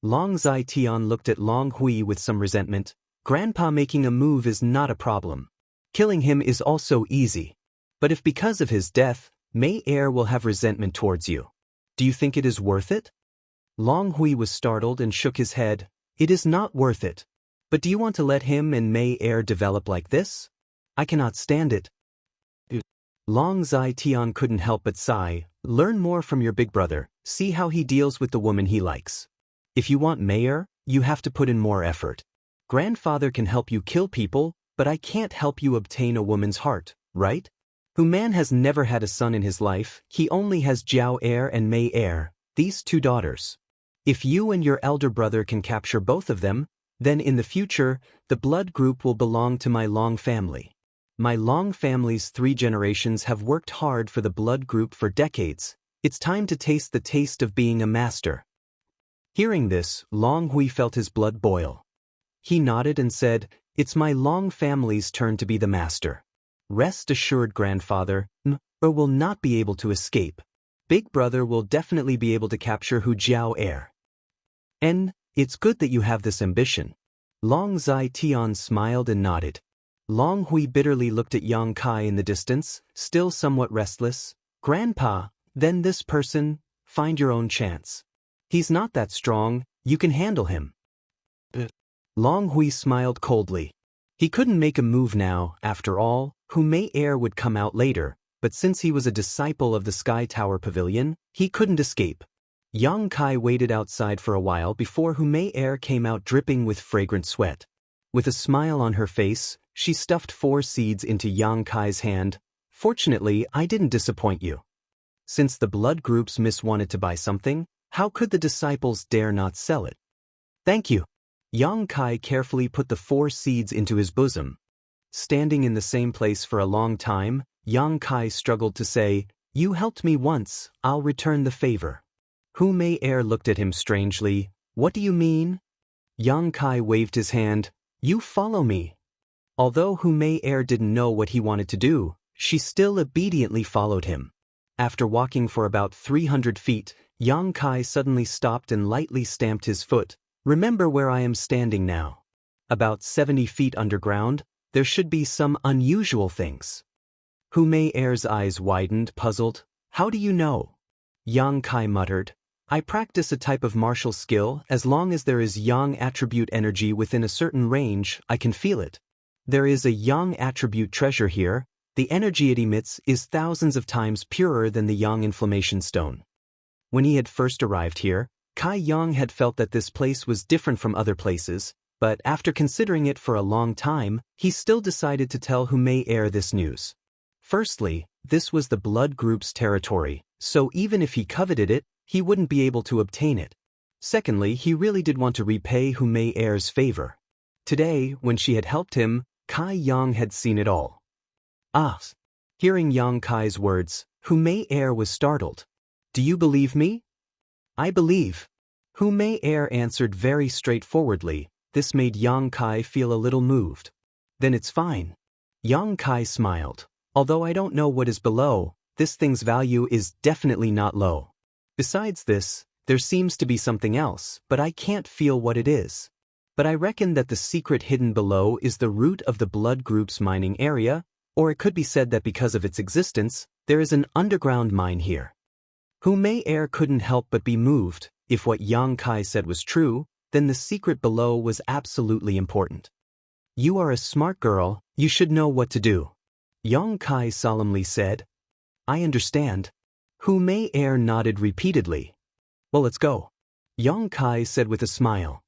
Long Zai Tian looked at Long Hui with some resentment. Grandpa making a move is not a problem. Killing him is also easy. But if because of his death, Mei Er will have resentment towards you, do you think it is worth it? Long Hui was startled and shook his head. It is not worth it. But do you want to let him and Mei Er develop like this? I cannot stand it. Long Zai Tian couldn't help but sigh. Learn more from your big brother, see how he deals with the woman he likes. If you want Mei Er, you have to put in more effort. Grandfather can help you kill people, but I can't help you obtain a woman's heart, right? Hu Man has never had a son in his life, he only has Jiao Er and Mei Er, these two daughters. If you and your elder brother can capture both of them, then in the future, the blood group will belong to my Long family. My Long family's 3 generations have worked hard for the blood group for decades. It's time to taste the taste of being a master. Hearing this, Long Hui felt his blood boil. He nodded and said, It's my Long family's turn to be the master. Rest assured, grandfather, Er will not be able to escape. Big brother will definitely be able to capture Hu Jiao Er. It's good that you have this ambition. Long Zai Tian smiled and nodded. Long Hui bitterly looked at Yang Kai in the distance, still somewhat restless. Grandpa, then this person, find your own chance. He's not that strong, you can handle him. Long Hui smiled coldly. He couldn't make a move now, after all. Hu Mei Er would come out later, but since he was a disciple of the Sky Tower Pavilion, he couldn't escape. Yang Kai waited outside for a while before Hu Mei Er came out dripping with fragrant sweat. With a smile on her face, she stuffed 4 seeds into Yang Kai's hand. Fortunately, I didn't disappoint you. Since the blood group's miss wanted to buy something, how could the disciples dare not sell it? Thank you. Yang Kai carefully put the 4 seeds into his bosom. Standing in the same place for a long time, Yang Kai struggled to say, You helped me once, I'll return the favor. Hu Mei Er looked at him strangely. What do you mean? Yang Kai waved his hand. You follow me. Although Hu Mei Er didn't know what he wanted to do, she still obediently followed him. After walking for about 300 feet, Yang Kai suddenly stopped and lightly stamped his foot. Remember where I am standing now. About 70 feet underground, there should be some unusual things. Hu Mei Er's eyes widened, puzzled. How do you know? Yang Kai muttered. I practice a type of martial skill. As long as there is Yang attribute energy within a certain range, I can feel it. There is a Yang attribute treasure here. The energy it emits is thousands of times purer than the Yang inflammation stone. When he had first arrived here, Kai Yang had felt that this place was different from other places, but after considering it for a long time, he still decided to tell Hu Mei Er this news. Firstly, this was the blood group's territory, so even if he coveted it, he wouldn't be able to obtain it. Secondly, he really did want to repay Hu Mei Er's favor. Today, when she had helped him, Kai Yang had seen it all. Ah! Hearing Yang Kai's words, Hu Mei Er was startled. Do you believe me? I believe. Hu Mei Er answered very straightforwardly. This made Yang Kai feel a little moved. Then it's fine. Yang Kai smiled. Although I don't know what is below, this thing's value is definitely not low. Besides this, there seems to be something else, but I can't feel what it is. But I reckon that the secret hidden below is the root of the blood group's mining area, or it could be said that because of its existence, there is an underground mine here. Hu Mei Er couldn't help but be moved. If what Yang Kai said was true, then the secret below was absolutely important. You are a smart girl, you should know what to do. Yang Kai solemnly said. I understand. Hu Mei Er nodded repeatedly. Well, let's go. Yang Kai said with a smile.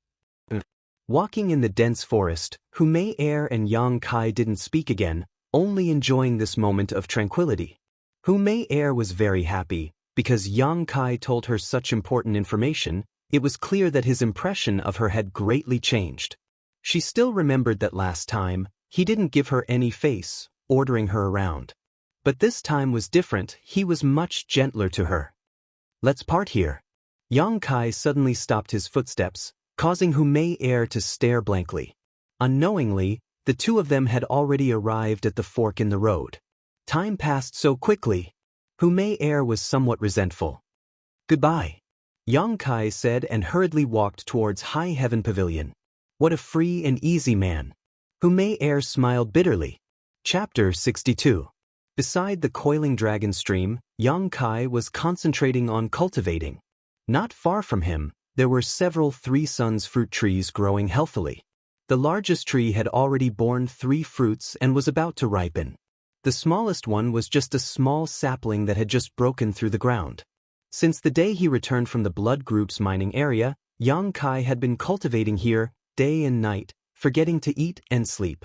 Walking in the dense forest, Hu Mei Er and Yang Kai didn't speak again, only enjoying this moment of tranquility. Hu Mei Er was very happy, because Yang Kai told her such important information. It was clear that his impression of her had greatly changed. She still remembered that last time, he didn't give her any face, ordering her around. But this time was different, he was much gentler to her. Let's part here. Yang Kai suddenly stopped his footsteps. causing Hu Mei Air to stare blankly. Unknowingly, the two of them had already arrived at the fork in the road. Time passed so quickly. Hu Mei Air was somewhat resentful. "Goodbye," Yang Kai said and hurriedly walked towards High Heaven Pavilion. What a free and easy man. Hu Mei Air smiled bitterly. Chapter 62. Beside the coiling dragon stream, Yang Kai was concentrating on cultivating. Not far from him, there were several Three Suns fruit trees growing healthily. The largest tree had already borne 3 fruits and was about to ripen. The smallest one was just a small sapling that had just broken through the ground. Since the day he returned from the Blood Group's mining area, Yang Kai had been cultivating here, day and night, forgetting to eat and sleep.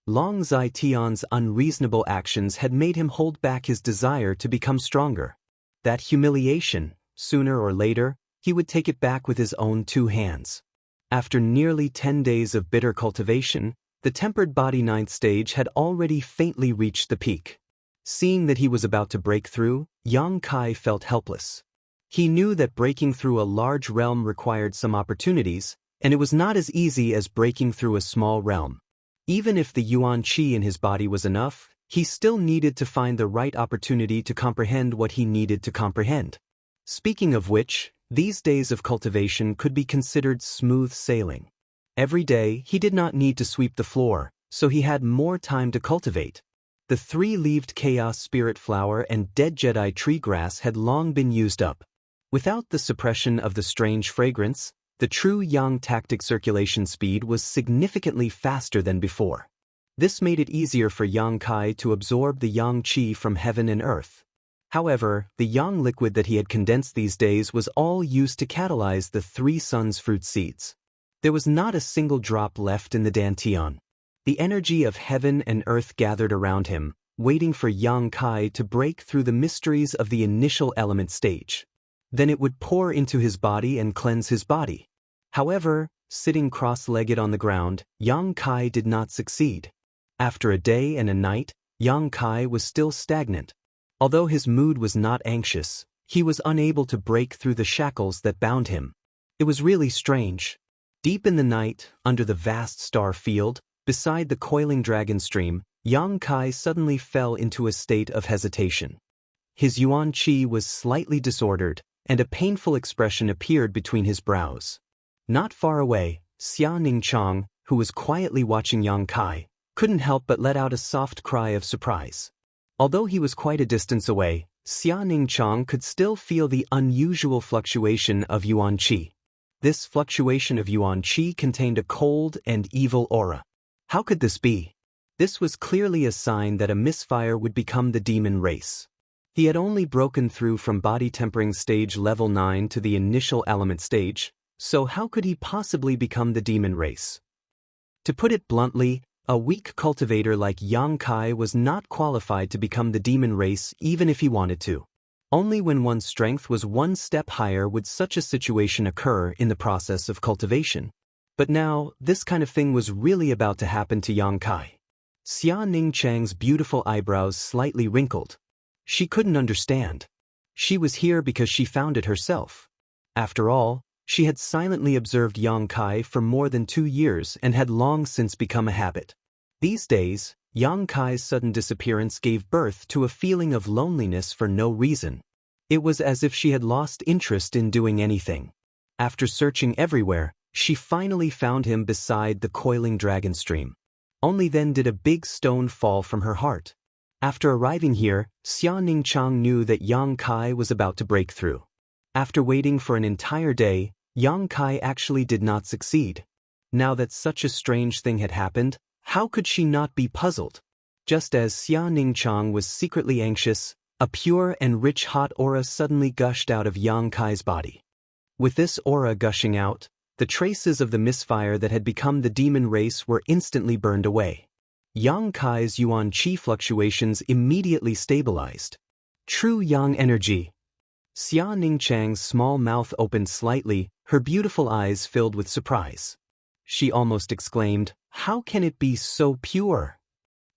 Long Zai Tian's unreasonable actions had made him hold back his desire to become stronger. That humiliation, sooner or later, he would take it back with his own 2 hands. After nearly 10 days of bitter cultivation, the tempered body 9th stage had already faintly reached the peak. Seeing that he was about to break through, Yang Kai felt helpless. He knew that breaking through a large realm required some opportunities, and it was not as easy as breaking through a small realm. Even if the Yuan Qi in his body was enough, he still needed to find the right opportunity to comprehend what he needed to comprehend. Speaking of which, these days of cultivation could be considered smooth sailing. Every day, he did not need to sweep the floor, so he had more time to cultivate. The 3-leaved Chaos Spirit Flower and Dead Jedi Tree Grass had long been used up. Without the suppression of the strange fragrance, the true Yang tactic circulation speed was significantly faster than before. This made it easier for Yang Kai to absorb the Yang Qi from heaven and earth. However, the Yang liquid that he had condensed these days was all used to catalyze the 3 Suns fruit seeds. There was not a single drop left in the Dantian. The energy of heaven and earth gathered around him, waiting for Yang Kai to break through the mysteries of the initial element stage. Then it would pour into his body and cleanse his body. However, sitting cross-legged on the ground, Yang Kai did not succeed. After a day and a night, Yang Kai was still stagnant. Although his mood was not anxious, he was unable to break through the shackles that bound him. It was really strange. Deep in the night, under the vast star field, beside the coiling dragon stream, Yang Kai suddenly fell into a state of hesitation. His Yuan Qi was slightly disordered, and a painful expression appeared between his brows. Not far away, Xia Ningchang, who was quietly watching Yang Kai, couldn't help but let out a soft cry of surprise. Although he was quite a distance away, Xia Ningchang could still feel the unusual fluctuation of Yuan Qi. This fluctuation of Yuan Qi contained a cold and evil aura. How could this be? This was clearly a sign that a misfire would become the demon race. He had only broken through from body tempering stage level 9 to the initial element stage, so how could he possibly become the demon race? To put it bluntly, a weak cultivator like Yang Kai was not qualified to become the demon race even if he wanted to. Only when one's strength was one step higher would such a situation occur in the process of cultivation. But now, this kind of thing was really about to happen to Yang Kai. Xia Ningchang's beautiful eyebrows slightly wrinkled. She couldn't understand. She was here because she found it herself. After all, she had silently observed Yang Kai for more than 2 years and had long since become a habit. These days, Yang Kai's sudden disappearance gave birth to a feeling of loneliness for no reason. It was as if she had lost interest in doing anything. After searching everywhere, she finally found him beside the coiling dragon stream. Only then did a big stone fall from her heart. After arriving here, Xia Ningchang knew that Yang Kai was about to break through. After waiting for an entire day, Yang Kai actually did not succeed. Now that such a strange thing had happened, how could she not be puzzled? Just as Xia Ningchang was secretly anxious, a pure and rich hot aura suddenly gushed out of Yang Kai's body. With this aura gushing out, the traces of the misfire that had become the demon race were instantly burned away. Yang Kai's Yuan Qi fluctuations immediately stabilized. True Yang energy. Xia Ningchang's small mouth opened slightly, her beautiful eyes filled with surprise. She almost exclaimed, "How can it be so pure?"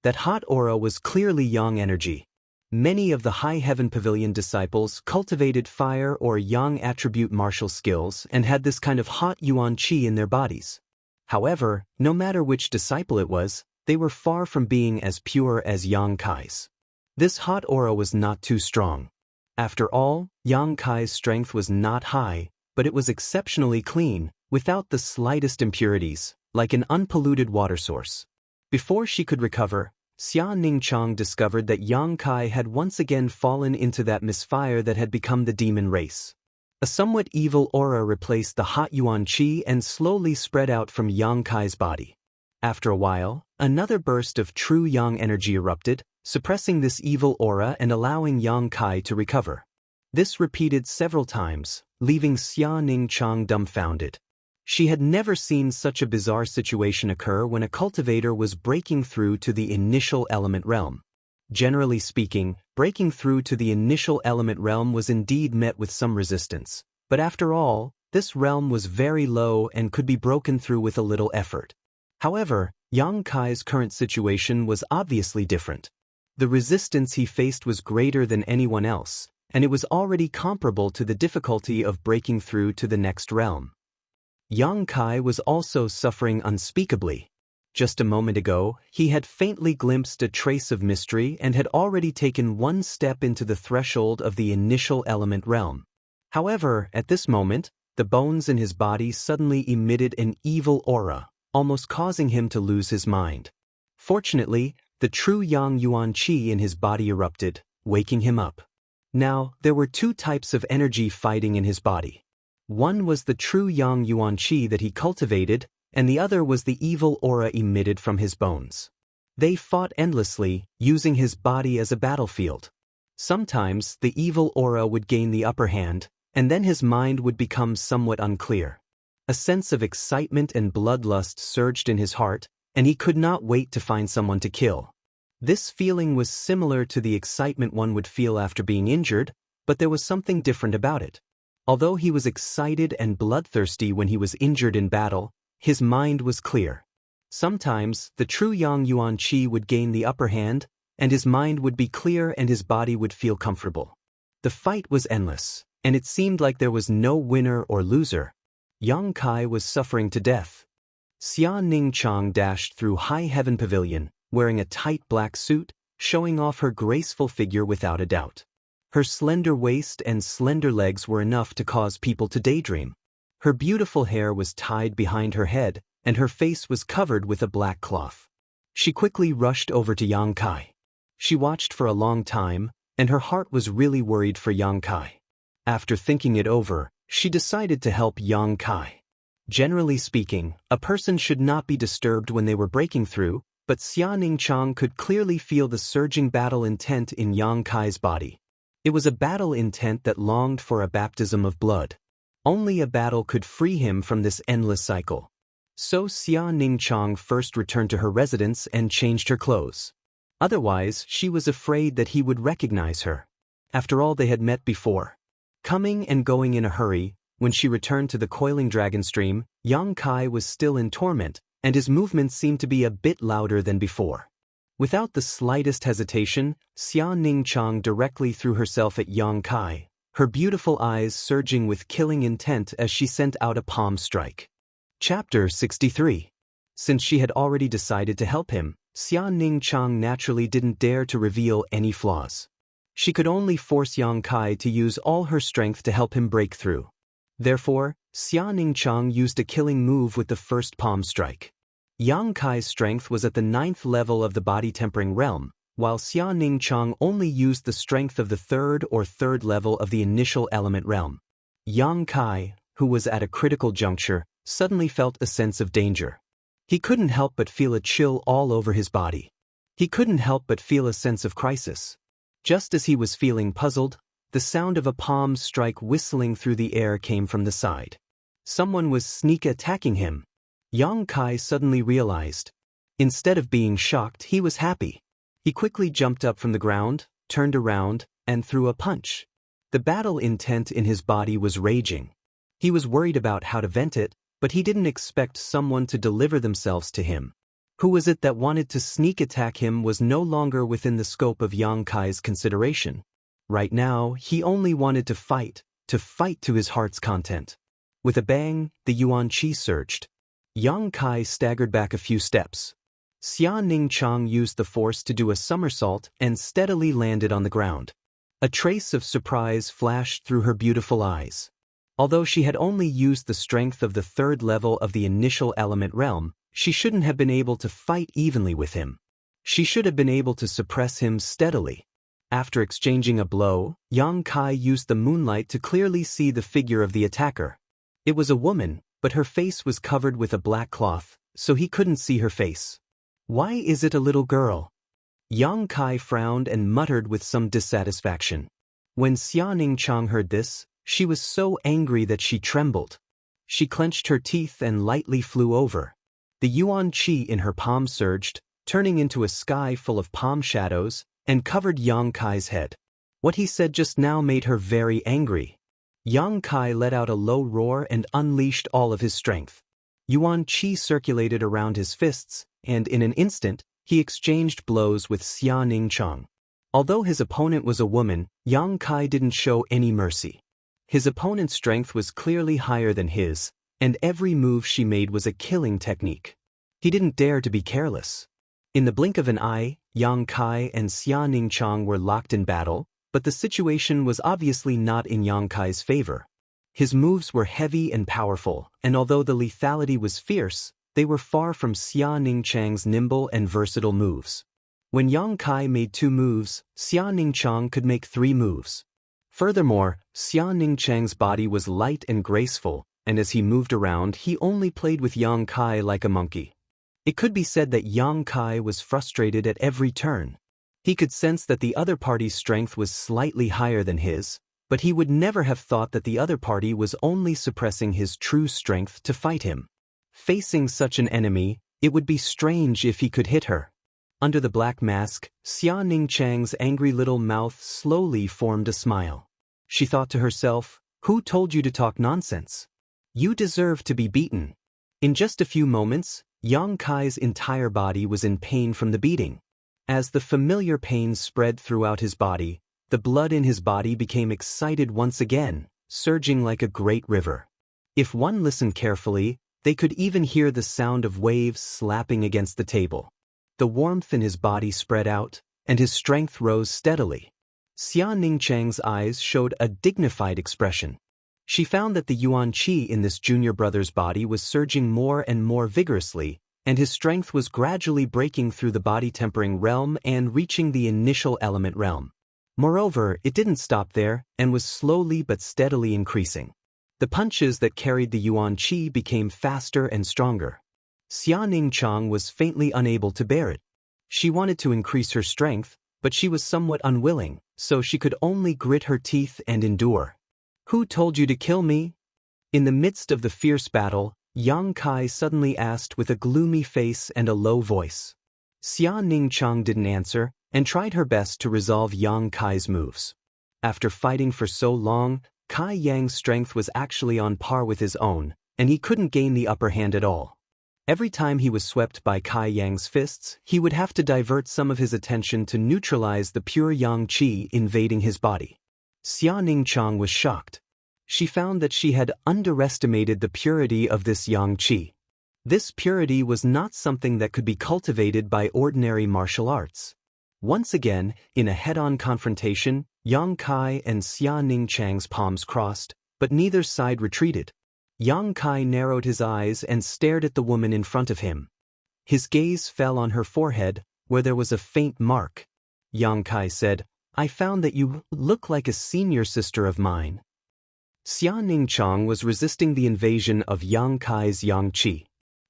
That hot aura was clearly Yang energy. Many of the High Heaven Pavilion disciples cultivated fire or yang attribute martial skills and had this kind of hot yuan qi in their bodies. However, no matter which disciple it was, they were far from being as pure as Yang Kai's. This hot aura was not too strong. After all, Yang Kai's strength was not high, but it was exceptionally clean, without the slightest impurities, like an unpolluted water source. Before she could recover, Xia Ningchang discovered that Yang Kai had once again fallen into that misfire that had become the demon race. A somewhat evil aura replaced the hot yuan qi and slowly spread out from Yang Kai's body. After a while, another burst of true yang energy erupted, suppressing this evil aura and allowing Yang Kai to recover. This repeated several times, leaving Xia Ningchang dumbfounded. She had never seen such a bizarre situation occur when a cultivator was breaking through to the initial element realm. Generally speaking, breaking through to the initial element realm was indeed met with some resistance, but after all, this realm was very low and could be broken through with a little effort. However, Yang Kai's current situation was obviously different. The resistance he faced was greater than anyone else, and it was already comparable to the difficulty of breaking through to the next realm. Yang Kai was also suffering unspeakably. Just a moment ago, he had faintly glimpsed a trace of mystery and had already taken one step into the threshold of the initial element realm. However, at this moment, the bones in his body suddenly emitted an evil aura, almost causing him to lose his mind. Fortunately, the true yang yuan qi in his body erupted, waking him up. Now, there were two types of energy fighting in his body. One was the true yang yuan qi that he cultivated, and the other was the evil aura emitted from his bones. They fought endlessly, using his body as a battlefield. Sometimes, the evil aura would gain the upper hand, and then his mind would become somewhat unclear. A sense of excitement and bloodlust surged in his heart, and he could not wait to find someone to kill. This feeling was similar to the excitement one would feel after being injured, but there was something different about it. Although he was excited and bloodthirsty when he was injured in battle, his mind was clear. Sometimes, the true yang yuan qi would gain the upper hand, and his mind would be clear and his body would feel comfortable. The fight was endless, and it seemed like there was no winner or loser. Yang Kai was suffering to death. Xia Ningchang dashed through High Heaven Pavilion, wearing a tight black suit, showing off her graceful figure without a doubt. Her slender waist and slender legs were enough to cause people to daydream. Her beautiful hair was tied behind her head, and her face was covered with a black cloth. She quickly rushed over to Yang Kai. She watched for a long time, and her heart was really worried for Yang Kai. After thinking it over, she decided to help Yang Kai. Generally speaking, a person should not be disturbed when they were breaking through, but Xia Ningchang could clearly feel the surging battle intent in Yang Kai's body. It was a battle intent that longed for a baptism of blood. Only a battle could free him from this endless cycle. So Xia Ningchang first returned to her residence and changed her clothes. Otherwise, she was afraid that he would recognize her. After all, they had met before. Coming and going in a hurry, when she returned to the coiling dragon stream, Yang Kai was still in torment, and his movements seemed to be a bit louder than before. Without the slightest hesitation, Xia Ningchang directly threw herself at Yang Kai, her beautiful eyes surging with killing intent as she sent out a palm strike. Chapter 63. Since she had already decided to help him, Xia Ningchang naturally didn't dare to reveal any flaws. She could only force Yang Kai to use all her strength to help him break through. Therefore, Xia Ningchang used a killing move with the first palm strike. Yang Kai's strength was at the 9th level of the body-tempering realm, while Xia Ningchang only used the strength of the 3rd level of the initial element realm. Yang Kai, who was at a critical juncture, suddenly felt a sense of danger. He couldn't help but feel a chill all over his body. He couldn't help but feel a sense of crisis. Just as he was feeling puzzled, the sound of a palm strike whistling through the air came from the side. Someone was sneak attacking him. Yang Kai suddenly realized. Instead of being shocked, he was happy. He quickly jumped up from the ground, turned around, and threw a punch. The battle intent in his body was raging. He was worried about how to vent it, but he didn't expect someone to deliver themselves to him. Who was it that wanted to sneak attack him was no longer within the scope of Yang Kai's consideration. Right now, he only wanted to fight to his heart's content. With a bang, the Yuan Qi surged. Yang Kai staggered back a few steps. Xia Ningchang used the force to do a somersault and steadily landed on the ground. A trace of surprise flashed through her beautiful eyes. Although she had only used the strength of the third level of the initial element realm, she shouldn't have been able to fight evenly with him. She should have been able to suppress him steadily. After exchanging a blow, Yang Kai used the moonlight to clearly see the figure of the attacker. It was a woman, but her face was covered with a black cloth, so he couldn't see her face. Why is it a little girl? Yang Kai frowned and muttered with some dissatisfaction. When Xia Ningchang heard this, she was so angry that she trembled. She clenched her teeth and lightly flew over. The Yuan Qi in her palm surged, turning into a sky full of palm shadows, and covered Yang Kai's head. What he said just now made her very angry. Yang Kai let out a low roar and unleashed all of his strength. Yuan Qi circulated around his fists, and in an instant, he exchanged blows with Xia Ningchang. Although his opponent was a woman, Yang Kai didn't show any mercy. His opponent's strength was clearly higher than his, and every move she made was a killing technique. He didn't dare to be careless. In the blink of an eye, Yang Kai and Xia Ningchang were locked in battle, but the situation was obviously not in Yang Kai's favor. His moves were heavy and powerful, and although the lethality was fierce, they were far from Xia Ningchang's nimble and versatile moves. When Yang Kai made 2 moves, Xia Ningchang could make 3 moves. Furthermore, Xia Ningchang's body was light and graceful, and as he moved around, he only played with Yang Kai like a monkey. It could be said that Yang Kai was frustrated at every turn. He could sense that the other party's strength was slightly higher than his, but he would never have thought that the other party was only suppressing his true strength to fight him. Facing such an enemy, it would be strange if he could hit her. Under the black mask, Xia Ningchang's angry little mouth slowly formed a smile. She thought to herself, "Who told you to talk nonsense? You deserve to be beaten." In just a few moments, Yang Kai's entire body was in pain from the beating. As the familiar pain spread throughout his body, the blood in his body became excited once again, surging like a great river. If one listened carefully, they could even hear the sound of waves slapping against the table. The warmth in his body spread out, and his strength rose steadily. Xia Ningchang's eyes showed a dignified expression. She found that the Yuan Qi in this junior brother's body was surging more and more vigorously, and his strength was gradually breaking through the body-tempering realm and reaching the initial element realm. Moreover, it didn't stop there, and was slowly but steadily increasing. The punches that carried the Yuan Qi became faster and stronger. Xia Ningchang was faintly unable to bear it. She wanted to increase her strength, but she was somewhat unwilling, so she could only grit her teeth and endure. "Who told you to kill me?" In the midst of the fierce battle, Yang Kai suddenly asked with a gloomy face and a low voice. Xia Ningchang didn't answer, and tried her best to resolve Yang Kai's moves. After fighting for so long, Kai Yang's strength was actually on par with his own, and he couldn't gain the upper hand at all. Every time he was swept by Kai Yang's fists, he would have to divert some of his attention to neutralize the pure Yang Qi invading his body. Xia Ningchang was shocked. She found that she had underestimated the purity of this Yang Qi. This purity was not something that could be cultivated by ordinary martial arts. Once again, in a head-on confrontation, Yang Kai and Xia Ningchang's palms crossed, but neither side retreated. Yang Kai narrowed his eyes and stared at the woman in front of him. His gaze fell on her forehead, where there was a faint mark. Yang Kai said, "I found that you look like a senior sister of mine." Xia Ningchang was resisting the invasion of Yang Kai's Yang Qi.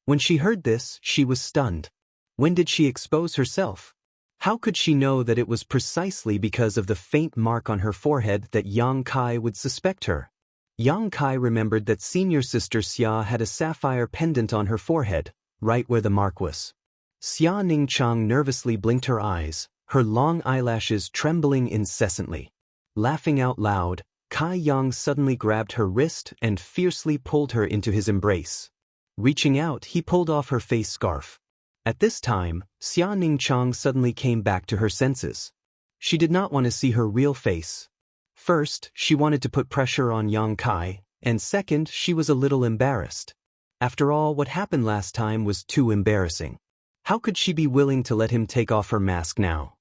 When she heard this, she was stunned. When did she expose herself? How could she know that it was precisely because of the faint mark on her forehead that Yang Kai would suspect her? Yang Kai remembered that senior sister Xia had a sapphire pendant on her forehead, right where the mark was. Xia Ningchang nervously blinked her eyes, her long eyelashes trembling incessantly. Laughing out loud, Kai Yang suddenly grabbed her wrist and fiercely pulled her into his embrace. Reaching out, he pulled off her face scarf. At this time, Xia Ningchang suddenly came back to her senses. She did not want to see her real face. First, she wanted to put pressure on Yang Kai, and second, she was a little embarrassed. After all, what happened last time was too embarrassing. How could she be willing to let him take off her mask now?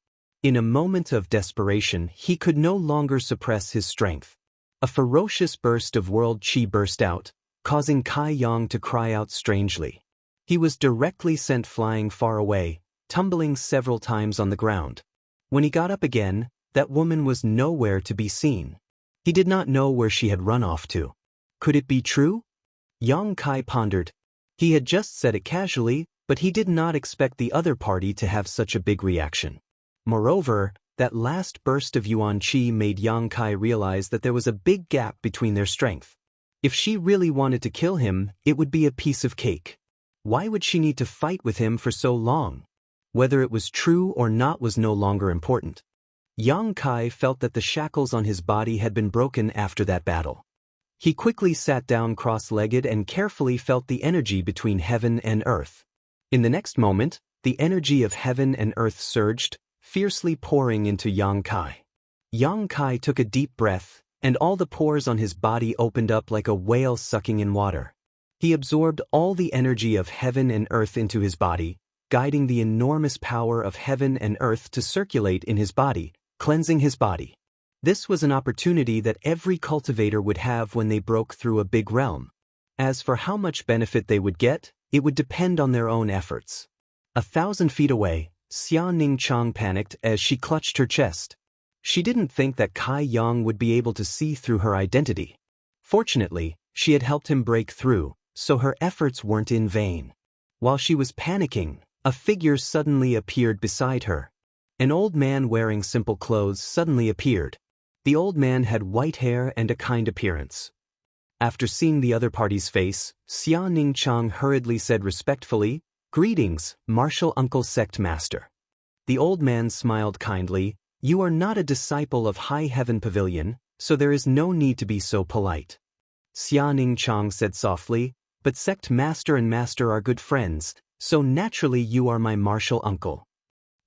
In a moment of desperation, he could no longer suppress his strength. A ferocious burst of world chi burst out, causing Kai Yang to cry out strangely. He was directly sent flying far away, tumbling several times on the ground. When he got up again, that woman was nowhere to be seen. He did not know where she had run off to. Could it be true? Yang Kai pondered. He had just said it casually, but he did not expect the other party to have such a big reaction. Moreover, that last burst of Yuan Qi made Yang Kai realize that there was a big gap between their strength. If she really wanted to kill him, it would be a piece of cake. Why would she need to fight with him for so long? Whether it was true or not was no longer important. Yang Kai felt that the shackles on his body had been broken after that battle. He quickly sat down cross-legged and carefully felt the energy between heaven and earth. In the next moment, the energy of heaven and earth surged, fiercely pouring into Yang Kai. Yang Kai took a deep breath, and all the pores on his body opened up like a whale sucking in water. He absorbed all the energy of heaven and earth into his body, guiding the enormous power of heaven and earth to circulate in his body, cleansing his body. This was an opportunity that every cultivator would have when they broke through a big realm. As for how much benefit they would get, it would depend on their own efforts. 1,000 feet away, Xia Ningchang panicked as she clutched her chest. She didn't think that Kai Yang would be able to see through her identity. Fortunately, she had helped him break through, so her efforts weren't in vain. While she was panicking, a figure suddenly appeared beside her. An old man wearing simple clothes suddenly appeared. The old man had white hair and a kind appearance. After seeing the other party's face, Xia Ningchang hurriedly said respectfully, "Greetings, martial uncle sect master." The old man smiled kindly. "You are not a disciple of High Heaven Pavilion, so there is no need to be so polite." Xia Ningchang said softly, "But sect master and master are good friends, so naturally you are my martial uncle."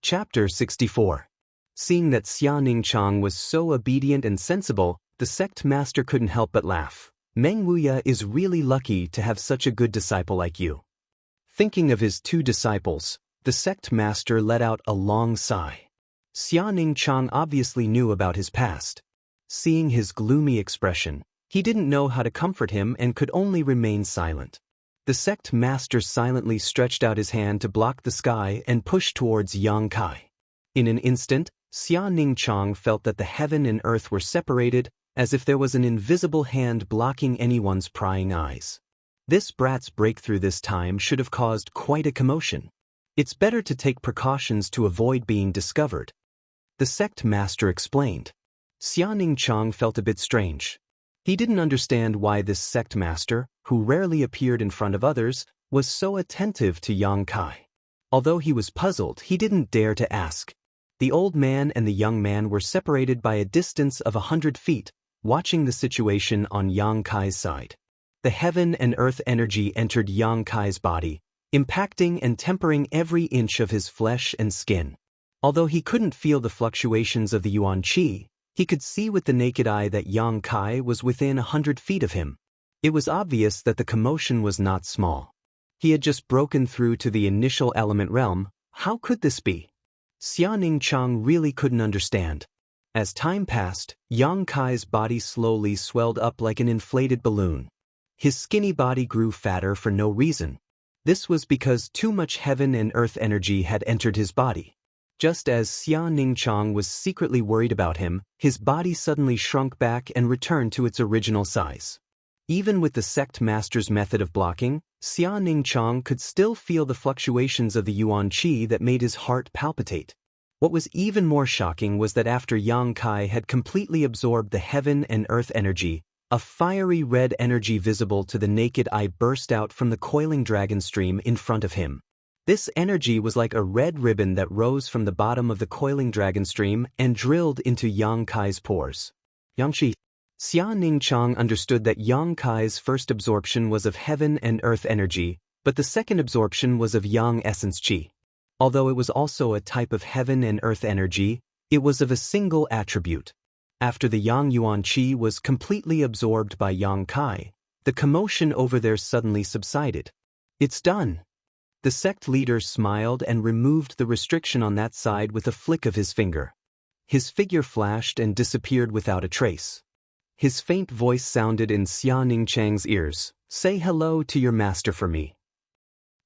Chapter 64. Seeing that Xia Ningchang was so obedient and sensible, the sect master couldn't help but laugh. "Meng Wuya is really lucky to have such a good disciple like you." Thinking of his two disciples, the sect master let out a long sigh. Xia Ningchang obviously knew about his past. Seeing his gloomy expression, he didn't know how to comfort him and could only remain silent. The sect master silently stretched out his hand to block the sky and pushed towards Yang Kai. In an instant, Xia Ningchang felt that the heaven and earth were separated, as if there was an invisible hand blocking anyone's prying eyes. This brat's breakthrough this time should have caused quite a commotion. It's better to take precautions to avoid being discovered. The sect master explained. Xia Ningchang felt a bit strange. He didn't understand why this sect master, who rarely appeared in front of others, was so attentive to Yang Kai. Although he was puzzled, he didn't dare to ask. The old man and the young man were separated by a distance of 100 feet, watching the situation on Yang Kai's side. The heaven and earth energy entered Yang Kai's body, impacting and tempering every inch of his flesh and skin. Although he couldn't feel the fluctuations of the Yuan Qi, he could see with the naked eye that Yang Kai was within 100 feet of him. It was obvious that the commotion was not small. He had just broken through to the initial element realm. How could this be? Xia Ningchang really couldn't understand. As time passed, Yang Kai's body slowly swelled up like an inflated balloon. His skinny body grew fatter for no reason. This was because too much heaven and earth energy had entered his body. Just as Xia Ningchang was secretly worried about him, his body suddenly shrunk back and returned to its original size. Even with the sect master's method of blocking, Xia Ningchang could still feel the fluctuations of the Yuan Qi that made his heart palpitate. What was even more shocking was that after Yang Kai had completely absorbed the heaven and earth energy, a fiery red energy visible to the naked eye burst out from the coiling dragon stream in front of him. This energy was like a red ribbon that rose from the bottom of the coiling dragon stream and drilled into Yang Kai's pores. Yangshi. Xia Ningchang understood that Yang Kai's first absorption was of heaven and earth energy, But the second absorption was of yang essence qi. Although it was also a type of heaven and earth energy, it was of a single attribute. After the yang yuan qi was completely absorbed by yang kai, the commotion over there suddenly subsided. It's done. The sect leader smiled and removed the restriction on that side with a flick of his finger. His figure flashed and disappeared without a trace. His faint voice sounded in Xia Ningchang's ears. Say hello to your master for me.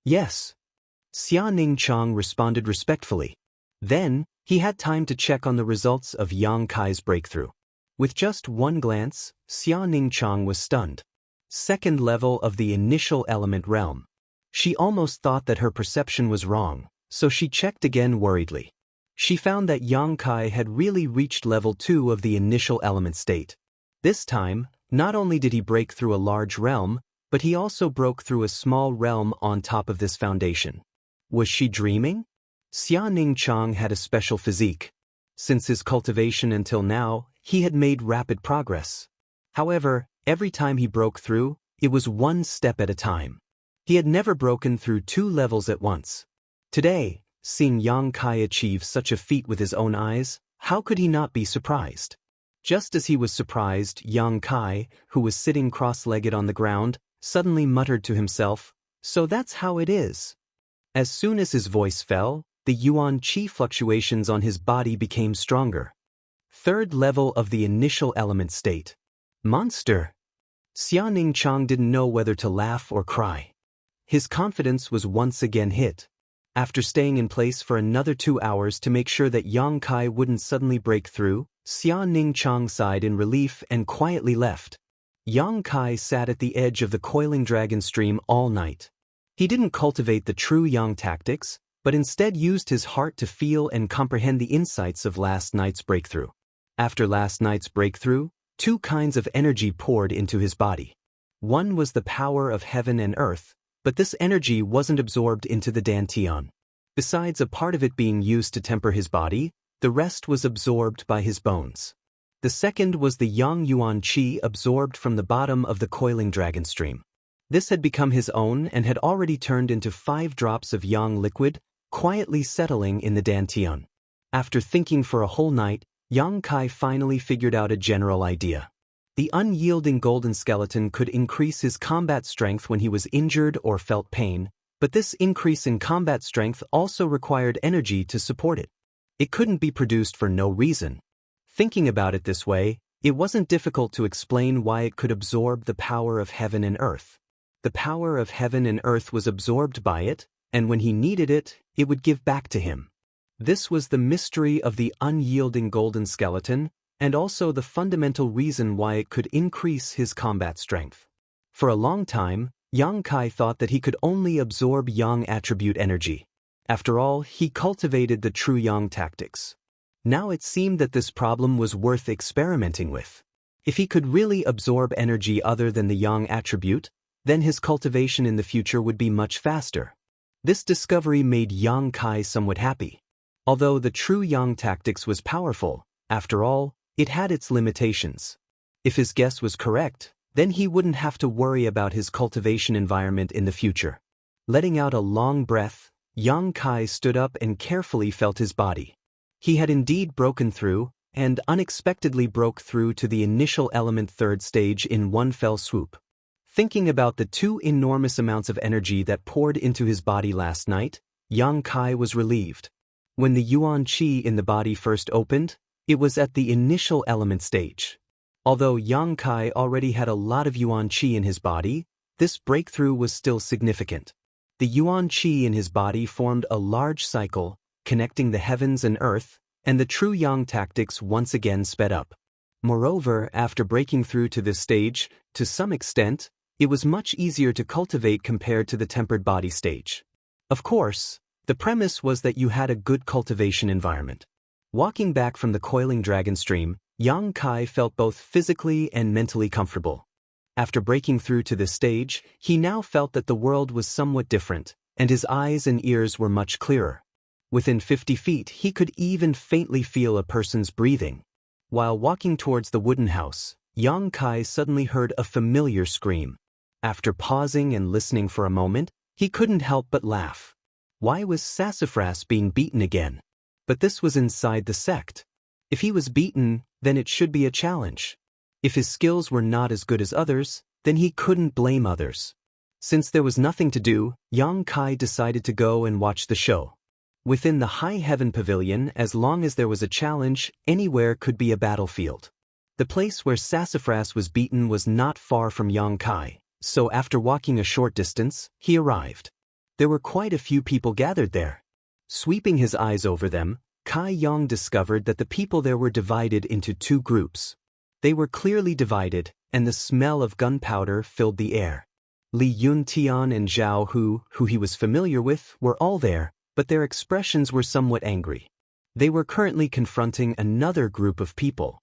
Yes. Xia Ningchang responded respectfully. Then, he had time to check on the results of Yang Kai's breakthrough. With just one glance, Xia Ningchang was stunned. Second level of the initial element realm. She almost thought that her perception was wrong, so she checked again worriedly. She found that Yang Kai had really reached level 2 of the initial element state. This time, not only did he break through a large realm, but he also broke through a small realm on top of this foundation. Was she dreaming? Xia Ningchang had a special physique. Since his cultivation until now, he had made rapid progress. However, every time he broke through, it was one step at a time. He had never broken through 2 levels at once. Today, seeing Yang Kai achieve such a feat with his own eyes, how could he not be surprised? Just as he was surprised, Yang Kai, who was sitting cross-legged on the ground, suddenly muttered to himself, "So that's how it is." As soon as his voice fell, the yuan qi fluctuations on his body became stronger. Third level of the initial element state. Monster! Xia Ningchang didn't know whether to laugh or cry. His confidence was once again hit. After staying in place for another 2 hours to make sure that Yang Kai wouldn't suddenly break through, Xia Ningchang sighed in relief and quietly left. Yang Kai sat at the edge of the coiling dragon stream all night. He didn't cultivate the true yang tactics, but instead used his heart to feel and comprehend the insights of last night's breakthrough. After last night's breakthrough, 2 kinds of energy poured into his body. One was the power of heaven and earth, but this energy wasn't absorbed into the dantian. Besides a part of it being used to temper his body, the rest was absorbed by his bones. The second was the yang yuan qi absorbed from the bottom of the coiling dragon stream. This had become his own and had already turned into 5 drops of yang liquid, quietly settling in the dantian. After thinking for a whole night, Yang Kai finally figured out a general idea. The unyielding golden skeleton could increase his combat strength when he was injured or felt pain, but this increase in combat strength also required energy to support it. It couldn't be produced for no reason. Thinking about it this way, it wasn't difficult to explain why it could absorb the power of heaven and earth. The power of heaven and earth was absorbed by it, and when he needed it, it would give back to him. This was the mystery of the unyielding golden skeleton, and also the fundamental reason why it could increase his combat strength. For a long time, Yang Kai thought that he could only absorb yang attribute energy. After all, he cultivated the true yang tactics. Now it seemed that this problem was worth experimenting with. If he could really absorb energy other than the yang attribute, then his cultivation in the future would be much faster. This discovery made Yang Kai somewhat happy. Although the true yang tactics was powerful, after all, it had its limitations. If his guess was correct, then he wouldn't have to worry about his cultivation environment in the future. Letting out a long breath, Yang Kai stood up and carefully felt his body. He had indeed broken through, and unexpectedly broke through to the initial element 3rd stage in one fell swoop. Thinking about the 2 enormous amounts of energy that poured into his body last night, Yang Kai was relieved. When the yuan qi in the body first opened, it was at the initial element stage. Although Yang Kai already had a lot of yuan qi in his body, this breakthrough was still significant. The yuan qi in his body formed a large cycle, connecting the heavens and earth, and the true yang tactics once again sped up. Moreover, after breaking through to this stage, to some extent, it was much easier to cultivate compared to the tempered body stage. Of course, the premise was that you had a good cultivation environment. Walking back from the coiling dragon stream, Yang Kai felt both physically and mentally comfortable. After breaking through to this stage, he now felt that the world was somewhat different, and his eyes and ears were much clearer. Within 50 feet, he could even faintly feel a person's breathing. While walking towards the wooden house, Yang Kai suddenly heard a familiar scream. After pausing and listening for a moment, He couldn't help but laugh. Why was Sassafras being beaten again? But this was inside the sect. If he was beaten, then it should be a challenge. If his skills were not as good as others, then he couldn't blame others. Since there was nothing to do, Yang Kai decided to go and watch the show. Within the High Heaven Pavilion, as long as there was a challenge, anywhere could be a battlefield. The place where Sassafras was beaten was not far from Yang Kai, so after walking a short distance, he arrived. There were quite a few people gathered there. Sweeping his eyes over them, Kai Yang discovered that the people there were divided into two groups. They were clearly divided, and the smell of gunpowder filled the air. Li Yuntian and Zhao Hu, who he was familiar with, were all there, but their expressions were somewhat angry. They were currently confronting another group of people.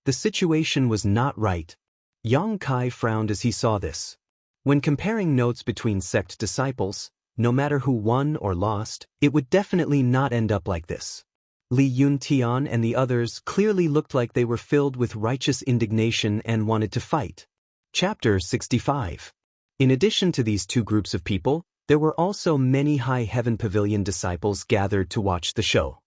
The situation was not right. Yang Kai frowned as he saw this. When comparing notes between sect disciples, no matter who won or lost, it would definitely not end up like this. Li Yuntian and the others clearly looked like they were filled with righteous indignation and wanted to fight. Chapter 65. In addition to these two groups of people, there were also many High Heaven Pavilion disciples gathered to watch the show.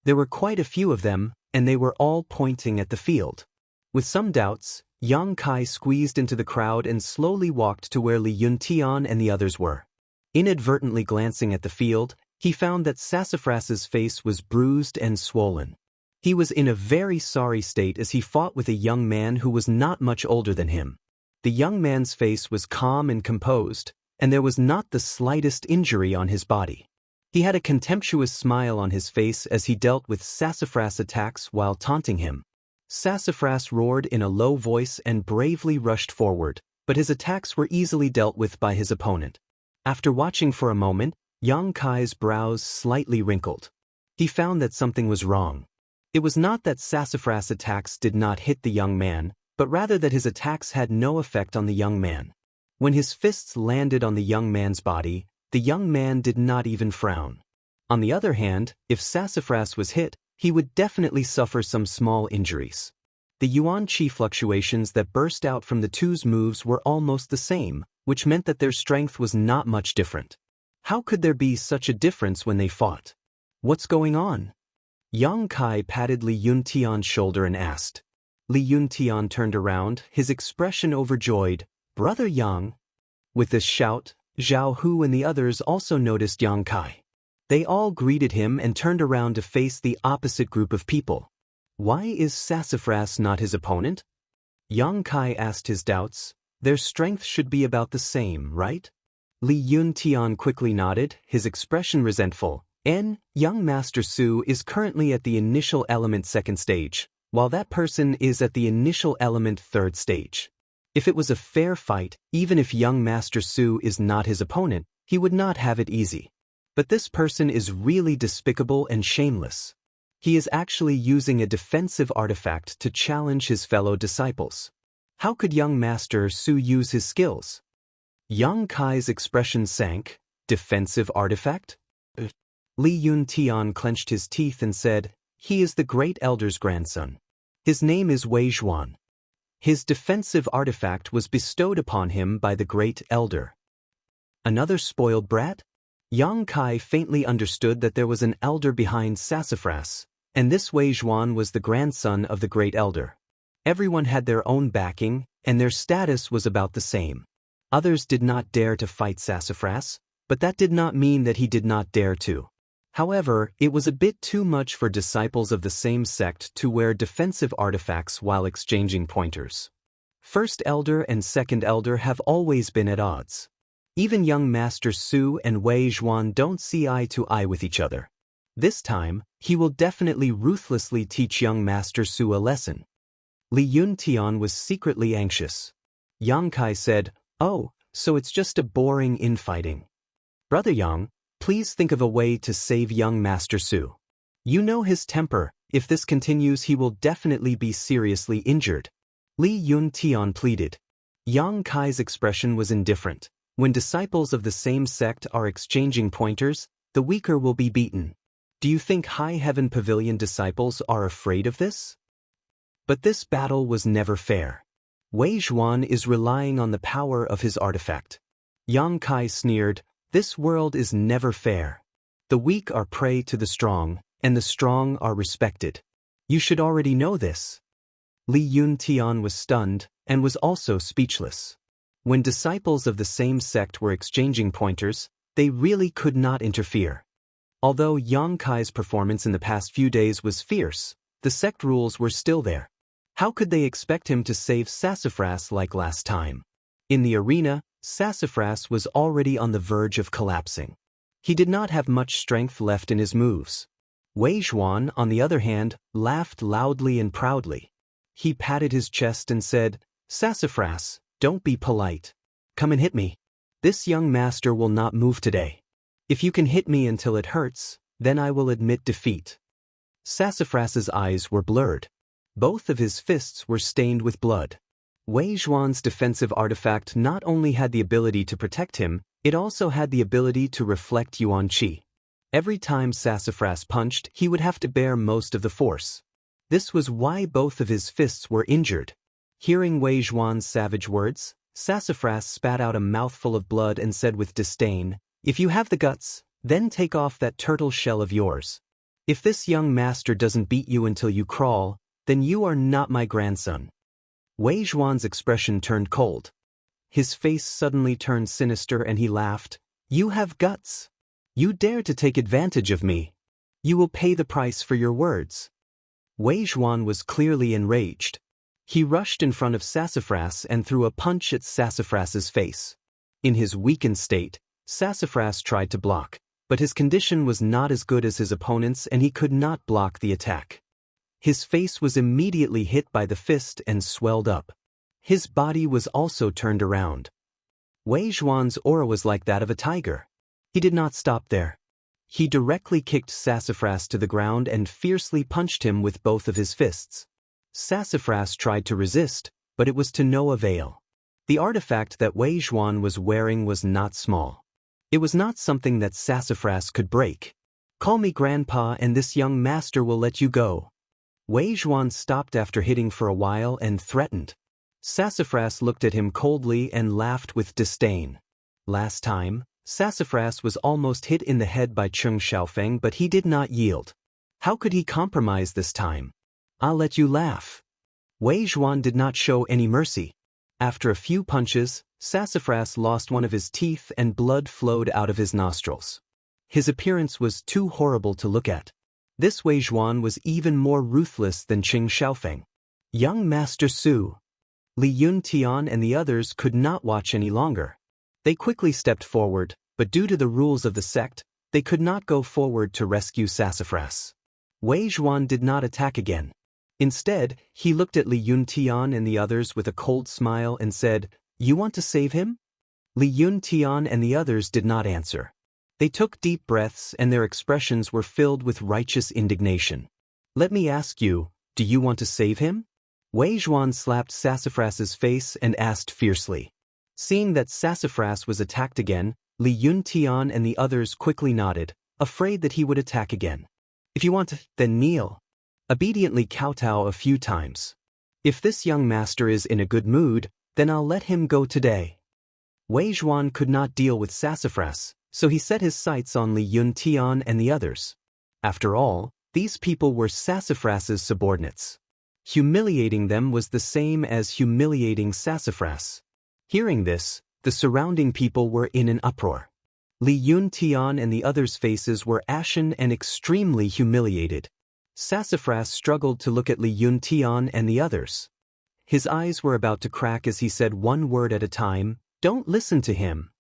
There were quite a few of them, and they were all pointing at the field. With some doubts, Yang Kai squeezed into the crowd and slowly walked to where Li Yuntian and the others were. Inadvertently glancing at the field, he found that Sassafras's face was bruised and swollen. He was in a very sorry state as he fought with a young man who was not much older than him. The young man's face was calm and composed, and there was not the slightest injury on his body. He had a contemptuous smile on his face as he dealt with Sassafras' attacks while taunting him. Sassafras roared in a low voice and bravely rushed forward, but his attacks were easily dealt with by his opponent. After watching for a moment, Yang Kai's brows slightly wrinkled. He found that something was wrong. It was not that Sassafras' attacks did not hit the young man, but rather that his attacks had no effect on the young man. When his fists landed on the young man's body, the young man did not even frown. On the other hand, if Sassafras was hit, he would definitely suffer some small injuries. The yuan qi fluctuations that burst out from the two's moves were almost the same, which meant that their strength was not much different. How could there be such a difference when they fought? What's going on? Yang Kai patted Li Yuntian's shoulder and asked. Li Yuntian turned around, his expression overjoyed. "Brother Yang." With this shout, Zhao Hu and the others also noticed Yang Kai. They all greeted him and turned around to face the opposite group of people. Why is Sassafras not his opponent? Yang Kai asked his doubts. Their strength should be about the same, right? Li Yuntian quickly nodded, his expression resentful. Young Master Su is currently at the initial element second stage, while that person is at the initial element third stage. If it was a fair fight, even if young Master Su is not his opponent, he would not have it easy. But this person is really despicable and shameless. He is actually using a defensive artifact to challenge his fellow disciples. How could young Master Su use his skills? Yang Kai's expression sank. Defensive artifact? Li Yuntian clenched his teeth and said, "He is the Great Elder's grandson. His name is Wei Zhuan. His defensive artifact was bestowed upon him by the Great Elder." Another spoiled brat? Yang Kai faintly understood that there was an elder behind Sassafras, and this Wei Zhuan was the grandson of the Great Elder. Everyone had their own backing, and their status was about the same. Others did not dare to fight Sassafras, but that did not mean that he did not dare to. However, it was a bit too much for disciples of the same sect to wear defensive artifacts while exchanging pointers. First Elder and Second Elder have always been at odds. Even young Master Su and Wei Zhuan don't see eye to eye with each other. This time, he will definitely ruthlessly teach young Master Su a lesson. Li Yuntian was secretly anxious. Yang Kai said, "Oh, so it's just a boring infighting. Brother Yang, please think of a way to save young Master Su. You know his temper, if this continues he will definitely be seriously injured." Li Yuntian pleaded. Yang Kai's expression was indifferent. When disciples of the same sect are exchanging pointers, the weaker will be beaten. Do you think High Heaven Pavilion disciples are afraid of this? But this battle was never fair. Wei Zhuan is relying on the power of his artifact. Yang Kai sneered, This world is never fair. The weak are prey to the strong, and the strong are respected. You should already know this. Li Yun-tian was stunned, and was also speechless. When disciples of the same sect were exchanging pointers, they really could not interfere. Although Yang Kai's performance in the past few days was fierce, the sect rules were still there. How could they expect him to save Sassafras like last time? In the arena, Sassafras was already on the verge of collapsing. He did not have much strength left in his moves. Wei Zhuan, on the other hand, laughed loudly and proudly. He patted his chest and said, "Sassafras, don't be polite. Come and hit me. This young master will not move today. If you can hit me until it hurts, then I will admit defeat." Sassafras's eyes were blurred. Both of his fists were stained with blood. Wei Zhuan's defensive artifact not only had the ability to protect him, it also had the ability to reflect Yuan Qi. Every time Sassafras punched, he would have to bear most of the force. This was why both of his fists were injured. Hearing Wei Zhuan's savage words, Sassafras spat out a mouthful of blood and said with disdain, "If you have the guts, then take off that turtle shell of yours. If this young master doesn't beat you until you crawl, then you are not my grandson." Wei Zhuan's expression turned cold. His face suddenly turned sinister and he laughed. "You have guts. You dare to take advantage of me. You will pay the price for your words." Wei Zhuan was clearly enraged. He rushed in front of Sassafras and threw a punch at Sassafras's face. In his weakened state, Sassafras tried to block, but his condition was not as good as his opponent's and he could not block the attack. His face was immediately hit by the fist and swelled up. His body was also turned around. Wei Zhuan's aura was like that of a tiger. He did not stop there. He directly kicked Sassafras to the ground and fiercely punched him with both of his fists. Sassafras tried to resist, but it was to no avail. The artifact that Wei Zhuan was wearing was not small. It was not something that Sassafras could break. "Call me Grandpa and this young master will let you go." Wei Zhuan stopped after hitting for a while and threatened. Sassafras looked at him coldly and laughed with disdain. Last time, Sassafras was almost hit in the head by Cheng Xiaofeng, but he did not yield. How could he compromise this time? "I'll let you laugh." Wei Zhuan did not show any mercy. After a few punches, Sassafras lost one of his teeth and blood flowed out of his nostrils. His appearance was too horrible to look at. This Wei Zhuan was even more ruthless than Cheng Xiaofeng. Young Master Su. Li Yun-tian and the others could not watch any longer. They quickly stepped forward, but due to the rules of the sect, they could not go forward to rescue Sassafras. Wei Zhuan did not attack again. Instead, he looked at Li Yun-tian and the others with a cold smile and said, "You want to save him?" Li Yun-tian and the others did not answer. They took deep breaths and their expressions were filled with righteous indignation. "Let me ask you, do you want to save him?" Wei Zhuan slapped Sassafras's face and asked fiercely. Seeing that Sassafras was attacked again, Li Yun-tian and the others quickly nodded, afraid that he would attack again. "If you want to, then kneel." Obediently kowtow a few times. "If this young master is in a good mood, then I'll let him go today." Wei Zhuan could not deal with Sassafras, so he set his sights on Li Yun-tian and the others. After all, these people were Sassafras's subordinates. Humiliating them was the same as humiliating Sassafras. Hearing this, the surrounding people were in an uproar. Li Yun-tian and the others' faces were ashen and extremely humiliated. Sassafras struggled to look at Li Yun-tian and the others. His eyes were about to crack as he said one word at a time, "Don't listen to him."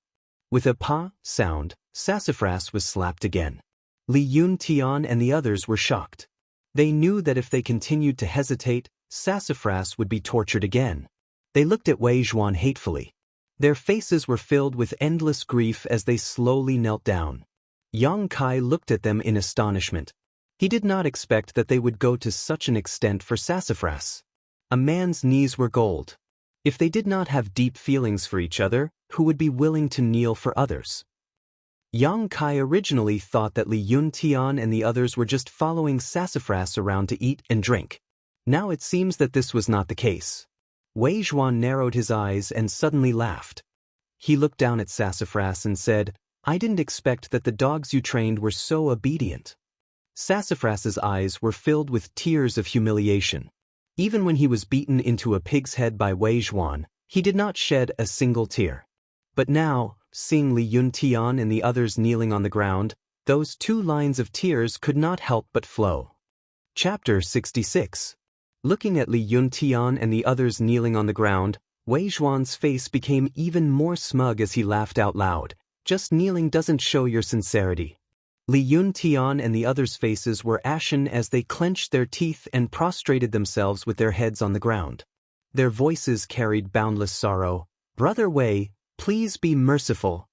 With a "pa" sound, Sassafras was slapped again. Li Yun-tian and the others were shocked. They knew that if they continued to hesitate, Sassafras would be tortured again. They looked at Wei Zhuan hatefully. Their faces were filled with endless grief as they slowly knelt down. Yang Kai looked at them in astonishment. He did not expect that they would go to such an extent for Sassafras. A man's knees were gold. If they did not have deep feelings for each other, who would be willing to kneel for others? Yang Kai originally thought that Li Yun-tian and the others were just following Sassafras around to eat and drink. Now it seems that this was not the case. Wei Zhuan narrowed his eyes and suddenly laughed. He looked down at Sassafras and said, I didn't expect that the dogs you trained were so obedient. Sassafras's eyes were filled with tears of humiliation. Even when he was beaten into a pig's head by Wei Zhuan, he did not shed a single tear. But now, seeing Li Yuntian and the others kneeling on the ground, those 2 lines of tears could not help but flow. Chapter 66. Looking at Li Yuntian and the others kneeling on the ground, Wei Zhuan's face became even more smug as he laughed out loud. Just kneeling doesn't show your sincerity. Li Yuntian and the others' faces were ashen as they clenched their teeth and prostrated themselves with their heads on the ground. Their voices carried boundless sorrow. "Brother Wei, please be merciful."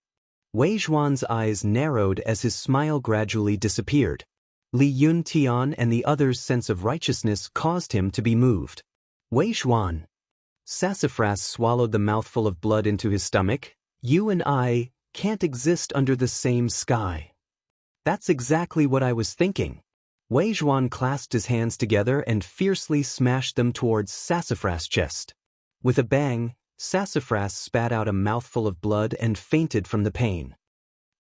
Wei Zhuan's eyes narrowed as his smile gradually disappeared. Li Yuntian and the others' sense of righteousness caused him to be moved. "Wei Zhuan." Sassafras swallowed the mouthful of blood into his stomach. "You and I can't exist under the same sky." "That's exactly what I was thinking." Wei Zhuan clasped his hands together and fiercely smashed them towards Sassafras' chest. With a bang, Sassafras spat out a mouthful of blood and fainted from the pain.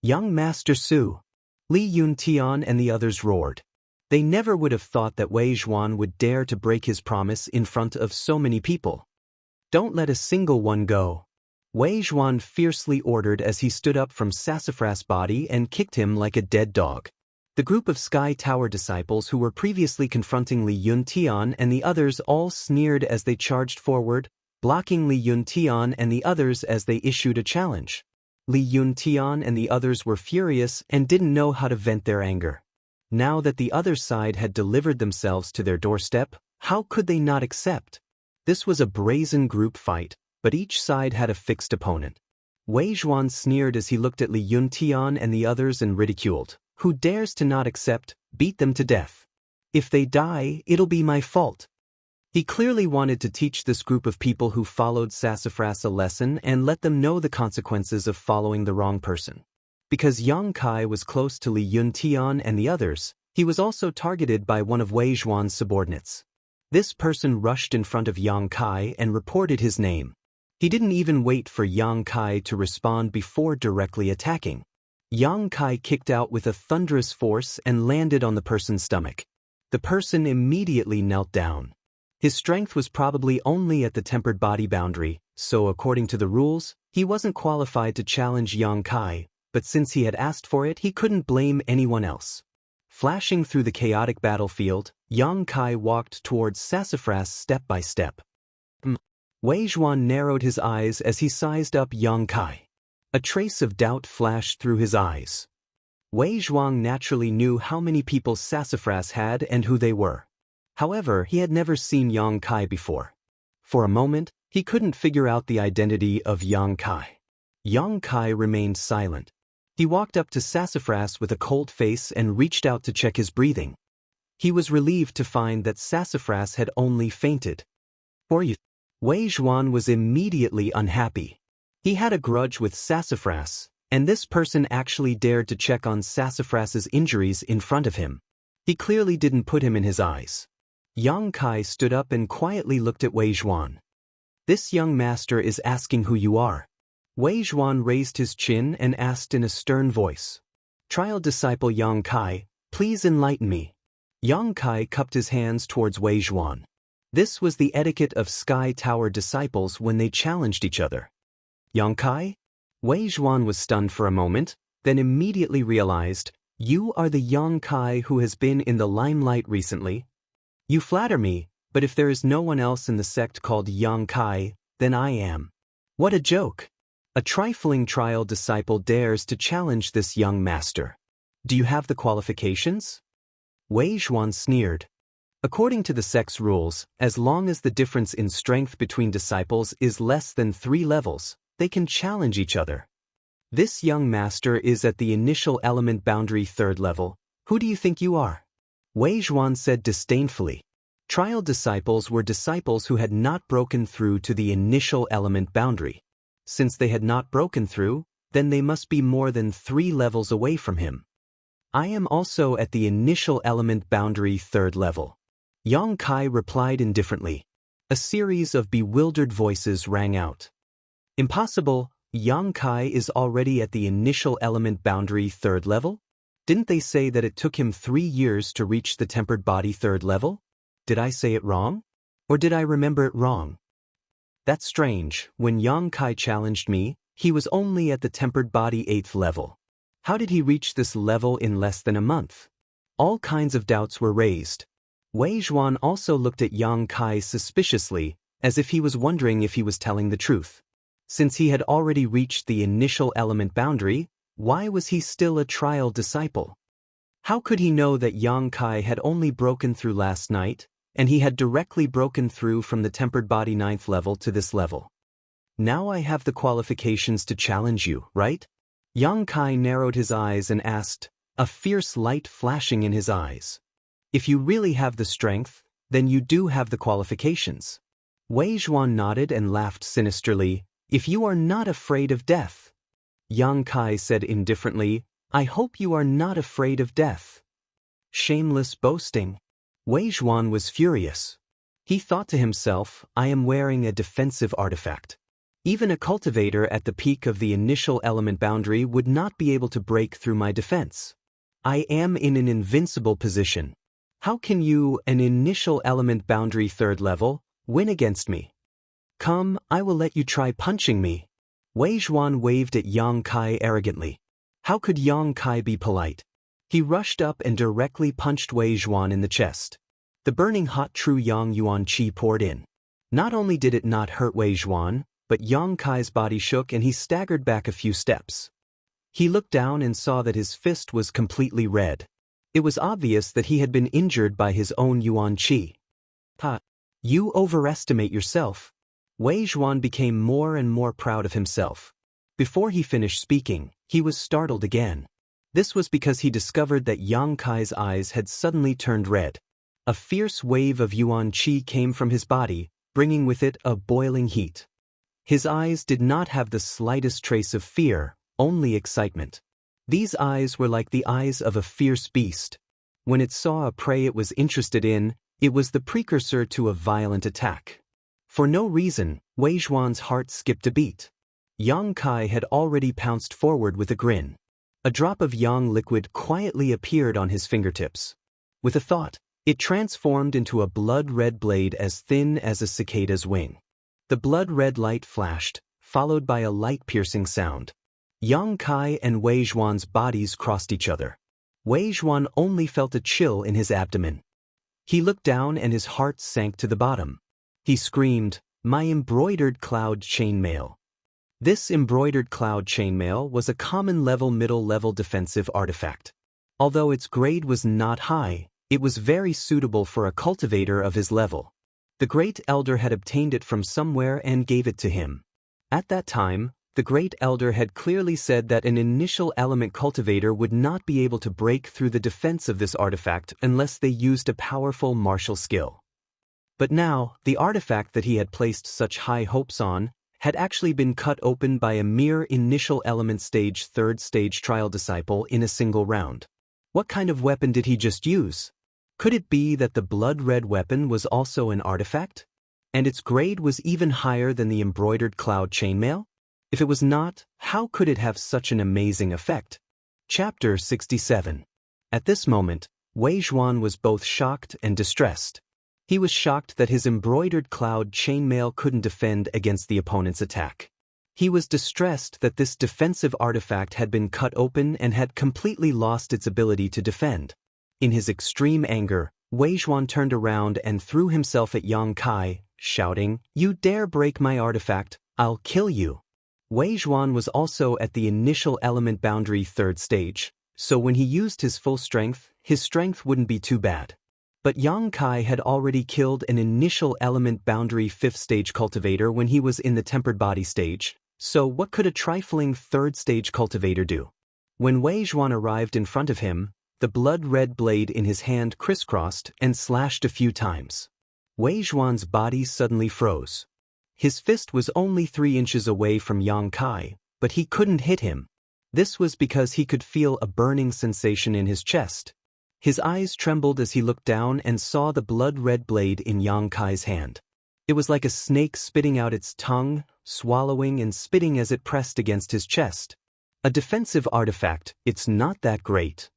"Young Master Su!" Li Yuntian and the others roared. They never would have thought that Wei Zhuan would dare to break his promise in front of so many people. "Don't let a single one go," Wei Zhuan fiercely ordered as he stood up from Sassafras' body and kicked him like a dead dog. The group of Sky Tower disciples who were previously confronting Li Yuntian and the others all sneered as they charged forward, blocking Li Yuntian and the others as they issued a challenge. Li Yuntian and the others were furious and didn't know how to vent their anger. Now that the other side had delivered themselves to their doorstep, how could they not accept? This was a brazen group fight, but each side had a fixed opponent. Wei Zhuan sneered as he looked at Li Yuntian and the others and ridiculed. "Who dares to not accept, beat them to death. If they die, it'll be my fault." He clearly wanted to teach this group of people who followed Sassafras a lesson and let them know the consequences of following the wrong person. Because Yang Kai was close to Li Yuntian and the others, he was also targeted by one of Wei Zhuan's subordinates. This person rushed in front of Yang Kai and reported his name. He didn't even wait for Yang Kai to respond before directly attacking. Yang Kai kicked out with a thunderous force and landed on the person's stomach. The person immediately knelt down. His strength was probably only at the tempered body boundary, so according to the rules, he wasn't qualified to challenge Yang Kai, but since he had asked for it, he couldn't blame anyone else. Flashing through the chaotic battlefield, Yang Kai walked towards Sassafras step by step. Wei Zhuan narrowed his eyes as he sized up Yang Kai. A trace of doubt flashed through his eyes. Wei Zhuan naturally knew how many people Sassafras had and who they were. However, he had never seen Yang Kai before. For a moment, he couldn't figure out the identity of Yang Kai. Yang Kai remained silent. He walked up to Sassafras with a cold face and reached out to check his breathing. He was relieved to find that Sassafras had only fainted. Wei Zhuan was immediately unhappy. He had a grudge with Sassafras, and this person actually dared to check on Sassafras's injuries in front of him. He clearly didn't put him in his eyes. Yang Kai stood up and quietly looked at Wei Zhuan. "This young master is asking who you are." Wei Zhuan raised his chin and asked in a stern voice. "Trial disciple Yang Kai, please enlighten me." Yang Kai cupped his hands towards Wei Zhuan. This was the etiquette of Sky Tower disciples when they challenged each other. "Yang Kai?" Wei Zhuan was stunned for a moment, then immediately realized, "You are the Yang Kai who has been in the limelight recently?" "You flatter me, but if there is no one else in the sect called Yang Kai, then I am." What a joke! A trifling trial disciple dares to challenge this young master. "Do you have the qualifications?" Wei Zhuan sneered. According to the sect's rules, as long as the difference in strength between disciples is less than 3 levels, they can challenge each other. This young master is at the initial element boundary 3rd level. Who do you think you are? Wei Zhuan said disdainfully. Trial disciples were disciples who had not broken through to the initial element boundary. Since they had not broken through, then they must be more than 3 levels away from him. "I am also at the initial element boundary 3rd level. Yang Kai replied indifferently. A series of bewildered voices rang out. "Impossible, Yang Kai is already at the initial element boundary 3rd level? Didn't they say that it took him 3 years to reach the tempered body 3rd level? Did I say it wrong? Or did I remember it wrong? That's strange. When Yang Kai challenged me, he was only at the tempered body 8th level. How did he reach this level in less than a month? All kinds of doubts were raised. Wei Zhuan also looked at Yang Kai suspiciously, as if he was wondering if he was telling the truth. Since he had already reached the initial element boundary, why was he still a trial disciple? How could he know that Yang Kai had only broken through last night, and he had directly broken through from the tempered body 9th level to this level? Now I have the qualifications to challenge you, right? Yang Kai narrowed his eyes and asked, a fierce light flashing in his eyes. If you really have the strength, then you do have the qualifications. Wei Zhuan nodded and laughed sinisterly. If you are not afraid of death. Yang Kai said indifferently, I hope you are not afraid of death. Shameless boasting. Wei Zhuan was furious. He thought to himself, I am wearing a defensive artifact. Even a cultivator at the peak of the initial element boundary would not be able to break through my defense. I am in an invincible position. How can you, an initial element boundary 3rd level, win against me? Come, I will let you try punching me. Wei Zhuan waved at Yang Kai arrogantly. How could Yang Kai be polite? He rushed up and directly punched Wei Zhuan in the chest. The burning hot true Yang Yuan Qi poured in. Not only did it not hurt Wei Zhuan, but Yang Kai's body shook and he staggered back a few steps. He looked down and saw that his fist was completely red. It was obvious that he had been injured by his own Yuan Qi. Ha! You overestimate yourself. Wei Zhuan became more and more proud of himself. Before he finished speaking, he was startled again. This was because he discovered that Yang Kai's eyes had suddenly turned red. A fierce wave of Yuan Qi came from his body, bringing with it a boiling heat. His eyes did not have the slightest trace of fear, only excitement. These eyes were like the eyes of a fierce beast. When it saw a prey it was interested in, it was the precursor to a violent attack. For no reason, Wei Zhuan's heart skipped a beat. Yang Kai had already pounced forward with a grin. A drop of yang liquid quietly appeared on his fingertips. With a thought, it transformed into a blood-red blade as thin as a cicada's wing. The blood-red light flashed, followed by a light-piercing sound. Yang Kai and Wei Zhuan's bodies crossed each other. Wei Zhuan only felt a chill in his abdomen. He looked down and his heart sank to the bottom. He screamed, my embroidered cloud chainmail. This embroidered cloud chainmail was a common middle-level defensive artifact. Although its grade was not high, it was very suitable for a cultivator of his level. The Great Elder had obtained it from somewhere and gave it to him. At that time, the Great Elder had clearly said that an initial element cultivator would not be able to break through the defense of this artifact unless they used a powerful martial skill. But now, the artifact that he had placed such high hopes on had actually been cut open by a mere initial element stage 3rd stage trial disciple in a single round. What kind of weapon did he just use? Could it be that the blood-red weapon was also an artifact? And its grade was even higher than the embroidered cloud chainmail? If it was not, how could it have such an amazing effect? Chapter 67. At this moment, Wei Zhuan was both shocked and distressed. He was shocked that his embroidered cloud chainmail couldn't defend against the opponent's attack. He was distressed that this defensive artifact had been cut open and had completely lost its ability to defend. In his extreme anger, Wei Zhuan turned around and threw himself at Yang Kai, shouting, "You dare break my artifact, I'll kill you." Wei Zhuan was also at the initial element boundary 3rd stage, so when he used his full strength, his strength wouldn't be too bad. But Yang Kai had already killed an initial element boundary 5th stage cultivator when he was in the tempered body stage, so what could a trifling 3rd stage cultivator do? When Wei Zhuan arrived in front of him, the blood-red blade in his hand crisscrossed and slashed a few times. Wei Zhuan's body suddenly froze. His fist was only 3 inches away from Yang Kai, but he couldn't hit him. This was because he could feel a burning sensation in his chest. His eyes trembled as he looked down and saw the blood-red blade in Yang Kai's hand. It was like a snake spitting out its tongue, swallowing and spitting as it pressed against his chest. A defensive artifact, it's not that great.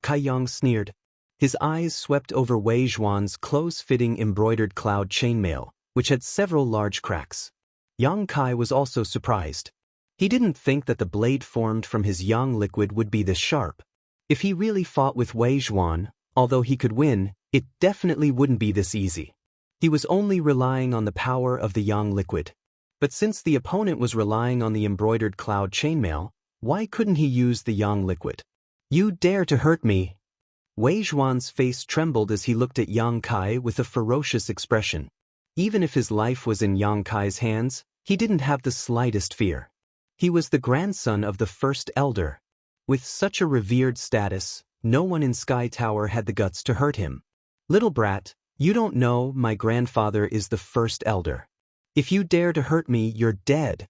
Kai Yang sneered. His eyes swept over Wei Zhuan's close-fitting embroidered cloud chainmail, which had several large cracks. Yang Kai was also surprised. He didn't think that the blade formed from his yang liquid would be this sharp. If he really fought with Wei Zhuan, although he could win, it definitely wouldn't be this easy. He was only relying on the power of the yang liquid. But since the opponent was relying on the embroidered cloud chainmail, why couldn't he use the yang liquid? You dare to hurt me! Wei Zhuan's face trembled as he looked at Yang Kai with a ferocious expression. Even if his life was in Yang Kai's hands, he didn't have the slightest fear. He was the grandson of the first elder. With such a revered status, no one in Sky Tower had the guts to hurt him. Little brat, you don't know my grandfather is the first elder. If you dare to hurt me, you're dead.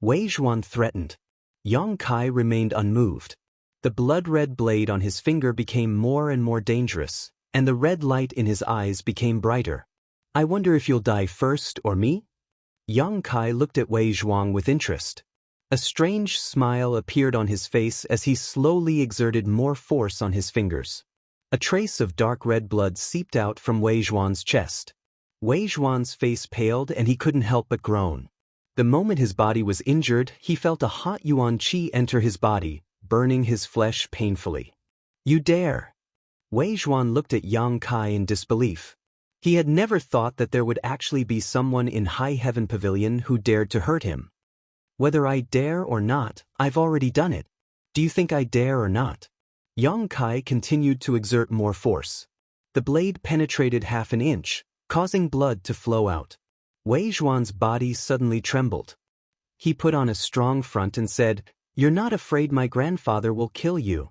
Wei Zhuan threatened. Yang Kai remained unmoved. The blood-red blade on his finger became more and more dangerous, and the red light in his eyes became brighter. I wonder if you'll die first or me? Yang Kai looked at Wei Zhuan with interest. A strange smile appeared on his face as he slowly exerted more force on his fingers. A trace of dark red blood seeped out from Wei Zhuan's chest. Wei Zhuan's face paled and he couldn't help but groan. The moment his body was injured, he felt a hot yuan qi enter his body, burning his flesh painfully. You dare! Wei Zhuan looked at Yang Kai in disbelief. He had never thought that there would actually be someone in High Heaven Pavilion who dared to hurt him. Whether I dare or not, I've already done it. Do you think I dare or not? Yang Kai continued to exert more force. The blade penetrated half an inch, causing blood to flow out. Wei Zhuan's body suddenly trembled. He put on a strong front and said, You're not afraid my grandfather will kill you.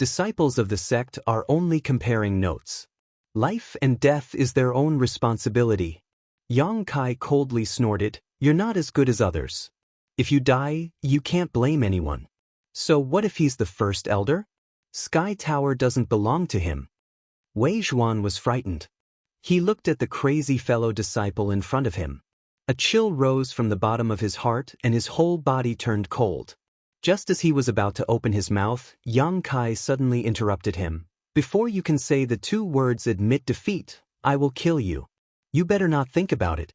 Disciples of the sect are only comparing notes. Life and death is their own responsibility. Yang Kai coldly snorted, You're not as good as others. If you die, you can't blame anyone. So what if he's the first elder? Sky Tower doesn't belong to him. Wei Zhuan was frightened. He looked at the crazy fellow disciple in front of him. A chill rose from the bottom of his heart and his whole body turned cold. Just as he was about to open his mouth, Yang Kai suddenly interrupted him. Before you can say the two words admit defeat, I will kill you. You better not think about it.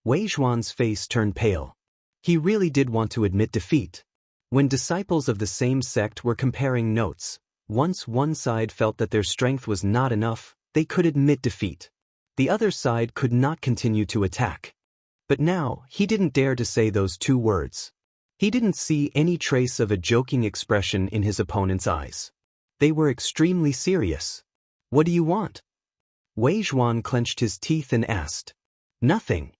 Wei Zhuan's face turned pale. He really did want to admit defeat. When disciples of the same sect were comparing notes, once one side felt that their strength was not enough, they could admit defeat. The other side could not continue to attack. But now, he didn't dare to say those two words. He didn't see any trace of a joking expression in his opponent's eyes. They were extremely serious. What do you want? Wei Zhuan clenched his teeth and asked. Nothing.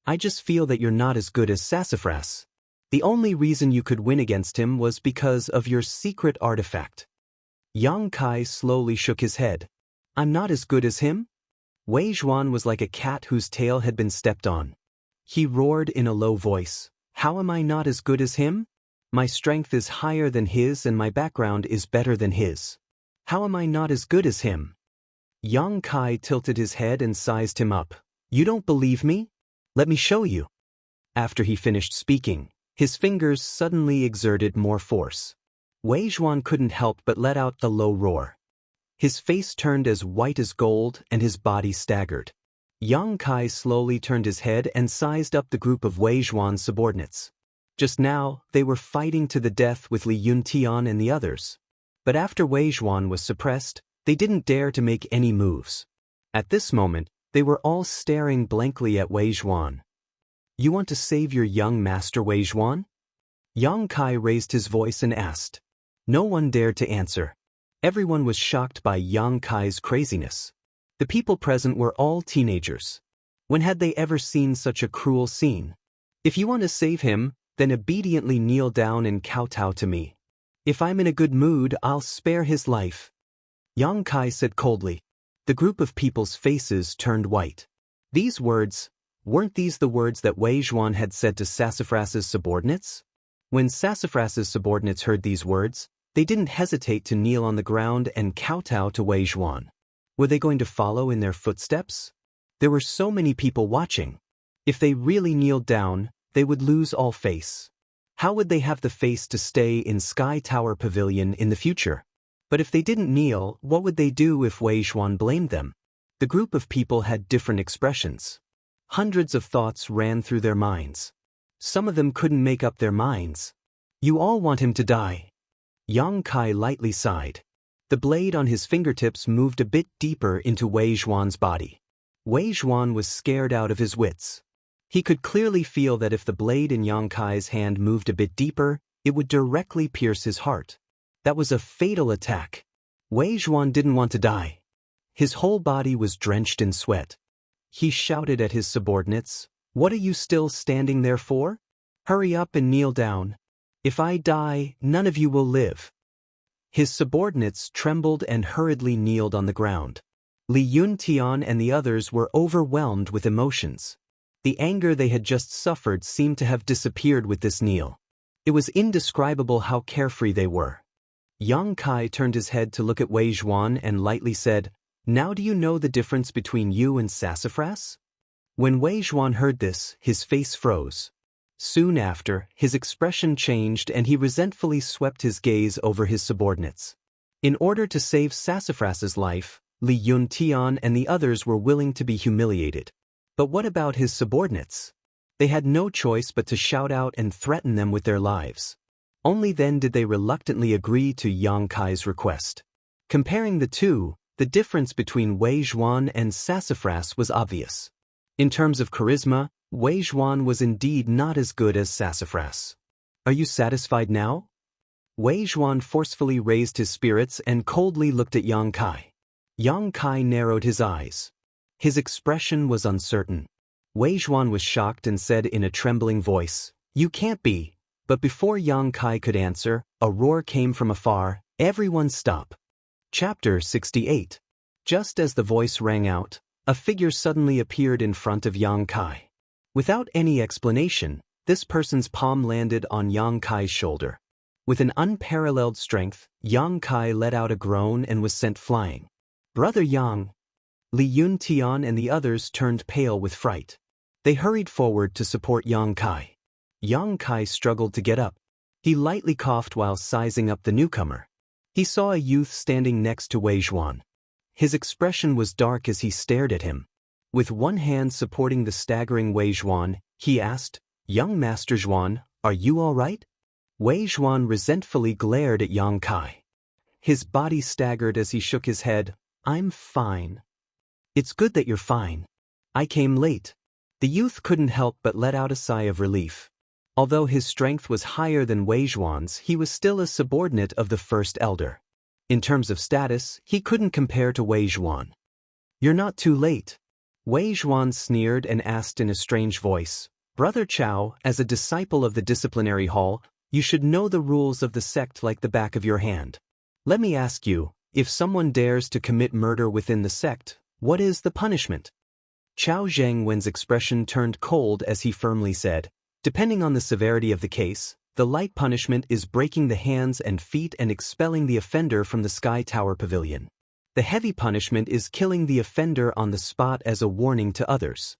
I just feel that you're not as good as Sassafras. The only reason you could win against him was because of your secret artifact. Yang Kai slowly shook his head. I'm not as good as him? Wei Zhuan was like a cat whose tail had been stepped on. He roared in a low voice. How am I not as good as him? My strength is higher than his and my background is better than his. How am I not as good as him? Yang Kai tilted his head and sized him up. You don't believe me? Let me show you. After he finished speaking, his fingers suddenly exerted more force. Wei Zhuan couldn't help but let out a low roar. His face turned as white as gold and his body staggered. Yang Kai slowly turned his head and sized up the group of Wei Zhuan's subordinates. Just now, they were fighting to the death with Li Yuntian and the others. But after Wei Zhuan was suppressed, they didn't dare to make any moves. At this moment, they were all staring blankly at Wei Zhuan. You want to save your young master Wei Zhuan? Yang Kai raised his voice and asked. No one dared to answer. Everyone was shocked by Yang Kai's craziness. The people present were all teenagers. When had they ever seen such a cruel scene? If you want to save him, then obediently kneel down and kowtow to me. If I'm in a good mood, I'll spare his life. Yang Kai said coldly. The group of people's faces turned white. These words, weren't these the words that Wei Zhuan had said to Sassafras's subordinates? When Sassafras's subordinates heard these words, they didn't hesitate to kneel on the ground and kowtow to Wei Zhuan. Were they going to follow in their footsteps? There were so many people watching. If they really kneeled down, they would lose all face. How would they have the face to stay in Sky Tower Pavilion in the future? But if they didn't kneel, what would they do if Wei Xuan blamed them? The group of people had different expressions. Hundreds of thoughts ran through their minds. Some of them couldn't make up their minds. You all want him to die. Yang Kai lightly sighed. The blade on his fingertips moved a bit deeper into Wei Xuan's body. Wei Xuan was scared out of his wits. He could clearly feel that if the blade in Yang Kai's hand moved a bit deeper, it would directly pierce his heart. That was a fatal attack. Wei Xuan didn't want to die. His whole body was drenched in sweat. He shouted at his subordinates, "What are you still standing there for? Hurry up and kneel down. If I die, none of you will live." His subordinates trembled and hurriedly kneeled on the ground. Li Yuntian and the others were overwhelmed with emotions. The anger they had just suffered seemed to have disappeared with this kneel. It was indescribable how carefree they were. Yang Kai turned his head to look at Wei Xuan and lightly said, "Now do you know the difference between you and sassafras?" When Wei Xuan heard this, his face froze. Soon after, his expression changed and he resentfully swept his gaze over his subordinates. In order to save Sassafras's life, Li Yuntian and the others were willing to be humiliated. But what about his subordinates? They had no choice but to shout out and threaten them with their lives. Only then did they reluctantly agree to Yang Kai's request. Comparing the two, the difference between Wei Xuan and Sassafras was obvious. In terms of charisma, Wei Xuan was indeed not as good as Sassafras. "Are you satisfied now?" Wei Xuan forcefully raised his spirits and coldly looked at Yang Kai. Yang Kai narrowed his eyes. His expression was uncertain. Wei Xuan was shocked and said in a trembling voice, "You can't be." But before Yang Kai could answer, a roar came from afar, "Everyone stop." Chapter 68. Just as the voice rang out, a figure suddenly appeared in front of Yang Kai. Without any explanation, this person's palm landed on Yang Kai's shoulder. With an unparalleled strength, Yang Kai let out a groan and was sent flying. "Brother Yang!" Li Yuntian and the others turned pale with fright. They hurried forward to support Yang Kai. Yang Kai struggled to get up. He lightly coughed while sizing up the newcomer. He saw a youth standing next to Wei Xuan. His expression was dark as he stared at him. With one hand supporting the staggering Wei Xuan, he asked, "Young Master Xuan, are you all right?" Wei Xuan resentfully glared at Yang Kai. His body staggered as he shook his head. "I'm fine." "It's good that you're fine. I came late." The youth couldn't help but let out a sigh of relief. Although his strength was higher than Wei Xuan's, he was still a subordinate of the first elder. In terms of status, he couldn't compare to Wei Xuan. "You're not too late." Wei Xuan sneered and asked in a strange voice, "Brother Chow, as a disciple of the disciplinary hall, you should know the rules of the sect like the back of your hand. Let me ask you, if someone dares to commit murder within the sect, what is the punishment?" Chao Zhengwen's expression turned cold as he firmly said, "Depending on the severity of the case, the light punishment is breaking the hands and feet and expelling the offender from the Sky Tower Pavilion. The heavy punishment is killing the offender on the spot as a warning to others."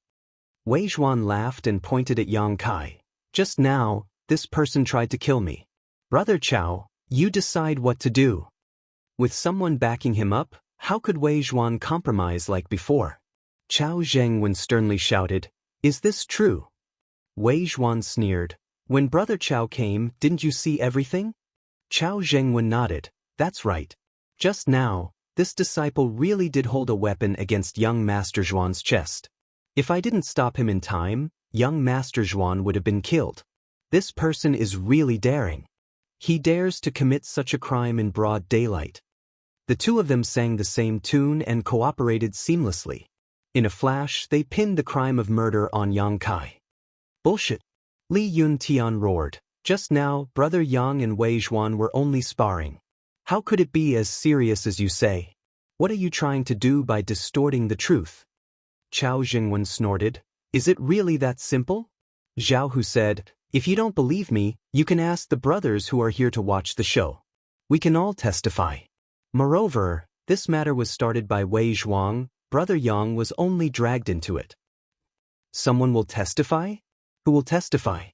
Wei Xuan laughed and pointed at Yang Kai. "Just now, this person tried to kill me. Brother Chow, you decide what to do." With someone backing him up, how could Wei Xuan compromise like before? Chao Zhengwen sternly shouted, "Is this true?" Wei Xuan sneered, "When Brother Chow came, didn't you see everything?" Chao Zhengwen nodded, "That's right. Just now, this disciple really did hold a weapon against young Master Zhuan's chest. If I didn't stop him in time, young Master Zhuan would have been killed. This person is really daring. He dares to commit such a crime in broad daylight." The two of them sang the same tune and cooperated seamlessly. In a flash, they pinned the crime of murder on Yang Kai. "Bullshit!" Li Yuntian roared. "Just now, Brother Yang and Wei Xuan were only sparring. How could it be as serious as you say? What are you trying to do by distorting the truth?" Chao Jingwen snorted. "Is it really that simple?" Zhao Hu said, "If you don't believe me, you can ask the brothers who are here to watch the show. We can all testify." Moreover, this matter was started by Wei Zhuang, Brother Yang was only dragged into it. Someone will testify? Who will testify?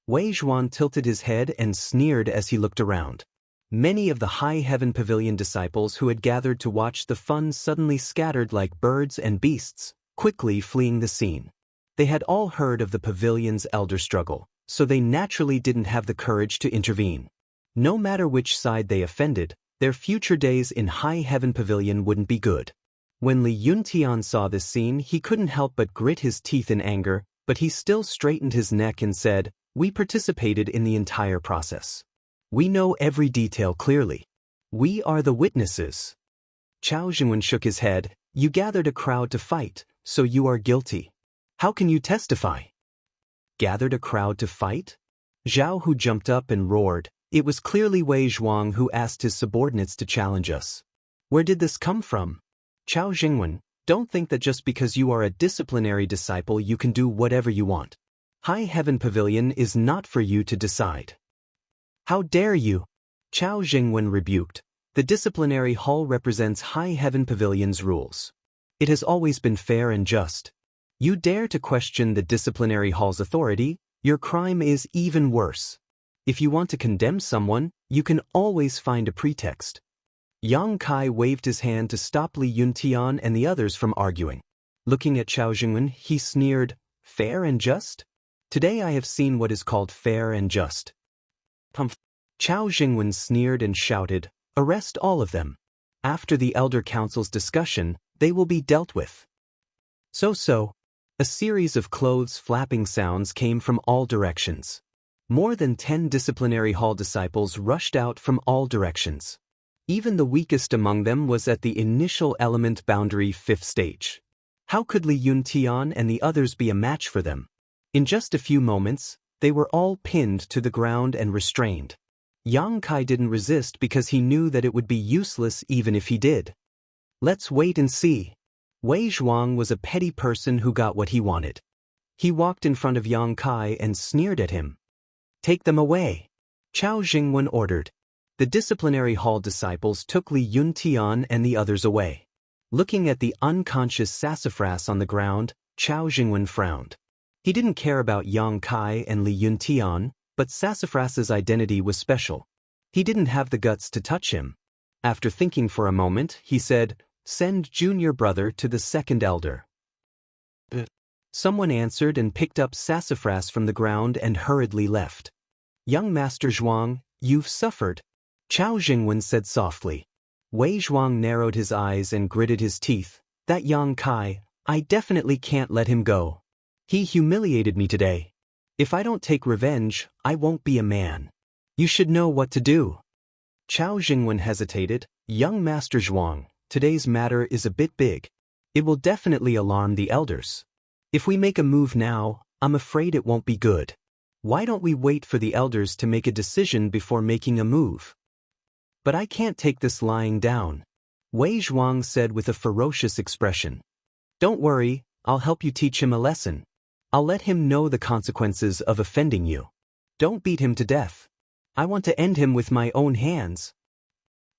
Wei Zhuan tilted his head and sneered as he looked around. Many of the High Heaven Pavilion disciples who had gathered to watch the fun suddenly scattered like birds and beasts, quickly fleeing the scene. They had all heard of the pavilion's elder struggle, so they naturally didn't have the courage to intervene. No matter which side they offended, their future days in High Heaven Pavilion wouldn't be good. When Li Yuntian saw this scene, he couldn't help but grit his teeth in anger, but he still straightened his neck and said, "We participated in the entire process. We know every detail clearly. We are the witnesses." Chao Jingwen shook his head. "You gathered a crowd to fight, so you are guilty. How can you testify?" Gathered a crowd to fight? Zhao Hu jumped up and roared. It was clearly Wei Zhuang who asked his subordinates to challenge us. Where did this come from? Chao Jingwen, don't think that just because you are a disciplinary disciple you can do whatever you want. High Heaven Pavilion is not for you to decide. How dare you? Chao Jingwen rebuked. The disciplinary hall represents High Heaven Pavilion's rules. It has always been fair and just. You dare to question the disciplinary hall's authority? Your crime is even worse. If you want to condemn someone, you can always find a pretext. Yang Kai waved his hand to stop Li Yuntian and the others from arguing. Looking at Chao Jingwen, he sneered, "Fair and just? Today I have seen what is called fair and just." Chao Jingwen sneered and shouted, "Arrest all of them. After the Elder Council's discussion, they will be dealt with." So. A series of clothes flapping sounds came from all directions. More than 10 disciplinary hall disciples rushed out from all directions. Even the weakest among them was at the initial element boundary 5th stage. How could Li Yuntian and the others be a match for them? In just a few moments, they were all pinned to the ground and restrained. Yang Kai didn't resist because he knew that it would be useless even if he did. Let's wait and see. Wei Zhuang was a petty person who got what he wanted. He walked in front of Yang Kai and sneered at him. Take them away. Chao Jingwen ordered. The disciplinary hall disciples took Li Yuntian and the others away. Looking at the unconscious sassafras on the ground, Chao Jingwen frowned. He didn't care about Yang Kai and Li Yuntian, but Sassafras's identity was special. He didn't have the guts to touch him. After thinking for a moment, he said, "Send junior brother to the second elder." Someone answered and picked up Sassafras from the ground and hurriedly left. "Young Master Zhuang, you've suffered," Chao Jingwen said softly. Wei Zhuang narrowed his eyes and gritted his teeth. "That Yang Kai, I definitely can't let him go. He humiliated me today. If I don't take revenge, I won't be a man. You should know what to do." Chao Jingwen hesitated. "Young Master Zhuang, today's matter is a bit big. It will definitely alarm the elders. If we make a move now, I'm afraid it won't be good. Why don't we wait for the elders to make a decision before making a move?" "But I can't take this lying down," Wei Zhuang said with a ferocious expression. "Don't worry, I'll help you teach him a lesson. I'll let him know the consequences of offending you. Don't beat him to death. I want to end him with my own hands."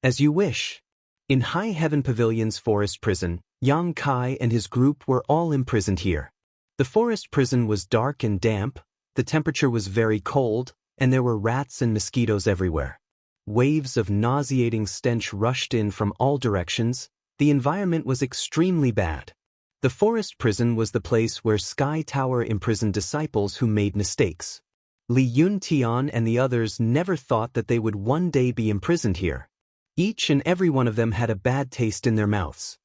"As you wish." In High Heaven Pavilion's forest prison, Yang Kai and his group were all imprisoned here. The forest prison was dark and damp, the temperature was very cold, and there were rats and mosquitoes everywhere. Waves of nauseating stench rushed in from all directions. The environment was extremely bad. The forest prison was the place where Sky Tower imprisoned disciples who made mistakes. Li Yuntian and the others never thought that they would one day be imprisoned here. Each and every one of them had a bad taste in their mouths.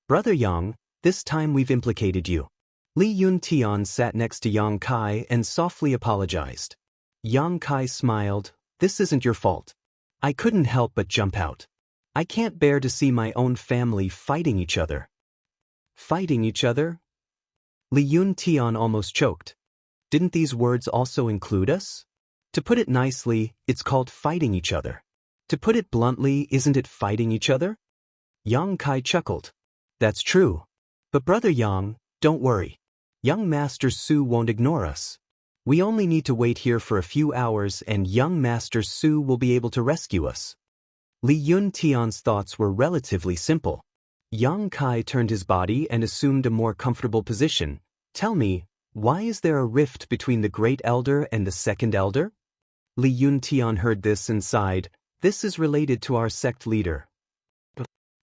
"Brother Yang, this time we've implicated you." Li Yuntian sat next to Yang Kai and softly apologized. Yang Kai smiled. "This isn't your fault. I couldn't help but jump out. I can't bear to see my own family fighting each other." "Fighting each other?" Li Yuntian almost choked. Didn't these words also include us? To put it nicely, it's called fighting each other. To put it bluntly, isn't it fighting each other? Yang Kai chuckled. "That's true. But Brother Yang, don't worry. Young Master Su won't ignore us. We only need to wait here for a few hours and young Master Su will be able to rescue us." Li Yuntian's thoughts were relatively simple. Yang Kai turned his body and assumed a more comfortable position. Tell me, why is there a rift between the Great Elder and the Second Elder? Li Yuntian heard this and sighed. This is related to our sect leader.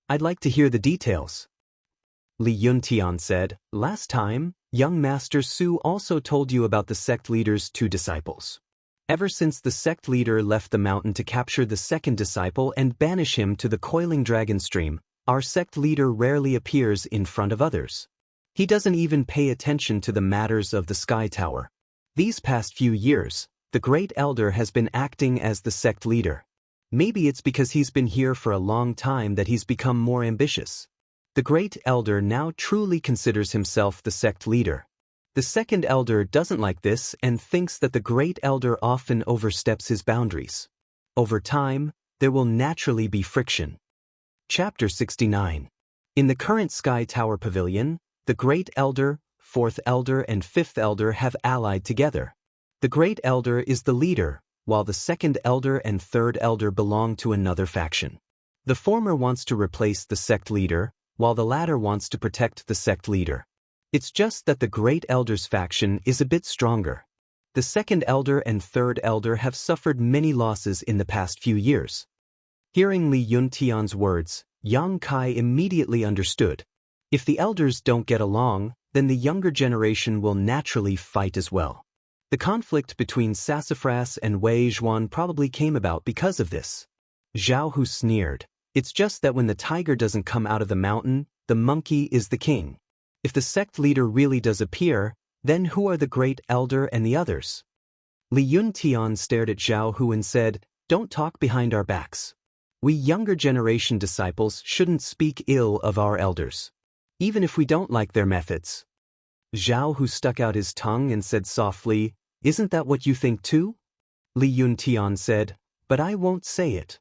I'd like to hear the details. Li Yuntian said, last time, young Master Su also told you about the sect leader's 2 disciples. Ever since the sect leader left the mountain to capture the second disciple and banish him to the coiling dragon stream, our sect leader rarely appears in front of others. He doesn't even pay attention to the matters of the Sky Tower. These past few years, the Great Elder has been acting as the sect leader. Maybe it's because he's been here for a long time that he's become more ambitious. The Great Elder now truly considers himself the sect leader. The Second Elder doesn't like this and thinks that the Great Elder often oversteps his boundaries. Over time, there will naturally be friction. Chapter 69. In the current Sky Tower Pavilion, the Great Elder, Fourth Elder and Fifth Elder have allied together. The Great Elder is the leader, while the Second Elder and Third Elder belong to another faction. The former wants to replace the sect leader, while the latter wants to protect the sect leader. It's just that the Great Elder's faction is a bit stronger. The Second Elder and Third Elder have suffered many losses in the past few years. Hearing Li Yuntian's words, Yang Kai immediately understood. If the elders don't get along, then the younger generation will naturally fight as well. The conflict between Sassafras and Wei Zhuan probably came about because of this. Zhao Hu sneered. It's just that when the tiger doesn't come out of the mountain, the monkey is the king. If the sect leader really does appear, then who are the Great Elder and the others? Li Yuntian stared at Zhao Hu and said, don't talk behind our backs. We younger generation disciples shouldn't speak ill of our elders, even if we don't like their methods. Zhao Hu stuck out his tongue and said softly, isn't that what you think too? Li Yuntian said, but I won't say it.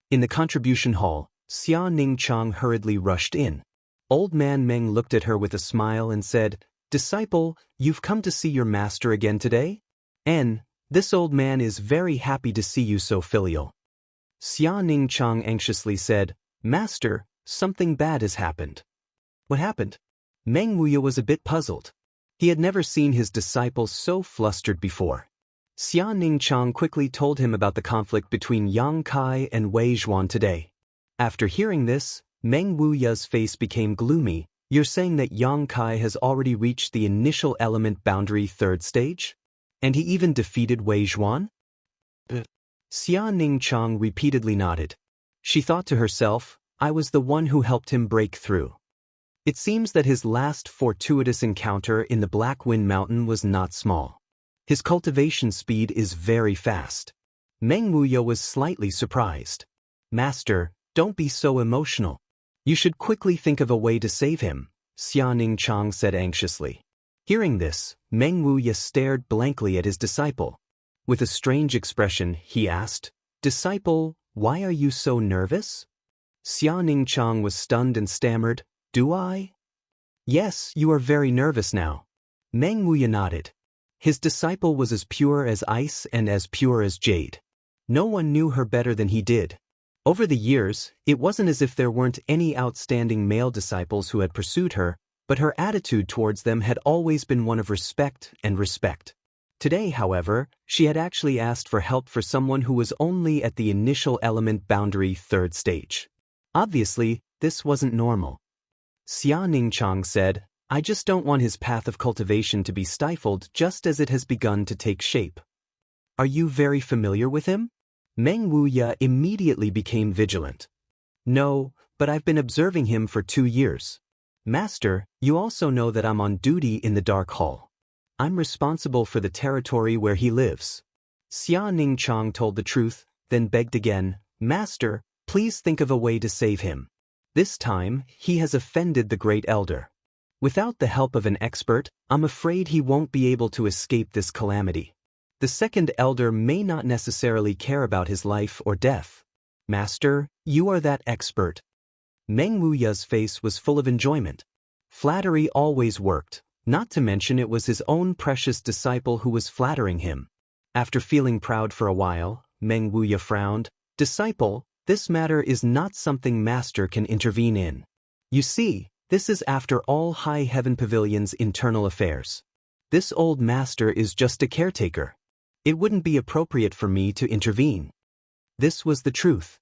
In the contribution hall, Xia Ningchang hurriedly rushed in. Old man Meng looked at her with a smile and said, disciple, you've come to see your master again today? This old man is very happy to see you so filial. Xia Ningchang anxiously said, Master, something bad has happened. What happened? Meng Wuya was a bit puzzled. He had never seen his disciple so flustered before. Xia Ningchang quickly told him about the conflict between Yang Kai and Wei Zhuan today. After hearing this, Meng Wuya's face became gloomy. You're saying that Yang Kai has already reached the initial element boundary 3rd stage? And he even defeated Wei Zhuan? Xia Ningchang repeatedly nodded. She thought to herself, I was the one who helped him break through. It seems that his last fortuitous encounter in the Black Wind Mountain was not small. His cultivation speed is very fast. Meng Wuya was slightly surprised. Master, don't be so emotional. You should quickly think of a way to save him, Xia Ningchang said anxiously. Hearing this, Meng Wuya stared blankly at his disciple. With a strange expression, he asked, Disciple, why are you so nervous? Xia Ningchang was stunned and stammered, Do I? Yes, you are very nervous now. Meng Wuya nodded. His disciple was as pure as ice and as pure as jade. No one knew her better than he did. Over the years, it wasn't as if there weren't any outstanding male disciples who had pursued her, but her attitude towards them had always been one of respect and respect. Today, however, she had actually asked for help for someone who was only at the initial element boundary 3rd stage. Obviously, this wasn't normal. Xia Ningchang said, I just don't want his path of cultivation to be stifled just as it has begun to take shape. Are you very familiar with him? Meng Wuya immediately became vigilant. No, but I've been observing him for 2 years. Master, you also know that I'm on duty in the Dark Hall. I'm responsible for the territory where he lives. Xia Ningchang told the truth, then begged again, Master, please think of a way to save him. This time, he has offended the Great Elder. Without the help of an expert, I'm afraid he won't be able to escape this calamity. The Second Elder may not necessarily care about his life or death. Master, you are that expert. Meng Wuya's face was full of enjoyment. Flattery always worked. Not to mention it was his own precious disciple who was flattering him. After feeling proud for a while, Meng Wuya frowned. Disciple, this matter is not something Master can intervene in. You see, this is after all High Heaven Pavilion's internal affairs. This old master is just a caretaker. It wouldn't be appropriate for me to intervene. This was the truth.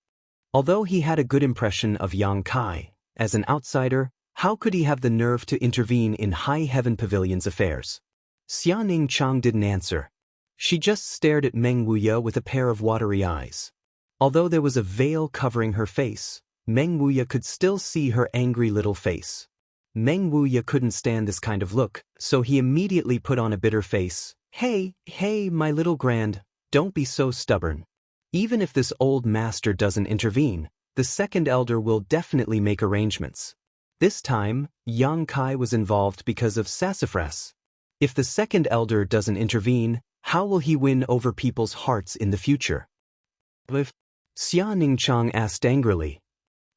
Although he had a good impression of Yang Kai, as an outsider, how could he have the nerve to intervene in High Heaven Pavilion's affairs? Xiaoning Chang didn't answer. She just stared at Meng Wuya with a pair of watery eyes. Although there was a veil covering her face, Meng Wuya could still see her angry little face. Meng Wuya couldn't stand this kind of look, so he immediately put on a bitter face. Hey, my little grand, don't be so stubborn. Even if this old master doesn't intervene, the second elder will definitely make arrangements. This time, Yang Kai was involved because of sassafras. If the second elder doesn't intervene, how will he win over people's hearts in the future? Xia Ningchang asked angrily.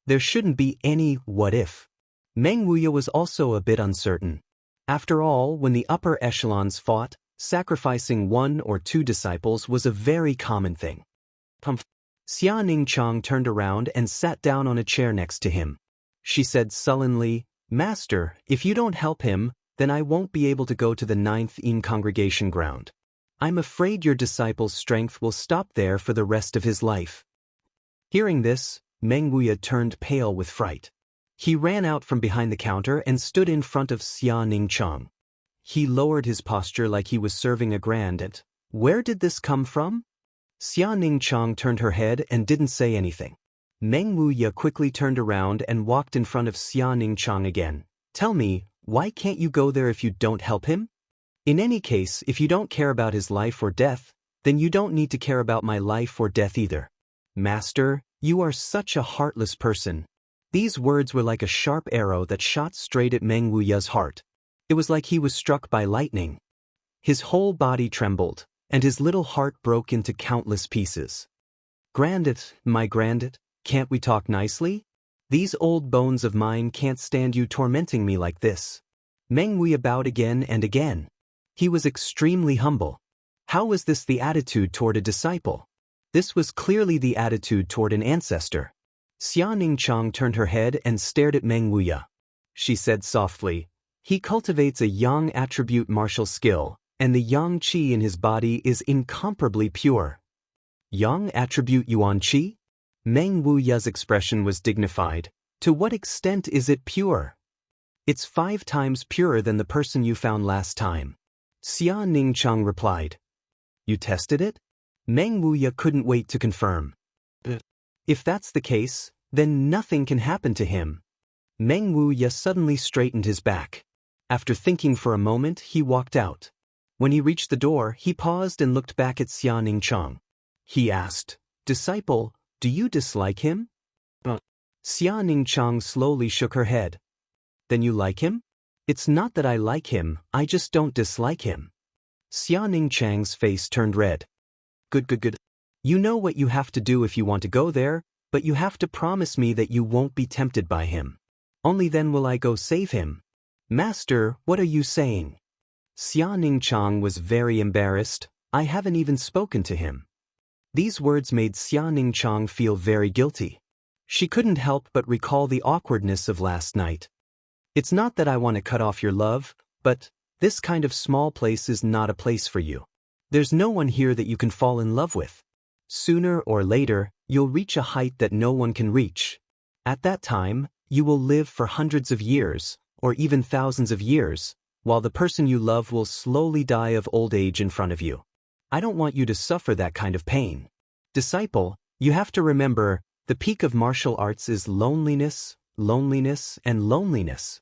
There shouldn't be any what if. Meng Wuya was also a bit uncertain. After all, when the upper echelons fought, sacrificing 1 or 2 disciples was a very common thing. Xia Ningchang turned around and sat down on a chair next to him. She said sullenly, Master, if you don't help him, then I won't be able to go to the 9th In congregation ground. I'm afraid your disciple's strength will stop there for the rest of his life. Hearing this, Meng Wuya turned pale with fright. He ran out from behind the counter and stood in front of Xia Ningchang. He lowered his posture like he was serving a grand aunt. Where did this come from? Xia Ningchang turned her head and didn't say anything. Meng Wuya quickly turned around and walked in front of Xia Ningchang again. Tell me, why can't you go there if you don't help him? In any case, if you don't care about his life or death, then you don't need to care about my life or death either. Master, you are such a heartless person. These words were like a sharp arrow that shot straight at Meng Wuya's heart. It was like he was struck by lightning. His whole body trembled, and his little heart broke into countless pieces. Grandit, my grandit, can't we talk nicely? These old bones of mine can't stand you tormenting me like this. Meng Wuya bowed again and again. He was extremely humble. How was this the attitude toward a disciple? This was clearly the attitude toward an ancestor. Xia Ningchang turned her head and stared at Meng Wuya. She said softly, he cultivates a yang attribute martial skill, and the yang qi in his body is incomparably pure. Yang attribute yuan qi? Meng Wuya's expression was dignified. To what extent is it pure? It's 5 times purer than the person you found last time. Xia Ningchang replied. You tested it? Meng Wuya couldn't wait to confirm. If that's the case, then nothing can happen to him. Meng Wuya suddenly straightened his back. After thinking for a moment, he walked out. When he reached the door, he paused and looked back at Xia Ningchang. He asked, Disciple, do you dislike him? Xia Ningchang slowly shook her head. Then you like him? It's not that I like him, I just don't dislike him. Xia Ningchang's face turned red. Good. You know what you have to do if you want to go there, but you have to promise me that you won't be tempted by him. Only then will I go save him. Master, what are you saying? Xia Ningchang was very embarrassed. I haven't even spoken to him. These words made Xia Ningchang feel very guilty. She couldn't help but recall the awkwardness of last night. It's not that I want to cut off your love, but this kind of small place is not a place for you. There's no one here that you can fall in love with. Sooner or later, you'll reach a height that no one can reach. At that time, you will live for hundreds of years, or even thousands of years, while the person you love will slowly die of old age in front of you. I don't want you to suffer that kind of pain. Disciple, you have to remember, the peak of martial arts is loneliness, and loneliness.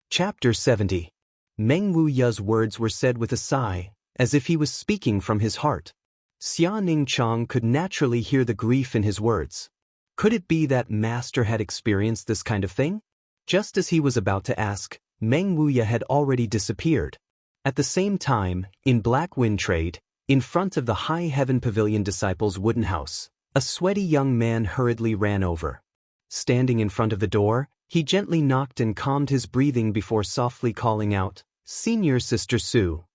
Chapter 70. Meng Wuya's words were said with a sigh, as if he was speaking from his heart. Xia Ningchang could naturally hear the grief in his words. Could it be that Master had experienced this kind of thing? Just as he was about to ask, Meng Wuya had already disappeared. At the same time, in Black Wind Trade, in front of the High Heaven Pavilion disciples' wooden house, a sweaty young man hurriedly ran over. Standing in front of the door, he gently knocked and calmed his breathing before softly calling out, Senior Sister Sue.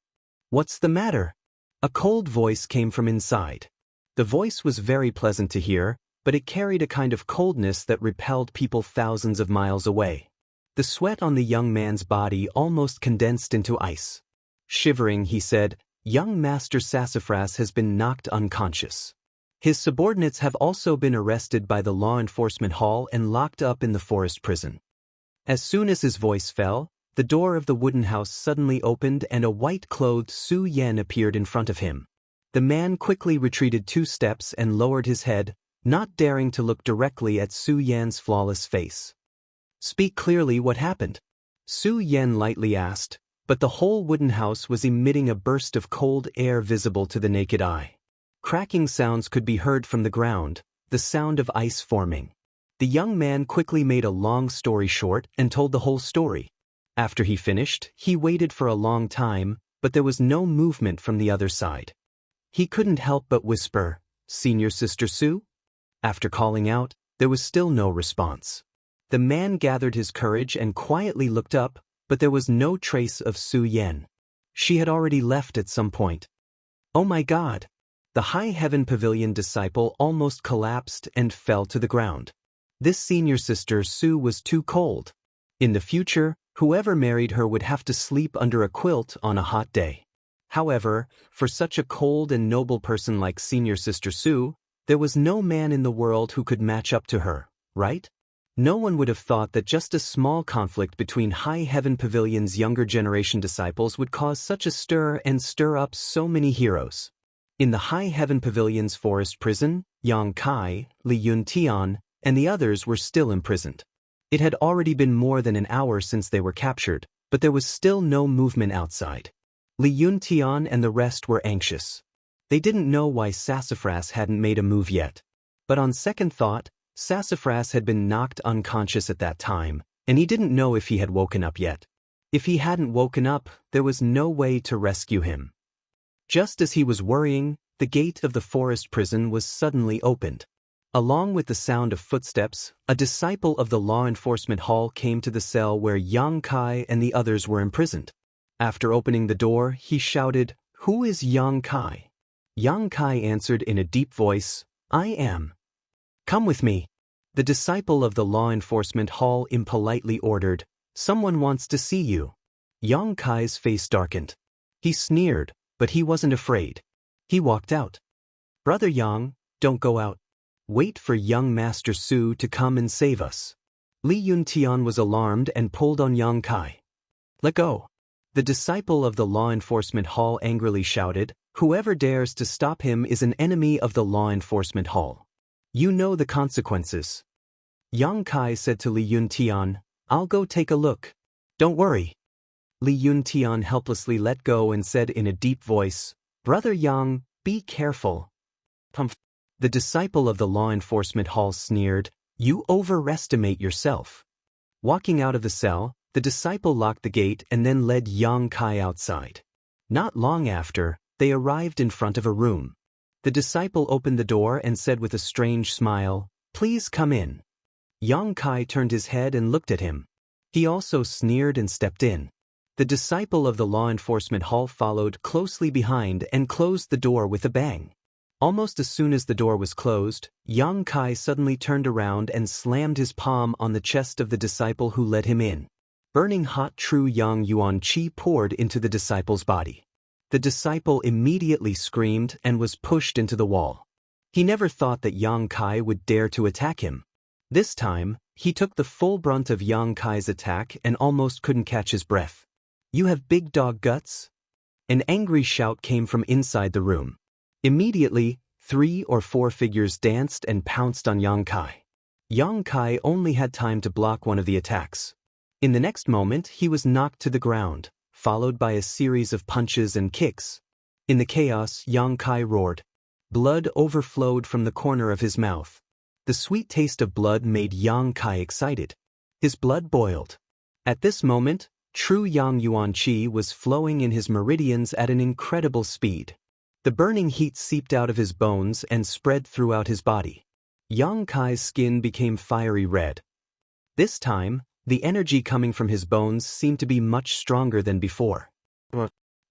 What's the matter? A cold voice came from inside. The voice was very pleasant to hear, but it carried a kind of coldness that repelled people thousands of miles away. The sweat on the young man's body almost condensed into ice. Shivering, he said, "Young Master Sassafras has been knocked unconscious. His subordinates have also been arrested by the law enforcement hall and locked up in the forest prison." As soon as his voice fell, the door of the wooden house suddenly opened and a white-clothed Su Yan appeared in front of him. The man quickly retreated 2 steps and lowered his head, not daring to look directly at Su Yan's flawless face. "Speak clearly, what happened?" Su Yan lightly asked, but the whole wooden house was emitting a burst of cold air visible to the naked eye. Cracking sounds could be heard from the ground, the sound of ice forming. The young man quickly made a long story short and told the whole story. After he finished, he waited for a long time, but there was no movement from the other side. He couldn't help but whisper, "Senior Sister Su?" After calling out, there was still no response. The man gathered his courage and quietly looked up, but there was no trace of Su Yan. She had already left at some point. "Oh my God!" The High Heaven Pavilion disciple almost collapsed and fell to the ground. This Senior Sister Su was too cold. In the future, whoever married her would have to sleep under a quilt on a hot day. However, for such a cold and noble person like Senior Sister Su, there was no man in the world who could match up to her, right? No one would have thought that just a small conflict between High Heaven Pavilion's younger generation disciples would cause such a stir and stir up so many heroes. In the High Heaven Pavilion's forest prison, Yang Kai, Li Yuntian, and the others were still imprisoned. It had already been more than an hour since they were captured, but there was still no movement outside. Li Yuntian and the rest were anxious. They didn't know why Sassafras hadn't made a move yet. But on second thought, Sassafras had been knocked unconscious at that time, and he didn't know if he had woken up yet. If he hadn't woken up, there was no way to rescue him. Just as he was worrying, the gate of the forest prison was suddenly opened. Along with the sound of footsteps, a disciple of the law enforcement hall came to the cell where Yang Kai and the others were imprisoned. After opening the door, he shouted, "Who is Yang Kai?" Yang Kai answered in a deep voice, "I am." "Come with me." The disciple of the law enforcement hall impolitely ordered, "Someone wants to see you." Yang Kai's face darkened. He sneered, but he wasn't afraid. He walked out. "Brother Yang, don't go out. Wait for young Master Su to come and save us." Li Yuntian was alarmed and pulled on Yang Kai. "Let go." The disciple of the law enforcement hall angrily shouted, "Whoever dares to stop him is an enemy of the law enforcement hall. You know the consequences." Yang Kai said to Li Yuntian, "I'll go take a look. Don't worry." Li Yuntian helplessly let go and said in a deep voice, "Brother Yang, be careful." The disciple of the law enforcement hall sneered, "You overestimate yourself." Walking out of the cell, the disciple locked the gate and then led Yang Kai outside. Not long after, they arrived in front of a room. The disciple opened the door and said with a strange smile, "Please come in." Yang Kai turned his head and looked at him. He also sneered and stepped in. The disciple of the law enforcement hall followed closely behind and closed the door with a bang. Almost as soon as the door was closed, Yang Kai suddenly turned around and slammed his palm on the chest of the disciple who led him in. Burning hot true Yang Yuan Qi poured into the disciple's body. The disciple immediately screamed and was pushed into the wall. He never thought that Yang Kai would dare to attack him. This time, he took the full brunt of Yang Kai's attack and almost couldn't catch his breath. "You have big dog guts?" An angry shout came from inside the room. Immediately, 3 or 4 figures danced and pounced on Yang Kai. Yang Kai only had time to block one of the attacks. In the next moment, he was knocked to the ground, followed by a series of punches and kicks. In the chaos, Yang Kai roared. Blood overflowed from the corner of his mouth. The sweet taste of blood made Yang Kai excited. His blood boiled. At this moment, true Yang Yuan Qi was flowing in his meridians at an incredible speed. The burning heat seeped out of his bones and spread throughout his body. Yang Kai's skin became fiery red. This time, the energy coming from his bones seemed to be much stronger than before.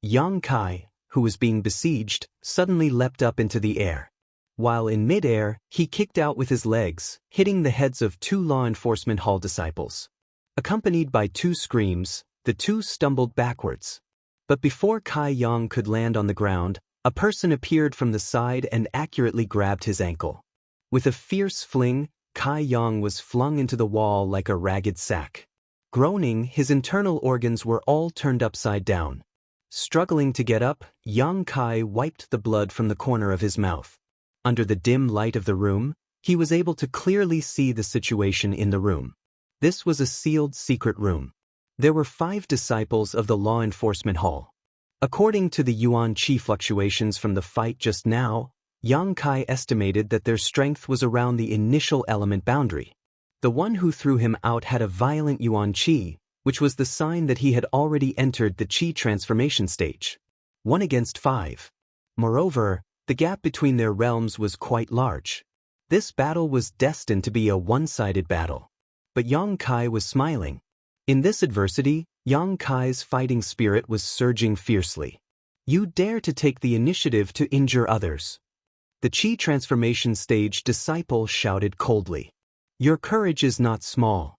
Yang Kai, who was being besieged, suddenly leapt up into the air. While in mid-air, he kicked out with his legs, hitting the heads of 2 law enforcement hall disciples. Accompanied by two screams, the two stumbled backwards. But before Kai Yang could land on the ground, a person appeared from the side and accurately grabbed his ankle. With a fierce fling, Kai Yang was flung into the wall like a ragged sack. Groaning, his internal organs were all turned upside down. Struggling to get up, Yang Kai wiped the blood from the corner of his mouth. Under the dim light of the room, he was able to clearly see the situation in the room. This was a sealed secret room. There were 5 disciples of the law enforcement hall. According to the yuan qi fluctuations from the fight just now, Yang Kai estimated that their strength was around the initial element boundary. The one who threw him out had a violent yuan qi, which was the sign that he had already entered the qi transformation stage. 1 against 5. Moreover, the gap between their realms was quite large. This battle was destined to be a one-sided battle. But Yang Kai was smiling. In this adversity, Yang Kai's fighting spirit was surging fiercely. You dare to take the initiative to injure others. The qi transformation stage disciple shouted coldly. Your courage is not small.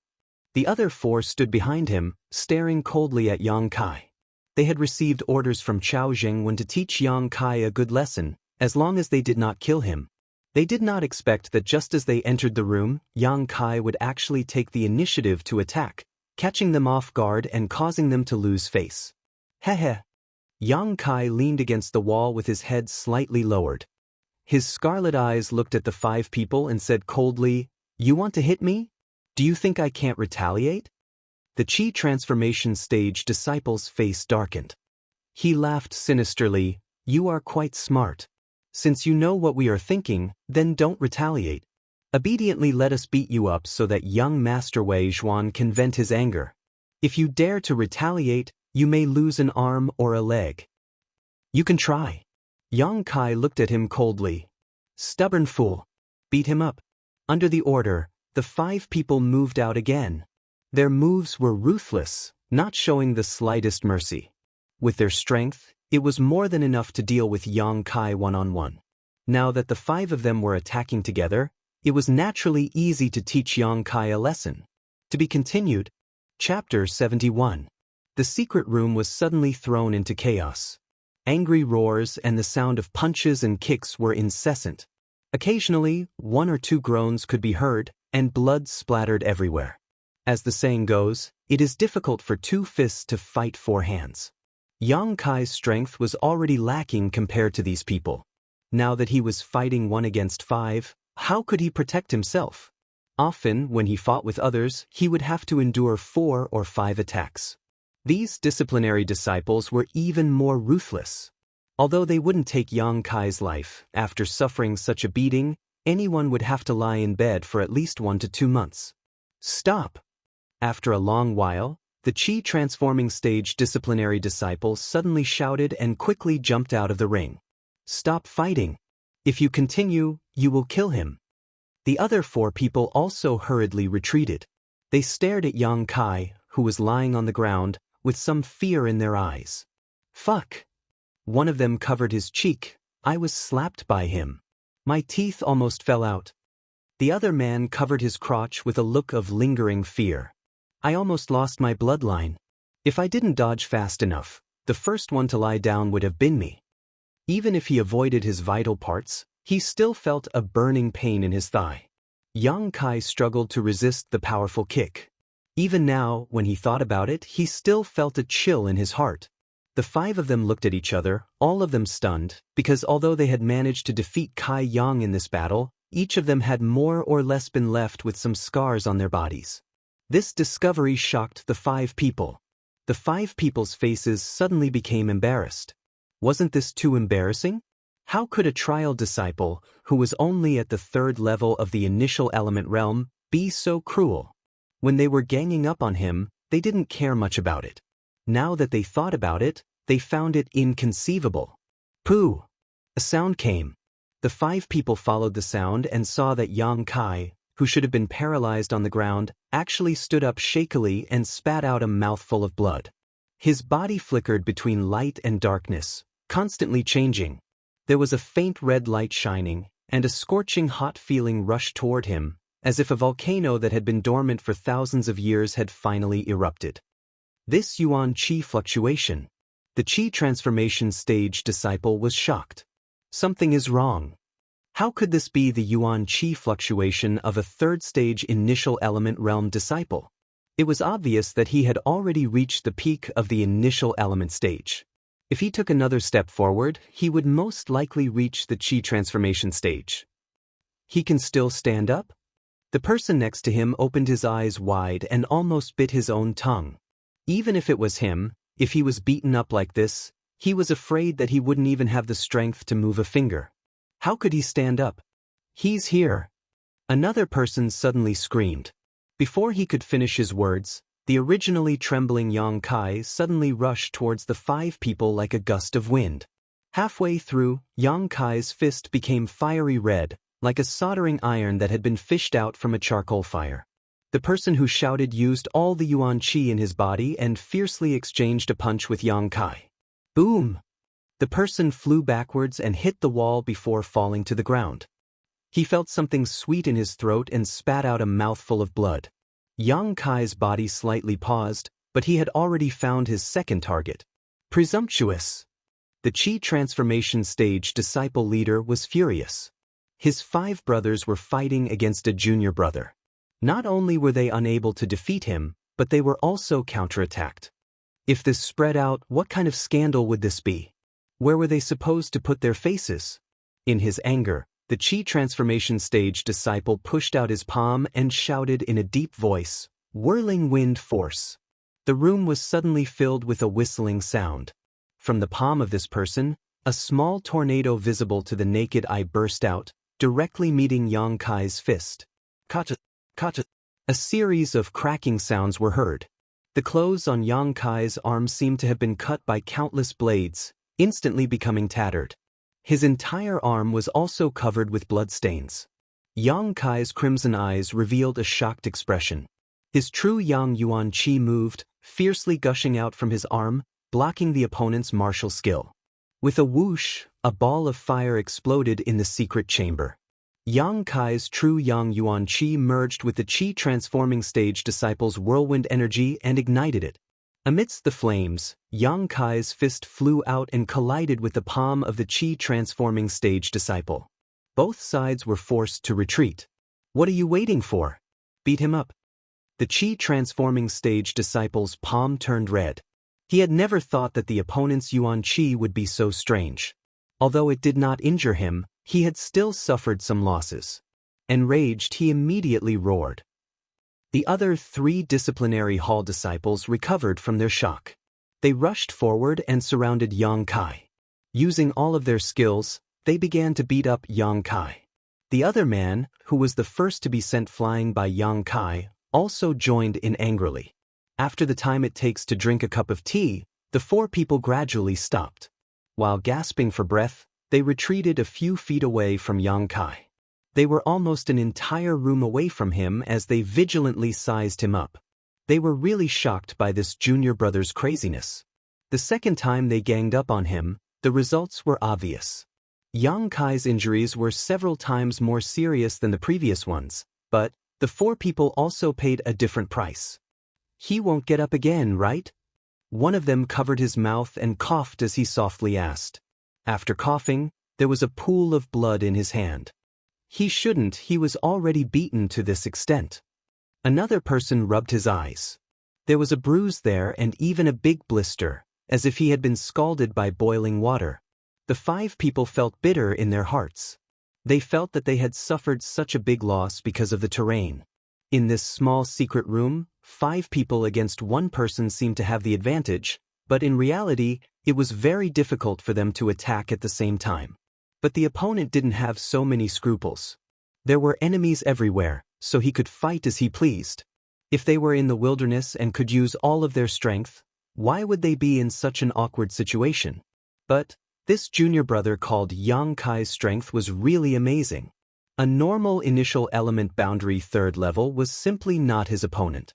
The other 4 stood behind him, staring coldly at Yang Kai. They had received orders from Chao Zheng to teach Yang Kai a good lesson, as long as they did not kill him. They did not expect that just as they entered the room, Yang Kai would actually take the initiative to attack, catching them off guard and causing them to lose face. Hehe. Yang Kai leaned against the wall with his head slightly lowered. His scarlet eyes looked at the 5 people and said coldly, You want to hit me? Do you think I can't retaliate? The qi transformation stage disciple's face darkened. He laughed sinisterly, You are quite smart. Since you know what we are thinking, then don't retaliate. Obediently let us beat you up so that young Master Wei Zhuan can vent his anger. If you dare to retaliate, you may lose an arm or a leg. You can try. Yang Kai looked at him coldly. Stubborn fool. Beat him up. Under the order, the 5 people moved out again. Their moves were ruthless, not showing the slightest mercy. With their strength, it was more than enough to deal with Yang Kai one-on-one. Now that the 5 of them were attacking together, it was naturally easy to teach Yang Kai a lesson. To be continued. Chapter 71. The secret room was suddenly thrown into chaos. Angry roars and the sound of punches and kicks were incessant. Occasionally, 1 or 2 groans could be heard, and blood splattered everywhere. As the saying goes, it is difficult for 2 fists to fight 4 hands. Yang Kai's strength was already lacking compared to these people. Now that he was fighting 1 against 5, how could he protect himself? Often, when he fought with others, he would have to endure 4 or 5 attacks. These disciplinary disciples were even more ruthless. Although they wouldn't take Yang Kai's life, after suffering such a beating, anyone would have to lie in bed for at least 1 to 2 months. Stop! After a long while, the qi transforming stage disciplinary disciple suddenly shouted and quickly jumped out of the ring. Stop fighting. If you continue, you will kill him. The other 4 people also hurriedly retreated. They stared at Yang Kai, who was lying on the ground, with some fear in their eyes. Fuck! One of them covered his cheek. I was slapped by him. My teeth almost fell out. The other man covered his crotch with a look of lingering fear. I almost lost my bloodline. If I didn't dodge fast enough, the first one to lie down would have been me. Even if he avoided his vital parts, he still felt a burning pain in his thigh. Yang Kai struggled to resist the powerful kick. Even now, when he thought about it, he still felt a chill in his heart. The 5 of them looked at each other, all of them stunned, because although they had managed to defeat Kai Yang in this battle, each of them had more or less been left with some scars on their bodies. This discovery shocked the 5 people. The 5 people's faces suddenly became embarrassed. Wasn't this too embarrassing? How could a trial disciple, who was only at the 3rd level of the initial element realm, be so cruel? When they were ganging up on him, they didn't care much about it. Now that they thought about it, they found it inconceivable. Pooh! A sound came. The 5 people followed the sound and saw that Yang Kai, who should have been paralyzed on the ground, actually stood up shakily and spat out a mouthful of blood. His body flickered between light and darkness, constantly changing. There was a faint red light shining, and a scorching hot feeling rushed toward him, as if a volcano that had been dormant for thousands of years had finally erupted. This yuan qi fluctuation. The qi transformation stage disciple was shocked. Something is wrong. How could this be the yuan qi fluctuation of a third-stage initial element realm disciple? It was obvious that he had already reached the peak of the initial element stage. If he took another step forward, he would most likely reach the qi transformation stage. He can still stand up? The person next to him opened his eyes wide and almost bit his own tongue. Even if it was him, if he was beaten up like this, he was afraid that he wouldn't even have the strength to move a finger. How could he stand up? He's here. Another person suddenly screamed. Before he could finish his words, the originally trembling Yang Kai suddenly rushed towards the 5 people like a gust of wind. Halfway through, Yang Kai's fist became fiery red, like a soldering iron that had been fished out from a charcoal fire. The person who shouted used all the yuan qi in his body and fiercely exchanged a punch with Yang Kai. Boom! The person flew backwards and hit the wall before falling to the ground. He felt something sweet in his throat and spat out a mouthful of blood. Yang Kai's body slightly paused, but he had already found his second target. Presumptuous! The qi transformation stage disciple leader was furious. His 5 brothers were fighting against a junior brother. Not only were they unable to defeat him, but they were also counterattacked. If this spread out, what kind of scandal would this be? Where were they supposed to put their faces? In his anger, the qi transformation stage disciple pushed out his palm and shouted in a deep voice, "Whirling wind force." The room was suddenly filled with a whistling sound. From the palm of this person, a small tornado visible to the naked eye burst out, directly meeting Yang Kai's fist. Kacha, kacha. A series of cracking sounds were heard. The clothes on Yang Kai's arm seemed to have been cut by countless blades, instantly becoming tattered. His entire arm was also covered with bloodstains. Yang Kai's crimson eyes revealed a shocked expression. His true Yang Yuan Qi moved, fiercely gushing out from his arm, blocking the opponent's martial skill. With a whoosh, a ball of fire exploded in the secret chamber. Yang Kai's true Yang Yuan Qi merged with the Qi transforming stage disciple's whirlwind energy and ignited it. Amidst the flames, Yang Kai's fist flew out and collided with the palm of the Qi transforming stage disciple. Both sides were forced to retreat. What are you waiting for? Beat him up. The Qi transforming stage disciple's palm turned red. He had never thought that the opponent's Yuan Qi would be so strange. Although it did not injure him, he had still suffered some losses. Enraged, he immediately roared. The other 3 disciplinary hall disciples recovered from their shock. They rushed forward and surrounded Yang Kai. Using all of their skills, they began to beat up Yang Kai. The other man, who was the first to be sent flying by Yang Kai, also joined in angrily. After the time it takes to drink a cup of tea, the 4 people gradually stopped. While gasping for breath, they retreated a few feet away from Yang Kai. They were almost an entire room away from him as they vigilantly sized him up. They were really shocked by this junior brother's craziness. The second time they ganged up on him, the results were obvious. Yang Kai's injuries were several times more serious than the previous ones, but the 4 people also paid a different price. He won't get up again, right? One of them covered his mouth and coughed as he softly asked. After coughing, there was a pool of blood in his hand. He shouldn't, he was already beaten to this extent. Another person rubbed his eyes. There was a bruise there and even a big blister, as if he had been scalded by boiling water. The 5 people felt bitter in their hearts. They felt that they had suffered such a big loss because of the terrain. In this small secret room, 5 people against 1 person seemed to have the advantage, but in reality, it was very difficult for them to attack at the same time. But the opponent didn't have so many scruples. There were enemies everywhere, so he could fight as he pleased. If they were in the wilderness and could use all of their strength, why would they be in such an awkward situation? But this junior brother called Yang Kai's strength was really amazing. A normal initial element boundary 3rd level was simply not his opponent.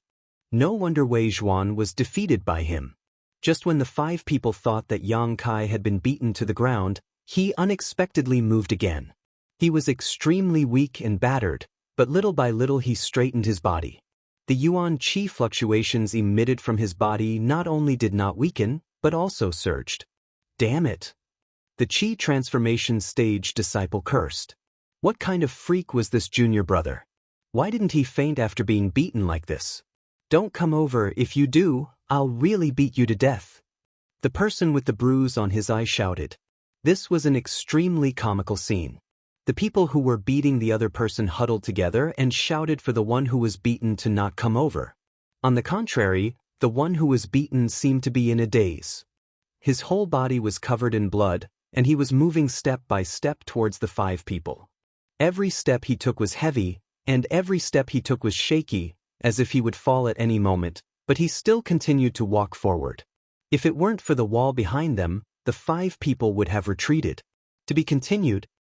No wonder Wei Zhuan was defeated by him. Just when the 5 people thought that Yang Kai had been beaten to the ground, he unexpectedly moved again. He was extremely weak and battered, But little by little he straightened his body. The yuan qi fluctuations emitted from his body not only did not weaken, but also surged. Damn it! The qi transformation stage disciple cursed. What kind of freak was this junior brother? Why didn't he faint after being beaten like this? Don't come over, if you do, I'll really beat you to death. The person with the bruise on his eye shouted. This was an extremely comical scene. The people who were beating the other person huddled together and shouted for the one who was beaten to not come over. On the contrary, the one who was beaten seemed to be in a daze. His whole body was covered in blood, and he was moving step by step towards the 5 people. Every step he took was heavy, and every step he took was shaky, as if he would fall at any moment, but he still continued to walk forward. If it weren't for the wall behind them, the 5 people would have retreated. To be continued,